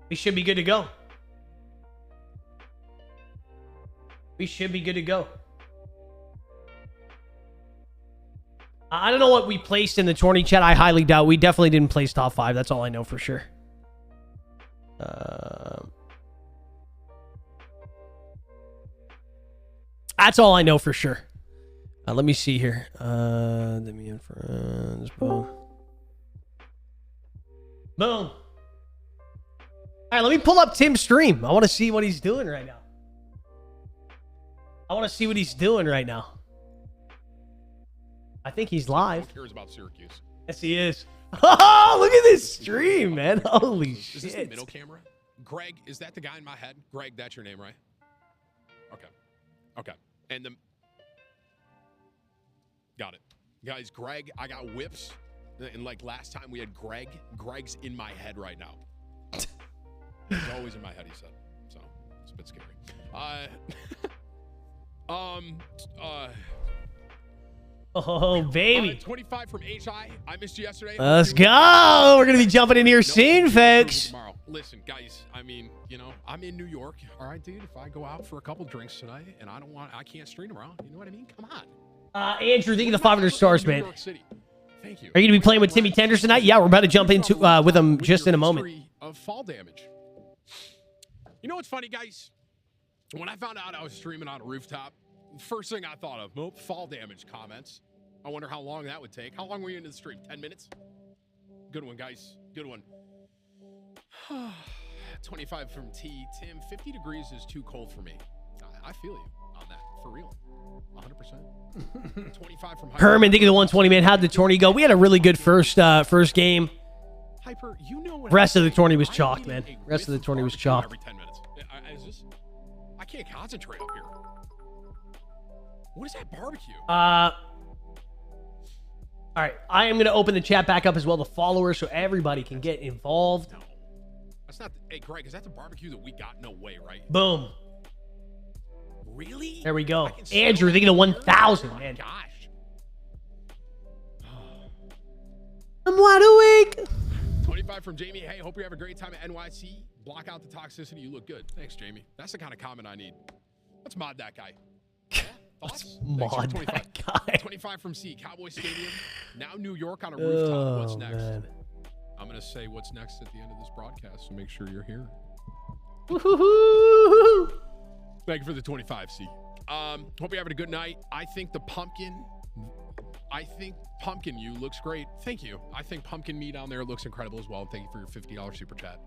We should be good to go. We should be good to go. I don't know what we placed in the tourney chat. I highly doubt. We definitely didn't place top 5. That's all I know for sure. That's all I know for sure. Let me see here. Let me in friends. Boom. Boom. All right, let me pull up Tim's stream. I want to see what he's doing right now. I think he's live. Who cares about Syracuse? Yes, he is. Oh, look at this stream, man. Holy shit. Is this the middle camera? Greg, is that the guy in my head? Greg, that's your name, right? Okay. Okay. And the... Got it. Guys, Greg, I got whips. And like last time we had Greg. Greg's in my head right now. He's always in my head, he said. So, it's a bit scary. Oh, baby. 25 from HI. I missed you yesterday. Let's go. We're going to be jumping in here soon, folks. Tomorrow. Listen, guys, I mean, you know, I'm in New York. All right, dude, if I go out for a couple drinks tonight and I can't stream around, you know what I mean? Come on. Andrew, thank you the 500 stars, man. Thank you. Are you going to be playing with Timmy Tenders tonight? Yeah, we're about to jump into with him just in a moment. Of fall damage. You know what's funny, guys? When I found out I was streaming on a rooftop, first thing I thought of, nope, fall damage comments. I wonder how long that would take. How long were you into the stream? 10 minutes? Good one, guys. Good one. 25 from T. Tim, 50 degrees is too cold for me. I feel you on that. For real. 100%. 25 from Herman, thank you the 120, man. How'd the tourney go? We had a really good first game. Hyper, you know what Rest of the tourney was chalked, man. Rest of the tourney was chalked. Every 10 minutes. I can't concentrate up here. What is that barbecue? All right, I am going to open the chat back up as well, the followers, so everybody can get involved. No. That's not... Hey, Greg, is that the barbecue that we got? No way, right? Boom. Really? There we go. Andrew, thinking of 1,000, man. Gosh. I'm wide awake. 25 from Jamie. Hey, hope you have a great time at NYC. Block out the toxicity. You look good. Thanks, Jamie. That's the kind of comment I need. Let's mod that guy. Yeah? Thoughts? Mod that guy. 25 from C. Cowboy Stadium. Now New York on a rooftop. What's next? Man. I'm going to say what's next at the end of this broadcast, so make sure you're here. Woo-hoo-hoo-hoo-hoo. Thank you for the 25, C. Hope you're having a good night. I think pumpkin you looks great. Thank you. I think pumpkin me down there looks incredible as well. Thank you for your $50 super chat.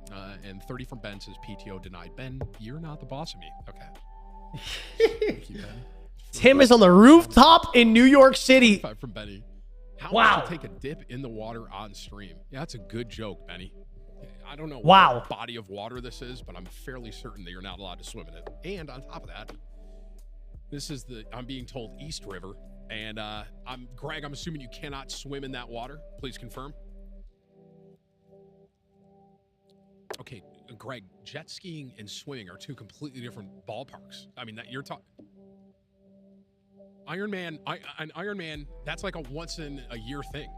And 30 from Ben says PTO denied. Ben, you're not the boss of me. Okay. Thank you, Ben. Tim is on the rooftop in New York City. 5 from Benny. How wow. much to take a dip in the water on stream? Yeah, that's a good joke, Benny. I don't know what body of water this is, but I'm fairly certain that you're not allowed to swim in it. And on top of that, this is I'm being told East River. And Greg, I'm assuming you cannot swim in that water. Please confirm. Okay, Greg, jet skiing and swimming are two completely different ballparks. I mean, that you're talking... Iron Man, that's like a once in a year thing.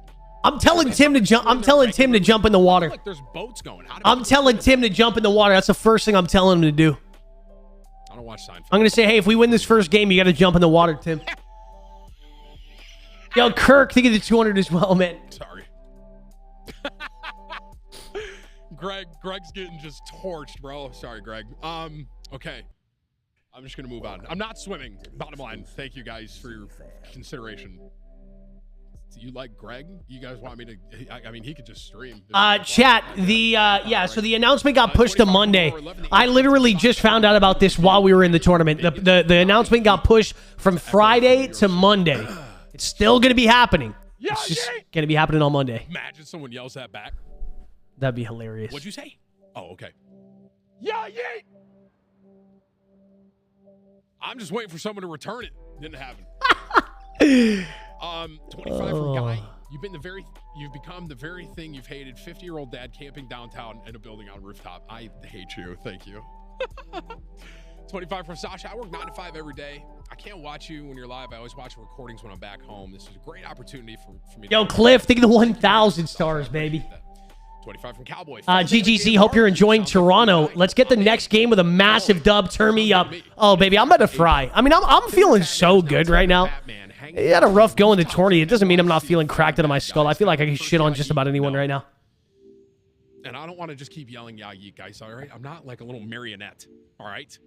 I'm telling Tim to jump. I'm telling Tim to jump in the water. Like there's boats going. I'm telling Tim to jump in the water. That's the first thing I'm telling him to do. I don't watch Seinfeld. I'm gonna say, hey, if we win this first game, you got to jump in the water, Tim. Yo, Kirk, think of the 200 as well, man. Sorry. Greg's getting just torched, bro. Sorry, Greg. Okay. I'm just going to move on. I'm not swimming. Bottom line. Thank you guys for your consideration. Do you like Greg? You guys want me to... I mean, he could just stream. Chat, so the announcement got pushed to Monday. I literally just found out about this while we were in the tournament. The announcement got pushed from Friday to Monday. It's still going to be happening. It's just going to be happening on Monday. Imagine someone yells that back. That'd be hilarious. What'd you say? Oh, okay. Yeah, yeah. I'm just waiting for someone to return it. Didn't happen. 25 from Guy. You've become the very thing you've hated. 50-year-old dad camping downtown in a building on a rooftop. I hate you. Thank you. 25 from Sasha. I work 9 to 5 every day. I can't watch you when you're live. I always watch the recordings when I'm back home. This is a great opportunity for me. Yo, Cliff, think of the 1,000 stars, baby. 25 from Cowboy. GGC, hope you're enjoying Toronto. Let's get the next game with a massive dub. Turn me up. Oh, baby, I'm about to fry. I mean, I'm feeling so good right now. I had a rough go in the tourney. It doesn't mean I'm not feeling cracked out of my skull. I feel like I can shit on just about anyone right now. And I don't want to just keep yelling, yeah, you guys, all right? I'm not like a little marionette, all right?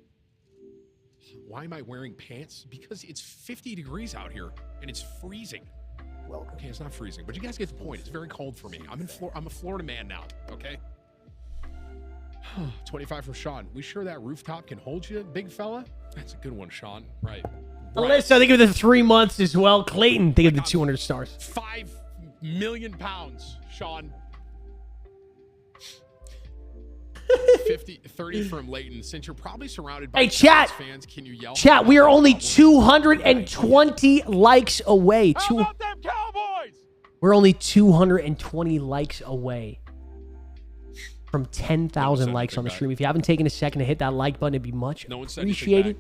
Why am I wearing pants? Because it's 50 degrees out here, and it's freezing. Welcome. Okay, it's not freezing, but you guys get the point. It's very cold for me. I'm a Florida man now, okay? 25 from Sean. We sure that rooftop can hold you, big fella? That's a good one, Sean. Right. Alyssa, think of the 3 months as well. Clayton, think of the 200 stars. 5 million pounds, Sean. 30 from Leighton. Since you're probably surrounded by chat fans, can you yell? Chat, we are only 220 likes away. How about them Cowboys? We're only 220 likes away from 10,000 likes on the stream. If you haven't taken a second to hit that like button, it'd be much appreciated.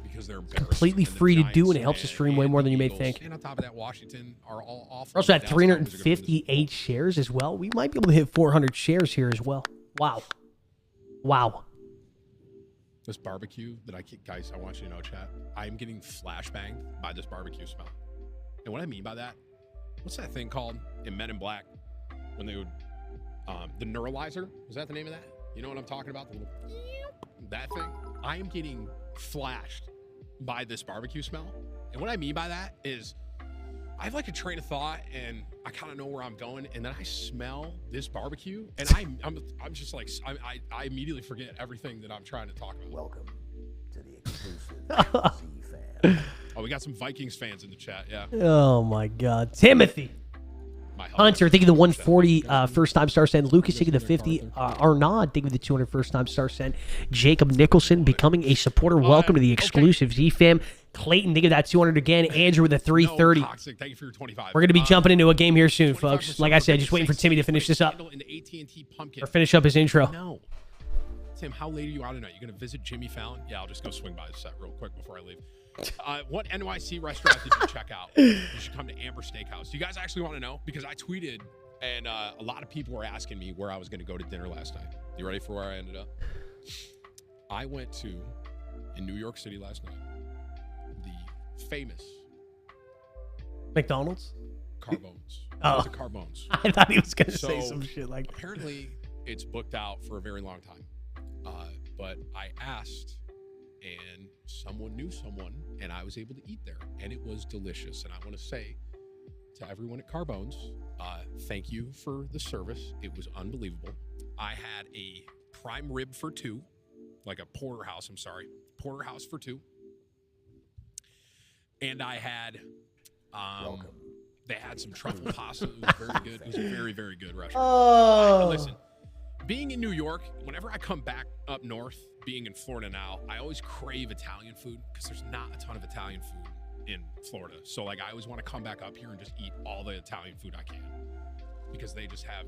Completely free to do, and it helps the stream way more than you may think. And on top of that, Washington are all off. We're also at 358 shares as well. We might be able to hit 400 shares here as well. Wow. Wow. This barbecue that guys, I want you to know, chat, I'm getting flashbanged by this barbecue smell. And what I mean by that, what's that thing called in Men in Black when they would, the neuralizer? Is that the name of that? You know what I'm talking about? That thing? I am getting flashed by this barbecue smell. And what I mean by that is I have like a train of thought and I kind of know where I'm going, and then I smell this barbecue and I'm just like I immediately forget everything that I'm trying to talk about. Welcome to the exclusive Z fan. Oh, we got some Vikings fans in the chat, yeah. Oh my God. Timothy. Hunter, think of the 140 first time star send. Lucas, think of the 50. Arnaud, think of the 200 first time star send. Jacob Nicholson becoming a supporter. Welcome to the exclusive Z fam. Clayton, think of that 200 again. Andrew with a 330. Thank you for your 25. We're going to be jumping into a game here soon, folks. Like I said, just waiting for Timmy to finish this up. Or finish up his intro. No. Tim, how late are you out tonight? You going to visit Jimmy Fallon? Yeah, I'll just go swing by the set real quick before I leave. What NYC restaurant did you check out? You should come to Amber Steakhouse. Do you guys actually want to know? Because I tweeted, and a lot of people were asking me where I was going to go to dinner last night. You ready for where I ended up? I went to, in New York City last night, the famous McDonald's? Carbones. Oh. It was a Carbones. I thought he was going to say some shit like apparently it's booked out for a very long time. But I asked, and someone knew someone, and I was able to eat there, and it was delicious. And I want to say to everyone at Carbones, thank you for the service. It was unbelievable. I had a prime rib for 2, like a porterhouse, porterhouse for 2. And I had, they had some truffle pasta. It was very good. It was a very, very good restaurant. Oh. Listen, being in New York, whenever I come back up north, being in Florida now, I always crave Italian food because there's not a ton of Italian food in Florida. So like I always want to come back up here and just eat all the Italian food I can because they just have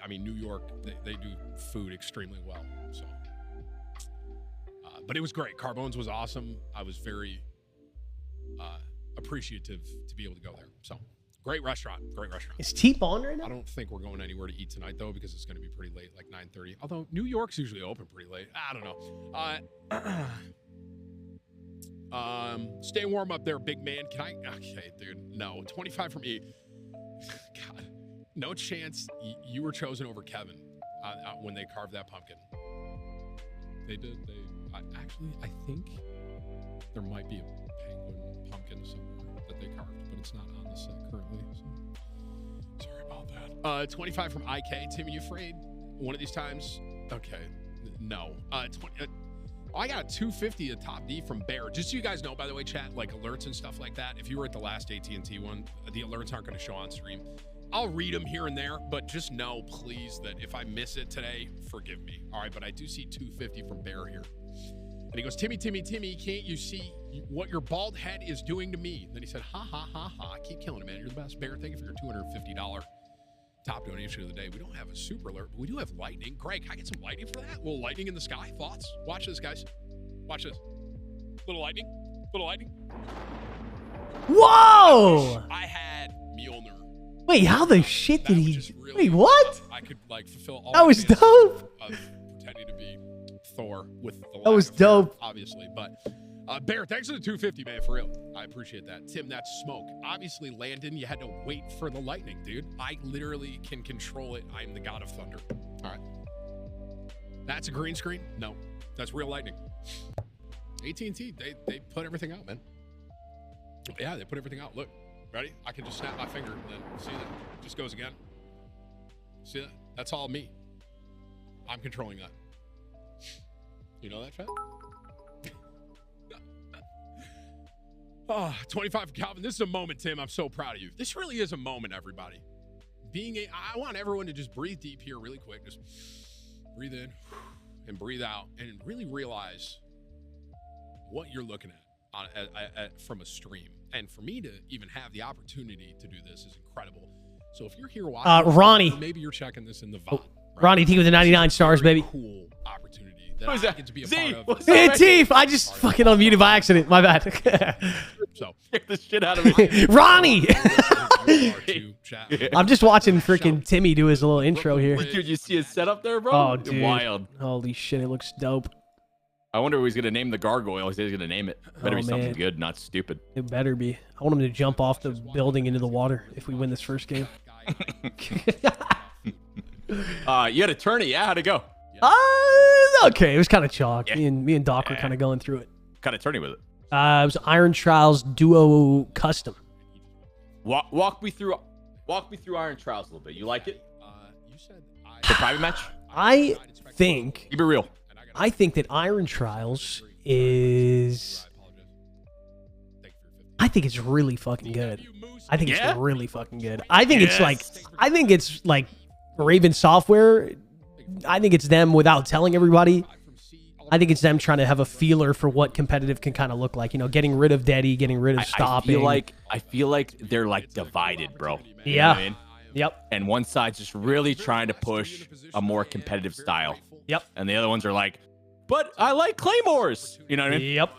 New York, they do food extremely well. So, but it was great. Carbones was awesome. I was very appreciative to be able to go there. So great restaurant. Is Teep on right now? I don't think we're going anywhere to eat tonight, though, because it's going to be pretty late, like 9:30. Although New York's usually open pretty late. I don't know. Stay warm up there, big man. Can I? Okay, dude. No. 25 from me. God. No chance you were chosen over Kevin when they carved that pumpkin. They did. I think there might be a penguin pumpkin somewhere that they carved, but it's not on the set currently. So sorry about that. 25 from IK. Tim, are you afraid one of these times? Okay. No. I got a 250 at top D from Bear. Just so you guys know, by the way, chat, like alerts and stuff like that. If you were at the last AT&T one, the alerts aren't going to show on stream. I'll read them here and there, but just know, please, that if I miss it today, forgive me. All right, but I do see 250 from Bear here. And he goes, Timmy, can't you see what your bald head is doing to me? And then he said, ha, ha, ha, ha. Keep killing it, man. You're the best, Bear. Thank you for your $250 top donation of the day. We don't have a super alert, but we do have lightning. Greg, can I get some lightning for that? A little lightning in the sky. Thoughts? Watch this, guys. Watch this. Little lightning. Little lightning. Whoa! I had Mjolnir. Wait, how the shit did he? Wait, what? I could like fulfill all That was dope. of pretending to be Thor with the That was lack of hair, dope. obviously. But Bear, thanks for the 250, man, for real. I appreciate that. Tim, that's smoke. Obviously, Landon, you had to wait for the lightning, dude. I literally can control it. I'm the god of thunder. All right. That's a green screen? No, that's real lightning. AT&T, they put everything out, man. Yeah, they put everything out. Look, ready? I can just snap my finger and then see that it just goes again. See that? That's all me. I'm controlling that. You know that, Fat? Oh, 25 for Calvin. This is a moment, Tim. I'm so proud of you. This really is a moment, everybody. I want everyone to just breathe deep here really quick. Just breathe in and breathe out and really realize what you're looking at from a stream. And for me to even have the opportunity to do this is incredible. So if you're here watching, Ronnie. maybe you're checking this in the VOD. Right? Ronnie T with the 99 stars, baby. Cool opportunity that I get to be a part of. Hey, Teep, I just fucking unmuted by accident. My bad. So kick the shit out of me. Ronnie! I'm just watching freaking Timmy do his little intro here. Dude, you see his setup there, bro? Oh, dude. Wild. Holy shit, it looks dope. I wonder who he's going to name the gargoyle. He's going to name it. Better be something man. good, not stupid. It better be. I want him to jump off the building into the water if we win this first game. You had a tourney, yeah? How'd it go? Okay, it was kind of chalk. Yeah. Me and Doc were kind of going through it. What kind of tourney was it? It was Iron Trials Duo Custom. Walk me through Iron Trials a little bit. You like it? The private match? I think. Keep it real. I think that Iron Trials is. I think it's really fucking good. I think it's really fucking good. I think it's like Raven Software. I think it's them without telling everybody. I think it's them trying to have a feeler for what competitive can kind of look like. You know, getting rid of Daddy, getting rid of stopping. I feel like they're like divided, bro. You Yeah. know what I mean? Yep. And one side's just really trying to push a more competitive style. Yep. And the other ones are like, but I like claymores. You know what I mean? Yep.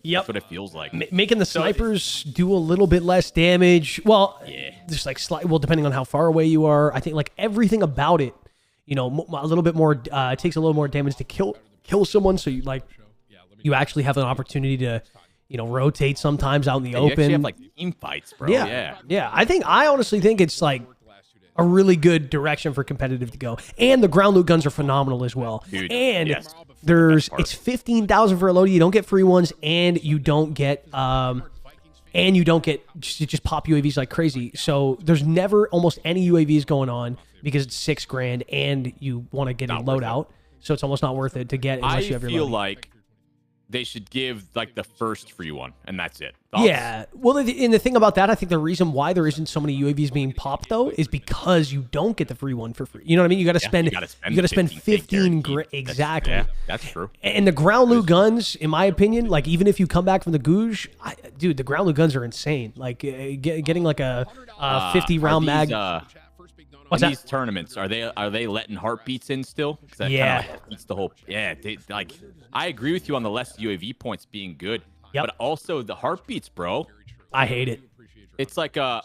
Yep. That's what it feels like. Making the snipers do a little bit less damage. Well, just like depending on how far away you are. I think like everything about it, you know, a little bit more. It takes a little more damage to kill someone. So you actually have an opportunity to, you know, rotate sometimes out in the You open. actually have like team fights, bro. Yeah. I honestly think it's like a really good direction for competitive to go. And the ground loot guns are phenomenal as well. Dude, and yes. it's 15,000 for a loadie. You don't get free ones, and you don't get just pop UAVs like crazy. So there's never almost any UAVs going on because it's $6,000 and you want to get a loadout. So it's almost not worth it to get unless you have your I feel loadie. like they should give like the first free one, and that's it. Thoughts? Yeah. Well, and the thing about that, I think the reason why there isn't so many UAVs being popped though is because you don't get the free one for free. You know what I mean? You got to spend. You got to spend 15 grand. Exactly. That's true. And the ground loot guns, in my opinion, like even if you come back from the Googe, dude, the ground loot guns are insane. Like getting like a 50 round mag. What's these tournaments are they letting heartbeats in still? 'Cause that kinda beats the whole. Yeah, I agree with you on the less UAV points being good, but also the heartbeats, bro. I hate it. It's like I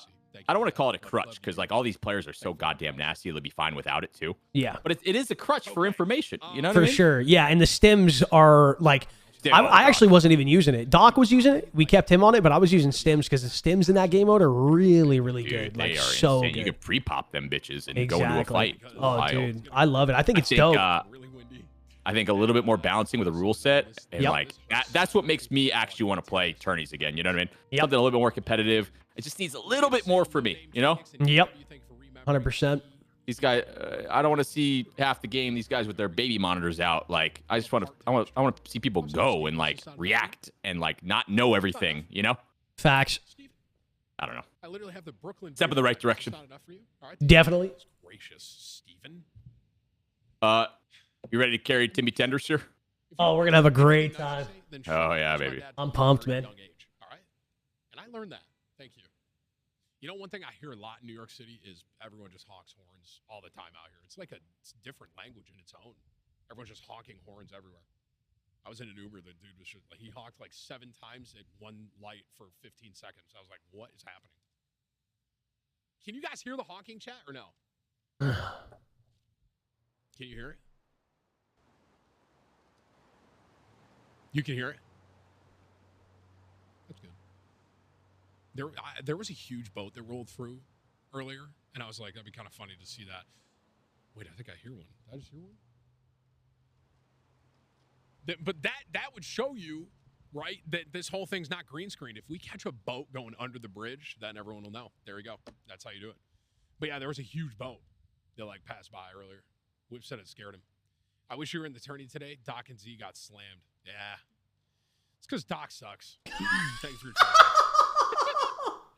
don't want to call it a crutch because like all these players are so goddamn nasty. They'll be fine without it too. Yeah, but it is a crutch for information. You know what for I mean? sure. Yeah, and the stims are like. I actually wasn't even using it. Doc was using it. We kept him on it, but I was using stims because the stims in that game mode are really, really good. They like are so insane. good. You could pre-pop them bitches and go into a fight. Oh, dude, I love it. I think it's dope. I think a little bit more balancing with a rule set, and like that's what makes me actually want to play tourneys again. You know what I mean? Something a little bit more competitive. It just needs a little bit more for me. You know? Yep. 100%. These guys, I don't want to see half the game. These guys with their baby monitors out. Like, I want to see people go and like react and like not know everything. You know? Facts. I don't know. I literally have the Brooklyn. Step in the right direction. Definitely. Gracious, Steven. You ready to carry Timmy Tenders here? Oh, we're gonna have a great time. Oh yeah, baby. I'm pumped, man. All right, and I learned that. Thank you. You know, one thing I hear a lot in New York City is everyone just honks horns all the time out here. It's like it's a different language in its own. Everyone's just honking horns everywhere. I was in an Uber. The dude was just, like, he honked like 7 times at one light for 15 seconds. I was like, what is happening? Can you guys hear the honking chat or no? Can you hear it? You can hear it? That's good. There was a huge boat that rolled through earlier, and I was like, that'd be kind of funny to see that. Wait, I think I hear one. Did I just hear one? But that would show you, right, that this whole thing's not green screen. If we catch a boat going under the bridge, then everyone will know. There we go. That's how you do it. But yeah, there was a huge boat that like passed by earlier. Whip said it scared him. I wish you were in the tourney today. Doc and Z got slammed. Yeah. It's because Doc sucks. Thanks for your time.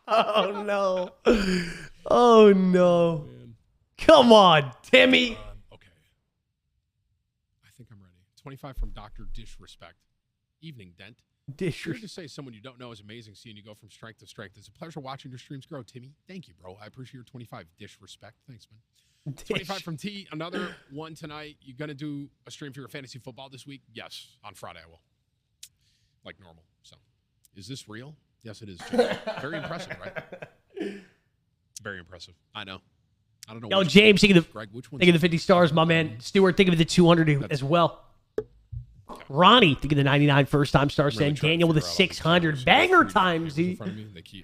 Oh, no. Oh, no. Man. Come on, Timmy. Okay. I think I'm ready. 25 from Dr. Disrespect. Evening, Dent. Here to say someone you don't know is amazing seeing you go from strength to strength. It's a pleasure watching your streams grow, Timmy. Thank you, bro. I appreciate your 25. Disrespect. Thanks, man. 25 from T. Another one tonight. You going to do a stream for your fantasy football this week? Yes. On Friday, I will. Like normal. So, is this real? Yes, it is. Very impressive, right? Very impressive. I know. I don't know. Yo, James, think of the 50 stars, my man. Mm-hmm. Stuart, think of the 200 as well. Ronnie, think of the 99 first-time star send. Daniel with a 600 banger time, Z.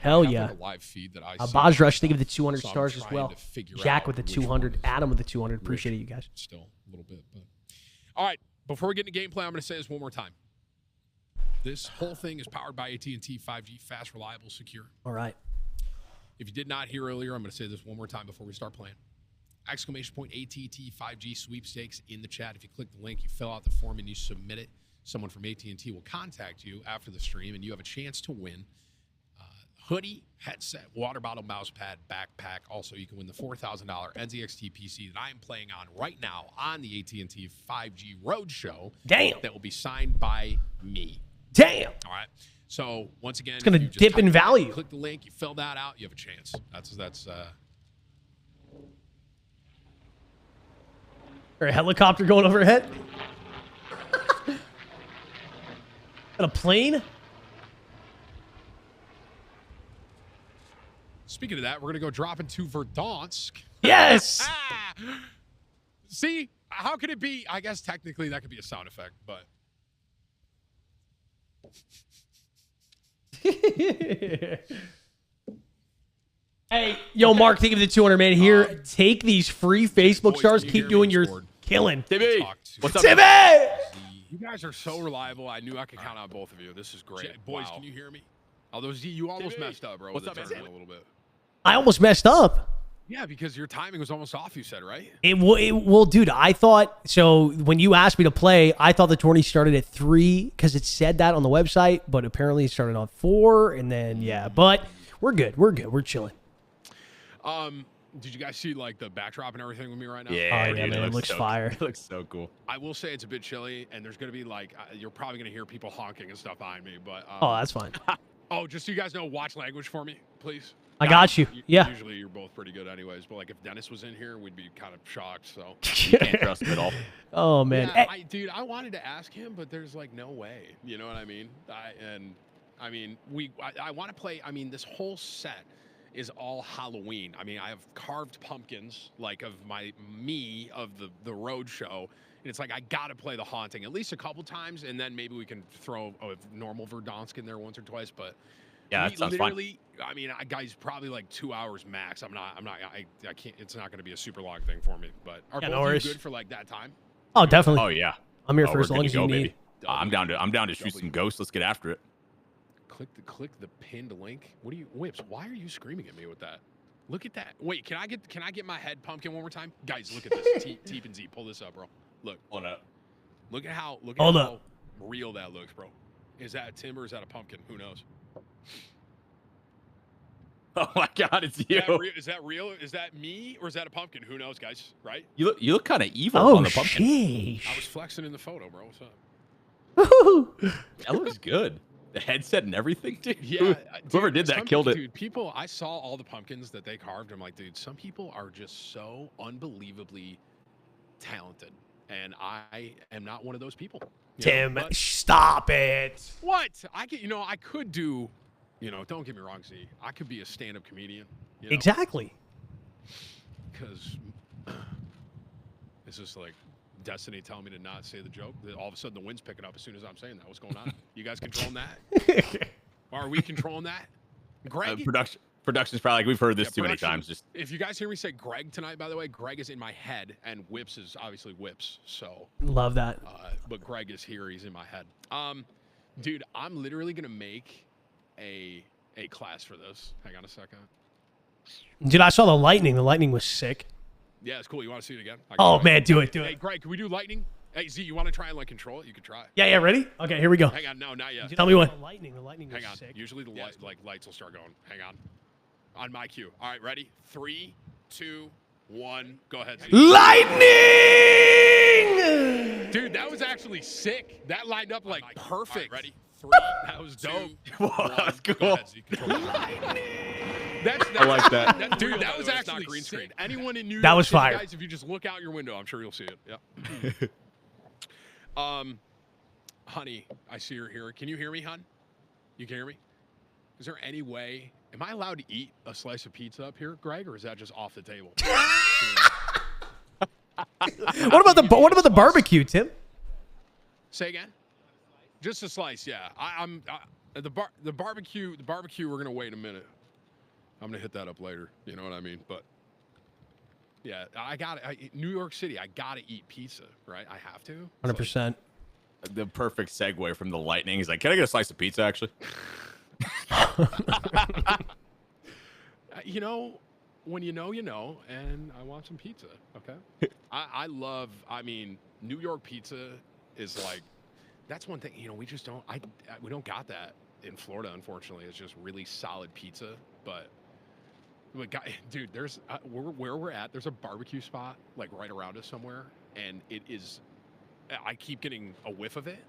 Hell yeah. Baj Rush, think of the 200 stars as well. Jack with the 200. Adam with the 200. Appreciate it, you guys. Still a little bit. But. All right. Before we get into gameplay, I'm going to say this one more time. This whole thing is powered by AT&T 5G, fast, reliable, secure. All right. If you did not hear earlier, I'm going to say this one more time before we start playing. Exclamation point AT&T 5G sweepstakes in the chat. If you click the link, you fill out the form, and you submit it. Someone from AT&T will contact you after the stream, and you have a chance to win hoodie, headset, water bottle, mouse pad, backpack. Also, you can win the $4,000 NZXT PC that I am playing on right now on the AT&T 5G Roadshow. Damn. That will be signed by me. Damn. All right. So once again, it's going to dip in value. Click the link, you fill that out, you have a chance. That's. Or a helicopter going overhead. And a plane. Speaking of that, we're going to go drop into Verdansk. Yes. See, how could it be? I guess technically that could be a sound effect, but. Hey, yo, Mark, think of the 200, man. Here, take these free Facebook stars. Keep doing your killing. Timmy, what's up, Timmy? You guys are so reliable. I knew I could count on both of you. This is great. Boys, can you hear me? Although, Z, you almost messed up, bro. What's up, man? A little bit. I almost messed up. Yeah, because your timing was almost off, you said, right? Well, dude, I thought, so when you asked me to play, I thought the tourney started at 3 because it said that on the website, but apparently it started on 4, and then, yeah. But we're good. We're good. We're chilling. Did you guys see, like, the backdrop and everything with me right now? Yeah, oh, yeah, dude, man, it looks so, fire. It looks so cool. I will say it's a bit chilly, and there's going to be, like, you're probably going to hear people honking and stuff behind me, but... oh, that's fine. Oh, just so you guys know, watch language for me, please. I got you. Yeah. Usually you're both pretty good anyways, but, like, if Dennis was in here, we'd be kind of shocked, so... You can't trust him at all. Oh, man. Yeah, dude, I wanted to ask him, but there's, like, no way. You know what I mean? I want to play... I mean, this whole set is all Halloween. I mean, I have carved pumpkins, like, of the road show. And it's like, I got to play the haunting at least a couple times, and then maybe we can throw a normal Verdansk in there once or twice, but... Yeah, that sounds fun. I mean, guys, probably like 2 hours max. I can't, it's not going to be a super long thing for me, but are both of you good for like that time? Oh, definitely. Oh, yeah. I'm here for as long as you need. I'm down to shoot some ghosts. Let's get after it. Click the pinned link. What are you, Whips? Why are you screaming at me with that? Look at that. Wait, can I get my head pumpkin one more time? Guys, look at this. Teep and Z, pull this up, bro. Look. Hold up. Look at how real that looks, bro. Is that a timber or is that a pumpkin? Who knows? Oh my God, it's you. Is that real? Is that me or is that a pumpkin? Who knows, guys? Right? You look kind of evil on the pumpkin. Sheesh. I was flexing in the photo, bro. What's up? That looks good. The headset and everything, dude. Yeah. Whoever did that killed it. Dude, people, I saw all the pumpkins that they carved. I'm like, dude, some people are just so unbelievably talented. And I am not one of those people. Tim, stop it. What? I could do, don't get me wrong, Z. I could be a stand-up comedian. Exactly. Because it's just like destiny telling me to not say the joke. All of a sudden, the wind's picking up as soon as I'm saying that. What's going on? You guys controlling that? Are we controlling that? Greg? Production's probably like, we've heard this too many times. Just if you guys hear me say Greg tonight, by the way, Greg is in my head, and Whips is obviously Whips. So love that. But Greg is here. He's in my head. Dude, I'm literally gonna make a class for this. Hang on a second. Dude, I saw the lightning. The lightning was sick. Yeah, it's cool. You want to see it again? Oh man, do it. Hey, Greg, can we do lightning? Hey, Z, you want to try and control it? You can try. Yeah, ready? Okay, here we go. Hang on, no, not yet. Tell me when. The lightning was Hang on. sick. Usually the lights will start going. Hang on. On my cue. All right, ready? 3, 2, 1. Go ahead. Lightning! Dude, that was actually sick. That lined up perfect. Right, ready? 3. That was dope. That's cool. I like that. Dude, that was actually green screen. Anyone in New York That was City, fire. guys, if you just look out your window, I'm sure you'll see it. Yeah. Honey, I see you're here. Can you hear me, hon? You can hear me? Is there any way? Am I allowed to eat a slice of pizza up here, Greg, or is that just off the table? What about the barbecue, Tim? Say again. Just a slice, yeah. The barbecue. We're gonna wait a minute. I'm gonna hit that up later. You know what I mean? But yeah, New York City. I gotta eat pizza, right? I have to. 100%. The perfect segue from the lightning. He's like, "Can I get a slice of pizza?" Actually. When you know, and I want some pizza. Okay. I mean, New York pizza is that's one thing. We just don't. We don't got that in Florida, unfortunately. It's just really solid pizza, but. Dude, there's where we're at. There's a barbecue spot right around us somewhere, and it is. I keep getting a whiff of it,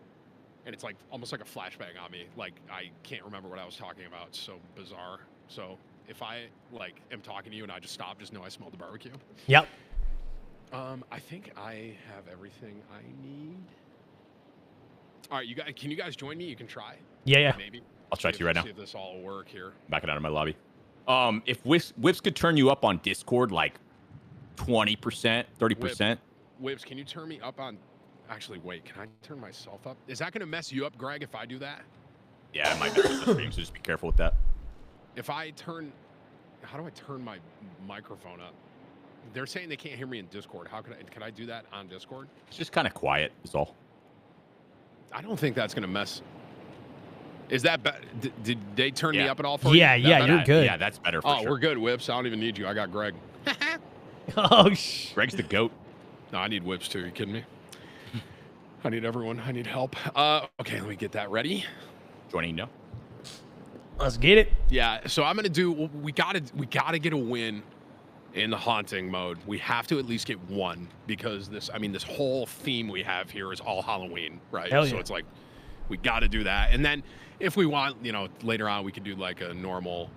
and it's almost like a flashbang on me. I can't remember what I was talking about. It's so bizarre. So if I am talking to you and I just stop, just know I smelled the barbecue. Yep. I think I have everything I need. All right, you guys, can you guys join me? You can try. Yeah. Maybe. I'll try to right now. See if this all will work here. Back it out of my lobby. If Whips could turn you up on Discord 20%, 30%. Whips, can you turn me up on? Actually, wait. Can I turn myself up? Is that gonna mess you up, Greg? If I do that? Yeah, it might mess with the stream, so just be careful with that. If I turn, how do I turn my microphone up? They're saying they can't hear me in Discord. How can I do that on Discord? It's just kind of quiet, is all. I don't think that's gonna mess. Is that bad? Did they turn me up at all for you? Yeah, you're good. Yeah, that's better for sure. We're good, Whips. I don't even need you. I got Greg. Greg's the GOAT. No, I need Whips too. Are you kidding me? I need everyone. I need help. Okay, let me get that ready. Joining now. Let's get it. Yeah, so I'm gonna do. We gotta get a win in the haunting mode. We have to at least get one because this whole theme we have here is all Halloween, right? Hell yeah. So it's we got to do that, and then if we want, later on we can do a normal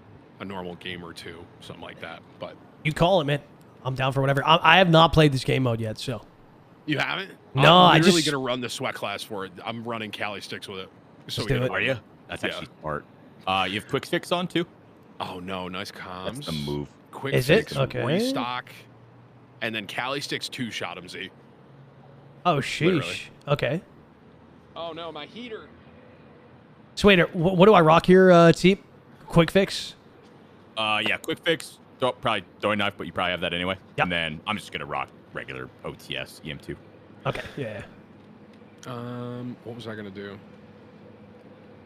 game or two, something like that. But you call it, man. I'm down for whatever. I have not played this game mode yet, so. You haven't? No, I'm literally gonna run the sweat class for it. I'm running Cali sticks with it. So Let's do it. Are you? That's actually smart. You have quick fix on too? Oh no, nice comms. That's the move. Quick Is fix, it? Okay. restock, and then Cali sticks 2-shot him, Z. Oh sheesh. Literally. Okay. Oh no, my heater. So wait, what do I rock here, Teep? Quick fix? Yeah, quick fix. Probably throwing knife, but you probably have that anyway. Yep. And then I'm just gonna rock regular OTS EM2. Okay. Yeah. What was I gonna do?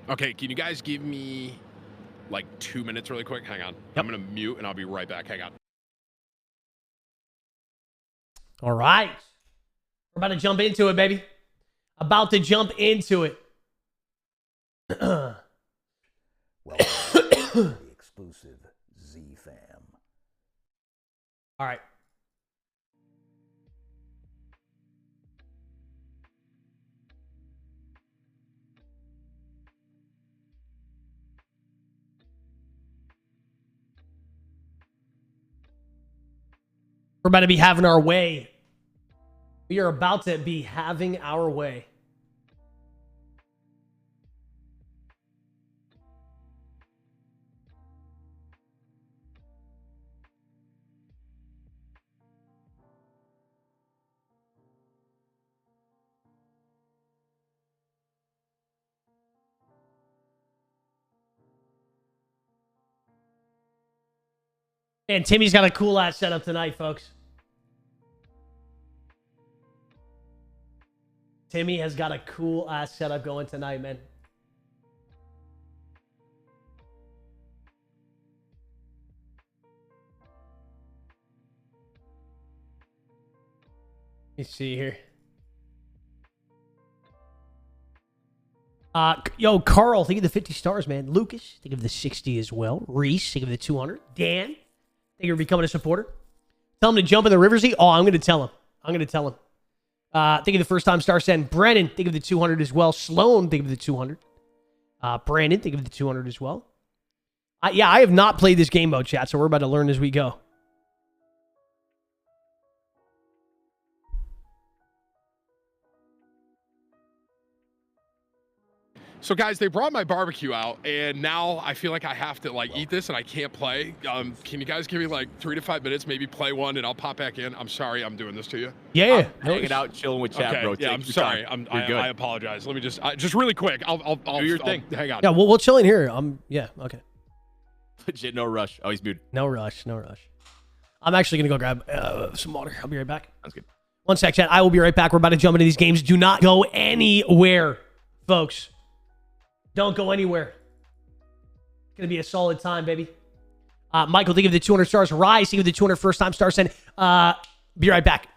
Okay, can you guys give me 2 minutes really quick? Hang on. Yep. I'm gonna mute and I'll be right back. Hang on. All right. We're about to jump into it, baby. About to jump into it. Welcome to the exclusive Z fam. All right. We're about to be having our way. We are about to be having our way. And Timmy's got a cool ass setup tonight, folks. Timmy has got a cool ass setup going tonight, man. Let me see here. Yo, Carl, think of the 50 stars, man. Lucas, think of the 60 as well. Reese, think of the 200. Dan, think you're becoming a supporter. Tell him to jump in the Riversy. Oh, I'm going to tell him. Think of the first time star send. Brennan, think of the 200 as well. Sloan, think of the 200. Brandon, think of the 200 as well. I have not played this game mode, chat, so we're about to learn as we go. So guys, they brought my barbecue out, and now I feel like I have to like eat this, and I can't play. Can you guys give me like 3 to 5 minutes, maybe play one, and I'll pop back in? I'm sorry, I'm doing this to you. Yeah, hanging out, chilling with chat, okay, bro. Yeah, I'm sorry. I apologize. Let me just really quick. I'll do your thing. Hang on. Yeah, we'll chill in here. Yeah, okay. Legit, no rush. Oh, he's muted. No rush. I'm actually gonna go grab some water. I'll be right back. Sounds good. One sec, chat. I will be right back. We're about to jump into these games. Do not go anywhere, folks. Don't go anywhere. It's going to be a solid time, baby. Michael, think of the 200 stars. Rise, think of the 200 first-time star send. Be right back.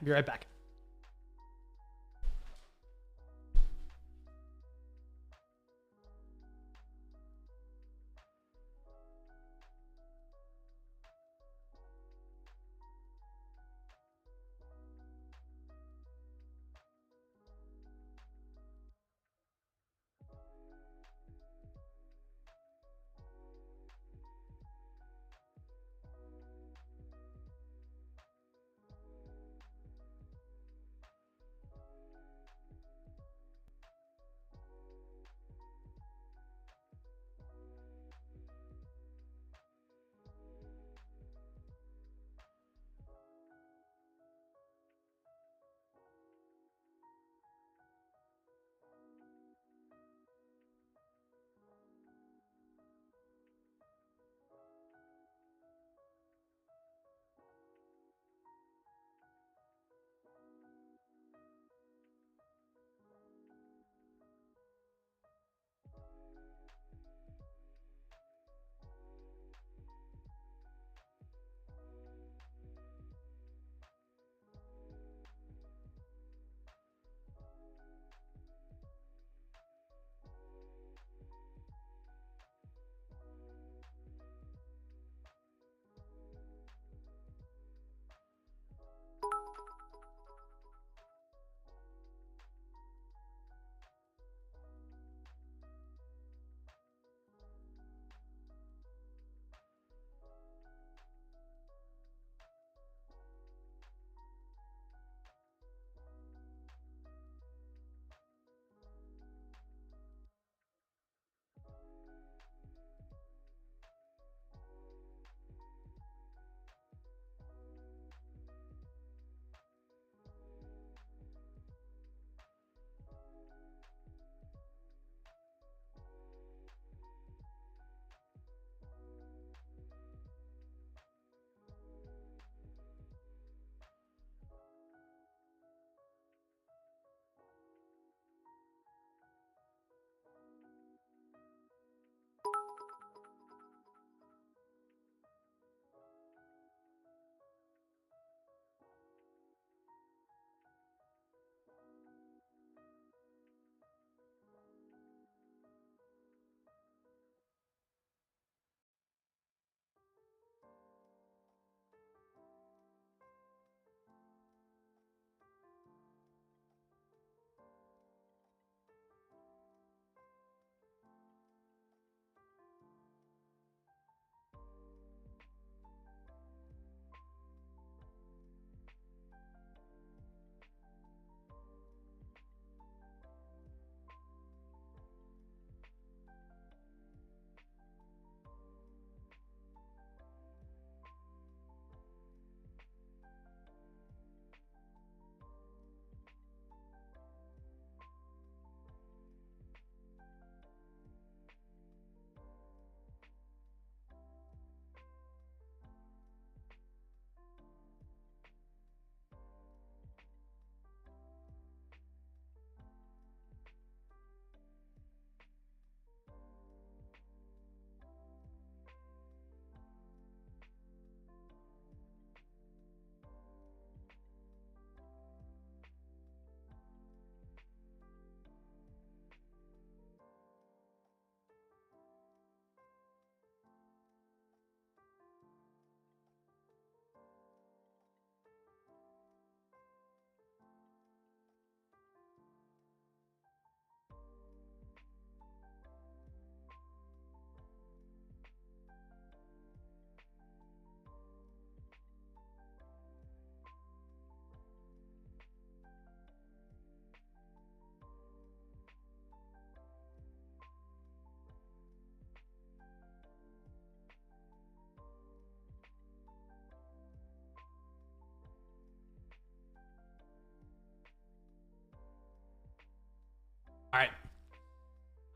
All right.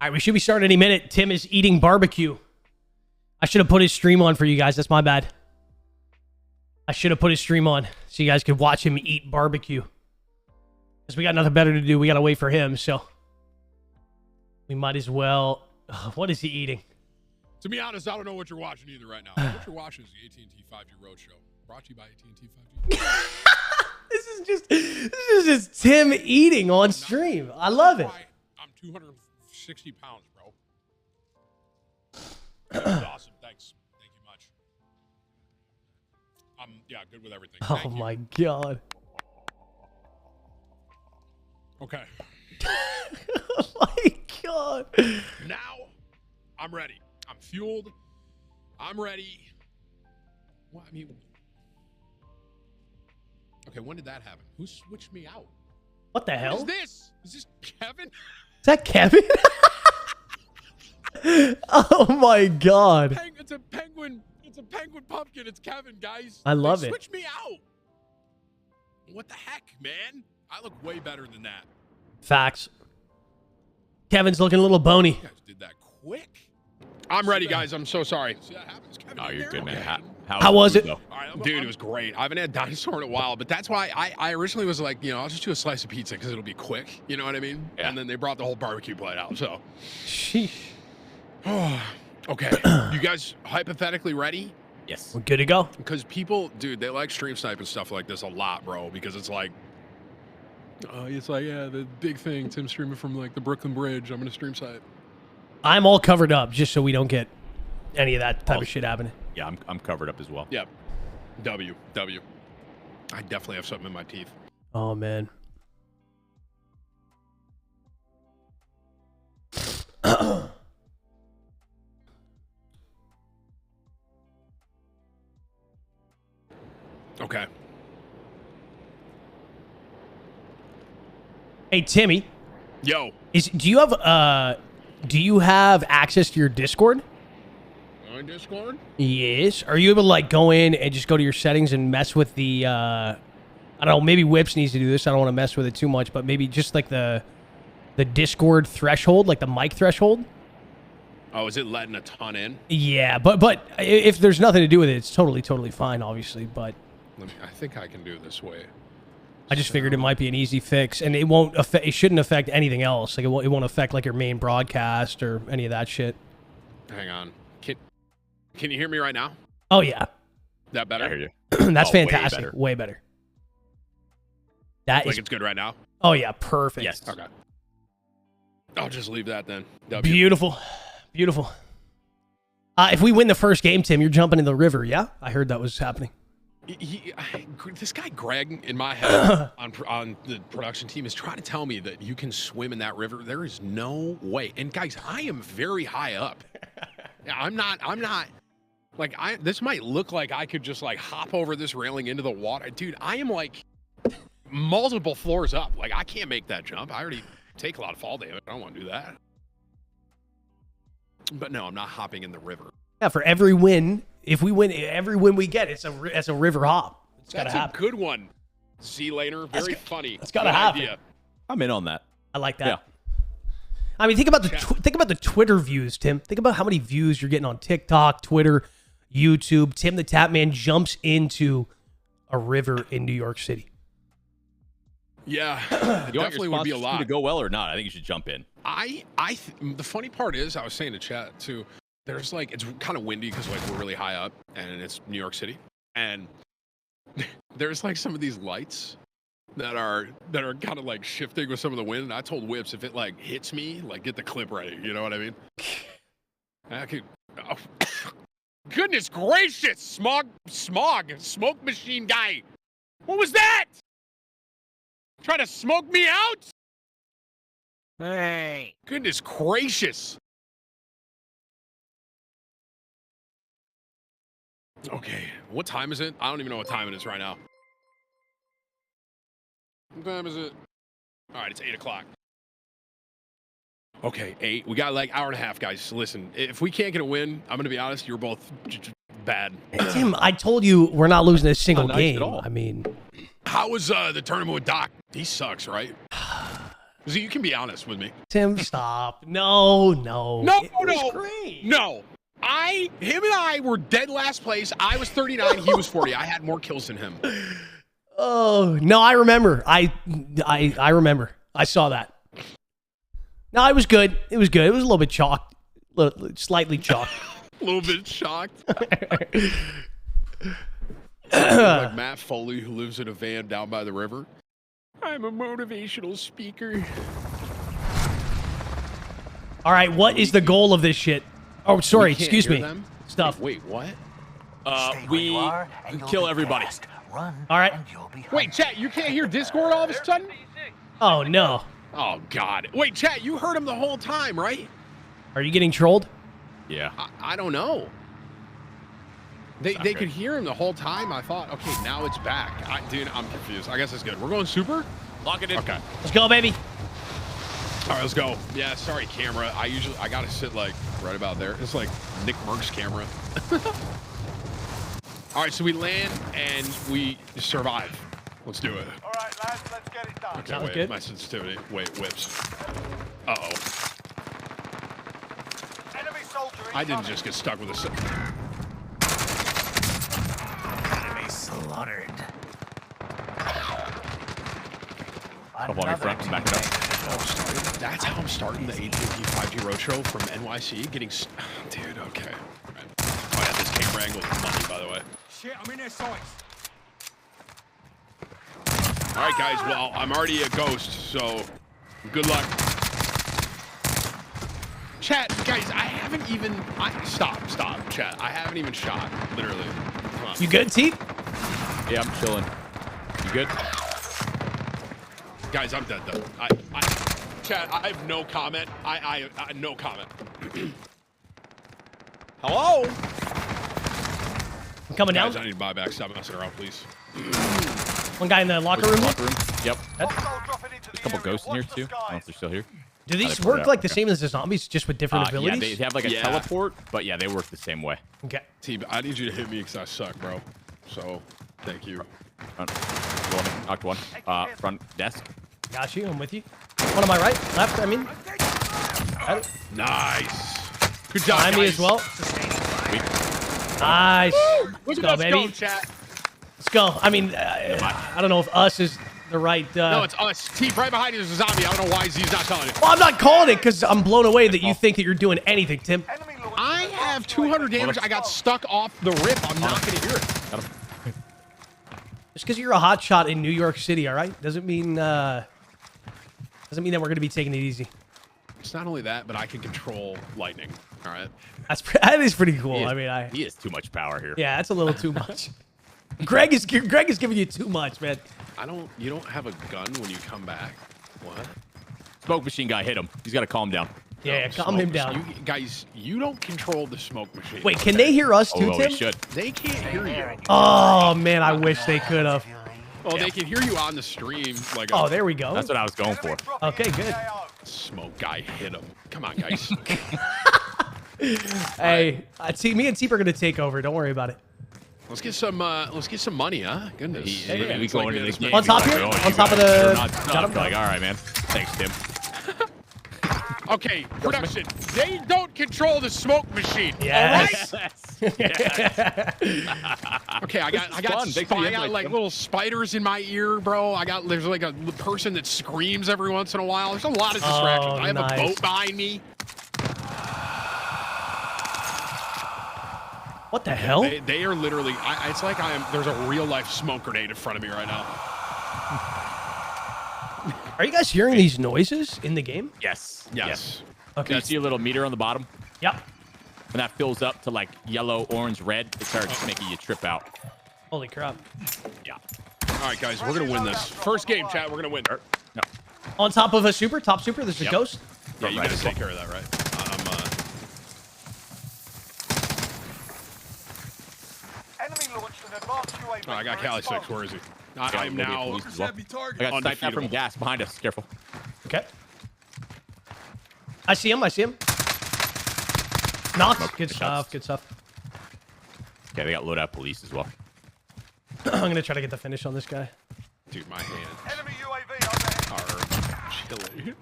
All right, we should be starting any minute. Tim is eating barbecue. I should have put his stream on for you guys. That's my bad. I should have put his stream on so you guys could watch him eat barbecue. Because we got nothing better to do. We got to wait for him, so we might as well. What is he eating? To be honest, I don't know what you're watching either right now. What you're watching is the AT&T 5G Roadshow, brought to you by AT&T 5G. This is just Tim eating on stream. I love it. I'm 260 pounds, bro. That's awesome. Thanks. Thank you much. Yeah, good with everything. Oh my God. Okay. Oh my God. Now, I'm ready. I'm fueled. I'm ready. Well, I mean, okay, when did that happen? Who switched me out? What the hell? What is this? Is this Kevin? Is that Kevin? Oh my God. It's a penguin. It's a penguin pumpkin. It's Kevin, guys. I love it. Switch me out. What the heck, man? I look way better than that. Facts. Kevin's looking a little bony. You guys did that quick. I'm ready, guys. I'm so sorry. See that happens, Kevin. Oh, you're good, man. Okay. How was it? All right, dude, it was great. I haven't had dinosaur in a while, but that's why I originally was like, I'll just do a slice of pizza because it'll be quick. You know what I mean? Yeah. And then they brought the whole barbecue plate out. So, sheesh. Okay. You guys hypothetically ready? Yes. We're good to go. Because people, dude, they like stream sniping stuff like this a lot, bro. Because it's like, yeah, the big thing. Tim streaming from like the Brooklyn Bridge. I'm gonna stream snipe. I'm all covered up just so we don't get any of that type of shit happening. Yeah, I'm covered up as well. Yep. W. I definitely have something in my teeth. Oh, man. Okay. Hey, Timmy. Yo. Do you have access to your Discord? My Discord? Yes. Are you able to like go in and just go to your settings and mess with the I don't know, maybe Whips needs to do this. I don't want to mess with it too much, but maybe just like the Discord threshold, like the mic threshold. Oh, is it letting a ton in? Yeah, but if there's nothing to do with it, it's totally fine, obviously, but I think I can do it this way. I just figured it might be an easy fix, and it won't affect. It shouldn't affect anything else. Like it won't affect like your main broadcast or any of that shit. Hang on. Can you hear me right now? Oh yeah. That better? I hear you. That's fantastic. Way better. That is. It's good right now? Oh yeah, perfect. Yes. Okay. I'll just leave that then. Beautiful. If we win the first game, Tim, you're jumping in the river. Yeah, I heard that was happening. This guy Greg in my head on the production team is trying to tell me that you can swim in that river. There is no way. And guys, I am very high up. I'm not like this might look like I could just like hop over this railing into the water. Dude, I am like multiple floors up. Like I can't make that jump. I already take a lot of fall damage. I don't want to do that. But no, I'm not hopping in the river. Yeah, for every win, if we win every win we get, it's a river hop. That's a good one. Zlaner, very funny. That's gotta happen. Idea. I'm in on that. I like that. Yeah. I mean, think about the Twitter views, Tim. Think about how many views you're getting on TikTok, Twitter, YouTube. TimTheTatman jumps into a river in New York City. Yeah, You want definitely your would be a sponsors lot. to go well or not? I think you should jump in. The funny part is, I was saying to chat too. There's like it's kind of windy because like we're really high up and it's New York City, and there's like some of these lights that are kind of like shifting with some of the wind. And I told Whips if it like hits me, like get the clip ready. You know what I mean? I could. Oh, goodness gracious, smoke machine guy. What was that? Trying to smoke me out? Hey. Goodness gracious. Okay, what time is it? I don't even know what time it is right now. What time is it? All right, it's 8 o'clock. Okay, 8. We got like hour and a half, guys. Listen, if we can't get a win, I'm going to be honest, you're both bad. Tim, I told you we're not losing a single Not nice game. at all. I mean, how was the tournament with Doc? He sucks, right? Z, you can be honest with me. Tim, stop. No. It was great. No. Him and I were dead last place. I was 39. He was 40. I had more kills than him. Oh no, I remember. I remember. I saw that. No, it was good. It was good. It was a little bit chalked, slightly chalked. A little bit shocked. Like Matt Foley, who lives in a van down by the river. I'm a motivational speaker. All right, what is the goal of this shit? Oh, sorry. Excuse me. Stuff. Wait, what? We kill everybody. All right. Wait, chat, you can't hear Discord all of a sudden? Oh no. Oh God. Wait, chat, you heard him the whole time, right? Are you getting trolled? Yeah. I don't know. They could hear him the whole time. I thought, okay, now it's back. Dude, I'm confused. I guess it's good. We're going super? Lock it in. Okay. Let's go, baby. All right, let's go. Yeah, sorry, camera. I gotta sit like right about there. It's like Nick Merck's camera. All right, so we land and we survive. Let's do it. All right, lads, let's get it done. Okay, Sounds wait, good. my sensitivity. Wait, whips. Uh-oh. Enemy soldier I didn't just get stuck with a... Enemy slaughtered. Couple on your front, back it up. That's how I'm starting the AT&T 5G Roadshow from NYC. Getting... Dude, okay. Right. Oh, yeah, this camera angle is money, by the way. Shit, I'm in their sights. All right, guys. Well, I'm already a ghost, so good luck. Chat, guys, I haven't even... Stop, chat. I haven't even shot, literally. Come on. You good, Teep? Yeah, I'm chilling. You good? Guys, I'm dead, though. Chat, I have no comment. I no comment. Hello? I'm coming Guys, down. I need to buy back. Stop messing around, please. One guy in the locker room. Yep. There's a couple ghosts in here, too. I don't know if they're still here. Do these work like the same as the zombies, just with different abilities? Yeah, they have like a teleport, but yeah, they work the same way. Okay. Teep, I need you to hit me because I suck, bro. So, thank you. Knocked one. Front desk. Got you. I'm with you. One on my right, left. I mean. Nice. Good job, Behind guys. me as well. Nice. Let's go, baby. Go, chat. Let's go. I mean, I don't know if us is the right. No, it's us. Teep, right behind you is a zombie. I don't know why Z's not telling you. Well, I'm not calling it because I'm blown away that you think that you're doing anything, Tim. I have 200 damage. I got stuck off the rip. I'm not going to hear it. Just because you're a hot shot in New York City, all right, doesn't mean that we're going to be taking it easy. It's not only that, but I can control lightning. All right. That is pretty cool. He has too much power here. Yeah, that's a little too much. Greg is giving you too much, man. You don't have a gun when you come back. What? Smoke machine guy hit him. He's got to calm down. Yeah, calm him down. You don't control the smoke machine. Wait, can they hear us too, Tim? He should. They can't hear you. Oh man, I wish they could have. Well, they can hear you on the stream. Like. Oh, there we go. That's what I was going for. Okay, good. Smoke guy hit him. Come on, guys. Hey, me and Teep are gonna take over. Don't worry about it. Let's get some money, huh? Goodness. We go into this game. On top here? On top of the... Got him. Like, all right, man. Thanks, Tim. Okay, production. They don't control the smoke machine. Yes. All right? Okay, I got like little spiders in my ear, bro. There's like a person that screams every once in a while. There's a lot of distractions. I have a boat behind me. What the hell? They are literally. It's like there's a real life smoke grenade in front of me right now. Are you guys hearing these noises in the game? Yes. Okay. You see a little meter on the bottom? Yep. When that fills up to like yellow, orange, red, it starts making you trip out. Holy crap. Yeah. All right, guys, we're gonna win this. First game, chat. We're gonna win. No. On top of a top super, there's a ghost. Yeah, you gotta take care of that, right? Oh, I got Cali 6. Where is he? I'm now. I got sniped from gas behind us. Careful. Okay. I see him. Knocked. Good stuff. Okay, they got loadout police as well. I'm gonna try to get the finish on this guy. Dude, my hand. Enemy UAV overhead. chilly.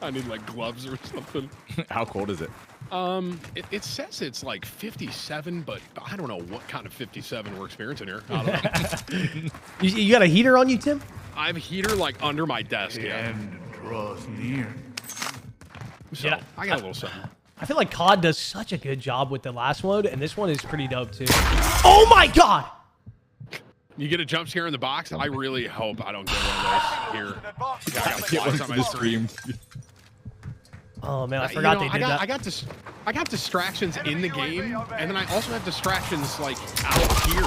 I need like gloves or something. How cold is it? It says it's like 57, but I don't know what kind of 57 we're experiencing here. I don't know. You got a heater on you, Tim? I have a heater like under my desk. The end draws near. So Yeah. I got a little something. I feel like COD does such a good job with the last mode, and this one is pretty dope too. Oh my god! You get a jump scare in the box. I really hope I don't get one of those here. Yeah, I got Get one flies on for my the stream. Oh man, I forgot they did that. I got distractions in the game, and then I also have distractions like out here.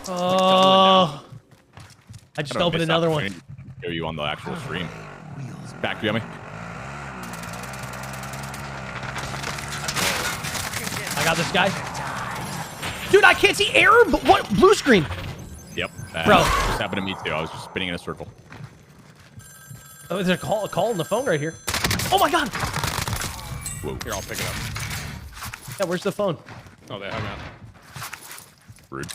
Oh, I just opened another one. Show you on the actual stream. Back, you got me? I got this guy. Dude, I can't see error. But what? Blue screen. Yep. Bro. Just happened to me too. I was just spinning in a circle. Oh, there's a call on the phone right here. Oh my god. Whoa. Here, I'll pick it up. Yeah, where's the phone? Oh, they hung out. Rude.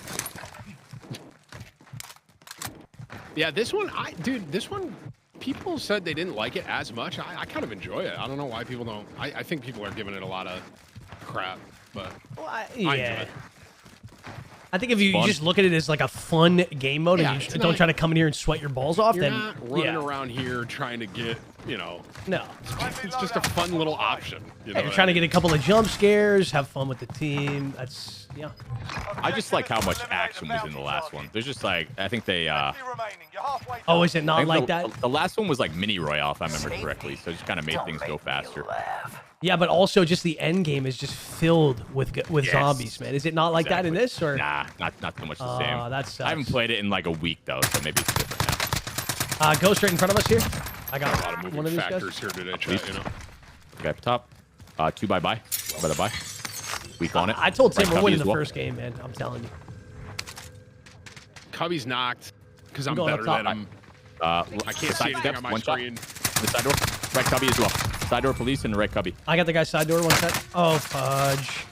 Yeah, this one, this one, people said they didn't like it as much. I kind of enjoy it. I don't know why people don't. I think people are giving it a lot of crap, but I enjoy it. I think if you just look at it as like a fun game mode and you just don't try to come in here and sweat your balls off, You're then not running around here trying to get, no. It's just a fun little option. You know You're trying to get a couple of jump scares, have fun with the team. That's I just like how much action was in the last one. There's just like I think they Oh, is it not like that? The last one was like mini royale, if I remember correctly. So it just kind of made things go faster. Yeah, but also just the end game is just filled with zombies, man. Is it not like that in this, or? Nah, not so much the same. That sucks. I haven't played it in like a week though, so maybe it's different now. Go straight in front of us here. I got a lot of moving one of these factors guys. here today, chat, you know. Okay, up top. 2 by the buy. Weak on it. I told Tim we're winning the well. first game, man. I'm telling you. Cubby's knocked because I'm going better up top. than him. I can't see anything on my one screen. The side door. Right cubby as well. Side door police and the right cubby. I got the guy's side door. One sec. Oh fudge.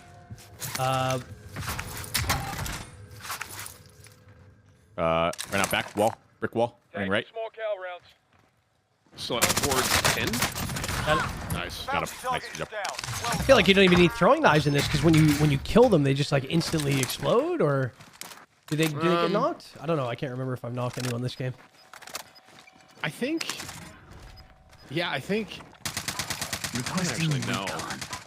Right out back wall. Brick wall. Running right. More cow rounds. So towards 10. Nice. Got him. Nice job. I feel like you don't even need throwing knives in this because when you kill them, they just like instantly explode, or do they get knocked? I don't know. I can't remember if I've knocked anyone this game. I think. Yeah, I think. I don't actually know.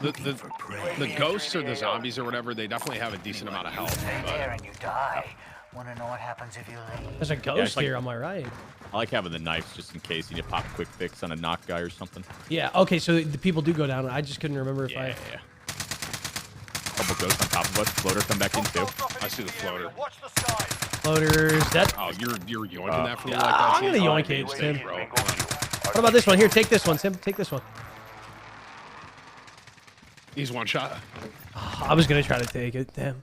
The ghosts or the zombies or whatever, they definitely have a decent amount of health. And you die. Want to know what happens if you leave? There's a ghost here on my right. I like having the knives just in case you need to pop a quick fix on a knock guy or something. Yeah. Okay. So the people do go down. I just couldn't remember if I. Yeah. Couple ghosts on top of us. Floater come back in too. I see the floater. Floaters. That. Oh, you're yoinking that for me Yeah, like that? I'm gonna yoink it, Tim. Bro. What about this one? Here, take this one, Tim. Take this one. He's one shot. I was gonna try to take it. Damn.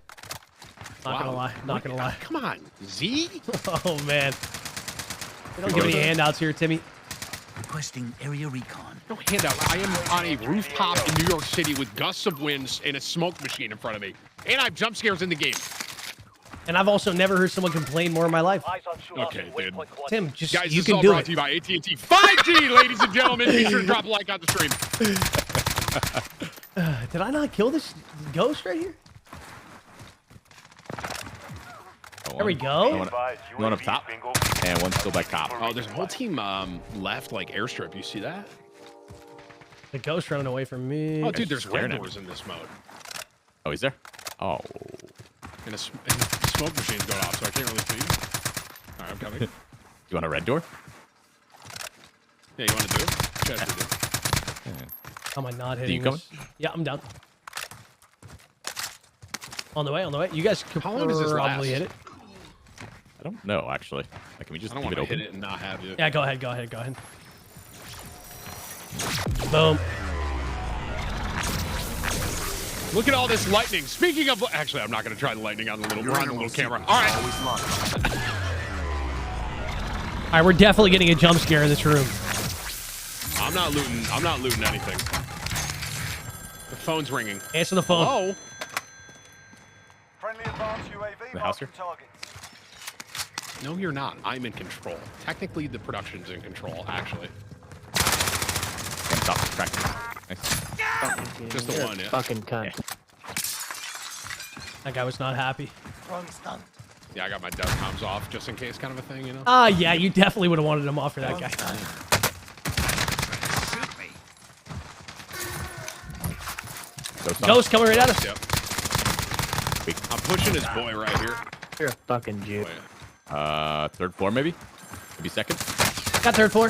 Not gonna lie. Not gonna lie. Come on, Z. Oh man. They don't give any handouts here, Timmy. Requesting area recon. No handout. I am on a rooftop in New York City with gusts of winds and a smoke machine in front of me, and I have jump scares in the game. And I've also never heard someone complain more in my life. Okay, dude. Tim, just Guys, you this can is all do brought it. to you by AT&T 5G, ladies and gentlemen. Be sure to drop a like on the stream. Did I not kill this ghost right here? There we go. One up top, and one's still by cop. Oh, there's a whole team left, like airstrip. You see that? The ghost running away from me. Oh, dude, there's red doors in this mode. Oh, he's there? Oh. And the smoke machine's going off, so I can't really see. All right, I'm coming. You want a red door? Yeah, you want to do it? Chad, do it. How am I not hitting you coming? this? Yeah, I'm down. On the way, on the way. You guys could How long does this probably last? hit it. I don't know, actually. Like, can we just I don't leave want it to open? hit it and not have you. Yeah, go ahead, go ahead, go ahead. Boom. Look at all this lightning. Speaking of, actually, I'm not going to try the lightning on the little camera. All right. All right, we're definitely getting a jump scare in this room. I'm not looting anything. The phone's ringing. Answer the phone. Oh. Friendly advanced UAV The house here? targets. No, you're not. I'm in control. Technically, the production's in control, actually. Stop distracting. Nice. Just the one, yeah. Fucking cunt. Yeah. That guy was not happy. Yeah, I got my death comms off just in case kind of a thing, you know? Yeah, you definitely would have wanted him off for that guy. Ghost coming right at us. Yep. I'm pushing his boy right here. You're a fucking Jew. Third floor maybe? Maybe second? Got third floor.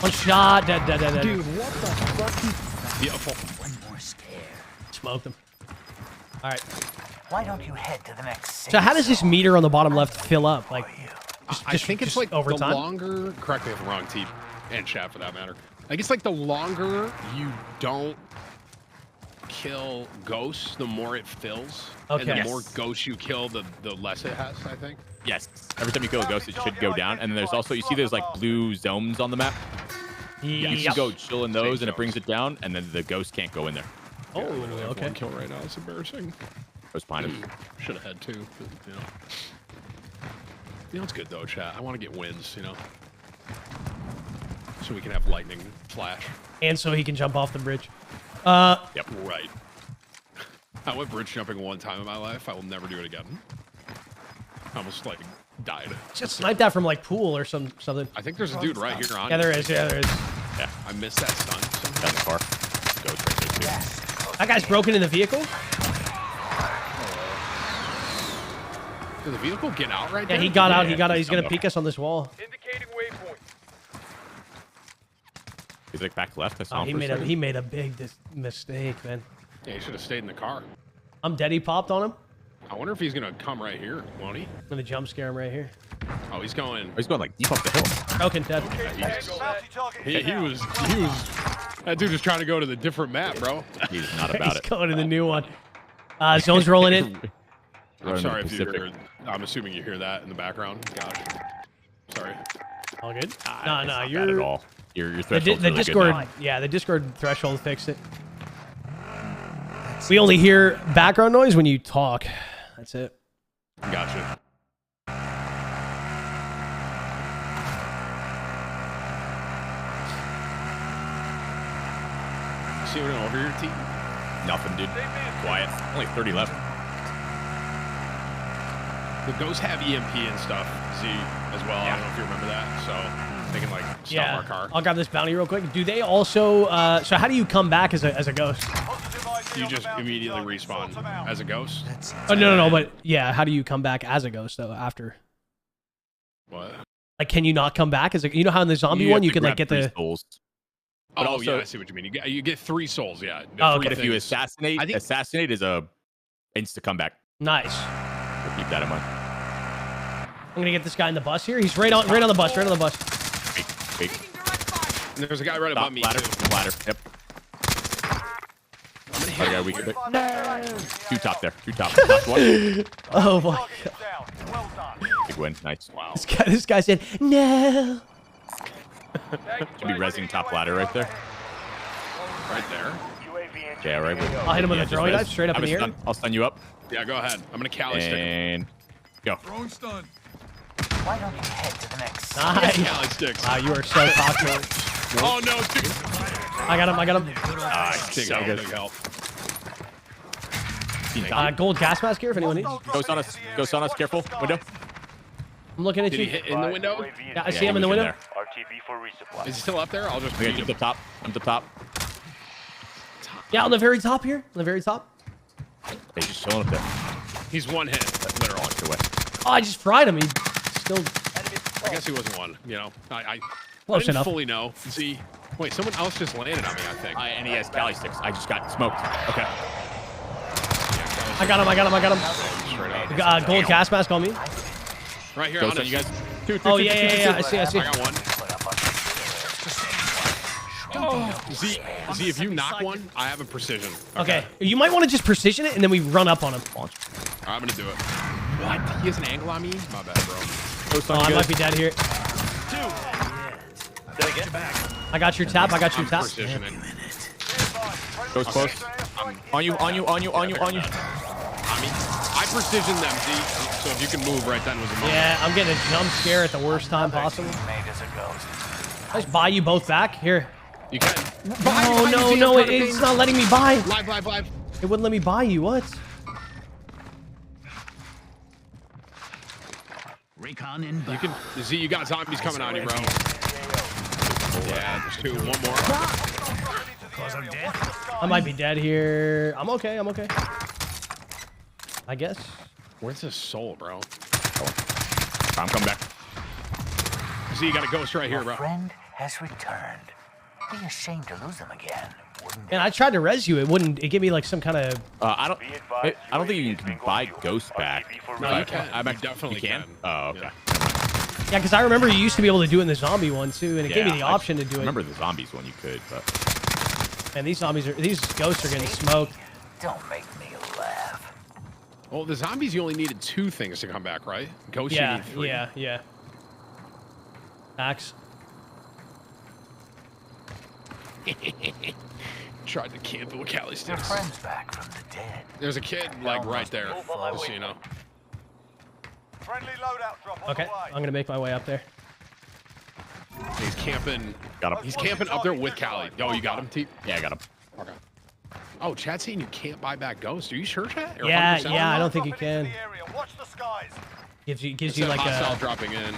One shot. Dead. Dude, what the fuck? Beautiful. One more scare. Smoked him. All right. Why don't you head to the next? So how does this meter on the bottom left fill up? Like, I think it's like over the time? longer, correct me if I'm wrong, Teep, and Shab for that matter. I guess like the longer you don't kill ghosts, the more it fills. Okay. And the more ghosts you kill, the less it has, I think. Yes. Every time you kill a ghost, it should go down. And then there's also, you see there's like blue zones on the map? You can go chill in those and it brings it down, and then the ghost can't go in there. Oh, Yeah, okay. One kill right now. It's embarrassing. Ghost behind him. Should have had two, but, you know. You know, it's good though, chat. I want to get wins, you know. So we can have lightning flash. And so he can jump off the bridge. Yep. Right. I went bridge jumping one time in my life. I will never do it again. I almost like died. Just snipe that from like pool or something. I think there's a dude right here on. Yeah, there is. Yeah, there is. Yeah. I missed that stun. Down the car. Ghost right there too. That guy's broken in the vehicle. Did the vehicle get out right Yeah, there? he got out. He got out. He's gonna peek us on this wall. Indicating waypoint. He's like back left. I saw him He for a made second. he made a big mistake, man. Yeah, he should have stayed in the car. I'm dead. He popped on him. I wonder if he's gonna come right here, won't he? I'm gonna jump scare him right here. Oh, he's going. Oh, he's going like deep up the hill. Broken, dead. He was. That dude was trying to go to the different map, bro. He's not about He's it. going to the new one. Zone's rolling in. I'm sorry if you hear. I'm assuming you hear that in the background. Gosh. Sorry. All good. It's No, not you're bad at all. Your the threshold's really Discord. good now. Yeah, the Discord threshold fixed it. We only hear background noise when you talk. That's it. Gotcha. See what over here, T? Nothing, dude. Quiet. Only 30 left. The ghosts have EMP and stuff, see, as well. I don't know if you remember that. So they can like stop our car. I'll grab this bounty real quick. Do they also? So how do you come back as a ghost? You just immediately respawn as a ghost. Oh no. But yeah, how do you come back as a ghost though after? What? Like, can you not come back as a? You know how in the zombie one you could like get the. Souls. But But also, also- yeah, I see what you mean. You get 3 souls, yeah. Oh, But if you things. assassinate, I think- assassinate is a insta comeback. Nice. So keep that in mind. I'm gonna get this guy in the bus here. He's right on the bus. Right on the bus. Big. And there's a guy right above me. Ladder. Too. Ladder. Yep. Okay, we get two top there. Two top. Top one. Oh my god. Big win. Nice. Wow. This guy said no. Should be rezzing top ladder right there. Right there. Yeah, right. I'll hit him with a just throwing res. knife straight up Have in a the air. stun. I'll stun you up. Yeah, go ahead. I'm gonna Cali stick him. And go. Throwing stun. Why don't you head to the next? Nice. Cali sticks. Wow, you are so cocky. Oh no, dude. I got him. Nice. Big So help, good. big help. Gold gas mask here if anyone needs. Ghost on us. Ghost on us. Careful. Window. I'm looking at Did you. he hit in the window? Yeah, I see him in the he was window. there. Is he still up there? I'll just Okay, beat I'm the him. top. I'm the top. Yeah, on the very top here. On the very top. He's just chilling up there. He's one hit. Literally on your way. Oh, I just fried him. He still. I guess he wasn't one. You know, I Close didn't enough. fully know. See, wait, someone else just landed on me. I think. And he has Cali sticks. I just got smoked. Okay. I got him. Straight up. Gold gas mask on me. Right here Ghost on on you us. guys. Two. Oh yeah. I see. I got one. Z, if you knock one, I have a precision. Okay. You might want to just precision it and then we run up on him. I'm gonna do it. What? He has an angle on me? My bad, bro. Ghost Oh, on I you might guys. be dead here. I got your tap. I'm precisioning. Ghost close. On you. I mean, I precision them, Z. So if you can move right then was a moment. Yeah, I'm getting a jump scare at the worst time possible. I just buy you both back here. You can. No, it's not letting me buy. Live. It wouldn't let me buy you. What? Recon inbound. You can. Z, you got zombies coming on you, bro. Yeah, there's 2. One more. Cause of death. I might be dead here. I'm okay. I guess. Where's his soul, bro? I'm coming back. Z, you got a ghost right here, bro. Friend has returned. Be ashamed to lose them again, wouldn't And I tried to res you. It wouldn't. It gave me like some kind of. I don't think you can buy ghosts back. No, you can. I definitely can. Oh, okay. Yeah, because I remember you used to be able to do it in the zombie one too, and it gave me the option to do it. I remember the zombies one you could, but. And these ghosts are getting smoked. Don't make me laugh. Well, the zombies, you only needed 2 things to come back, right? Ghosts, you need 3. Yeah. Axe. Tried to camp it with Cali Your sticks. friend's back from the dead. There's a kid, like, right there, just so you know. Friendly loadout drop on Okay, the way. I'm gonna make my way up there. He's camping. Got him. He's camping up there with Cali. Oh, you got him, Teep? Yeah, I got him. Okay. Oh, Chad's saying you can't buy back ghosts. Are you sure, Chad? Or Yeah, 100%? I don't think you can. Watch the skies. Gives you It's like hostile a. dropping in.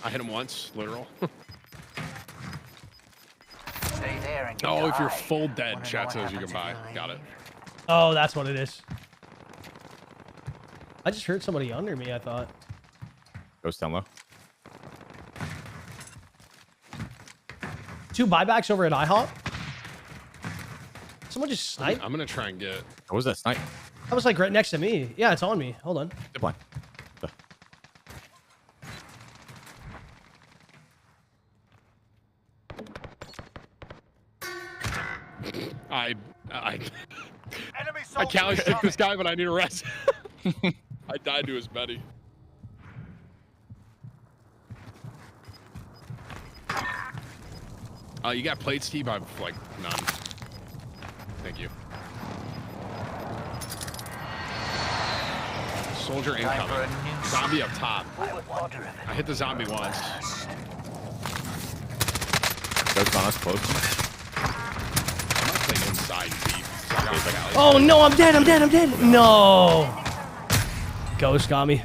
I hit him once, literal. Stay there and get Oh, if you're high. full dead, Wanna know Chad what says you can happens buy. if you Got it. Oh, that's what it is. I just heard somebody under me. I thought. Ghost down low. 2 buybacks over at IHOP. Someone just sniped. I'm gonna try and get. What was that snipe? That was like right next to me. Yeah, it's on me. Hold on. Zip line. I Enemy Cali stick this guy, but I need a rest. I died to his Betty. You got plates, Steve? I've like none. Thank you. Soldier incoming. Zombie up top. I hit the zombie once. Ghost on us close. I'm not playing inside, Steve. So I got Cali. Oh no, I'm dead. No. Ghost got me.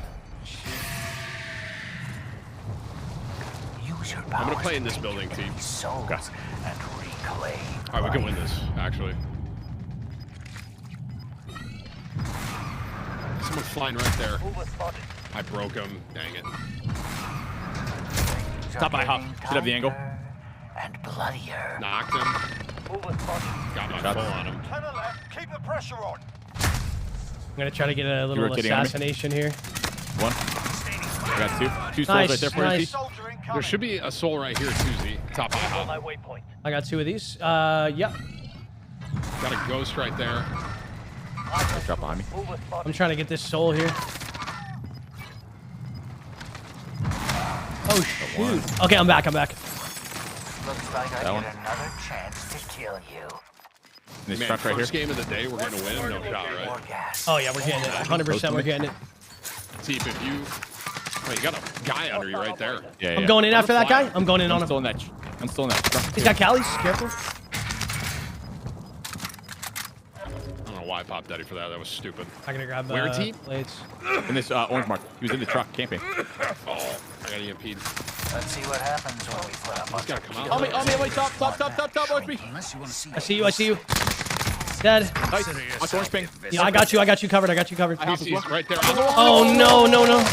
I'm gonna play in this building, team. Okay. And reclaim. All right, we can win this, actually. Someone's flying right there. I broke him. Dang it. Top IHOP. Should have the angle. And bloodier. Knocked him. Got my full on him. To the left. Keep the pressure on. I'm gonna try to get a little rotating on me? assassination here. 1. I got 2. 2 souls Nice, right there for nice. you. There should be a soul right here, too, Z. Top IHOP. I got 2 of these. Yep. Got a ghost right there. Drop behind me. I'm trying to get this soul here. Oh shoot. Okay, I'm back. Looks like I That one? get another chance to kill you. This Man, truck right here. first game of the day, we're gonna win. No shot, right? Oh yeah, we're getting it. 100%. We're getting it. Teep, if you... Wait, you got a guy under you right there. Yeah, I'm going in after that guy. I'm going in on I'm him. still in that. I'm still in that truck. He's got Callies. Careful. I don't know why I popped Daddy for that. That was stupid. I'm gonna grab Where, Teep? plates. In this orange mark. He was in the truck camping. Oh, I got EMP'd. Let's see what happens when we put up. He's gotta come out. On me, top, watch me. I see you. Dead. Nice. Watch orange ping. Yeah, I got you covered. He's right there. Oh no.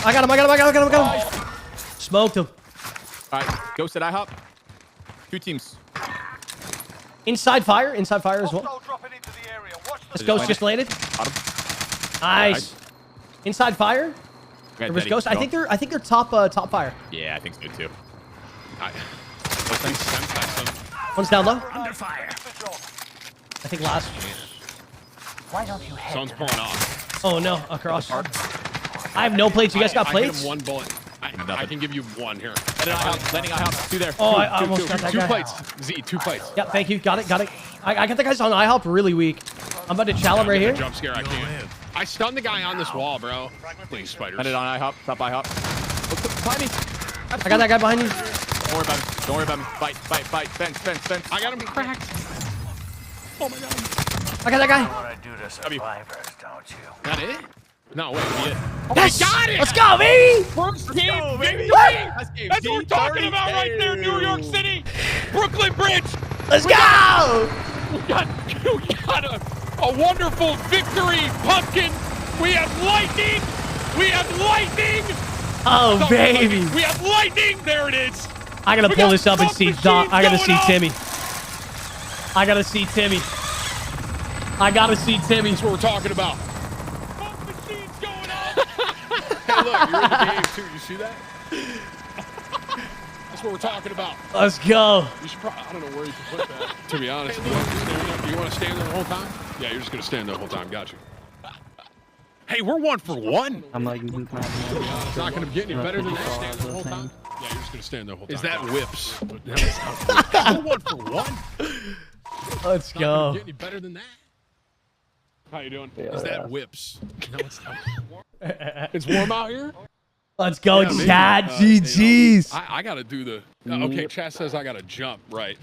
I got him. Smoked him. All right, ghost at IHOP. 2 teams. Inside fire as well. This ghost just landed. Bottom. Nice. Inside fire. Okay, There was Daddy, ghost. I go. think they're top fire. Yeah, I think so too. One's down low. Under fire. I think last. Why don't you head Someone's to pulling off. Oh no, across. I have no plates. You guys got I hit plates? him 1 bullet. I can give you one here. Landing IHOP. 2 there. Oh, I almost got that Two guy. plates. Z, 2 plates. Yeah, thank you. Got it. I got the guys on IHOP really weak. I'm about to challenge him right here. Jump scare. I can't. I stunned the guy on this wall, bro. Please, spiders. Landed on IHOP. Top IHOP. Behind me. I got that guy behind you. Don't worry about him. Don't worry about him. Fight. Fence. I got him cracked. Oh my god. I got that guy. Want to do to survivors, don't you? That it? No, wait. He Yes! got it! Let's go, baby! First game, baby. That's what we're talking about right there, New York City. Brooklyn Bridge. Let's go! We got a wonderful victory, Pumpkin. We have lightning. Oh, baby. We have lightning. There it is. I gotta pull this up and see Doc. I gotta see Timmy. I gotta see Timmy. That's what we're talking about. Funk machines going up. Hey, look, you're in the game too. You see that? That's what we're talking about. Let's go. You should probably, I don't know where you can put that. To be honest, you want to stand there the whole time? Yeah, you're just gonna stand there the whole time. Got you. Hey, we're 1 for 1. I'm like, It's not gonna get any better than that. Stand there the whole time. Yeah, you're just gonna stand there the whole time. Is that whips? We're 1 for 1. Let's go. Get any better than that? How you doing? Is that whips? No, it's not. It's warm out here. Let's go, Yeah, Chad. maybe. GG's. I gotta do the. Okay, Chad says I gotta jump right.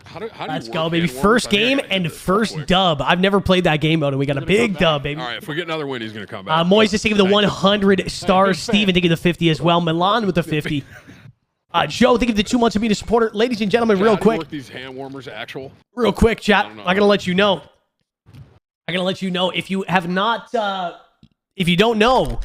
How do Let's you go, work baby. hand First warmers? I game gotta hit and this real first quick. dub. I've never played that game mode, and we got a big dub, baby. All right, if we get another win, he's gonna come back. Moise is taking the 100 stars. Steven taking the 50 as well. Milan with the 50. Joe taking the 2 months of being a supporter. Ladies and gentlemen, Chad, real how do you quick. work these hand warmers actual. Real quick, chat. don't know. I'm gonna let you know. If you have not, if you don't know,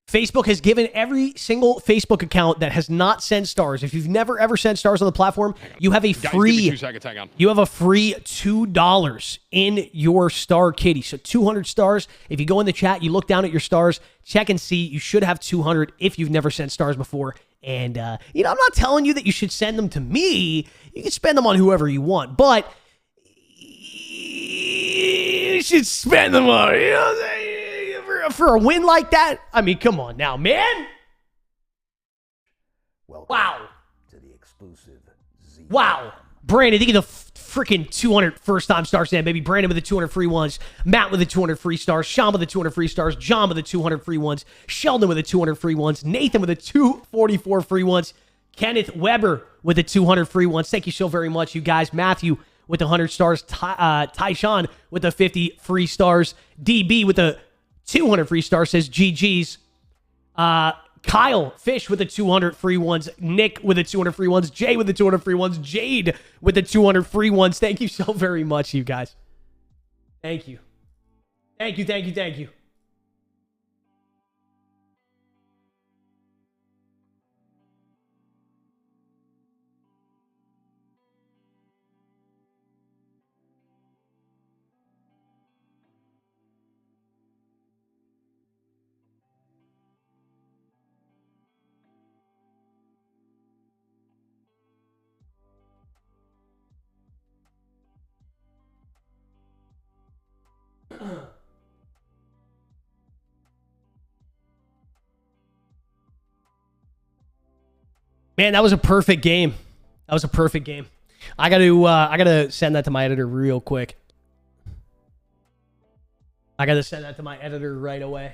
Facebook has given every single Facebook account that has not sent stars. If you've never ever sent stars on the platform, you have a Guys, give me free. 2 seconds, hang on. You have a free $2 in your star kitty. So 200 stars. If you go in the chat, you look down at your stars, check and see. You should have 200 if you've never sent stars before. And I'm not telling you that you should send them to me. You can spend them on whoever you want, but you should spend them on, for a win like that. I mean, come on now, man. Wow. To the exclusive Z. Wow. Brandon, think of the freaking 200 first-time stars there, baby. Brandon with the 200 free ones. Matt with the 200 free stars. Sean with the 200 free stars. John with the 200 free ones. Sheldon with the 200 free ones. Nathan with the 244 free ones. Kenneth Weber with the 200 free ones. Thank you so very much, you guys. Matthew with the 100 stars. Tyshawn with the 50 free stars. DB with the 200 free stars says GG's. Kyle Fish with the 200 free ones. Nick with the 200 free ones. Jay with the 200 free ones. Jade with the 200 free ones. Thank you so very much, you guys. Thank you. Thank you. Man, that was a perfect game. I gotta send that to my editor real quick. I gotta send that to my editor right away.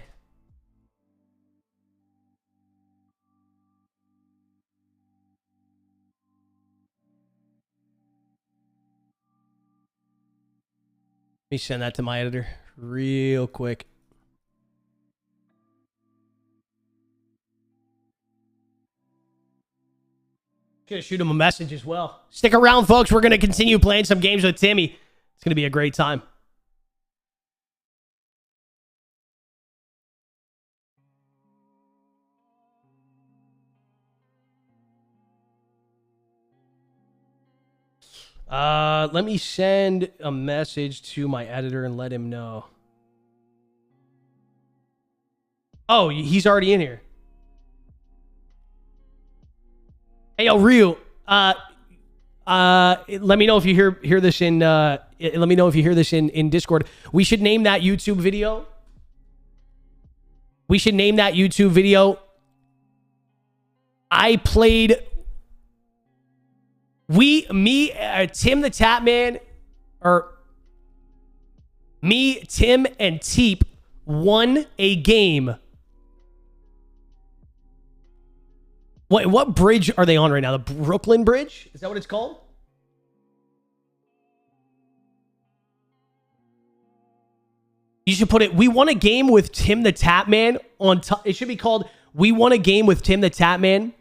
Let me send that to my editor real quick. Gonna shoot him a message as well. Stick around, folks. We're gonna continue playing some games with Timmy. It's gonna be a great time. Let me send a message to my editor and let him know. Oh, he's already in here. Hey, yo, Ryu. Let me know if you hear this in. Let me know if you hear this in Discord. We should name that YouTube video. I played. TimTheTatman, or me, Tim, and Teep won a game. What bridge are they on right now? The Brooklyn Bridge? Is that what it's called? You should put it. We won a game with TimTheTatman on top. It should be called We Won a Game with TimTheTatman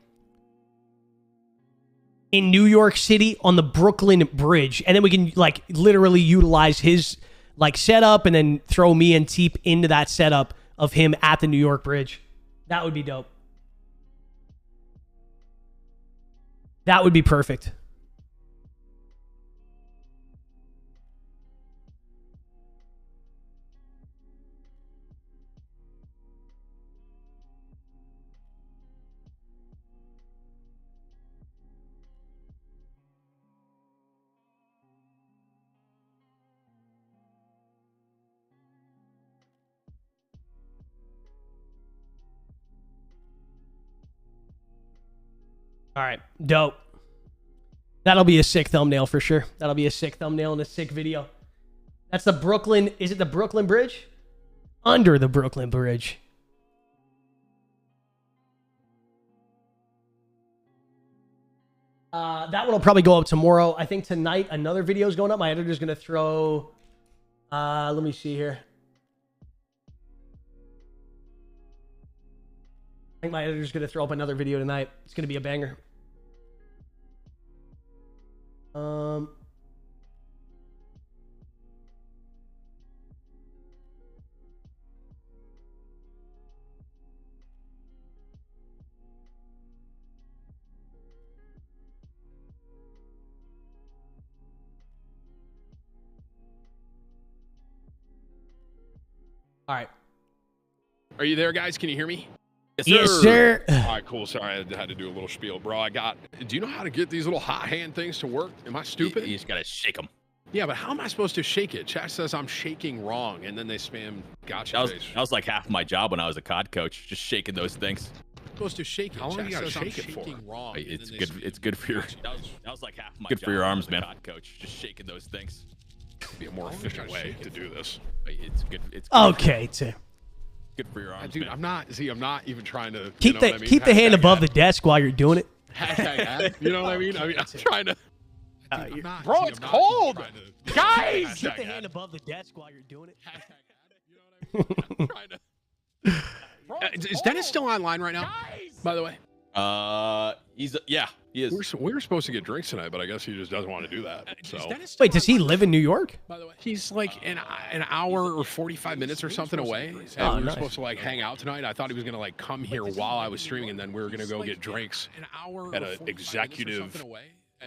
in New York City on the Brooklyn Bridge. And then we can like literally utilize his like setup and then throw me and Teep into that setup of him at the New York Bridge. That would be dope. That would be perfect. All right, dope. That'll be a sick thumbnail for sure. That'll be a sick thumbnail and a sick video. That's the Brooklyn. Is it the Brooklyn Bridge? Under the Brooklyn Bridge. That one will probably go up tomorrow. I think tonight another video is going up. My editor's going to throw... let me see here. I think my editor's going to throw up another video tonight. It's going to be a banger. All right. Are you there, guys? Can you hear me? Yes, sir. All right, cool. Sorry, I had to do a little spiel, bro. Do you know how to get these little hot hand things to work? Am I stupid? You just gotta shake them. Yeah, but how am I supposed to shake it? Chat says I'm shaking wrong, and then they spam gotcha. That was like half my job when I was a COD coach, just shaking those things. Supposed to shake it. How long you gotta shake it for? Wrong, it's good. It's good for your. That was like half my. Good job for your arms, man. COD Coach, just shaking those things. Be a more efficient way to do this. It's good. It's good Okay, Tim. Good for your arms, dude. man. I'm not even trying to Keep keep the hand above the desk while you're doing it. Hashtag ad, you know what I mean? I'm trying to. Bro, it's cold, guys. Keep the hand above the desk while you're doing it. I'm trying to. Is Dennis still online right now? By the way. He is. We were supposed to get drinks tonight, but I guess he just doesn't want to do that. So. Wait, does he live in New York? By the way, he's like an hour or 45 minutes or something away. And we were supposed to like hang out tonight. I thought he was gonna like come here while I was streaming, and then we were gonna go get drinks at an executive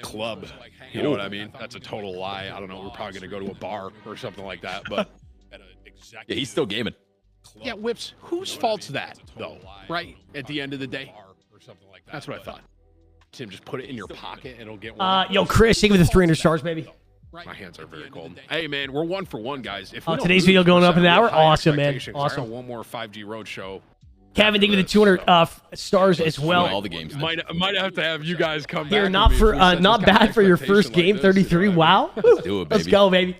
club. You know what I mean? That's a total lie. I don't know. We're probably gonna go to a bar or something like that. But yeah, he's still gaming. Yeah, Whips. Whose fault's that though? Right? At the end of the day. That's what I thought. Tim, just put it in your pocket and it'll get one. Yo, Chris, thank you for the 300 stars, baby. My hands are very cold. Hey, man, we're 1 for 1, guys. If today's video going up in an hour? Awesome, man. Awesome. One more 5G Roadshow. Kevin, thank you for the 200 stars as well. All the games. Might have to have you guys come Here, back. not bad for your first game, 33. Wow. Let's do it, baby. Let's go, baby.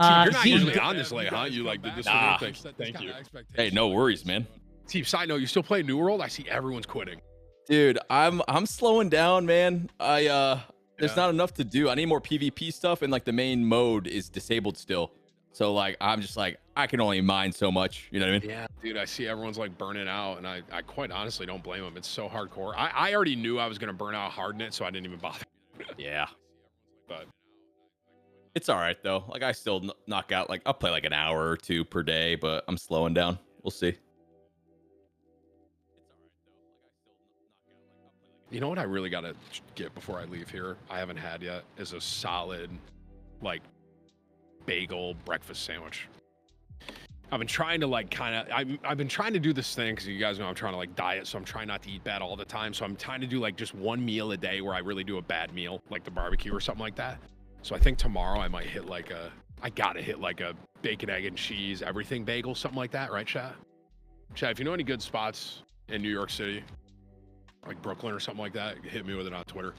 You're not usually on this late, huh? You like did this for thing. Thank you. Hey, no worries, man. Teep, side note, you still play New World? I see everyone's quitting. Dude, I'm slowing down, man. There's not enough to do. I need more PvP stuff, and like the main mode is disabled still. So like I'm just like I can only mine so much. You know what I mean? Yeah, dude. I see everyone's like burning out, and I quite honestly don't blame them. It's so hardcore. I already knew I was gonna burn out hard in it, so I didn't even bother. Yeah. But it's all right though. Like I still knock out like I'll play like an hour or two per day, but I'm slowing down. We'll see. You know what I really got to get before I leave here? I haven't had yet is a solid, like, bagel breakfast sandwich. I've been trying to like I've been trying to do this thing because you guys know I'm trying to like diet, so I'm trying not to eat bad all the time. So I'm trying to do like just one meal a day where I really do a bad meal, like the barbecue or something like that. So I think tomorrow I might hit like I gotta hit like a bacon, egg, and cheese, everything bagel, something like that, right, chat? Chat, if you know any good spots in New York City, like Brooklyn or something like that, hit me with it on Twitter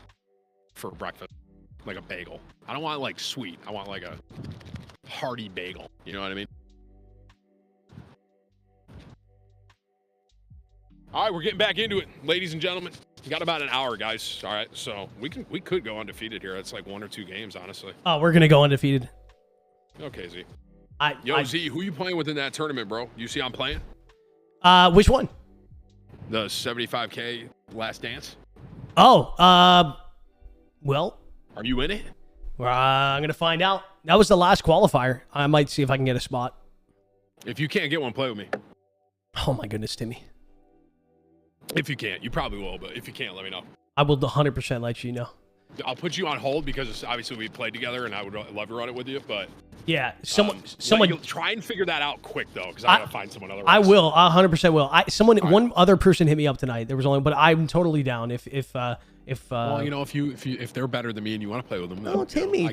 for breakfast, like a bagel. I don't want like sweet. I want like a hearty bagel. You know what I mean? All right, we're getting back into it, ladies and gentlemen. We got about an hour, guys. All right, so we could go undefeated here. It's like 1 or 2 games, honestly. Oh, we're gonna go undefeated. Okay, Z. Yo, Z, who you playing with in that tournament, bro? You see I'm playing? Which one? The 75K Last Dance. Oh, well. Are you in it? I'm gonna find out. That was the last qualifier. I might see if I can get a spot. If you can't get one, play with me. Oh my goodness, Timmy. If you can't, you probably will, but if you can't, let me know. I will 100% let you know. I'll put you on hold because obviously we played together and I would love to run it with you, but yeah, someone you'll try and figure that out quick though, because I gotta find someone otherwise. I will, 100% will. One other person hit me up tonight. There was only, but I'm totally down if well, you know, if they're better than me and you want to play with them. No, Timmy,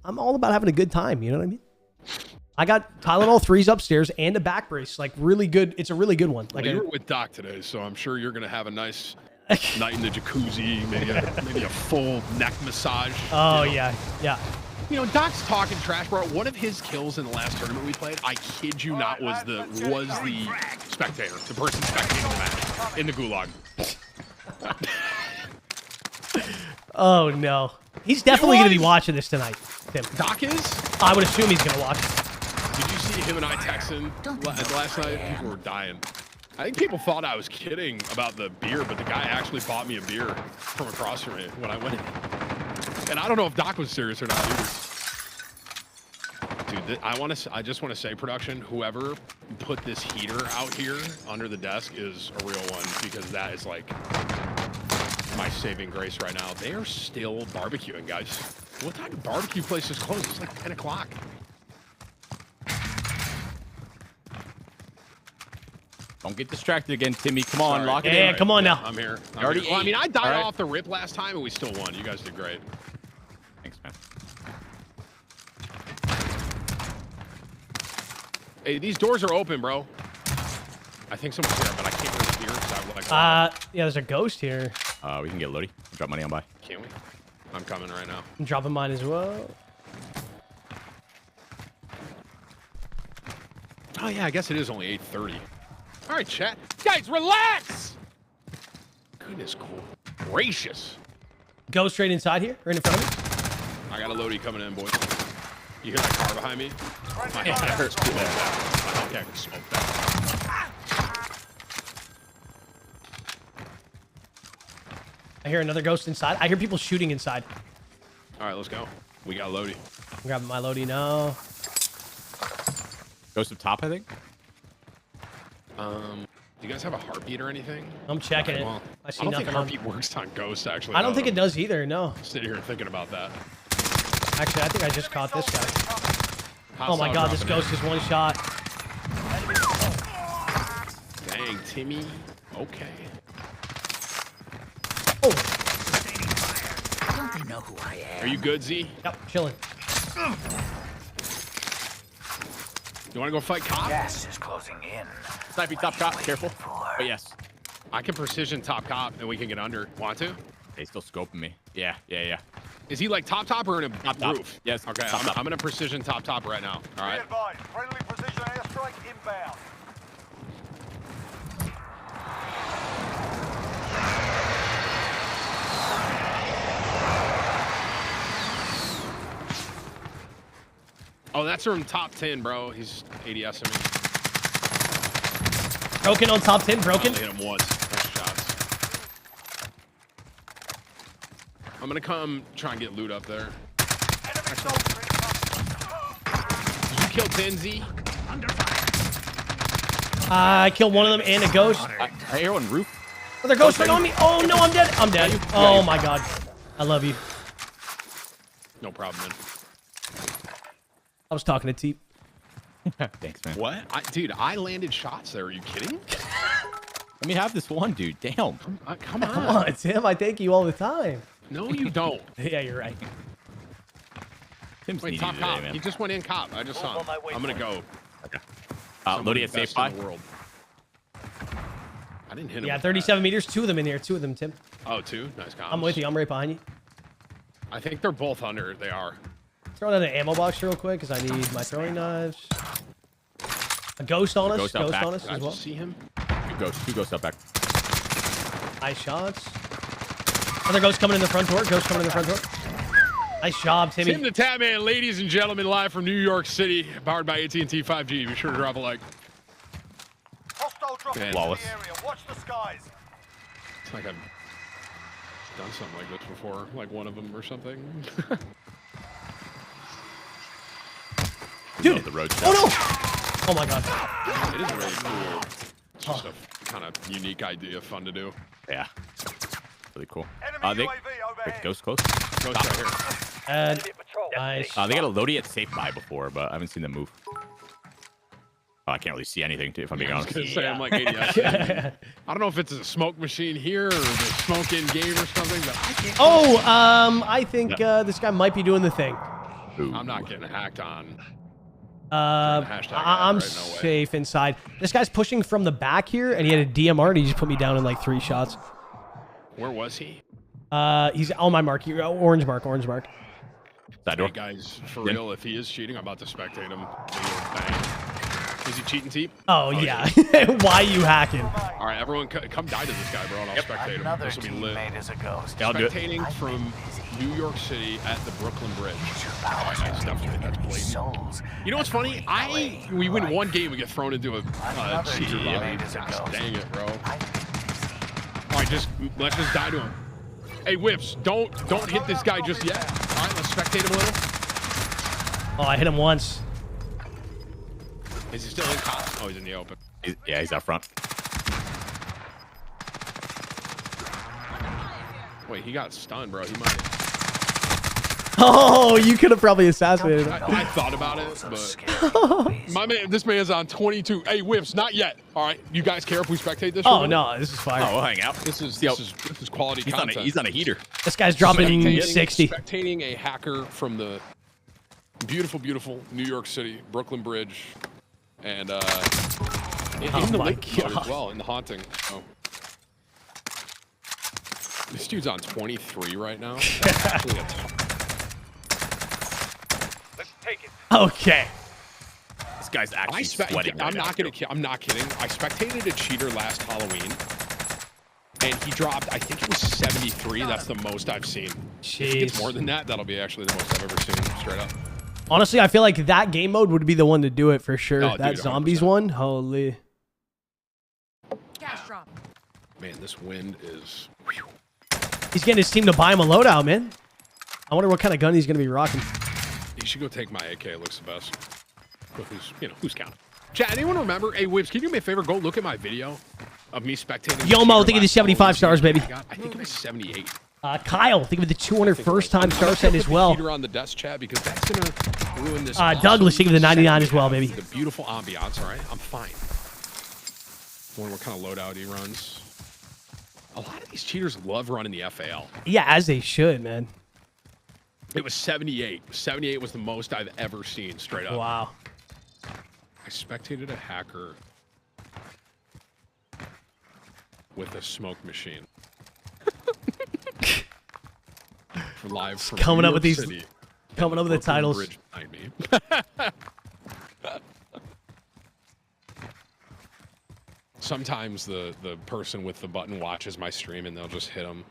I'm all about having a good time. You know what I mean? I got Tylenol 3s upstairs and a back brace, like really good. It's a really good one. Like you were with Doc today, so I'm sure you're gonna have a nice night in the jacuzzi, maybe a full neck massage. Oh yeah. You know, Doc's talking trash, bro. One of his kills in the last tournament we played, I kid you not, was the spectator, the person spectating the match in the gulag. Oh no, he's definitely gonna be watching this tonight. Tim. Doc is? I would assume he's gonna watch. Did you see him and I texting last night? People were dying. I think people thought I was kidding about the beer, but the guy actually bought me a beer from across from me when I went in. And I don't know if Doc was serious or not either. Dude, I just want to say, production, whoever put this heater out here under the desk is a real one, because that is like my saving grace right now. They are still barbecuing, guys. What time of barbecue place is closed? It's like 10 o'clock. Don't get distracted again, Timmy. Come on, lock it in. Yeah, come on now. I'm here. Well, I mean, I died off the rip last time and we still won. You guys did great. Thanks, man. Hey, these doors are open, bro. I think someone's here, but I can't really hear because I have like. Yeah, there's a ghost here. We can get Lodi. Drop money on by. Can we? I'm coming right now. I'm dropping mine as well. Oh yeah, I guess it is only 8:30. All right, chat. Guys, relax. Goodness gracious. Go straight inside here, right in front of me. I got a Lodi coming in, boys. You hear that car behind me? My Yeah, that hurts too bad. I can smoke that. I hear another ghost inside. I hear people shooting inside. All right, let's go. We got Lodi. I'm grabbing my Lodi now. Ghost up top, I think. Do you guys have a heartbeat or anything? I'm checking it. Well, I see don't nothing think on. heartbeat works on Ghost, actually. I don't think it does either. No. Sit here thinking about that. Actually, I think I just caught this guy. Oh my God, this ghost is one shot. Dang, Timmy. Okay. Oh. Don't they know who I am? Are you good, Z? Yep, chilling. You want to go fight cop? Gas is closing in. Sniping top cop, careful. But yes. I can precision top cop and we can get under. Want to? He's still scoping me. Yeah. Is he like top or in a Top. roof? Yes. Okay, Top. I'm gonna precision top right now. All right. Be advised, friendly precision airstrike inbound. Oh, that's from top 10, bro. He's ADSing me. Broken on top 10, broken. I only hit him once. Nice shots. I'm gonna come try and get loot up there. Did you kill 10, Z? I killed one of them and a ghost. I hear one roof. Oh, they're ghost right on me. Oh no, I'm dead. I'm dead. Oh my God. I love you. No problem, man. I was talking to Teep. Thanks, man. What? Dude, I landed shots there. Are you kidding? Let me have this one, dude. Damn. Come on. Come on, Tim. I thank you all the time. No, you don't. Yeah, you're right. Tim's Wait, needy top today, cop. man. He just went in cop. I just saw him. I'm gonna go. Okay. Lodi at safe by. buy. I didn't hit him. Yeah, with 37 meters. 2 of them in here. 2 of them, Tim. That. Oh, 2? Nice comms. I'm with you. I'm right behind you. I think they're both under. They are. Throw in an ammo box real quick because I need my throwing knives. A ghost on us. Ghost on us as well. See him? 2 ghosts out back. Nice shots. Another ghost coming in the front door. Ghost coming in the front door. Nice job, Timmy. TimTheTatman, ladies and gentlemen, live from New York City, powered by AT&T 5G. Be sure to drop a like. Hostile dropping into the Flawless. area. Watch the skies. It's like I've done something like this before, like one of them or something. Dude. The road Oh, no. Oh, my God. It is really cool. It's just a kind of unique idea, fun to do. Yeah. Really cool. Enemy Wait, UAV overhead. ghost close. Ghost right here. Nice. They got a Lodi at safe buy before, but I haven't seen them move. Oh, I can't really see anything, if I'm being I was honest. gonna say, I'm like ADS. I don't know if it's a smoke machine here or the smoke in game or something, but I can't. Oh, I think this guy might be doing the thing. Ooh. I'm not getting hacked on. I'm right, no safe inside. This guy's pushing from the back here, and he had a DMR, and he just put me down in like 3 shots. Where was he? He's on my mark here. Orange mark. Side door. Hey guys, for real, if he is cheating, I'm about to spectate him. Bang. Is he cheating, Teep? Oh, yeah. Why you hacking? All right, everyone, come die to this guy, bro, and I'll spectate him. This will be lit. Is a ghost. Yeah, I'll do it. Spectating from New York City at the Brooklyn Bridge. Nice stuff, dude. That's blatant. You know what's funny? We win one game, we get thrown into a cheater lobby. Gosh, dang it, bro. All right, let's just die to him. Hey, Whips, don't hit this guy just yet. All right, let's spectate him a little. Oh, I hit him once. Is he still in cops? Oh, he's in the open. Yeah, he's out front. Wait, he got stunned, bro. He might. Oh, you could have probably assassinated him. I thought about it, but my man, this man's on 22. Hey, Whips, not yet. All right, you guys care if we spectate this? Oh no, this is fire. Oh, we'll hang out. This is quality content. He's on a heater. This guy's dropping 60. Spectating a hacker from the beautiful, beautiful New York City, Brooklyn Bridge, and in the link mode as well, in the haunting. Oh. This dude's on 23 right now. That's actually a Let's take it. Okay. This guy's actually sweating. I'm not kidding. I spectated a cheater last Halloween, and he dropped, I think it was 73. That's the most I've seen. Jeez. If it's more than that, that'll be actually the most I've ever seen, straight up. Honestly, I feel like that game mode would be the one to do it for sure. Oh, that dude, zombies 100%. one, holy. Gas drop. Man, this wind is... He's getting his team to buy him a loadout, man. I wonder what kind of gun he's going to be rocking. You should go take my AK. It looks the best. But who's counting? Chat, anyone remember? Hey, Whips, can you do me a favor? Go look at my video of me spectating. Yomo, think of the 75 stars, baby. I think it was 78. Kyle, think of the 200 first-time star set as well. Heater on the desk, chat, because that's gonna ruin this. Douglas, think of the 99 as well, baby. The beautiful ambiance. All right, I'm fine. I wonder what kind of loadout he runs. A lot of these cheaters love running the FAL. Yeah, as they should, man. It was 78. 78 was the most I've ever seen, straight up. Wow. I spectated a hacker with a smoke machine. Live from coming New up with York these, City, coming up with the titles. Bridge behind me. Sometimes the person with the button watches my stream and they'll just hit them.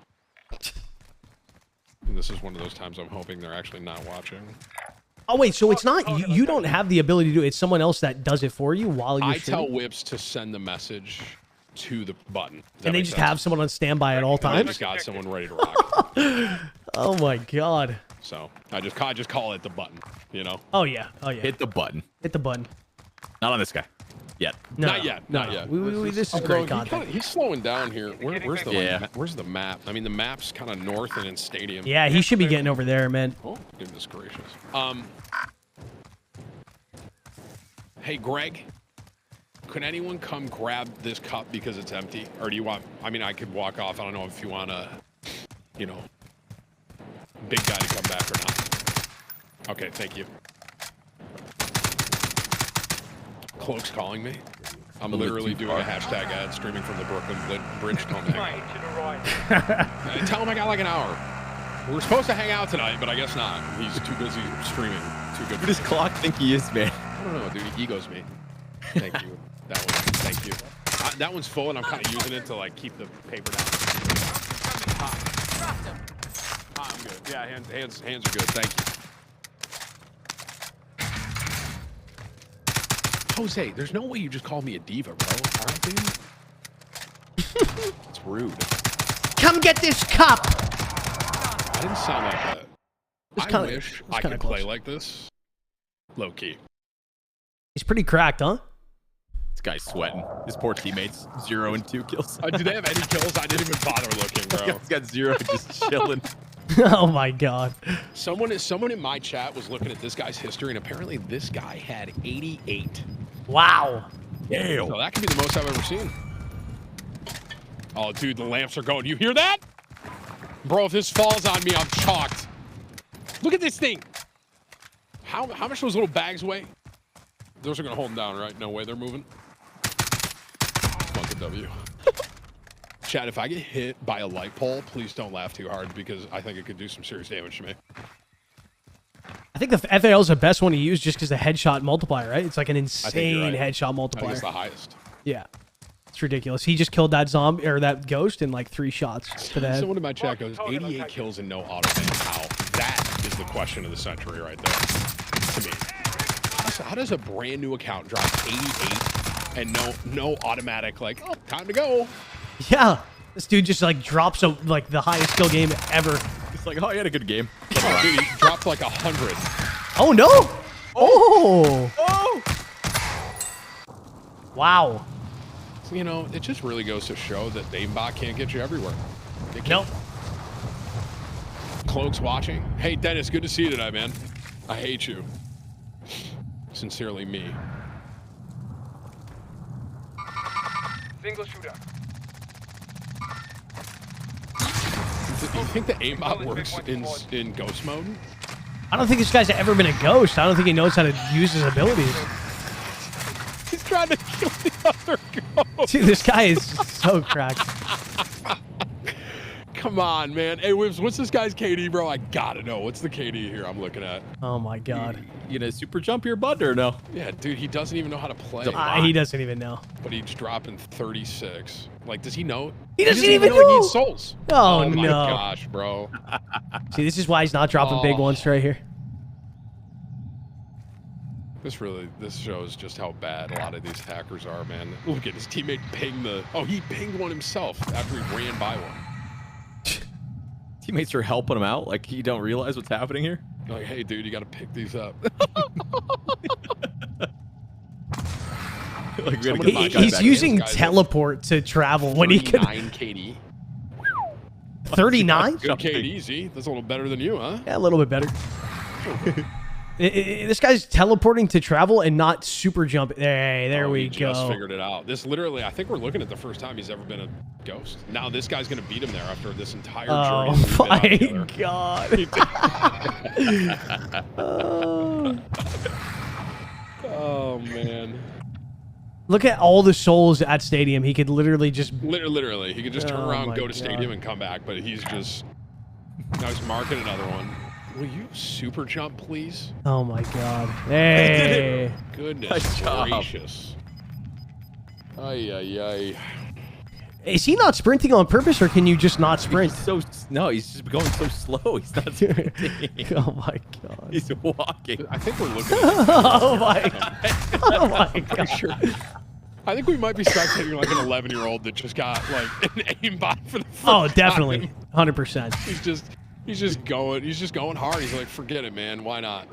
And this is one of those times I'm hoping they're actually not watching. Oh wait, so it's not you don't have the ability to do it. It's someone else that does it for you while you're tell streaming? Whips to send the message to the button. And they just have someone on standby at all I times? just got someone ready to rock. Oh my god. So I just call it the button, you know? Oh yeah. Oh yeah. Hit the button. Hit the button. Not on this guy. Yet. No, Not yet. no, Not yet. This is Although great content. He's slowing down here. Where's the map? I mean, the map's kind of north and in stadium. Yeah, he should be getting over there, man. Oh, goodness gracious. Hey, Greg, could anyone come grab this cup because it's empty? Or do you want, I mean, I could walk off. I don't know if you want a, big guy to come back or not. Okay, thank you. Cloak's calling me. I'm literally doing a hashtag ad streaming from the Brooklyn Bridge tunnel. Tell him I got like an hour. We were supposed to hang out tonight, but I guess not. He's too busy streaming. Too good. Who does Clock think he is, man? I don't know, dude. He egos me. Thank you. That one. Thank you. That one's full, and I'm kind of using it to like keep the paper down. I'm good. Yeah, hands are good. Thank you. Jose, there's no way you just called me a diva, bro. All right, dude. It's rude. Come get this cup. I didn't sound like that. I wish I could play close. like this. Low key. He's pretty cracked, huh? This guy's sweating. His poor teammates. 0 and 2 kills. Do they have any kills? I didn't even bother looking, bro. He's got 0 just chilling. Oh my god. Someone in my chat was looking at this guy's history, and apparently this guy had 88. Wow. Damn. So that could be the most I've ever seen. Oh, dude, the lamps are going. You hear that? Bro, if this falls on me, I'm chalked. Look at this thing. How much those little bags weigh? Those are going to hold them down, right? No way they're moving. Fucking W. Chad, if I get hit by a light pole, please don't laugh too hard because I think it could do some serious damage to me. I think the FAL is the best one to use just because the headshot multiplier, right? It's like an insane headshot multiplier. I think it's the highest. Yeah. It's ridiculous. He just killed that zombie or that ghost in like 3 shots to the head. Someone in my chat goes, 88 kills and no auto ban. How? That is the question of the century right there. To me. How does a brand new account drop 88 and no automatic like, oh, time to go? Yeah. This dude just like drops like the highest skill game ever. It's like, oh, he had a good game. Dude, he dropped like 100. Oh no! Oh! Wow. You know, it just really goes to show that aimbot can't get you everywhere. Nope. Cloak's watching. Hey, Dennis, good to see you tonight, man. I hate you. Sincerely, me. Single shooter. Do you think the aimbot works in ghost mode? I don't think this guy's ever been a ghost. I don't think he knows how to use his abilities. He's trying to kill the other ghost. Dude, this guy is so cracked. Come on, man. Hey, what's this guy's KD, bro? I gotta know. What's the KD here I'm looking at? Oh my god. You know, super jump your butt or no? Yeah, dude, he doesn't even know how to play. He doesn't even know. But he's dropping 36. Like, does he know? He doesn't even know. He needs souls. Oh, my no. gosh, bro. See, this is why he's not dropping big ones right here. This shows just how bad a lot of these hackers are, man. Look at his teammate ping the... Oh, he pinged one himself after he ran by one. Teammates are helping him out. Like, you don't realize what's happening here? Like, hey, dude, you got to pick these up. Like, he's using teleport to travel when he could. 39 KD. 39? Good KD, Z. That's a little better than you, huh? Yeah, a little bit better. This guy's teleporting to travel and not super jump. Hey, there we go. Just figured it out. This literally, I think we're looking at the first time he's ever been a ghost. Now this guy's gonna beat him there after this entire journey. Oh my god. Oh man. Look at all the souls at stadium. He could literally just literally he could just turn around, go to stadium, and come back. But he's just now he's marking another one. Will you super jump, please? Oh my god. Hey. Goodness gracious. Ay, ay, ay. Is he not sprinting on purpose, or can you just not sprint? No, he's just going so slow. He's not sprinting. Oh my god. He's walking. I think we're looking at Oh my god. Oh my god. Sure. I think we might be spectating like an 11-year-old that just got like an aimbot for the first time. Definitely. 100%. He's just going hard. He's like, forget it, man. Why not?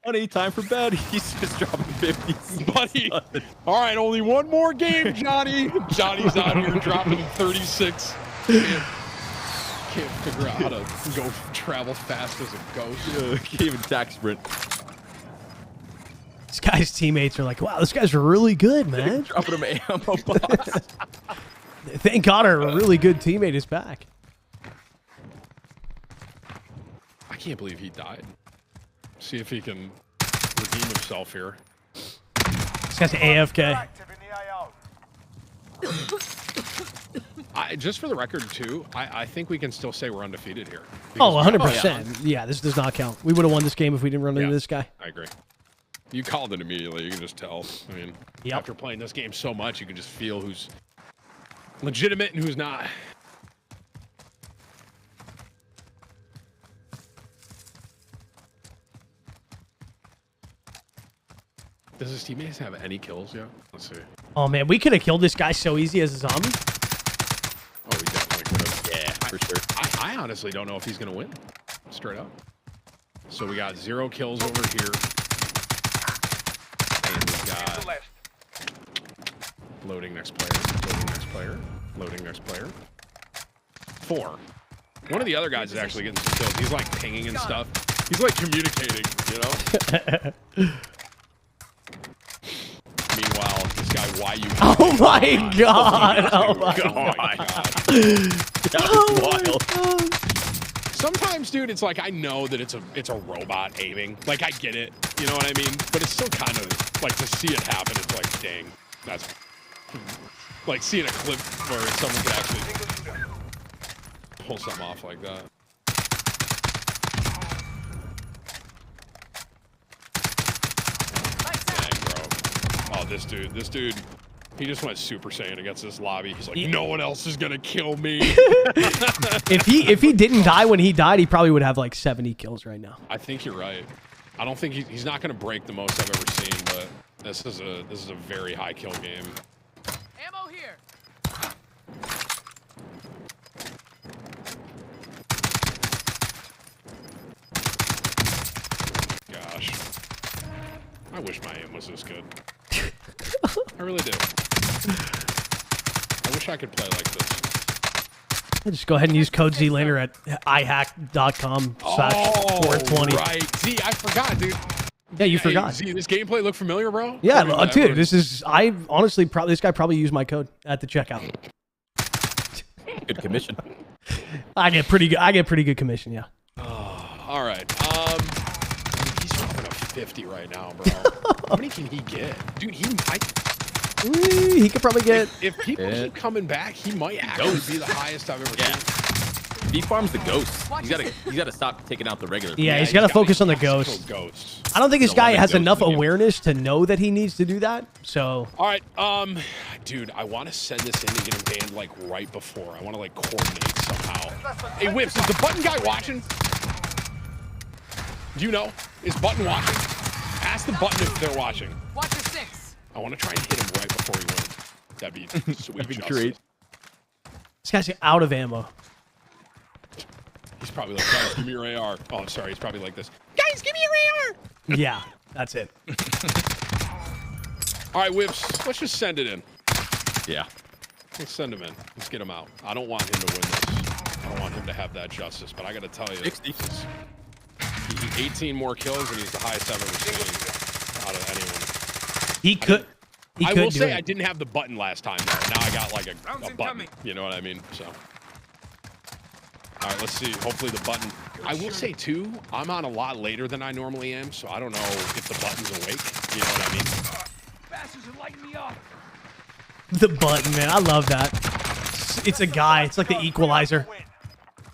Honey, time for bed. He's just dropping 50s. Buddy. All right, only one more game, Johnny. Johnny's out here dropping 36. Can't figure out how to go travel fast as a ghost. Can't even tax sprint. This guy's teammates are like, wow, this guy's really good, man. Dropping him ammo box. Thank God our really good teammate is back. I can't believe he died. See if he can redeem himself here. This guy's AFK. Just for the record, too, I think we can still say we're undefeated here. Oh, 100%. Yeah, this does not count. We would have won this game if we didn't run into this guy. I agree. You called it immediately. You can just tell. I mean, after playing this game so much, you can just feel who's legitimate and who's not. Does his teammates have any kills yet? Let's see. Oh, man. We could have killed this guy so easy as a zombie. Oh, we definitely could have. Yeah, for sure. I honestly don't know if he's going to win. Straight up. So we got 0 kills over here. And we got loading next player, loading next player, loading next player. 4. One of the other guys is actually getting some kills. He's like pinging and stuff. He's like communicating, you know? Meanwhile, this guy, why you? Oh my god! Oh my god! That was wild. Sometimes, dude, it's like I know that it's a robot aiming. Like I get it, you know what I mean? But it's still kind of like to see it happen. It's like, dang, that's like seeing a clip where someone could actually pull something off like that. Dang, bro. Oh, this dude. He just went Super Saiyan against this lobby. He's like, no one else is gonna kill me. If he didn't die when he died, he probably would have like 70 kills right now. I think you're right. I don't think he's not gonna break the most I've ever seen, but this is a very high kill game. Ammo here. Gosh, I wish my aim was this good. I really do. I wish I could play like this. Just go ahead and use code Zlaner at ihack.com/420. Right. Z, I forgot, dude. Yeah, you forgot. Z, this gameplay look familiar, bro? Yeah, dude, I honestly this guy probably used my code at the checkout. Good commission. I get pretty good commission, yeah. All right. He's dropping a 50 right now, bro. How many can he get? Dude, he could probably get... If people keep coming back, he might actually be the highest I've ever seen. He farms the ghosts. He's gotta stop taking out the regular. Yeah, he's gotta focus on the ghosts. I don't think this guy has enough awareness to know that he needs to do that. So. All right, dude, I want to send this in and get him banned like right before. I want to like coordinate somehow. Hey, Whips, is the button guy watching? Do you know? Is button watching? Ask the button if they're watching. Watch your 6. I want to try and hit him right before he wins. That'd be sweet. That'd be great. This guy's out of ammo. He's probably like, guys, give me your AR. Oh, I'm sorry. He's probably like this. Guys, give me your AR. Yeah, that's it. All right, Whips, let's just send it in. Yeah. Let's send him in. Let's get him out. I don't want him to win this. I don't want him to have that justice, but I got to tell you. 60. 18 more kills, and he's the highest I've ever seen out of anyone. I will say I didn't have the button last time, though. Now I got like a button. You know what I mean? So. All right, let's see. Hopefully the button. I will say, too, I'm on a lot later than I normally am, so I don't know if the button's awake. You know what I mean? Bastards are lighting me up. The button, man. I love that. It's a guy. It's like the Equalizer.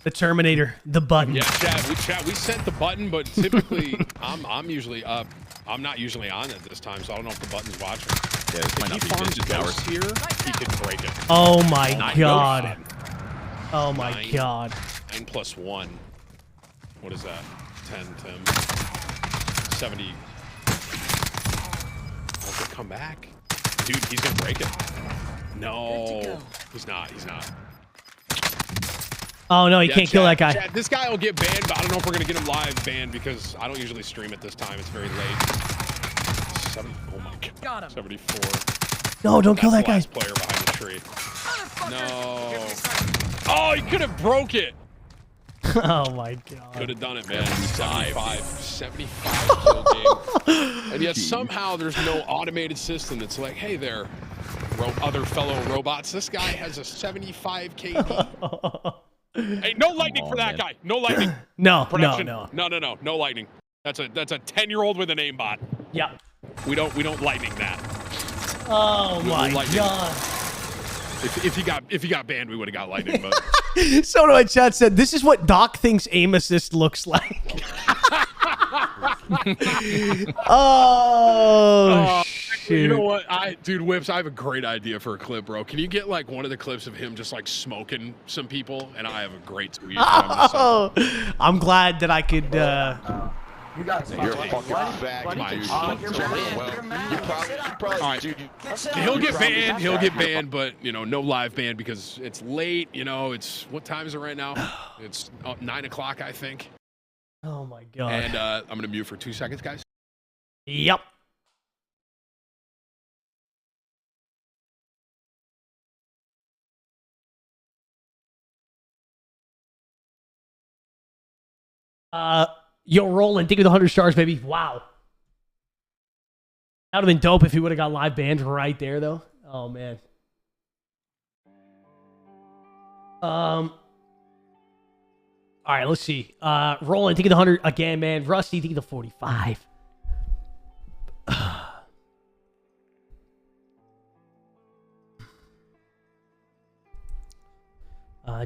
The Terminator. The button. Yeah, Chad, we sent the button, but typically I'm usually up. I'm not usually on at this time, so I don't know if the button's watching. Yeah, this might not be farms ghosts here, he could break it. Oh my god. Oh my god. 9 plus 1. What is that? 10, Tim. 70. Oh, come back. Dude, he's gonna break it. No. He's not. Oh no, he can't kill that guy. Chad, this guy will get banned, but I don't know if we're gonna get him live banned because I don't usually stream at this time. It's very late. 70, oh my god. Got him. 74. No, don't kill that guy. Player behind the tree. No. Oh, he could have broke it. Oh my god. Could have done it, man. 75 kill game. And yet somehow there's no automated system that's like, hey there, other fellow robots. This guy has a 75 KD. Hey, no lightning for that guy. No lightning. No. No lightning. That's a 10-year-old with an aimbot. Yeah. We don't lightning that. Oh my god. If he got banned, we would have got lightning. But Someone in my chat said, "This is what Doc thinks aim assist looks like." Oh, shoot. You know what, dude, Whips, I have a great idea for a clip, bro. Can you get like one of the clips of him just like smoking some people? And I have a great tweet. Oh, I'm glad that I could. You guys, you're fucking back, He'll get banned. He'll get banned, but you know, no live ban because it's late. You know, it's what time is it right now? It's 9 o'clock, I think. Oh my god. And I'm gonna mute for 2 seconds, guys. Yep. Yo, Roland, think of the 100 stars, baby. Wow. That would have been dope if he would have got live banned right there, though. Oh, man. All right, let's see. Roland, think of the 100 again, man. Rusty, think of the 45.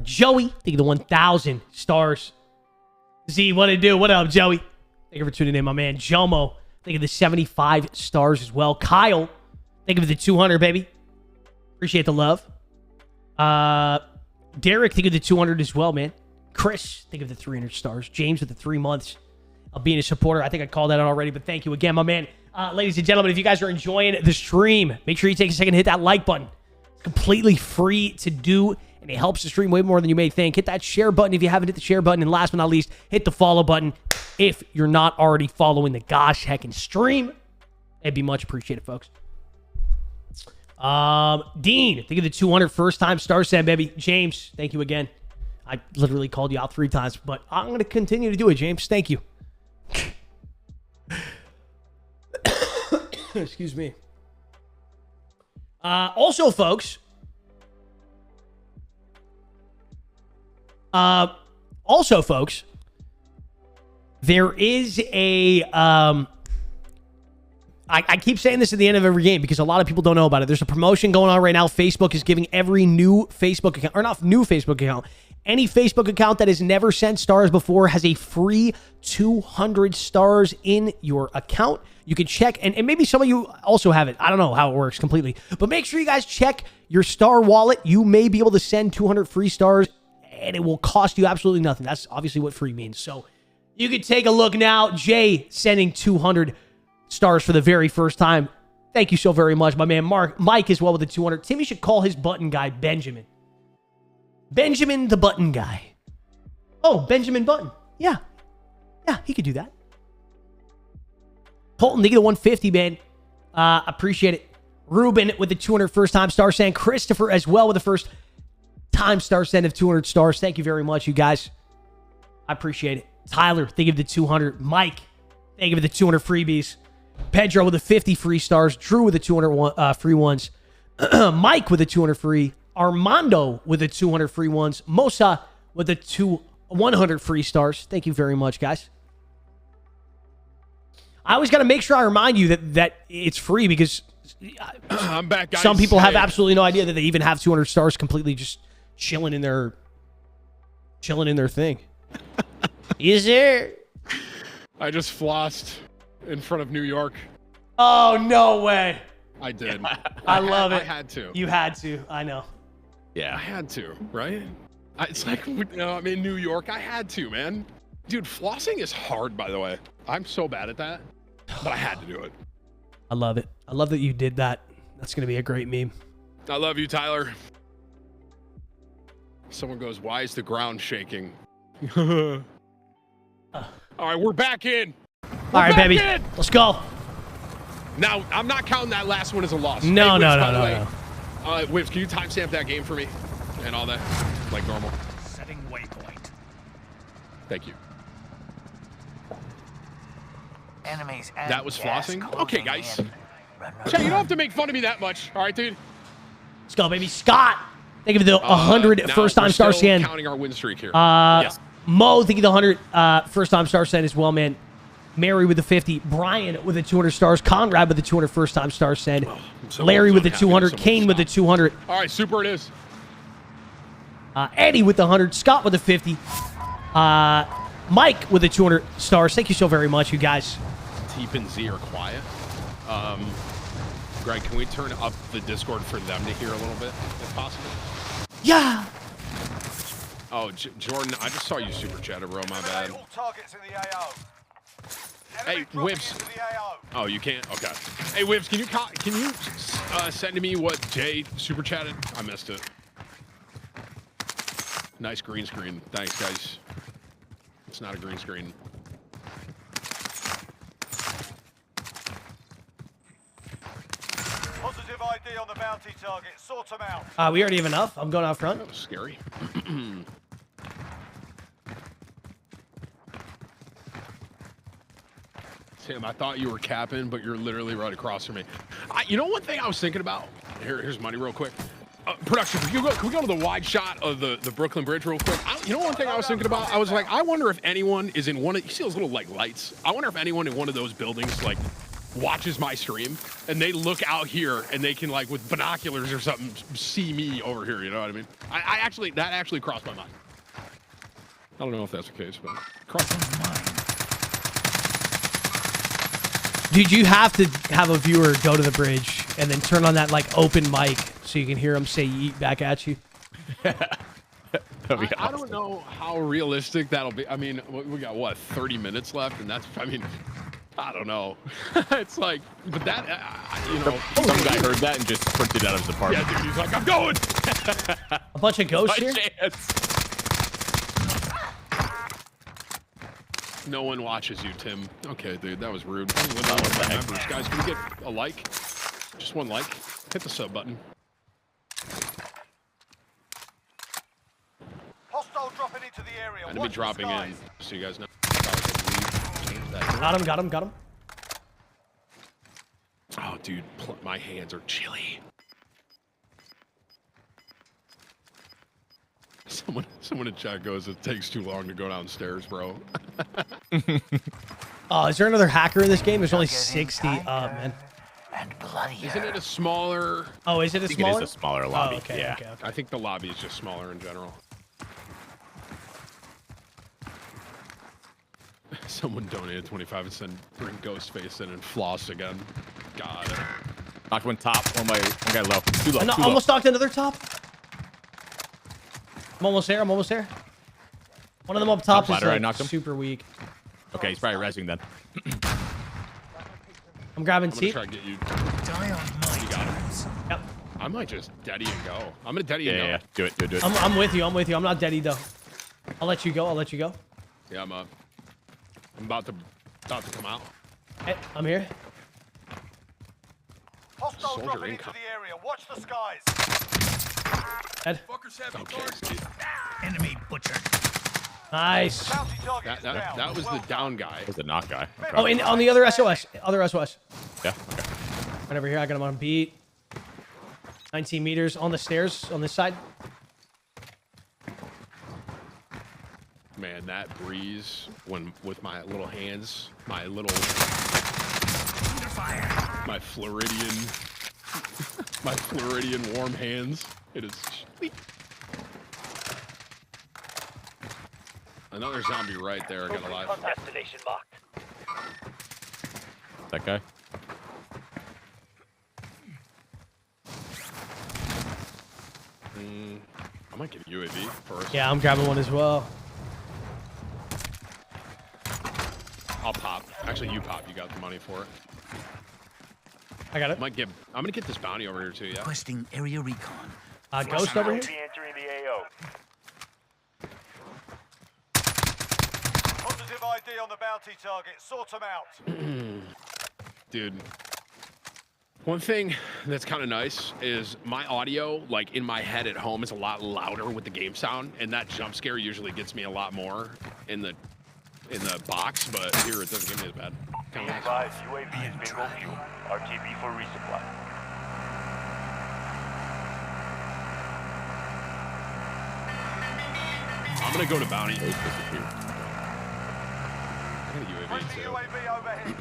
Joey, think of the 1,000 stars. Z, what it do? What up, Joey? Thank you for tuning in, my man. Jomo, think of the 75 stars as well. Kyle, think of the 200, baby. Appreciate the love. Derek, think of the 200 as well, man. Chris, think of the 300 stars. James with the 3 months of being a supporter. I think I called that out already, but thank you again, my man. Ladies and gentlemen, if you guys are enjoying the stream, make sure you take a second to hit that like button. It's completely free to do, and it helps the stream way more than you may think. Hit that share button if you haven't hit the share button. And last but not least, hit the follow button if you're not already following the gosh heckin' stream. It'd be much appreciated, folks. Dean, think of the 200 first-time star send, baby. James, thank you again. I literally called you out 3 times, but I'm going to continue to do it, James. Thank you. Excuse me. Also, folks, there is a, I keep saying this at the end of every game because a lot of people don't know about it. There's a promotion going on right now. Facebook is giving every new Facebook account, or not new Facebook account, any Facebook account that has never sent stars before has a free 200 stars in your account. You can check, and maybe some of you also have it. I don't know how it works completely, but make sure you guys check your star wallet. You may be able to send 200 free stars, and it will cost you absolutely nothing. That's obviously what free means. So you can take a look now. Jay sending 200 stars for the very first time. Thank you so very much, my man. Mike as well with the 200. Timmy should call his button guy Benjamin. Benjamin the button guy. Oh, Benjamin Button. Yeah. Yeah, he could do that. Colton, they get a 150, man. Appreciate it. Ruben with the 200 first-time star send. Christopher as well with the first-time star send of 200 stars. Thank you very much, you guys. I appreciate it. Tyler, thank you for the 200. Mike, thank you for the 200 freebies. Pedro with the 50 free stars. Drew with the 200 free ones. Mike with the 200 free. Armando with the 200 free ones. Mosa with the 100 free stars. Thank you very much, guys. I always got to make sure I remind you that it's free because I'm back, guys. Some people have absolutely no idea that they even have 200 stars completely just chilling in their thing. Is there? I just flossed in front of New York. Oh, no way. I did. I love it. I had to. You had to. I know. Yeah, I had to, right? It's like, you know, I'm in New York. I had to, man. Dude, flossing is hard, by the way. I'm so bad at that, but I had to do it. I love it. I love that you did that. That's going to be a great meme. I love you, Tyler. Someone goes, why is the ground shaking? All right, we're back in. All right, baby. Let's go. Now, I'm not counting that last one as a loss. No, hey, Whips, no. Whips, can you timestamp that game for me? And all that, like normal. Setting waypoint. Thank you. Enemies. That was flossing? Okay, guys. Chat, you don't have to make fun of me that much. All right, dude? Let's go, baby. Scott, think of the 100 first-time star scan. Counting our win streak here. Yes. Mo, think of the 100 first-time star scan as well, man. Mary with the 50. Brian with the 200 stars. Conrad with the 200 first-time star send. Larry with the 200. Kane with the 200. All right, super it is. Eddie with the 100. Scott with the 50. Mike with the 200 stars. Thank you so very much, you guys. Teep and Z are quiet. Greg, can we turn up the Discord for them to hear a little bit, if possible? Yeah. Oh, Jordan, I just saw you super chatter, bro. My bad. All targets in the AO. Hey, Whips. Oh, you can't? Okay. Hey, Whips, can you send to me what Jay super chatted? I missed it. Nice green screen. Thanks, guys. It's not a green screen. Positive ID on the bounty target. Sort them out. We already have enough. I'm going out front. That was scary. Tim, I thought you were capping, but you're literally right across from me. You know one thing I was thinking about? Here's money real quick. Production, can we go to the wide shot of the Brooklyn Bridge real quick? You know one thing I was thinking about? I was like, I wonder if anyone is in one of, you see those little like lights? I wonder if anyone in one of those buildings like watches my stream and they look out here and they can like with binoculars or something see me over here, you know what I mean? That actually crossed my mind. I don't know if that's the case, but crossed my mind. Dude, you have to have a viewer go to the bridge and then turn on that like open mic so you can hear them say yeet back at you. I don't know how realistic that'll be. I mean, we got what, 30 minutes left, and that's, I mean, I don't know. It's like, but that, you know, some guy heard that and just sprinted out of his apartment. Yeah, dude, he's like, I'm going. A bunch of ghosts here. No one watches you, Tim. Okay, dude, that was rude. Members, guys, can we get a like? Just one like. Hit the sub button. Hostile dropping into the area. Enemy dropping in, so you guys know. Got him. Oh, dude, my hands are chilly. Someone in chat goes, it takes too long to go downstairs, bro. Oh, is there another hacker in this game? There's only 60 up, man. Isn't it a smaller... Oh, is it a smaller? It is a smaller lobby, okay, yeah. Okay. I think the lobby is just smaller in general. Someone donated 25 and said, bring Ghostface in and floss again. Got it. Knocked one top, one guy low. Too low, too almost low. knocked another top. I'm almost there. One of them up top is I knocked him. super weak. Okay, he's probably resing then. I'm grabbing I'm Teep. gonna try to get you. You got him. Yep. I might just deady and go. I'm gonna deady and go. Yeah, do it. I'm with you. I'm not deady though. I'll let you go. Yeah, I'm up. I'm about to come out. Hey, I'm here. Hostile Soldier dropping income. into the area. Watch the skies. Ed. Fuckers have me Okay. Enemy butchered. Nice. Bounty target That was the down guy. That was the knock guy. Okay. Oh, and on the other SOS. Yeah, okay. Right over here. I got him on beat. 19 meters on the stairs on this side. Man, that breeze when with my little hands, my Floridian warm hands. It is sweet. Another zombie right there. I got alive. Destination locked. That guy. I might get a UAV first. Yeah, I'm grabbing one as well. I'll pop. Actually, you pop. You got the money for it. I got it. I'm gonna get this bounty over here too. Yeah. Requesting area recon. Ghost over here. Entering the AO. Positive ID on the bounty target. Sort them out. Dude. One thing that's kind of nice is my audio, like in my head at home, is a lot louder with the game sound, and that jump scare usually gets me a lot more in the box, but here it doesn't get me as bad. Be advised, UAV is bingo fuel. RTB for resupply. I'm gonna go to bounty. I got a UAV Friendly too. UAV overhead.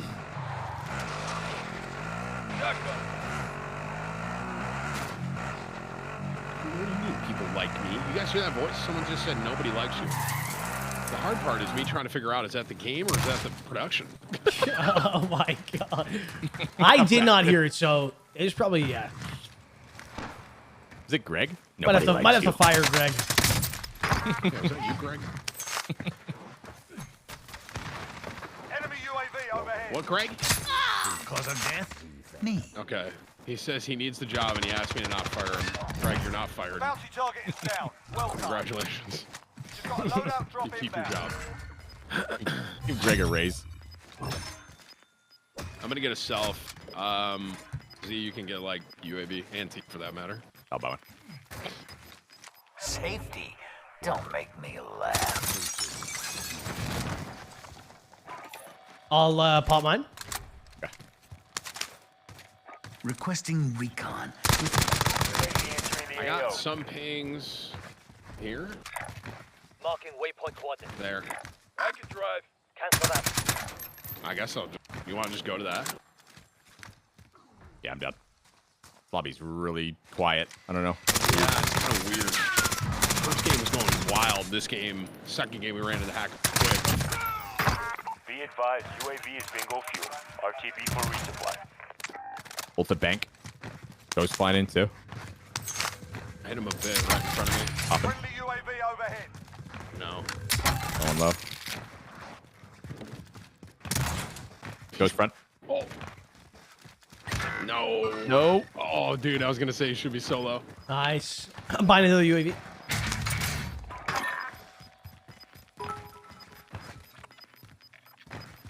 What do you mean people like me? You guys hear that voice? Someone just said nobody likes you. The hard part is me trying to figure out, is that the game or is that the production? Oh my god. I did not hear it, so it was probably, yeah. Is it Greg? Might have to fire Greg. Yeah, was that you, Greg? Enemy UAV overhead. What, Greg? Cause of death? Me. Okay. He says he needs the job and he asked me to not fire him. Greg, you're not fired. Bounty target is down. Well done. Congratulations. You've got a loadout drop You keep your inbound. job. Give Greg a raise. I'm gonna get a self. Z, you can get like UAV and Teep for that matter. I'll buy one. Safety. Don't make me laugh. I'll pop mine. Okay. Requesting recon. I got some pings here. Marking waypoint coordinates. There. I can drive. Cancel that. I guess I'll. You want to just go to that? Yeah, I'm done. Lobby's really quiet. I don't know. Yeah, it's kind of weird. First game was going wild. This game, second game, we ran into the hack quick. Be advised, UAV is bingo fuel. RTB for resupply. Bolt the bank. Ghost flying in too. I hit him a bit right in front of me. Popping. Friendly UAV overhead. No. Going low. Ghost front. Oh. No. No. Oh, dude, I was gonna say you should be solo. Nice. I'm buying another UAV.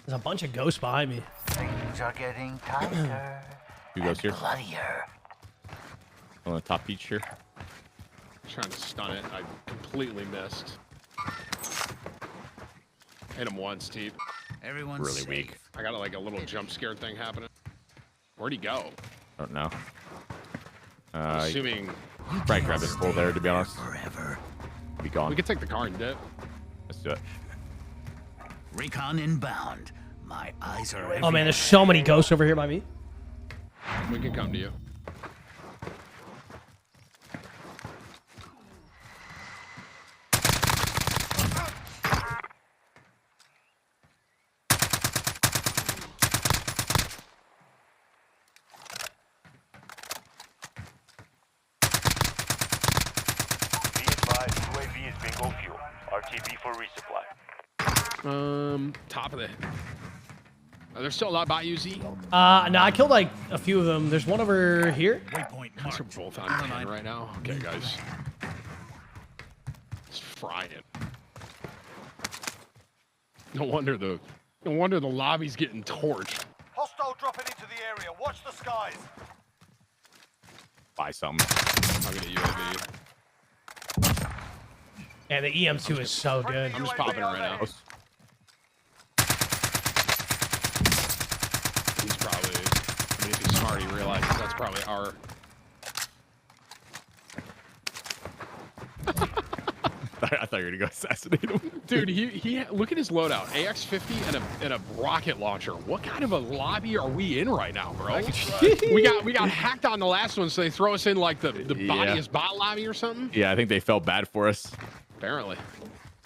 There's a bunch of ghosts behind me. Things are getting tighter. Two ghosts here. Bloodier. On the top peach here. Trying to stun it. I completely missed. Hit him once, Teep. Everyone's Really safe. weak. I got like a little jump scare thing happening. Where'd he go? Don't know. I'm assuming Probably grab this pull there, to be honest. Forever. Be gone. we could take the car and dip. Let's do it. Recon inbound. My eyes are. Oh man, there's so many ghosts over here by me. We can come to you. Be advised, UAV is bingo fuel. RTB for resupply. Top of the. Are there still a lot by you, Z? No, I killed like a few of them. There's one over here. Waypoint These are both on 10 right now. Okay, guys. It's frying. No wonder the lobby's getting torched. Hostile dropping into the area. Watch the skies. Buy something. I'm gonna UAV. Yeah, the EM2 is so good. I'm just popping it right now. He's probably, I mean, if he's smart, he realizes that's probably our. I thought you were gonna go assassinate him. Dude, he look at his loadout. AX-50 and a rocket launcher. What kind of a lobby are we in right now, bro? we got hacked on the last one, so they throw us in like the bodiest bot lobby or something? Yeah, I think they felt bad for us. Apparently.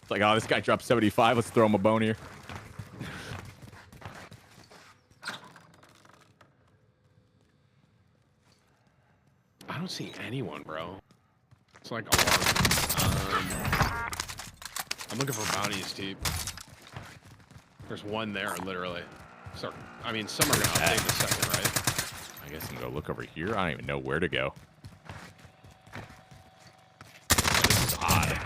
It's like, oh, this guy dropped 75. Let's throw him a bone here. I don't see anyone, bro. It's like alarm. I'm looking for bounties, Teep. There's one there, literally. So, I mean, some are gonna update in a second, right? I guess I'm gonna go look over here. I don't even know where to go. This is odd.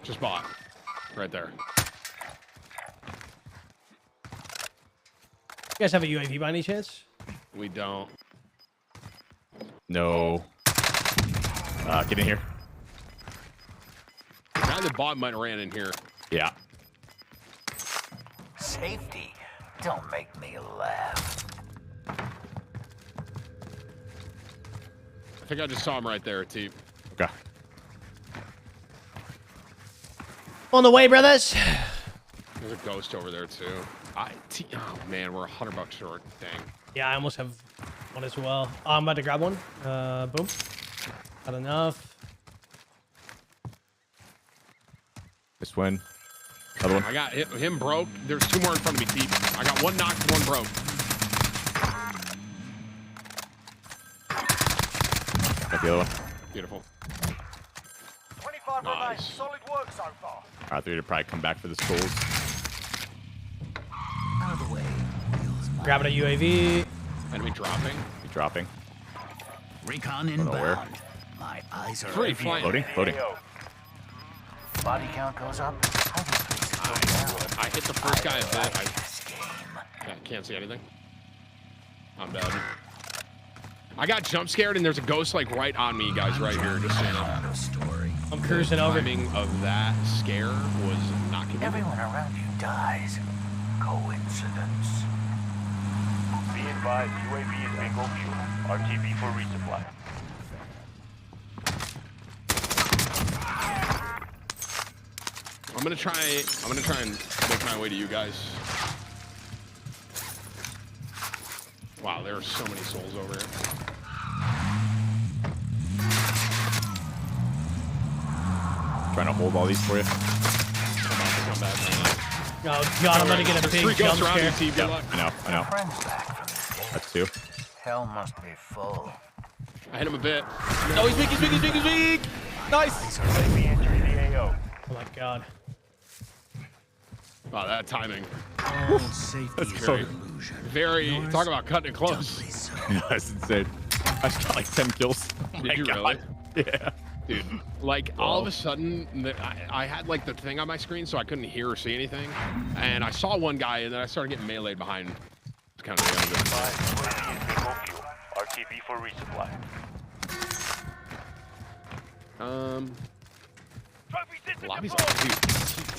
Just bought. Right there. You guys have a UAV by any chance? We don't. No. Get in here. The guy that bought might have ran in here. Yeah. Safety. Don't make me laugh. I think I just saw him right there, Teep. Okay. On the way, brothers. There's a ghost over there too. Oh man, we're $100 short. Dang. Yeah, I almost have one as well. I'm about to grab one. Boom. Not enough. This one. Other one. I got him broke. There's 2 more in front of me, Teep. I got 1 knocked, 1 broke. Got the other one. Beautiful. 25 remain. Solid work so far. Alright, they're gonna probably come back for the skulls. Out of the way. Grabbing a UAV. Enemy dropping. He's dropping. Recon Don't know where. inbound. My eyes are Free everywhere. flying. Loading. Body count goes up. I hit the first guy a bit. I can't see anything. I'm dead. I got jump scared and there's a ghost like right on me, guys, right here. Just so you know. I'm cruising over. The timing of that scare was not convenient. Everyone around you dies. Coincidence. Be advised, UAV is bingo fuel. RTB for resupply. I'm gonna try and make my way to you guys. Wow, there are so many souls over here. Trying to hold all these for you. Come back. Oh god, I'm gonna get a big jump scare. Yep, I know. That's 2. Hell must be full. I hit him a bit. No, he's weak. Nice. Oh my god. Wow, that timing. Safety is Very, an illusion. very. Talk about cutting it close. Yeah, that's insane. I just got like 10 kills. Oh Did you God. really? Yeah. Dude, like all of a sudden, I had like the thing on my screen so I couldn't hear or see anything, and I saw one guy, and then I started getting meleeed behind. It's kind of the end of it. RTB for resupply. Lobby's dude,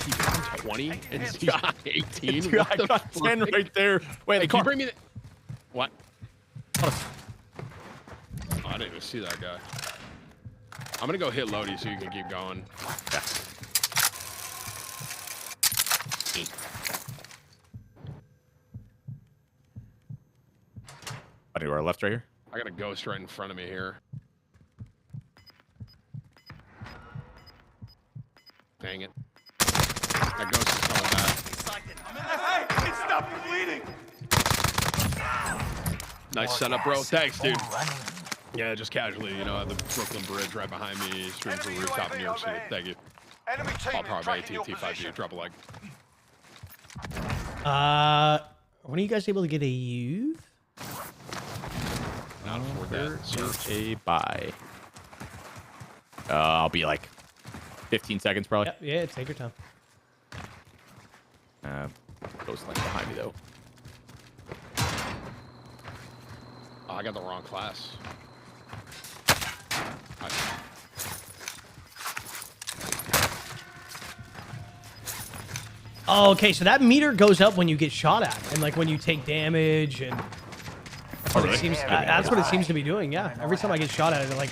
he got 20 and he's got 18. Dude, I got 10 right there. Wait, Hey, the can you car. bring me the... What? Oh, I didn't even see that guy. I'm gonna go hit Lodi so you can keep going. Yeah. Anywhere left right here? I got a ghost right in front of me here. Dang it. That ghost is coming back. Hey, stop the bleeding! Nice setup, bro. Thanks, dude. Yeah, just casually, you know, at the Brooklyn Bridge right behind me, streaming from rooftop in New York City. Thank you. Enemy team All powered by AT&T 5G. Drop a like. When are you guys able to get a youth? Not for that. Search a buy. I'll be like 15 seconds probably. Yeah, take your time. Ghost like behind me though. Oh, I got the wrong class. Oh, okay, so that meter goes up when you get shot at, and like when you take damage, and that's what, really? that's what it seems to be doing. Yeah, every time I get shot at it, like,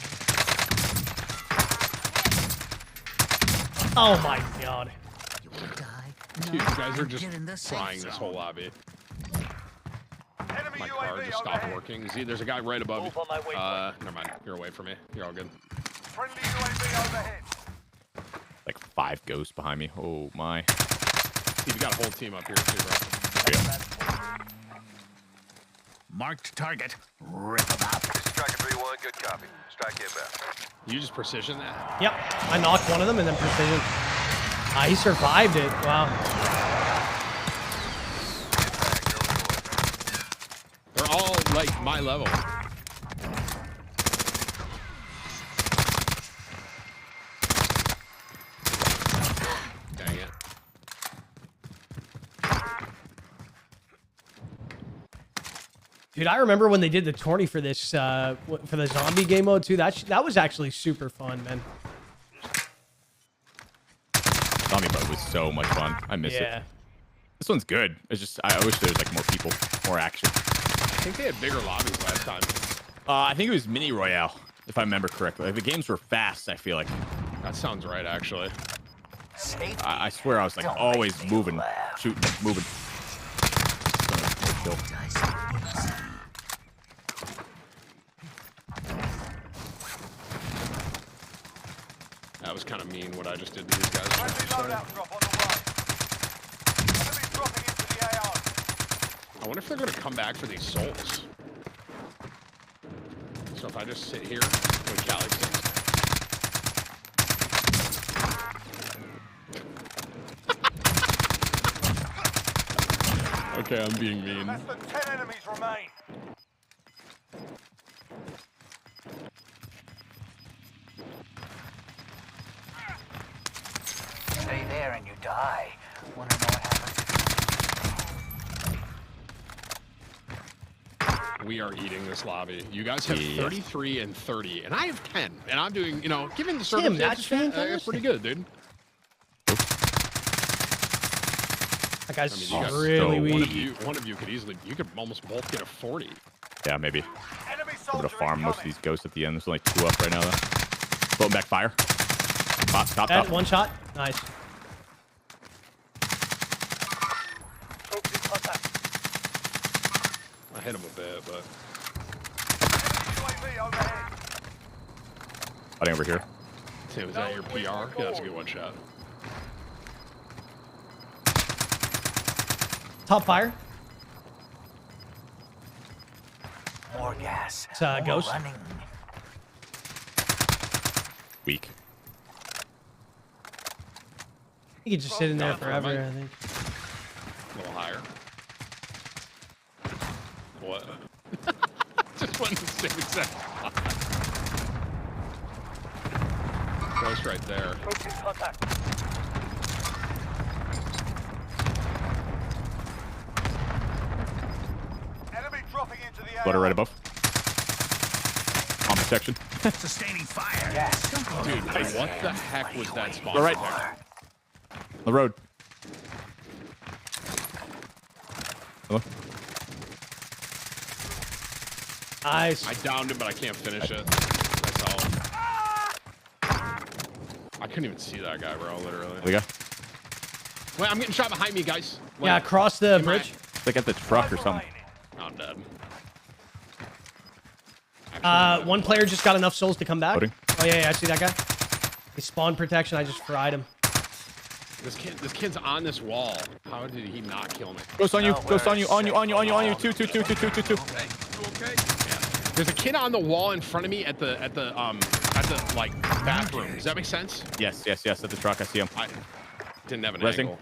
oh my god. Dude, you guys are just flying this whole lobby. My car just stopped working. See, there's a guy right above you. Never mind. You're away from me. You're all good. Friendly UAV overhead. Like 5 ghosts behind me. Oh my. See, we got a whole team up here too, bro. Yeah. Marked target. Rip them up. Striker 3-1, good copy. Strike inbound. You just precision that? Yep, I knocked one of them and then precision. He survived it. Wow. They're all like my level. Dang it. Dude, I remember when they did the tourney for this, for the zombie game mode too. That was actually super fun, man. Zombie mode was so much fun. I miss it. This one's good. It's just I wish there was like more people, more action. I think they had bigger lobbies last time. I think it was mini royale, if I remember correctly. Like, the games were fast. I feel like that sounds right, actually. I swear I was like always moving, shooting, moving. That was kind of mean what I just did to these guys. I wonder if they're going to come back for these souls. So if I just sit here with Cali sticks. Okay, I'm being mean. Less than 10 enemies remain. Stay there and you die. Wanna know what happens? We are eating this lobby. You guys have 33 and 30, and I have 10. And I'm doing, you know, given the circumstances, that's pretty good, dude. That guy's I mean, really weak. One of you could easily, you could almost both get a 40. Yeah, maybe. I'm gonna farm most of these ghosts at the end. There's only 2 up right now, though. Floating back fire. Top. One shot. Nice. I hit him a bit, but. Fighting over here. Tim, was that your PR? Yeah, that's a good one shot. Top fire. More gas. It's More ghost. running. Weak. You could just sit in there forever, I think. A little higher. What? Just went in the same exact spot. Ghost right there. Enemy dropping into the Flutter right above. On protection. Sustaining fire. Yes. Dude, what the heck was that spot? All right. The road. Hello? Nice. I downed him, but I can't finish it. That's all. I couldn't even see that guy, bro, literally. We go. Wait, I'm getting shot behind me, guys. Wait. Yeah, across the bridge. Like at the truck or something. I'm dead. One player just got enough souls to come back. Loading. Oh yeah, I see that guy. He spawned protection. I just fried him. This kid's on this wall. How did he not kill me? Ghost on you. Ghost on you. On you. Two. Okay. Yeah. There's a kid on the wall in front of me at the like bathroom. Does that make sense? Yes. At the truck. I see him. I didn't have an Resing. angle.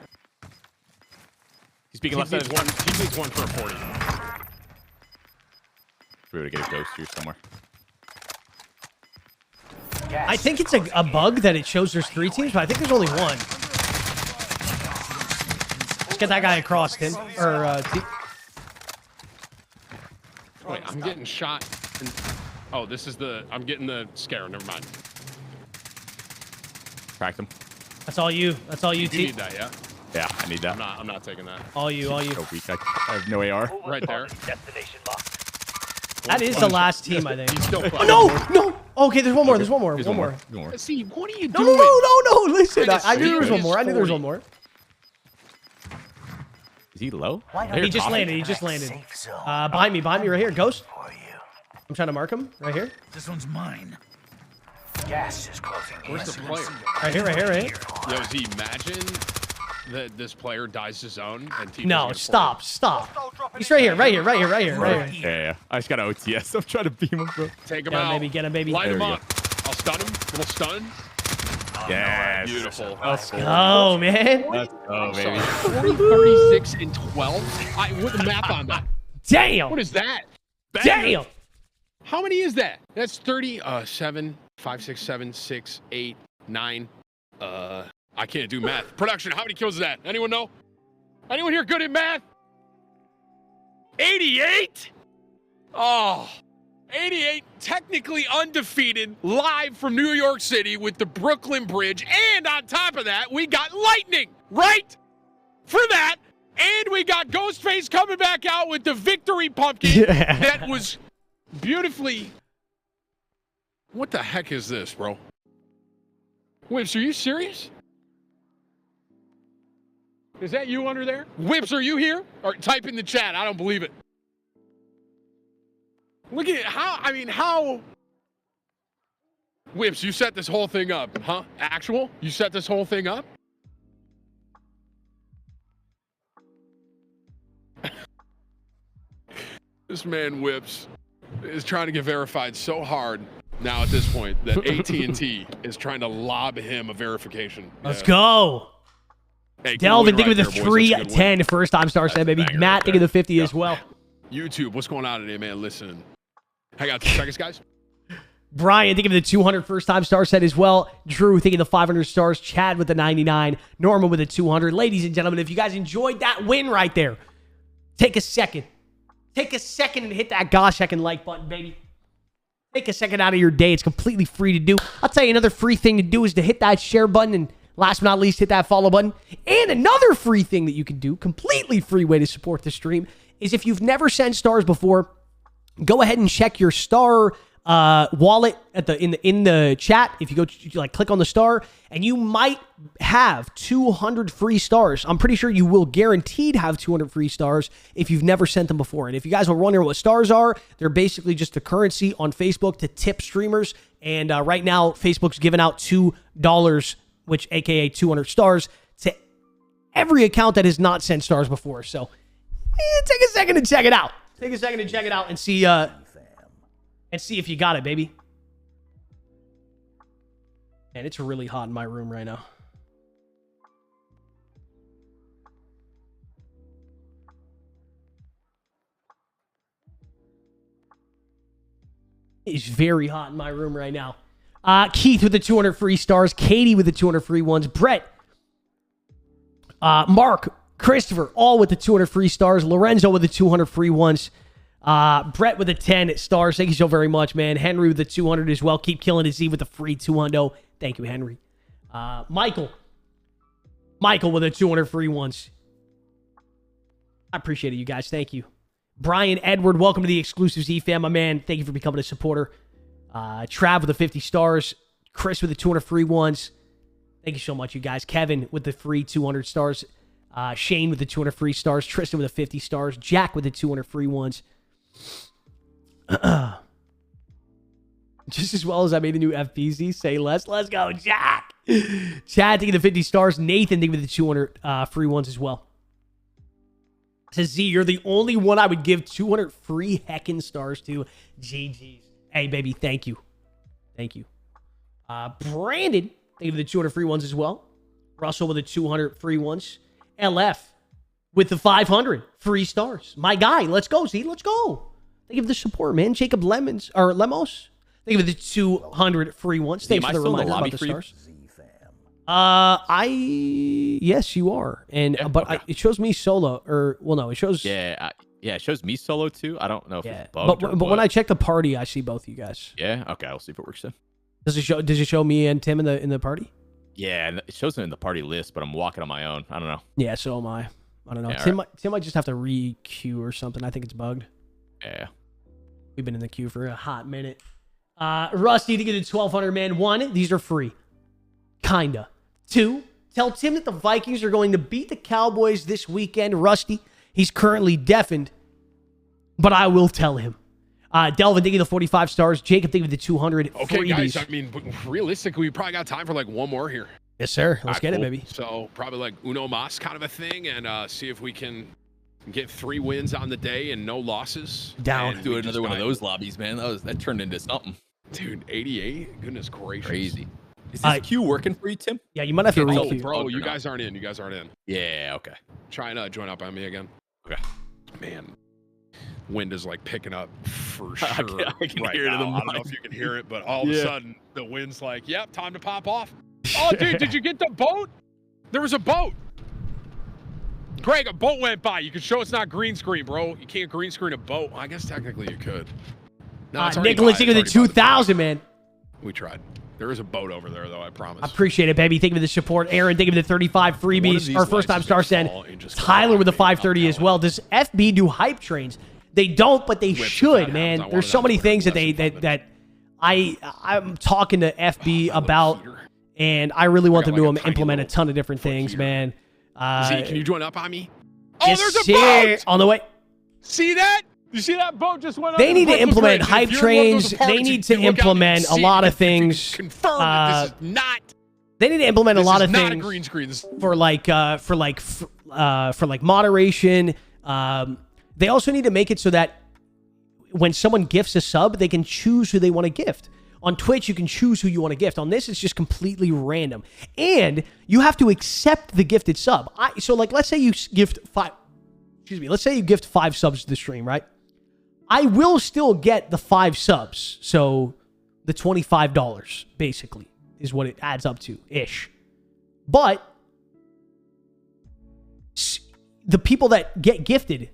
He's speaking left side. He needs one for a 40. We would get a ghost here somewhere. I think it's a bug that it shows there's 3 teams, but I think there's only 1. Let's get that guy across, Tim. Or, Teep. Wait, I'm getting shot. Oh, this is the... I'm getting the scare. Never mind. Cracked him. That's all you. That's all you, You Teep. need that, yeah? Yeah, I need that. I'm not taking that. All you. So weak. I have no AR. Right there. Destination marked. That is the last team, I think. He's still Oh, no! Okay, there's one more. There's one more. There's One more. See, what are you No, doing? no. Listen, I knew there was one more. I knew there was one more. Is he low? He just landed. He just landed. Behind me, right here. Ghost. I'm trying to mark him. Right here. This one's mine. Gas is closing. Where's the player? Right here. Yo, Z, imagine that this player dies to zone and Teep No, is stop. He's right here. Yeah. I just got an OTS. I'm trying to beam him, bro. Take him Get him, out. baby. Get him, baby. Light him There we up. I'll stun him. Little stun. Yes. Beautiful. Let's go, man. Let's go, baby. 40, 36, and 12. What the math on that? Damn. What is that? Damn. How many is that? That's 30, 7, 5, 6, 7, 6, 8, 9. I can't do math. Production, how many kills is that? Anyone know? Anyone here good at math? 88? Oh, 88, technically undefeated, live from New York City with the Brooklyn Bridge. And on top of that, we got lightning, right? For that. And we got Ghostface coming back out with the victory pumpkin that was beautifully... What the heck is this, bro? Wait, so are you serious? Is that you under there? Whips, are you here? Or type in the chat. I don't believe it. Look at it. How? Whips, you set this whole thing up, huh? Actual? You set this whole thing up? This man Whips is trying to get verified so hard now at this point that AT&T is trying to lob him a verification. Let's go. Hey, Delvin, think of the 310 first time star set, baby. Matt, think of the 50 as well. YouTube, what's going on today, man? Listen. Hang on 2 seconds, guys. Brian, think of the 200 first time star set as well. Drew, thinking the 500 stars. Chad with the 99. Norma with the 200. Ladies and gentlemen, if you guys enjoyed that win right there, take a second. Take a second and hit that gosh heckin' like button, baby. Take a second out of your day. It's completely free to do. I'll tell you another free thing to do is to hit that share button, and last but not least, hit that follow button. And another free thing that you can do, completely free way to support the stream, is if you've never sent stars before, go ahead and check your star wallet at in the chat. If you go click on the star, and you might have 200 free stars. I'm pretty sure you will guaranteed have 200 free stars if you've never sent them before. And if you guys are wondering what stars are, they're basically just a currency on Facebook to tip streamers. And right now, Facebook's giving out $2, which aka 200 stars, to every account that has not sent stars before. So take a second to check it out. Take a second to check it out and see if you got it, baby. Man, it's really hot in my room right now. It's very hot in my room right now. Keith with the 200 free stars. Katie with the 200 free ones. Brett. Mark. Christopher, all with the 200 free stars. Lorenzo with the 200 free ones. Brett with the 10 stars. Thank you so very much, man. Henry with the 200 as well. Keep killing his Z with the free 200. Thank you, Henry. Michael with the 200 free ones. I appreciate it, you guys. Thank you. Brian Edward, welcome to the exclusive Z fam, my man. Thank you for becoming a supporter. Trav with the 50 stars. Chris with the 200 free ones. Thank you so much, you guys. Kevin with the free 200 stars. Shane with the 200 free stars. Tristan with the 50 stars. Jack with the 200 free ones. Just as well as I made a new FPZ. Say less. Let's go, Jack. Chad taking the 50 stars. Nathan taking the 200 free ones as well. Says Z, you're the only one I would give 200 free heckin' stars to. GG's. Hey, baby, thank you. Thank you. Brandon taking the 200 free ones as well. Russell with the 200 free ones. LF with the 500 free stars. My guy, let's go, Z. Let's go. Thank you for the support, man. Jacob Lemos. Thank you for the 200 free ones. Thanks for the reminder about the stars. Yes, you are. And Yeah, but okay. it shows me solo, or well, no, it shows. Yeah, it shows me solo too. I don't know if it's bugged but or when what. I check the party, I see both you guys. Yeah, okay, I'll see if it works then. Does it show me and Tim in the party? Yeah, and it shows them in the party list, but I'm walking on my own. I don't know. Yeah, so am I. I don't know. Yeah, Tim might just have to re-queue or something. I think it's bugged. Yeah. We've been in the queue for a hot minute. Rusty to get a 1,200, man. 1, these are free. Kinda. 2, tell Tim that the Vikings are going to beat the Cowboys this weekend. Rusty, he's currently deafened, but I will tell him. Delvin thinking the 45 stars. Jacob thinking the 200 Okay, freebies. guys, I mean, realistically, we probably got time for like one more here. Yes, sir. Let's get it, baby. So probably like uno mas kind of a thing, and see if we can get 3 wins on the day and no losses. Down. And Do we another just one of got- those lobbies, man. That turned into something. Dude, 88? Goodness gracious. Crazy. Is this queue working for you, Tim? Yeah, you might have to Oh, re-queue. bro, Oh, you you're guys aren't in. You guys aren't in. Yeah, okay. Try and join up on me again. Okay. Man, wind is like picking up for I sure. can right hear it in now. the I don't know mic. if you can hear it, but all of a Yeah. sudden the wind's like, yep, time to pop off. Oh, dude, did you get the boat? There was a boat. Greg, a boat went by. You can show it's not green screen, bro. You can't green screen a boat. Well, I guess technically you could. No, it's already Nicholas by. thinking It's the already by 2,000, man. We tried. There is a boat over there, though, I promise. I appreciate it, baby. Thank you for the support. Aaron, thank you for the 35 freebies. these Our first time lights star just send. fall and just Tyler with the go 530 as well. Does FB do hype trains? They don't, but they Whips, if should, that man. happens, I There's want so it many out things that there. I'm talking to FB about, and I really want them to implement a ton of different things, man. Z, can you join up on me? Oh, Yes, there's a sir. boat! On the way. See that? You see that boat just went They up? need to Look, implement look, hype if you're in one of those trains. They apartments, need to you look out and implement a see lot it. of things. Confirm that this is not. They need to implement a This lot is of not things a green screen. This- for like moderation. They also need to make it so that when someone gifts a sub, they can choose who they want to gift. On Twitch, you can choose who you want to gift. On this, it's just completely random. And you have to accept the gifted sub. So, like, let's say you gift 5... Excuse me. Let's say you gift 5 subs to the stream, right? I will still get the 5 subs. So, the $25, basically, is what it adds up to, ish. But the people that get gifted,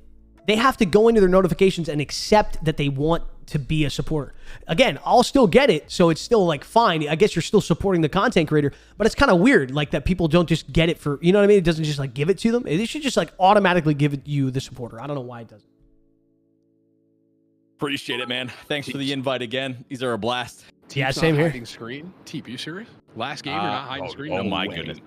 they have to go into their notifications and accept that they want to be a supporter. Again, I'll still get it, so it's still like fine. I guess you're still supporting the content creator, but it's kind of weird like that people don't just get it for, you know what I mean? It doesn't just like give it to them. It should just like automatically give it you, the supporter. I don't know why it doesn't. Appreciate it, man. Thanks for the invite again. These are a blast. Yeah, Teep's same not here. hiding screen. Teep, you serious? Last game, you're not hiding screen? Oh No my way. goodness.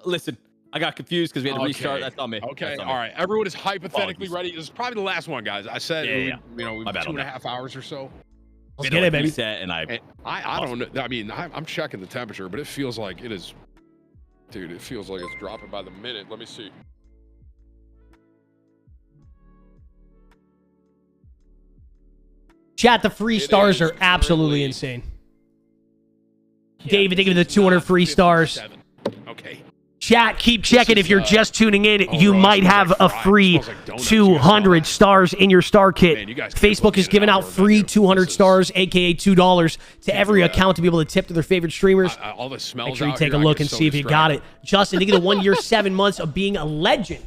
Listen, I got confused because we had to restart. That's on me. Okay, That's on me. all right. Everyone is hypothetically Apologies. ready. This is probably the last one, guys. I said, Yeah. you know, My bad on 2.5 hours or so. Let's get it, baby. Reset and I don't know. I mean, I'm checking the temperature, but it feels like it is. Dude, it feels like it's dropping by the minute. Let me see. Chat, the free stars are absolutely insane. David, thank you for the 200 free stars. Okay. Chat, keep checking. If you're just tuning in, you might have a free 200 stars in your star kit. Facebook is giving out free 200 stars, aka $2, to every account to be able to tip to their favorite streamers. All the smells. Make sure you out take a here, I look get and so see if you got it. Justin, thank you for the 1 year, 7 months of being a legend.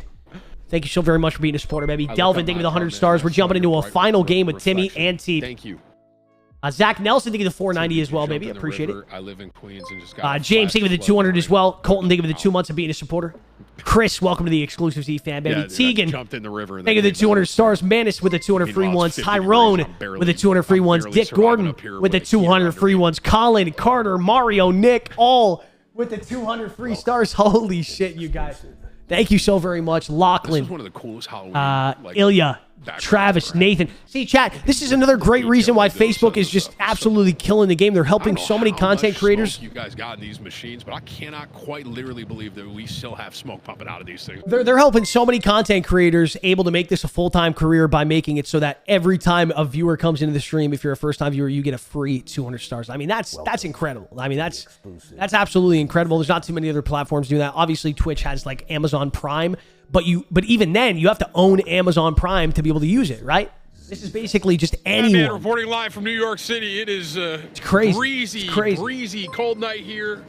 Thank you so very much for being a supporter, baby. Delvin, thank you for the 100 stars. We're jumping into a final game with Timmy and Teep. Thank you. Zach Nelson, thank you for the 490 as well, baby. Appreciate it. I live in Queens and just got James, thank you for the 200 as well. Colton, thank you for the 2 months of being a supporter. Chris, welcome to the exclusive Z fan, baby. Yeah, dude, I Tegan, jumped in the river. thank you for the 200 stars. Manus with the 200 free Meanwhile, it's ones. 50 Tyrone degrees. I'm with the 200 free ones. barely Dick surviving Gordon up here with the with a heater 200 under free me. ones. Colin, Carter, Mario, Nick, all with the 200 free stars. Holy shit, you guys. Thank you so very much. Lachlan. This is one of the coolest Halloween. Ilya, Travis, Nathan. See, chat, this is another great reason why Facebook is just absolutely killing the game. They're helping so many content creators. You guys got in these machines, but I cannot quite literally believe that we still have smoke pumping out of these things. They're helping so many content creators able to make this a full-time career by making it so that every time a viewer comes into the stream, if you're a first-time viewer, you get a free 200 stars. I mean, that's incredible. I mean, that's absolutely incredible. There's not too many other platforms doing that. Obviously, Twitch has like Amazon Prime, but even then, you have to own Amazon Prime to be able to use it, right? This is basically just anyone. Man, reporting live from New York City. It is it's crazy. breezy, cold night here.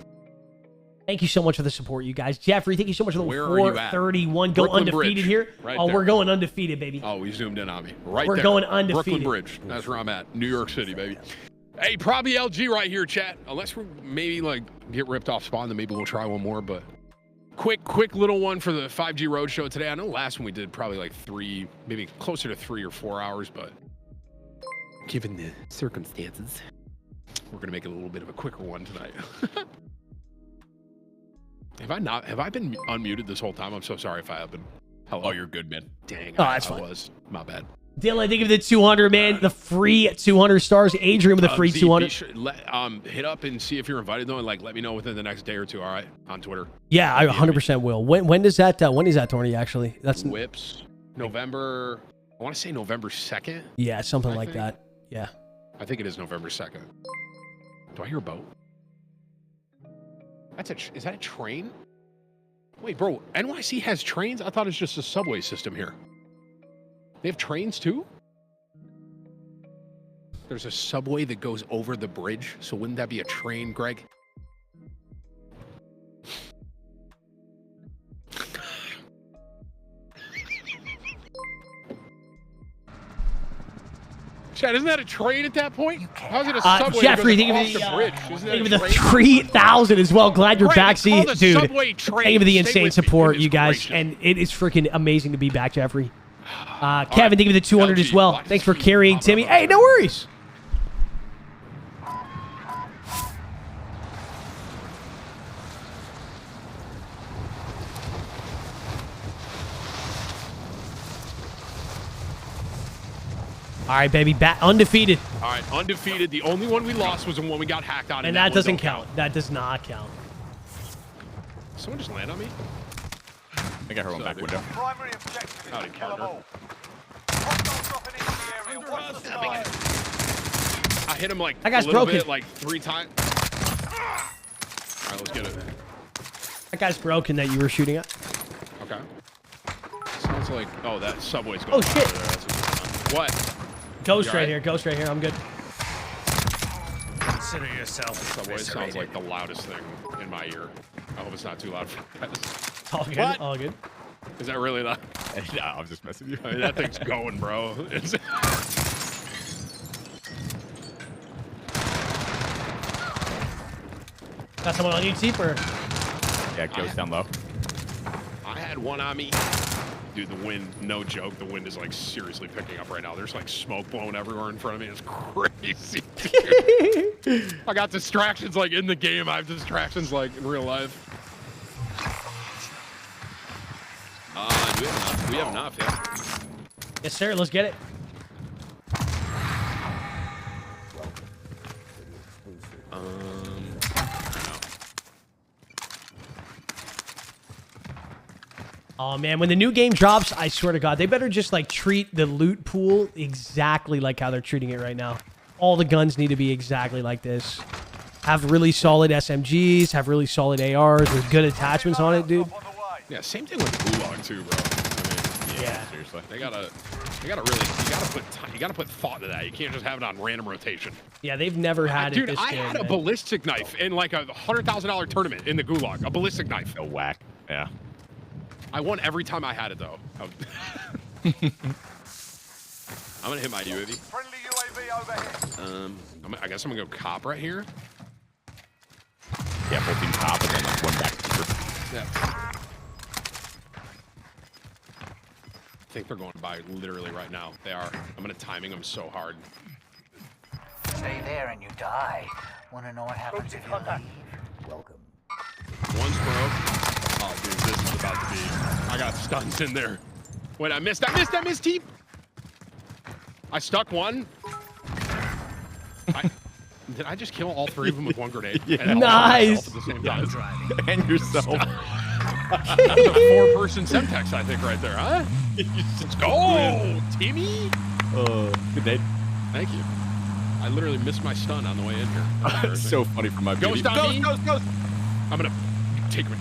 Thank you so much for the support, you guys. Jeffrey, thank you so much for the Where are you at? 431. Go Brooklyn undefeated Bridge. here. Right Oh, there. we're going undefeated, baby. Oh, we zoomed in on me. Right We're there. going undefeated. Brooklyn Bridge. That's where I'm at. New York City, baby. Hey, probably LG right here, chat. Unless we maybe like get ripped off spawn, then maybe we'll try one more. But quick little one for the 5G Roadshow today. I know last one we did probably like 3, maybe closer to 3 or 4 hours, but given the circumstances, we're gonna make it a little bit of a quicker one tonight. Have I been unmuted this whole time? I'm so sorry if I have been. Hello. Oh, you're good, man. Dang. Oh, that's fine. was. My bad. Dylan, thank you for the 200, man. The free 200 stars. Adrian with the free Z, 200. Hit up and see if you're invited though, and like let me know within the next day or two. All right, on Twitter. Yeah, I 100% will. When does that? When is that tourney actually? That's Whips. November. I want to say November 2nd. Yeah, something like that. Yeah. I think it is November 2nd. Do I hear a boat? Is that a train? Wait, bro, NYC has trains? I thought it's just a subway system here. They have trains too? There's a subway that goes over the bridge, so wouldn't that be a train, Greg? Chad, isn't that a train at that point? How's it a subway? Jeffrey, that think goes of off the bridge? Isn't that think a of the train? 3,000 as well. Glad you're Greg, back, it's called a dude. subway train. Thank you for the Stay insane with me. support, Goodness you guys, gracious. and it is freaking amazing to be back, Jeffrey. Kevin, thank you for the 200 as well. Thanks for carrying Timmy. Hey, no worries. All right, baby. Undefeated. All right, undefeated. The only one we lost was the one we got hacked on. And that doesn't count. That does not count. Someone just land on me? I think I heard one back window. Primary objective is Howdy, to kill them partner. all. Hostiles dropping into the area. Watch the skies. I hit him like That a guy's little broken. bit, like 3 times. All right, let's get it. That guy's broken that you were shooting at. Okay. Sounds like, oh, that subway's going. Oh, shit. Over there. That's what? Ghost right here. Ghost right here. I'm good. Consider yourself Subway sounds like the loudest thing in my ear. I hope it's not too loud for you guys. All good. What? All good. Is that really loud? No, I'm just messing with you. I mean, that thing's going, bro. Got someone on you, Teep, or? Yeah, Ghost down low. I had one on me. Dude, the wind, no joke, the wind is like seriously picking up right now. There's like smoke blowing everywhere in front of me. It's crazy, dude. I got distractions like in the game. I have distractions like in real life. Do we have enough? Yeah. Yes, sir. Let's get it. Oh man, when the new game drops, I swear to God, they better just like treat the loot pool exactly like how they're treating it right now. All the guns need to be exactly like this. Have really solid SMGs, have really solid ARs with good attachments on it, dude. Yeah, same thing with Gulag too, bro. I mean, yeah, seriously, they gotta really, you gotta put thought into that. You can't just have it on random rotation. Yeah, they've never had Dude, it this I good, had a man. ballistic knife in like a $100,000 tournament in the Gulag. A ballistic knife. A whack. Yeah. I won every time I had it though. I'm gonna hit my UAV. Friendly UAV overhead. I guess I'm gonna go cop right here. Yeah, full team cop and then like one back. Yeah. I think they're going by literally right now. They are. I'm gonna timing them so hard. Stay there and you die. Wanna know what happens if you leave? Welcome. One's broke. Oh, dude, this is about to be. I got stuns in there. Wait, I missed, Teep. I stuck one. Did I just kill all 3 of them with one grenade? Yeah. And Nice. at the same time? And yourself. That's a 4-person Semtex, I think, right there, huh? Let's go, Timmy. Good day. Thank you. I literally missed my stun on the way in here. It's so funny for my Ghost beauty. on me. Ghost. I'm gonna take him in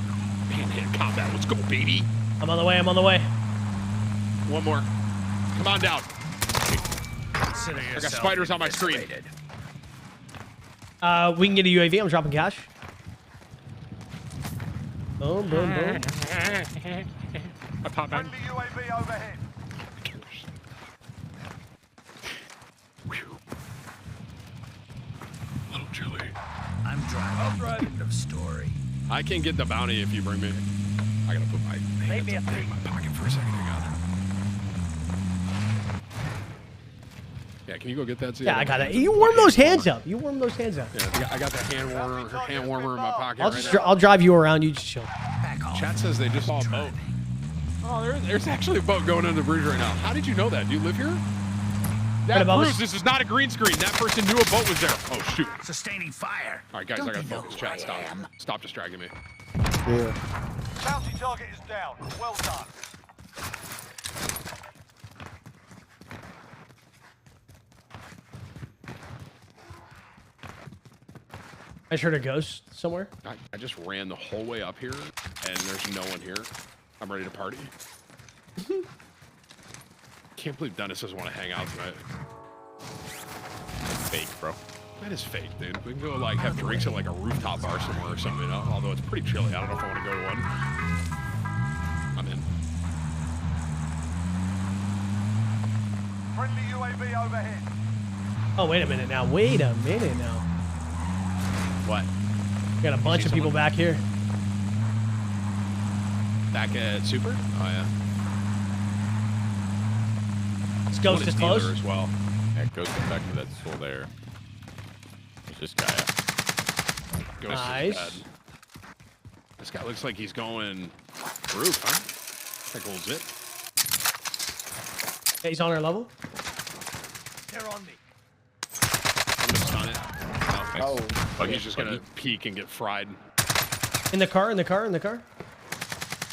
hand-to-hand combat. Let's go, baby. I'm on the way. I'm on the way. One more. Come on down. Consider I yourself got spiders on my screen. eviscerated. We can get a UAV. I'm dropping cash. Boom, boom, boom. I pop back. Friendly UAV overhead. Little chilly. I'm driving. End of story. I can get the bounty if you bring me. I gotta put my hands in my pocket for a second. Hang on. Yeah, can you go get that? Yeah, I got it. You warm those hands up. You warm those hands up. Yeah, I got the hand warmer in my pocket. I'll right just now. I'll drive you around. You just chill. Chat says they just saw a boat. Oh, there's actually a boat going under the bridge right now. How did you know that? Do you live here? That Bruce, this is not a green screen. That person knew a boat was there. Oh, shoot. Sustaining fire. All right, guys, I gotta focus. Chat, stop. Stop distracting me. Bounty target is down. Well done. I just heard a ghost somewhere. I just ran the whole way up here, and there's no one here. I'm ready to party. Can't believe Dennis doesn't want to hang out tonight. Fake, bro. That is fake, dude. We can go like have drinks at like a rooftop bar somewhere or something, you know? Although it's pretty chilly. I don't know if I want to go to one. I'm in. Friendly UAV overhead. Oh, wait a minute now. Wait a minute now. What? We got a bunch of people back here. Back at Super? Oh, yeah. This ghost is close. As well. Yeah, Ghost is back to that soul there. There's this guy. Ghost nice. Is bad. This guy looks like he's going roof, huh? Like a little zip. Hey, he's on our level. They're on me. I'm gonna stun it. Oh, but he's just gonna peek and get fried. In the car, in the car, in the car.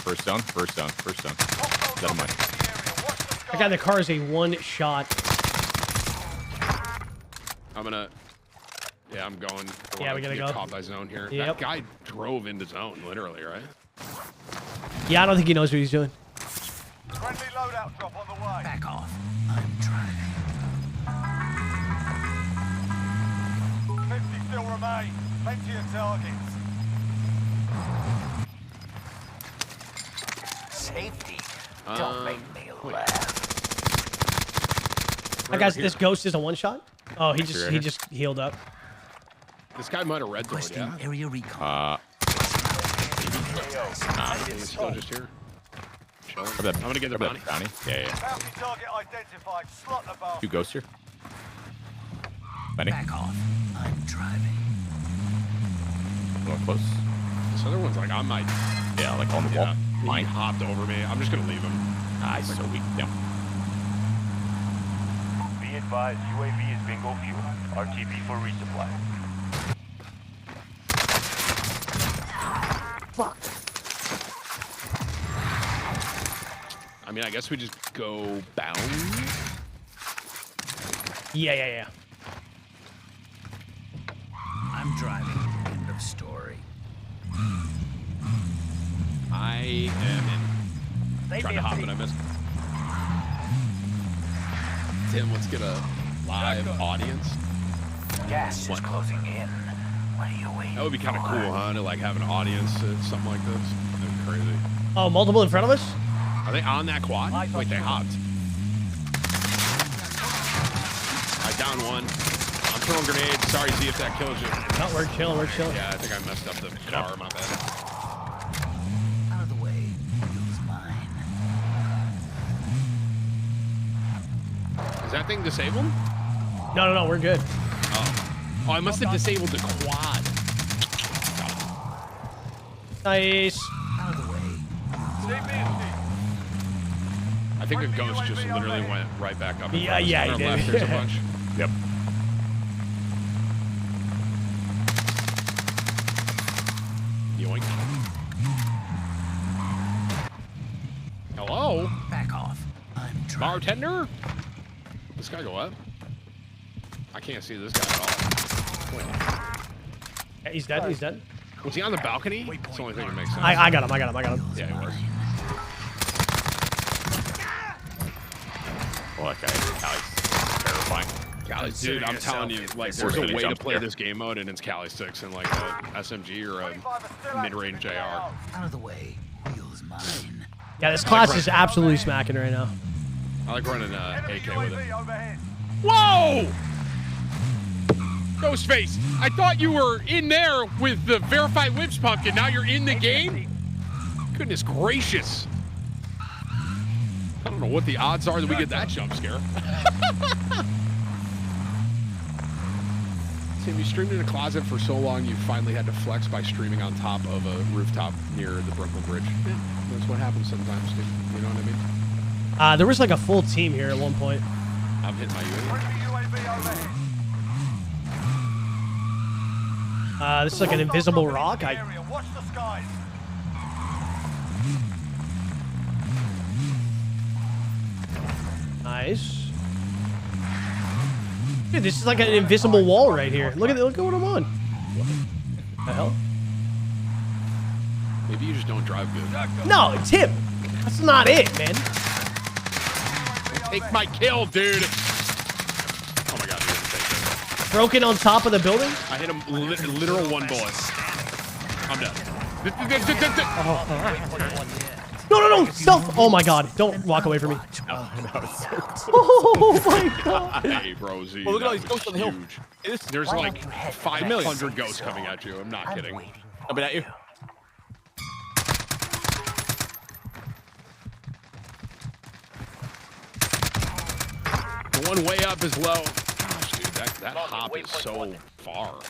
First down, first down, first down. Got him. That guy in the car is a one shot. I'm gonna. Yeah, I'm going. Yeah, we gotta get go. Caught by zone here. Yep. That guy drove into zone, literally, right? Yeah, I don't think he knows what he's doing. Friendly loadout drop on the way. Back off. I'm trying. 50 still remain. Plenty of targets. Safety. Don't make me laugh. That guy's, this ghost is a one shot. Oh, he just healed up. This guy might have red zone, yeah. Area recon. He's still just here. Chilling. I'm gonna get the bounty. Yeah, yeah. Bounty target identified. Slot the bar. Two ghosts here. Benny. Back off. I'm driving. A little close. This other one's like, I might. Yeah, like on the wall. He Mine. hopped over me. I'm just gonna leave him. Ah, he's so weak. Yeah. Be advised, UAV is bingo fuel. RTB for resupply. Fuck. I mean, I guess we just go bound. Yeah. I'm driving. End of story. I am in. Trying to hop and I missed. Tim, let's get a live audience. Gas is closing in. What are you waiting? That would be kind of cool, huh? To like have an audience at something like this. That'd be crazy. Oh, multiple in front of us? Are they on that quad? Wait, they hopped. I down one. I'm throwing grenades. Sorry, Z, if that kills you. No, we're chilling. We're chilling. Yeah, I think I messed up the car. My bad. Out of the way. Wheels mine. Is that thing disabled? No, we're good. Oh, I must have disabled the quad. Nice. Out of the way. I think a ghost just literally went right back up. Yeah, On he our did. left, there's a bunch. Yep. Yoink. Hello? Back off. I'm driving. Bartender? This guy go up? I can't see this guy at all. Wait. Yeah, he's dead. He's dead. Was he on the balcony? That's the only thing that makes sense. I got him. Yeah, he was. Oh, that guy. Cally's terrifying. Cali, dude, I'm telling you, like, there's a way to play this game mode, and it's Cali 6 and like a SMG or a mid-range JR. Out of the way. Wheels mine. Yeah, this class is absolutely smacking right now. I like running AK with it. Whoa! Ghostface, I thought you were in there with the verified whips pumpkin. Now you're in the game? Goodness gracious. I don't know what the odds are that we get that jump scare. Tim, you streamed in a closet for so long you finally had to flex by streaming on top of a rooftop near the Brooklyn Bridge. Yeah, that's what happens sometimes, dude. You know what I mean? There was like a full team here at one point. I'm hitting my UAV. This is like an invisible rock. Watch the skies. Nice. Dude, this is like an invisible wall right here. Look at what I'm on. What the hell? Maybe you just don't drive good. No, Tim. That's not it, man. Take my kill, dude. Oh my god, dude. Broken on top of the building? I hit him literal one bullet. I'm done. No. Stealth. Oh my god. Don't walk away from me. Oh, that was so close. Oh my god. Hey, bro, Z. Well, look at all that these was ghosts on the hill. huge. There's like 500 ghosts coming at you. I'm not kidding. Coming at you. The one way up is low. Gosh, dude, that hop is so far.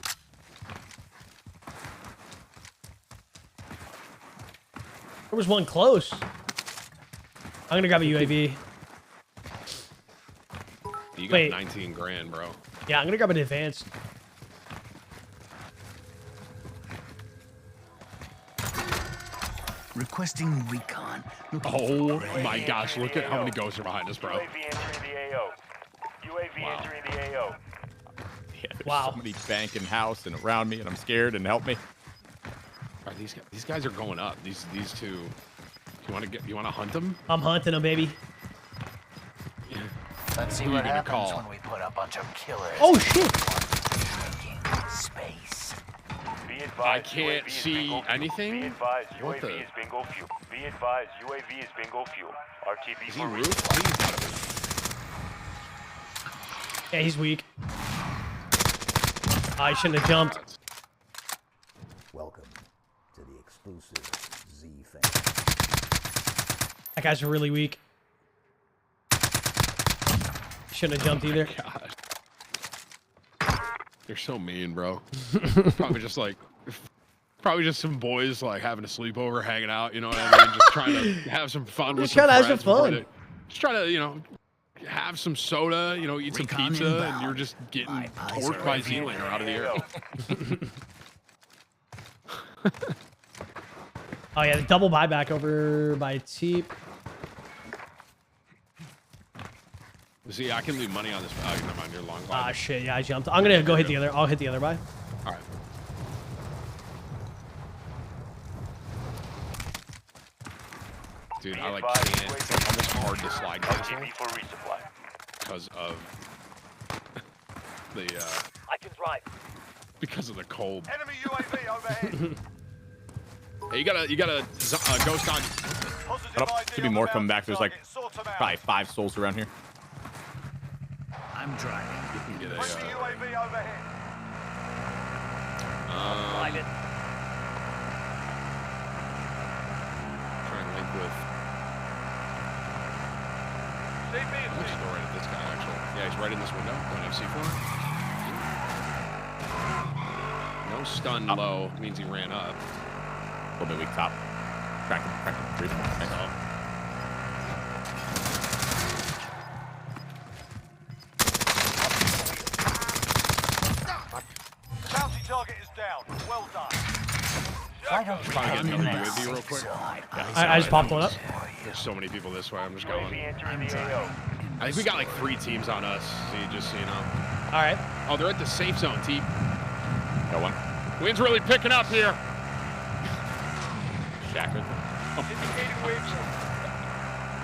There was one close. I'm gonna grab a UAV. You got Wait. 19 grand, bro. Yeah, I'm gonna grab an advanced. Requesting recon. Oh my gosh, look at how many ghosts are behind us, bro. UAV entering the AO. UAV entering the AO. Yeah, there's so many banking house and around me, and I'm scared. And help me. Are these guys are going up. These two. You want to hunt them? I'm hunting them, baby. Let's see Who you what gonna happens call? when we put a bunch of killers. Oh shit! Space. Be advised, I can't UAV is see bingo fuel. anything. Be advised, What UAV the? is bingo fuel. Be advised, UAV is bingo fuel. RTB Is he for roof? resupply. He's out of Yeah, he's weak. I shouldn't have jumped. Welcome to the exclusive Z family. That guy's really weak. Shouldn't have jumped either. God. You're so mean, bro. Probably just some boys like having a sleepover, hanging out. You know what I mean? Just trying to have some fun with Just some trying to have friends. some fun. Just trying to, have some soda. Eat some pizza, and you're just getting torqued by Zlaner out of the air. Oh yeah, the double buyback over by Teep. See, I can leave money on this. Never mind, you're long. Ah shit, yeah, I jumped. I'm gonna go hit the other. I'll hit the other buy. All right. Dude, I can't. It's almost hard to slide cancel for resupply. because of the I can drive. because of the cold. Enemy UAV overhead. Hey, you got a ghost on. Oh, should be more coming back. There's like probably 5 souls around here. I'm driving. You can get a. UAV overhead. Try and link with. I'm actually go right at this guy. Actually, yeah, he's right in this window. Going FC4. No stun low means he ran up. A little bit weak top. Crack him. Breathe. Nice. Bounty target is down. Well done. Trying to get another UAV real quick. I just popped one up. There's so many people this way. I'm just going. UAV entering the AO. I think we got like 3 teams on us. Just so you know. All right. Oh, they're at the safe zone, Teep. Got one. Wind's really picking up here. Shack right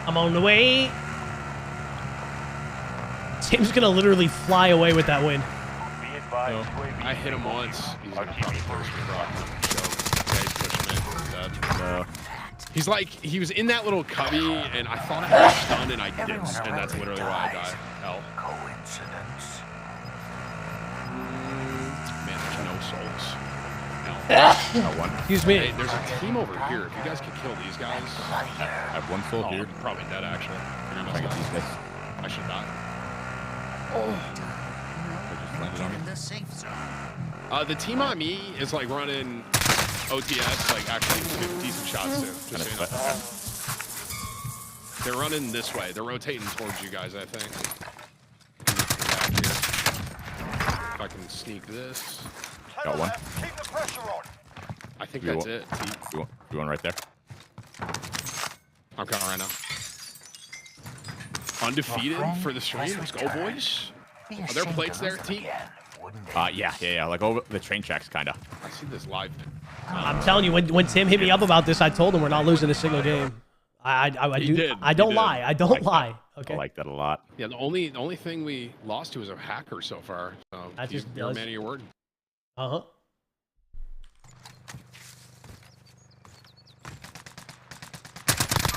I'm on the way. Tim's gonna literally fly away with that win. Be advised, UAV I hit him once. He's gonna probably first me, bro. Yeah, he's pushing it. He's dead. He's like, he was in that little cubby, and I thought I had a stun, and I didn't. And that's literally why I died. Hell. Coincidence. Man, there's no souls. Hell. Got one. Excuse me. Hey, there's a team over here. If you guys could kill these guys. I have one soul here. I'm probably dead, actually. You're Trying to get these guys. I should die. I just landed on me. In the safe zone. The team on me is like running OTS, like actually decent shots too. Just so you know. They're running this way. They're rotating towards you guys, I think. Back here. If I can sneak this. Got one. Keep the pressure on. I think You that's want- it. You one right there. I'm coming right now. Undefeated for the stream. Let's go, boys. Are there plates there, Teep? Yeah. Like over the train tracks, kind of. I see this live. I'm telling you, when Tim hit me up about this, I told him we're not losing a single game. I don't lie. I don't lie. Okay. I like that a lot. Yeah, the only thing we lost to is a hacker so far. So That just you're a does. man of your word. Uh-huh.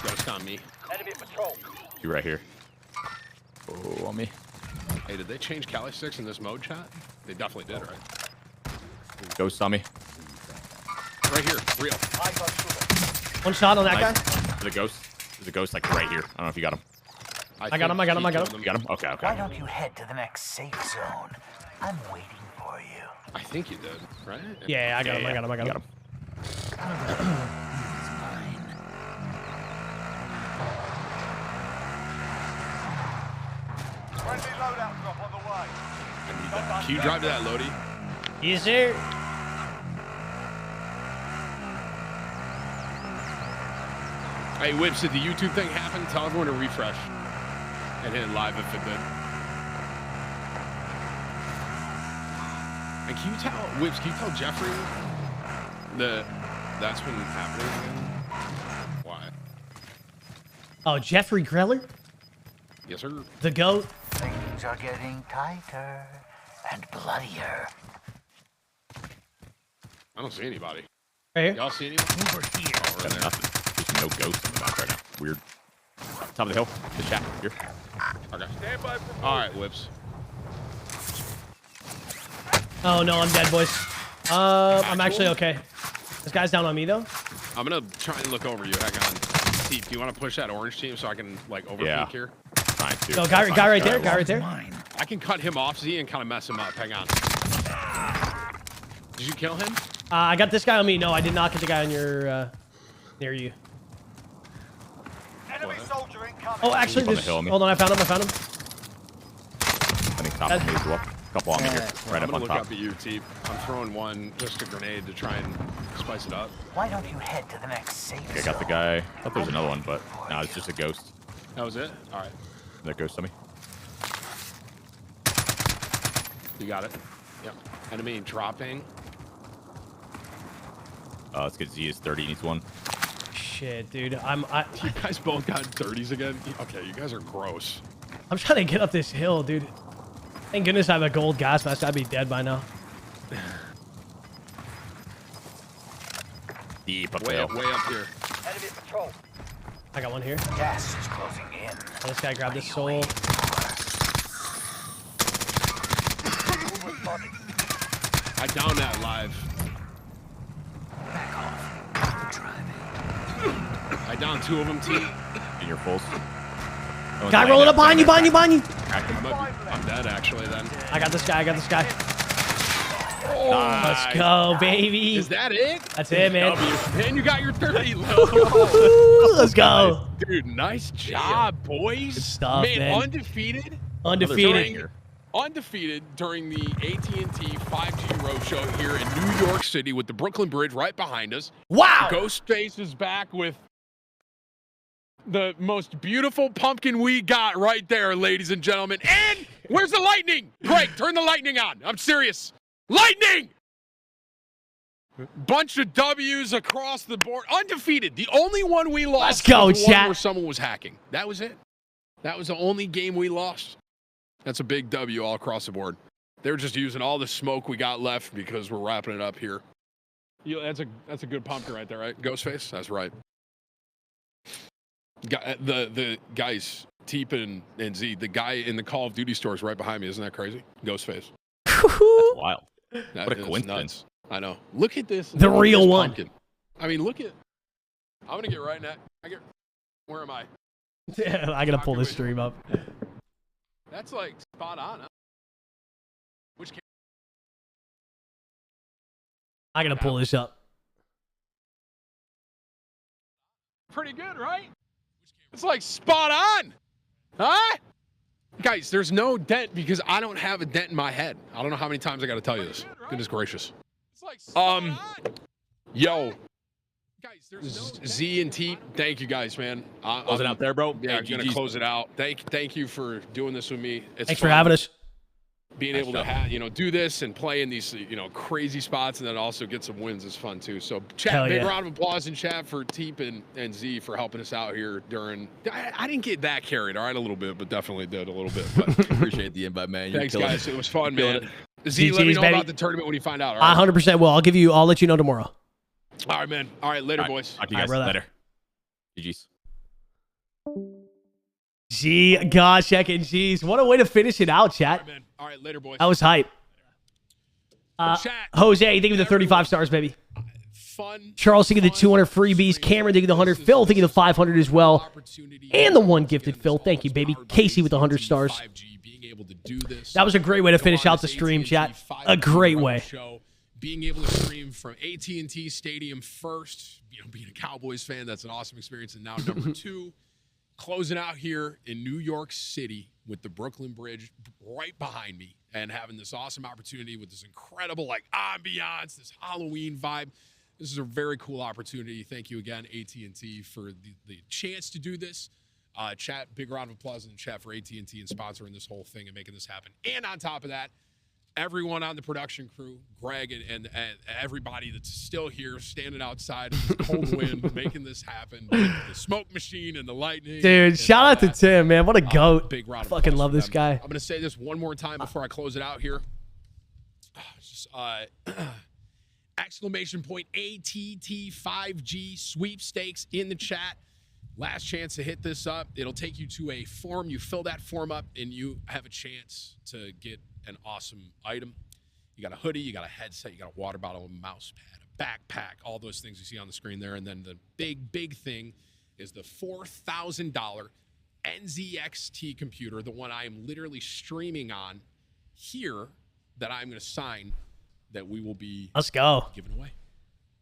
Ghost on me. Enemy patrol. You right here. Oh, on me. Hey, did they change Cali sticks in this mode chat? They definitely did, right? Ghost on me. Right here, real. One shot on that Nice. guy. There's a ghost. There's a ghost like right here. I don't know if you got him. I got him. I got him. You got him? Okay. Why don't you head to the next safe zone? I'm waiting for you. I think you did, right? Yeah, I got him. I got him. I got him. Friendly loadout drop on the way. Can you drive to that, Lodi? Yes, sir. Hey, Whips, did the YouTube thing happen? Tell everyone to refresh and hit live if it did. And can you tell, Whips, can you tell Jeffrey that that's been happening again? Why? Oh, Jeffrey Greller? Yes, sir. The GOAT? Things are getting tighter and bloodier. I don't see anybody. Right here? Y'all see anyone? Over here. Oh, we're in there. Nothing. There's no ghosts in the back right now. Weird. Top of the hill. The shack. Here. Okay. Stand by for All right, Whips. Oh, no, I'm dead, boys. I'm actually okay. This guy's down on me, though. I'm going to try and look over you. Hang on. Teep, do you want to push that orange team so I can, like, overpeak here? Trying to. No, guy right there. Guy right there. I can cut him off, Z, and kind of mess him up. Hang on. Did you kill him? I got this guy on me. No, I did not get the guy on your, near you. enemy soldier incoming. Oh, actually, on the there's... hill on me. Hold on, I found him. I think top of me as well. Couple on me here. Right I'm up gonna on look top. up at you, Teep. I'm throwing one, just a grenade to try and spice it up. Why don't you head to the next safe Okay, I got the guy. I thought there was another one, but no, it's just a ghost. That was it? All right. That ghost on me. You got it? Yep. Enemy dropping. Let's get Z is 30. Needs one. Shit, dude. You guys both got 30s again? Okay, you guys are gross. I'm trying to get up this hill, dude. Thank goodness I have a gold gas mask. I'd be dead by now. Deep up Way there. up here. Enemy patrol. I got one here. Gas is closing in. Oh, this guy grabbed his soul. I downed that live. Back off. I downed 2 of them, Teep. In your pulse. Guy rolling up behind you. I'm dead, actually, then. I got this guy. Oh, let's go, baby. Is that it? That's it, man. And you got your 30. Let's go. Dude, nice job, boys. Good stuff, man. Undefeated. Undefeated during the AT&T 5G Roadshow here in New York City with the Brooklyn Bridge right behind us. Wow. Ghostface is back with the most beautiful pumpkin we got right there, ladies and gentlemen. And where's the lightning? Greg, turn the lightning on. I'm serious. Lightning! Bunch of W's across the board. Undefeated. The only one we lost Let's go, was the one chat. where someone was hacking. That was it. That was the only game we lost. That's a big W all across the board. They're just using all the smoke we got left because we're wrapping it up here. That's a good pumpkin right there, right? Ghostface? That's right. The guys, Teep and Z, the guy in the Call of Duty store is right behind me. Isn't that crazy? Ghostface. That's wild. That what a is coincidence. nuts. I know. Look at this. The look at real this one. pumpkin. I mean, look at. I'm gonna get right now. Where am I? Yeah, I gotta pull this stream up. That's like spot on. Huh? Which? I gotta pull this up. Pretty good, right? It's like spot on. Huh? Guys, there's no dent because I don't have a dent in my head. I don't know how many times I got to tell you this. Right? Goodness gracious. It's like yo. Guys, there's no Z and T, thank you guys, man. Close it out there, bro. Yeah, Hey, I'm gonna GG's. close it out. Thank you for doing this with me. It's Thanks for fun having us. being able to do this and play in these crazy spots, and then also get some wins is fun too. So chat, Hell big yeah. round of applause in chat for Teep and Z for helping us out here during. I didn't get that carried, all right, a little bit, but definitely did a little bit. But Appreciate the invite, man. You're thanks, killing guys. it. It was fun, Killing man. Z, let me GG's, know baby. about the tournament when you find out. All I right, 100% will. I'll let you know tomorrow. all right, man. All right, later, All right, boys. Talk to you All guys right, brother. later. GG's. Gee, gosh, checking. Jeez, what a way to finish it out, All chat. right, man. All right, later, boys. That was hype. Chat. Jose, thank you for the 35 stars, baby. Fun. Charles, thinking the 200 freebies. Cameron, thinking the 100. Phil, thinking the 500 as well. And the one gifted Phil. Thank you, baby. Casey with the 100 stars. 5G, being able to do this. That was a great way to finish out the stream, chat. A great way. Show. Being able to stream from AT&T Stadium first, being a Cowboys fan, that's an awesome experience. And now number 2, closing out here in New York City with the Brooklyn Bridge right behind me and having this awesome opportunity with this incredible like ambiance, this Halloween vibe. This is a very cool opportunity. Thank you again, AT&T, for the chance to do this. Chat, big round of applause in the chat for AT&T and sponsoring this whole thing and making this happen. And on top of that, everyone on the production crew, Greg and everybody that's still here, standing outside in the cold wind, making this happen. The smoke machine and the lightning. Dude, shout out to Tim, man. What a goat. Big round of fucking applause love for this them. guy. I'm going to say this one more time before I close it out here. Exclamation point ATT5G sweepstakes in the chat. Last chance to hit this up. It'll take you to a form. You fill that form up and you have a chance to get an awesome item. You got a hoodie, you got a headset, you got a water bottle, a mouse pad, a backpack, all those things you see on the screen there. And then the big thing is the $4,000 NZXT computer, the one I am literally streaming on here that I'm going to sign that we will be giving away.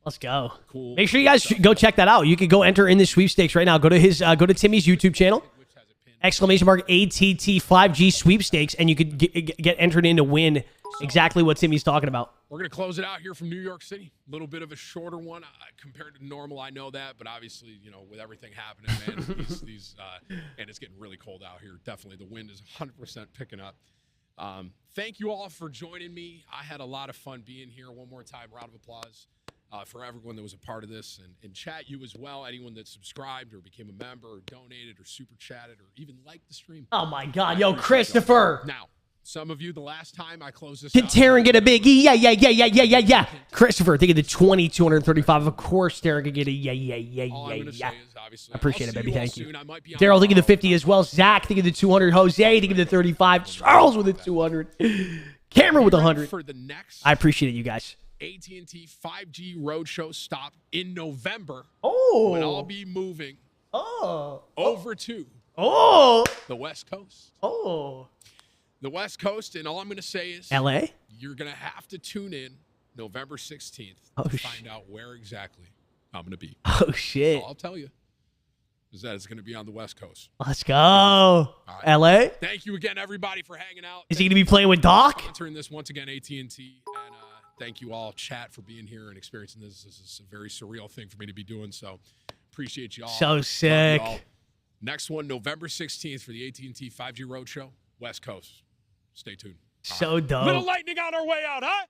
Let's go. Cool. Make sure you guys go check that out. You can go enter in the sweepstakes right now. Go to Timmy's YouTube channel. Exclamation mark ATT5G sweepstakes, and you could get entered in to win exactly what Timmy's talking about. We're going to close it out here from New York City. A little bit of a shorter one compared to normal. I know that, but obviously, you know, with everything happening, man, and it's getting really cold out here. Definitely, the wind is 100% picking up. Thank you all for joining me. I had a lot of fun being here. One more time, round of applause for everyone that was a part of this. And chat, you as well, anyone that subscribed or became a member or donated or super chatted or even liked the stream. Oh, my God. Yo, Christopher. Now, some of you, the last time I closed this Did Taryn get a big yeah. Christopher, think of the 235. Of course, Taryn could get a yeah. I appreciate it, baby. Thank you. Daryl, think of the 50 as well. Zach, think of the 200. Jose, think of the 35. Charles with the 200. Cameron with 100. For the next I appreciate it, you guys. AT&T 5G Roadshow stop in November. Oh. When I'll be moving over to the West Coast. The West Coast, and all I'm going to say is LA? You're going to have to tune in November 16th to find out where exactly I'm going to be. Oh, shit. So I'll tell you is that it's going to be on the West Coast. Let's go. Right. LA? Thank you again, everybody, for hanging out. Is he going to be playing with Doc? Sponsoring this once again, AT&T. And thank you all, chat, for being here and experiencing this. This is a very surreal thing for me to be doing, so appreciate you all. So sick. All. Next one, November 16th for the AT&T 5G Roadshow, West Coast. Stay tuned. So dope. Little lightning on our way out, huh?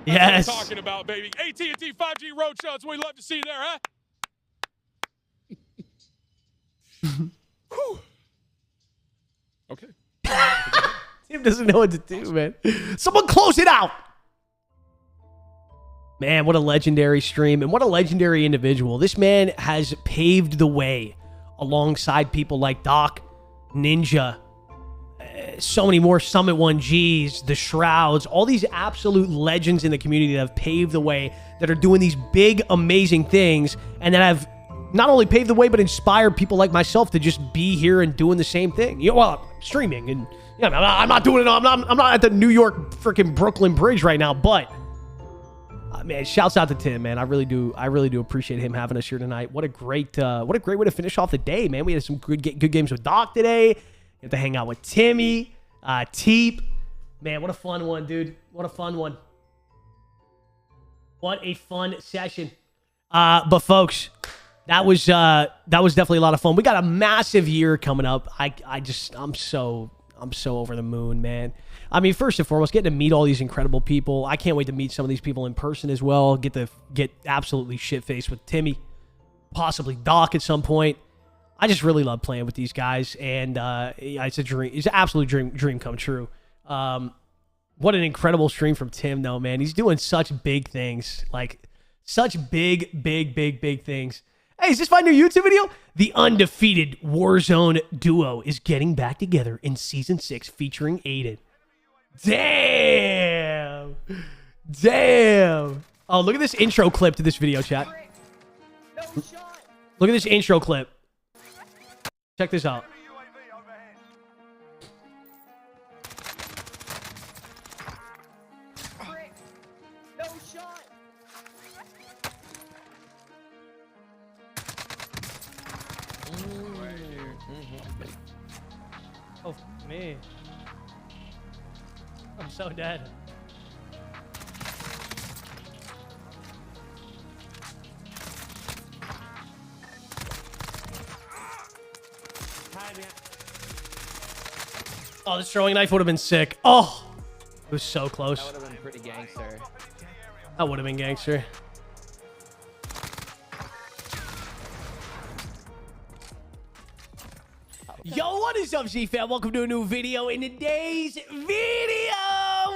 Yes. That's what I'm talking about, baby. AT&T 5G Roadshow. That's what we love to see there, huh? Okay. Tim doesn't know what to do, man. Someone close it out. Man, what a legendary stream and what a legendary individual. This man has paved the way alongside people like Doc, Ninja, so many more Summit 1Gs, the Shrouds, all these absolute legends in the community that have paved the way, that are doing these big, amazing things, and that have not only paved the way, but inspired people like myself to just be here and doing the same thing. You know, well, streaming, and yeah, I'm not doing it. I'm not at the New York freaking Brooklyn Bridge right now, but man, shouts out to Tim, man. I really do appreciate him having us here tonight. What a great way to finish off the day, man. We had some good games with Doc today. You have to hang out with Timmy, Teep. Man, what a fun one, dude. What a fun one. What a fun session. But folks, that was definitely a lot of fun. We got a massive year coming up. I'm so over the moon, man. I mean, first and foremost, getting to meet all these incredible people. I can't wait to meet some of these people in person as well. Get absolutely shit-faced with Timmy, possibly Doc at some point. I just really love playing with these guys, and it's a dream. It's an absolute dream come true. What an incredible stream from Tim, though, man. He's doing such big things, like such big things. Hey, is this my new YouTube video? The undefeated Warzone duo is getting back together in Season 6 featuring Aiden. Damn. Oh, look at this intro clip to this video, chat. Look at this intro clip. Check this out. Oh, me. I'm so dead. Oh, this throwing knife would have been sick. Oh, it was so close. That would have been pretty gangster. That would have been gangster. Yo, what is up, Z-Fam? Welcome to a new video. In today's video,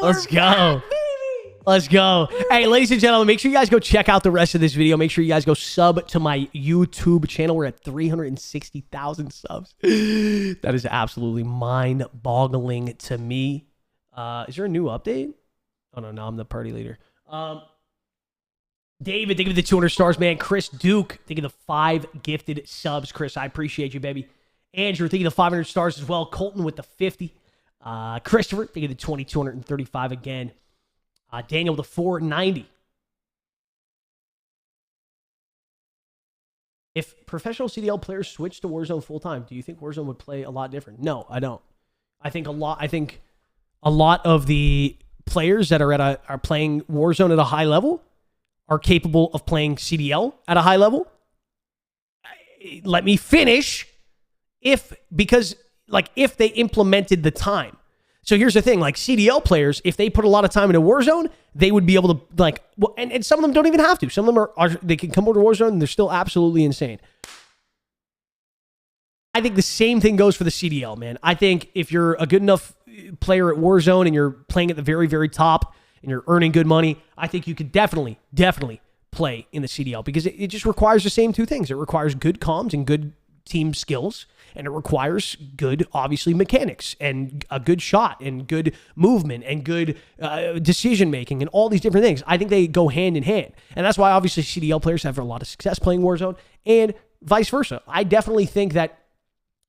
let's go. Let's go. Hey, ladies and gentlemen, make sure you guys go check out the rest of this video. Make sure you guys go sub to my YouTube channel. We're at 360,000 subs. That is absolutely mind-boggling to me. Is there a new update? Oh, no, I'm the party leader. David, thank you for the 200 stars, man. Chris Duke, thank you for the 5 gifted subs. Chris, I appreciate you, baby. Andrew, thank you for the 500 stars as well. Colton with the 50. Christopher, thank you for the 2,235 again. Daniel with the 490. If professional CDL players switch to Warzone full time, do you think Warzone would play a lot different? No, I don't. I think a lot of the players that are playing Warzone at a high level are capable of playing CDL at a high level. Let me finish. If they implemented the time. So here's the thing, like CDL players, if they put a lot of time into Warzone, they would be able to and some of them don't even have to. Some of them they can come over to Warzone and they're still absolutely insane. I think the same thing goes for the CDL, man. I think if you're a good enough player at Warzone and you're playing at the very, very top and you're earning good money, I think you could definitely play in the CDL because it just requires the same two things. It requires good comms and good team skills, and it requires good, obviously, mechanics and a good shot and good movement and good decision making and all these different things. I think they go hand in hand, and that's why obviously CDL players have a lot of success playing Warzone and vice versa. I definitely think that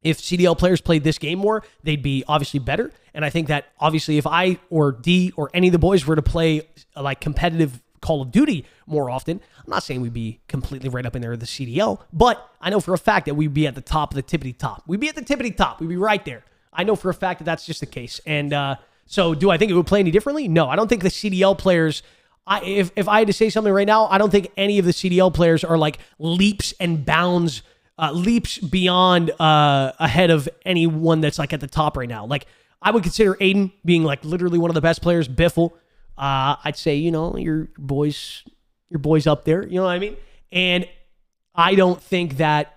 if CDL players played this game more, they'd be obviously better, and I think that obviously if I or D or any of the boys were to play like competitive Call of Duty more often, I'm not saying we'd be completely right up in there with the CDL, but I know for a fact that we'd be at the top of the tippity top. We'd be at the tippity top. We'd be right there. I know for a fact that that's just the case. And so do I think it would play any differently? No, I don't think the CDL players, if I had to say something right now, I don't think any of the CDL players are like leaps and bounds, leaps beyond ahead of anyone that's like at the top right now. Like I would consider Aiden being like literally one of the best players, Biffle. I'd say, your boys up there, you know what I mean? And I don't think that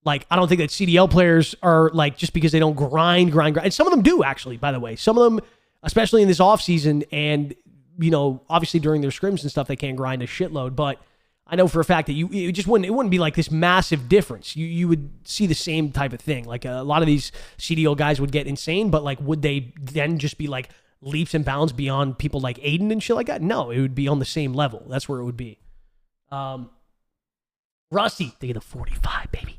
CDL players are like, just because they don't grind. And some of them do actually, by the way. Some of them, especially in this off season and, obviously during their scrims and stuff, they can grind a shitload. But I know for a fact that it wouldn't be like this massive difference. You would see the same type of thing. Like a lot of these CDL guys would get insane, but like, would they then just be like leaps and bounds beyond people like Aiden and shit like that? No, it would be on the same level. That's where it would be. Rusty, think of the 45, baby.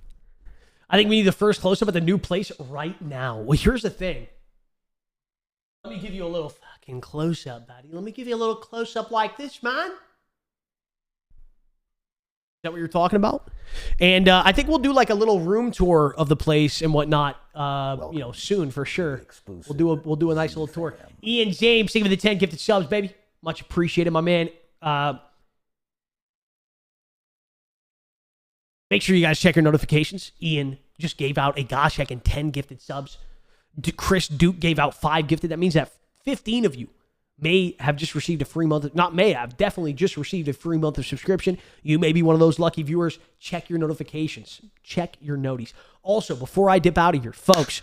I think we need the first close-up at the new place right now. Well, here's the thing. Let me give you a little fucking close-up, buddy. Let me give you a little close-up like this, man. Is that what you're talking about? And I think we'll do like a little room tour of the place and whatnot, soon for sure. We'll do a nice little tour. Ian James, thank you for the 10 gifted subs, baby. Much appreciated, my man. Make sure you guys check your notifications. Ian just gave out a gosh heckin' 10 gifted subs. Chris Duke gave out 5 gifted. That means that 15 of you may have just received a free month. Not may have, definitely just received a free month of subscription. You may be one of those lucky viewers. Check your notifications. Check your noties. Also, before I dip out of here, folks,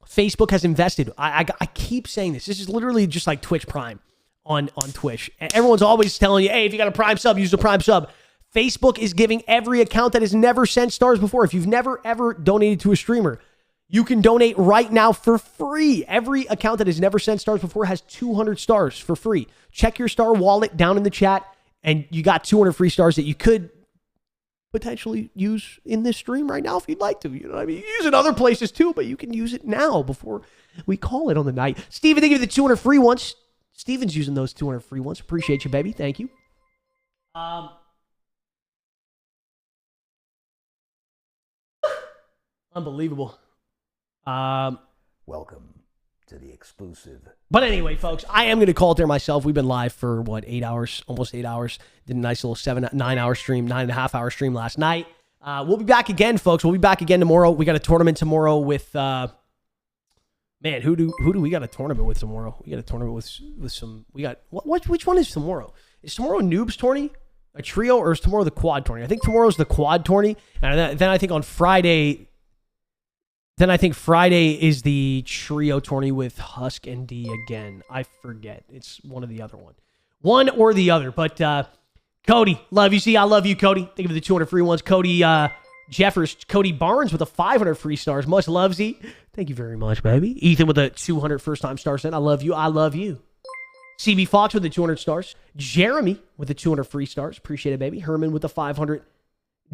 Facebook has invested. I keep saying this. This is literally just like Twitch Prime on Twitch. And everyone's always telling you, hey, if you got a Prime sub, use the Prime sub. Facebook is giving every account that has never sent stars before. If you've never, ever donated to a streamer, you can donate right now for free. Every account that has never sent stars before has 200 stars for free. Check your star wallet down in the chat, and you got 200 free stars that you could potentially use in this stream right now if you'd like to. You know what I mean? You use it other places too, but you can use it now before we call it on the night. Steven, thank you for the 200 free ones. Steven's using those 200 free ones. Appreciate you, baby. Thank you. Unbelievable. Welcome to the exclusive. But anyway, folks, I am going to call it there myself. We've been live for, what, 8 hours? Almost 8 hours. Did a nice little 9-hour stream, 9.5-hour stream last night. We'll be back again, folks. We'll be back again tomorrow. We got a tournament tomorrow with... man, who do we got a tournament with tomorrow? We got a tournament with some... We got... Which one is tomorrow? Is tomorrow Noobs tourney? A trio? Or is tomorrow the quad tourney? I think tomorrow's the quad tourney. And then I think on Friday... Then I think Friday is the trio tourney with Husk and D again. I forget. It's one or the other one. One or the other. But Cody, love you. See, I love you, Cody. Thank you for the 200 free ones. Cody Jeffers, Cody Barnes with the 500 free stars. Much love, Z. Thank you very much, baby. Ethan with the 200 first-time star sent. I love you. I love you. CB Fox with the 200 stars. Jeremy with the 200 free stars. Appreciate it, baby. Herman with the 500.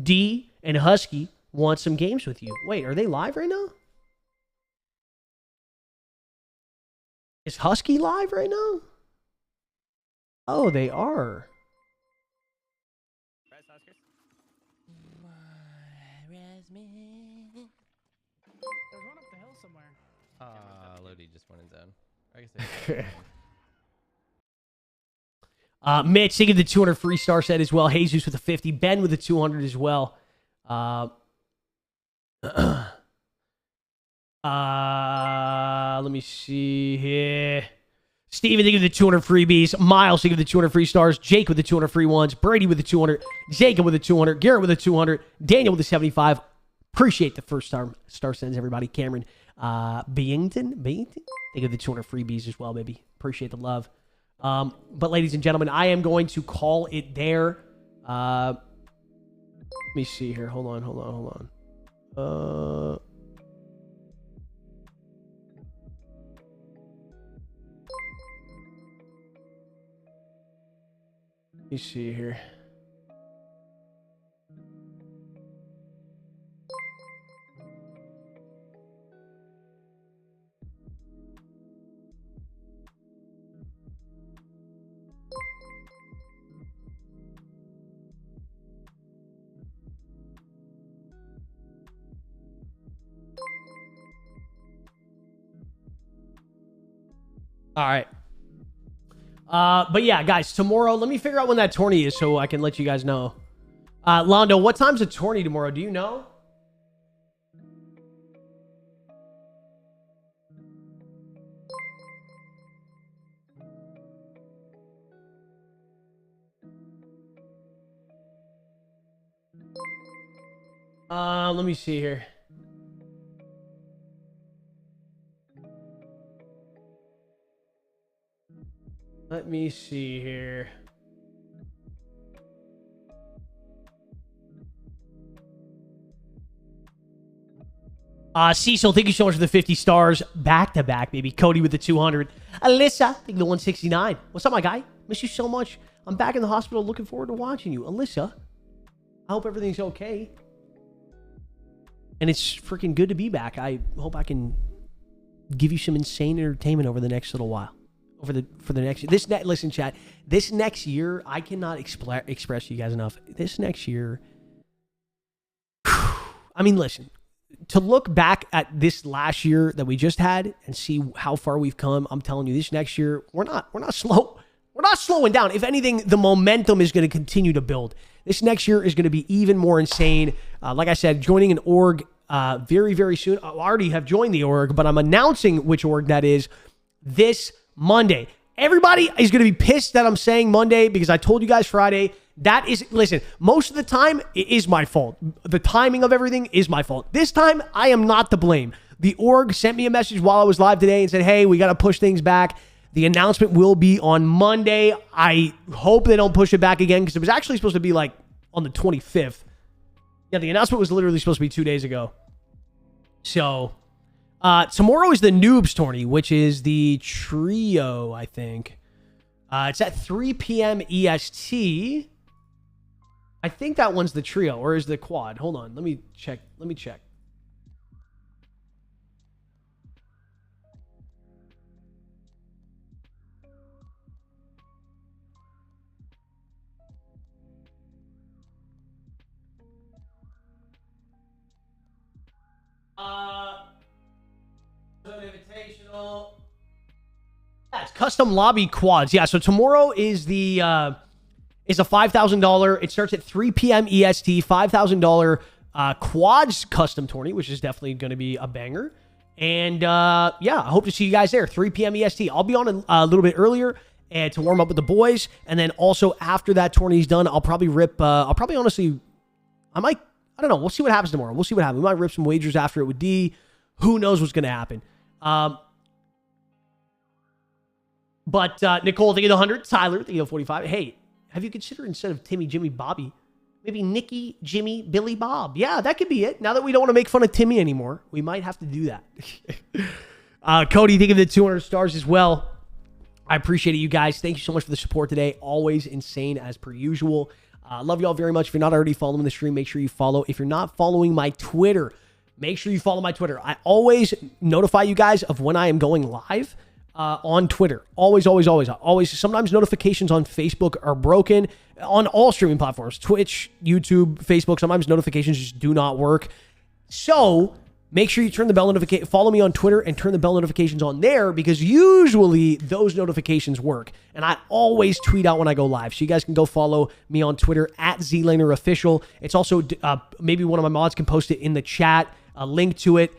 D and Husky want some games with you. Wait, are they live right now? Is Husky live right now? Oh, they are. There's one up the hill somewhere. Lodi just went in zone. I guess Mitch, thank you for the 200 free star set as well. Jesus with the 50. Ben with the 200 as well. Let me see here. Steven, thank you for the 200 freebies. Miles, thank you for the 200 free stars. Jake with the 200 free ones. Brady with the 200. Jacob with the 200. Garrett with the 200. Daniel with the 75. Appreciate the first star sends, everybody. Cameron Beington. Thank you for the 200 freebies as well, baby. Appreciate the love. But ladies and gentlemen, I am going to call it there. Let me see here. Hold on. Let me see here. All right. But yeah, guys, tomorrow, let me figure out when that tourney is so I can let you guys know. Londo, what time's the tourney tomorrow? Do you know? Let me see here. Let me see here. Cecil, thank you so much for the 50 stars. Back to back, baby. Cody with the 200. Alyssa, thank you for the 169. What's up, my guy? Miss you so much. I'm back in the hospital. Looking forward to watching you. Alyssa, I hope everything's okay. And it's freaking good to be back. I hope I can give you some insane entertainment over the next little while. For the next year. Listen, chat. This next year, I cannot express to you guys enough. This next year, I mean, listen. To look back at this last year that we just had and see how far we've come, I'm telling you, this next year, we're not slow. We're not slowing down. If anything, the momentum is going to continue to build. This next year is going to be even more insane. Like I said, joining an org very, very soon. I already have joined the org, but I'm announcing which org that is this Monday. Everybody is going to be pissed that I'm saying Monday because I told you guys Friday. That is, listen, most of the time, it is my fault. The timing of everything is my fault. This time, I am not to blame. The org sent me a message while I was live today and said, hey, we got to push things back. The announcement will be on Monday. I hope they don't push it back again because it was actually supposed to be like on the 25th. Yeah, the announcement was literally supposed to be 2 days ago. So, tomorrow is the Noobs tourney, which is the trio, I think. It's at 3 p.m. EST. I think that one's the trio, or is the quad? Hold on, let me check. So if it's Invitational. Yeah, it's custom lobby quads. Yeah, so tomorrow is the is a $5,000. It starts at 3 p.m. EST. $5,000 quads custom tourney, which is definitely going to be a banger. And yeah, I hope to see you guys there. 3 p.m. EST. I'll be on a little bit earlier and to warm up with the boys, and then also after that tourney's done, I'll probably rip. I'll probably honestly, I don't know. We'll see what happens tomorrow. We'll see what happens. We might rip some wagers after it with D. Who knows what's going to happen? But Nicole, thank you the 100. Tyler, thank you the 45. Hey, have you considered instead of Timmy, Jimmy, Bobby, maybe Nikki, Jimmy, Billy, Bob? Yeah, that could be it. Now that we don't want to make fun of Timmy anymore, we might have to do that. Cody, thank you the 200 stars as well. I appreciate it, you guys. Thank you so much for the support today. Always insane as per usual. Love you all very much. If you're not already following the stream, make sure you follow. If you're not following my Twitter, make sure you follow my Twitter. I always notify you guys of when I am going live on Twitter. Always. Sometimes notifications on Facebook are broken on all streaming platforms. Twitch, YouTube, Facebook. Sometimes notifications just do not work. So make sure you turn the bell notification. Follow me on Twitter and turn the bell notifications on there because usually those notifications work. And I always tweet out when I go live. So you guys can go follow me on Twitter at Zlaner Official. It's also maybe one of my mods can post it in the chat, a link to it.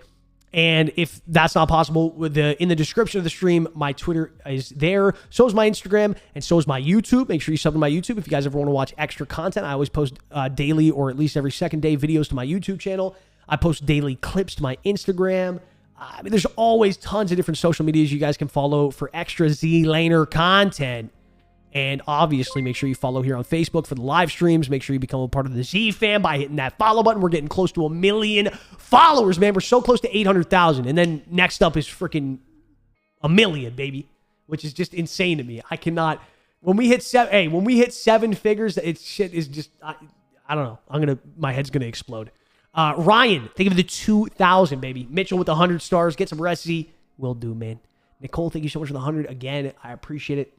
And if that's not possible, in the description of the stream, my Twitter is there. So is my Instagram, and so is my YouTube. Make sure you sub to my YouTube if you guys ever want to watch extra content. I always post daily or at least every second day videos to my YouTube channel. I post daily clips to my Instagram. I mean, there's always tons of different social medias you guys can follow for extra Zlaner content. And obviously, make sure you follow here on Facebook for the live streams. Make sure you become a part of the Z fam by hitting that follow button. We're getting close to 1 million followers, man. We're so close to 800,000. And then next up is freaking 1 million, baby, which is just insane to me. I cannot. When we hit seven figures, it's shit is just. I don't know. My head's gonna explode. Ryan, thank you for the 2,000, baby. Mitchell with the 100 stars. Get some resi. Will do, man. Nicole, thank you so much for the 100 again. I appreciate it.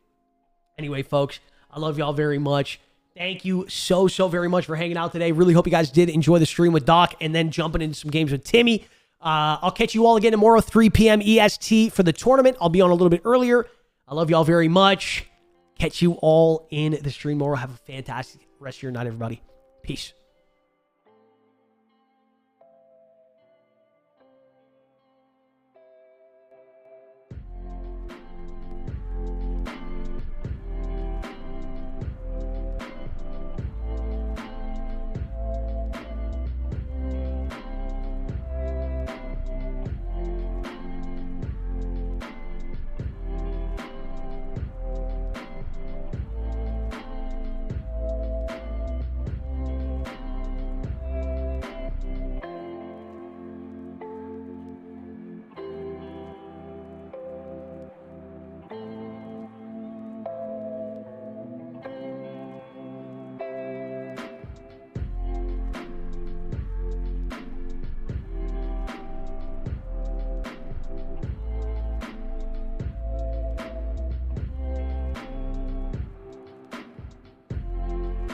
Anyway, folks, I love y'all very much. Thank you so very much for hanging out today. Really hope you guys did enjoy the stream with Doc and then jumping into some games with Timmy. I'll catch you all again tomorrow, 3 p.m. EST for the tournament. I'll be on a little bit earlier. I love y'all very much. Catch you all in the stream tomorrow. Have a fantastic rest of your night, everybody. Peace.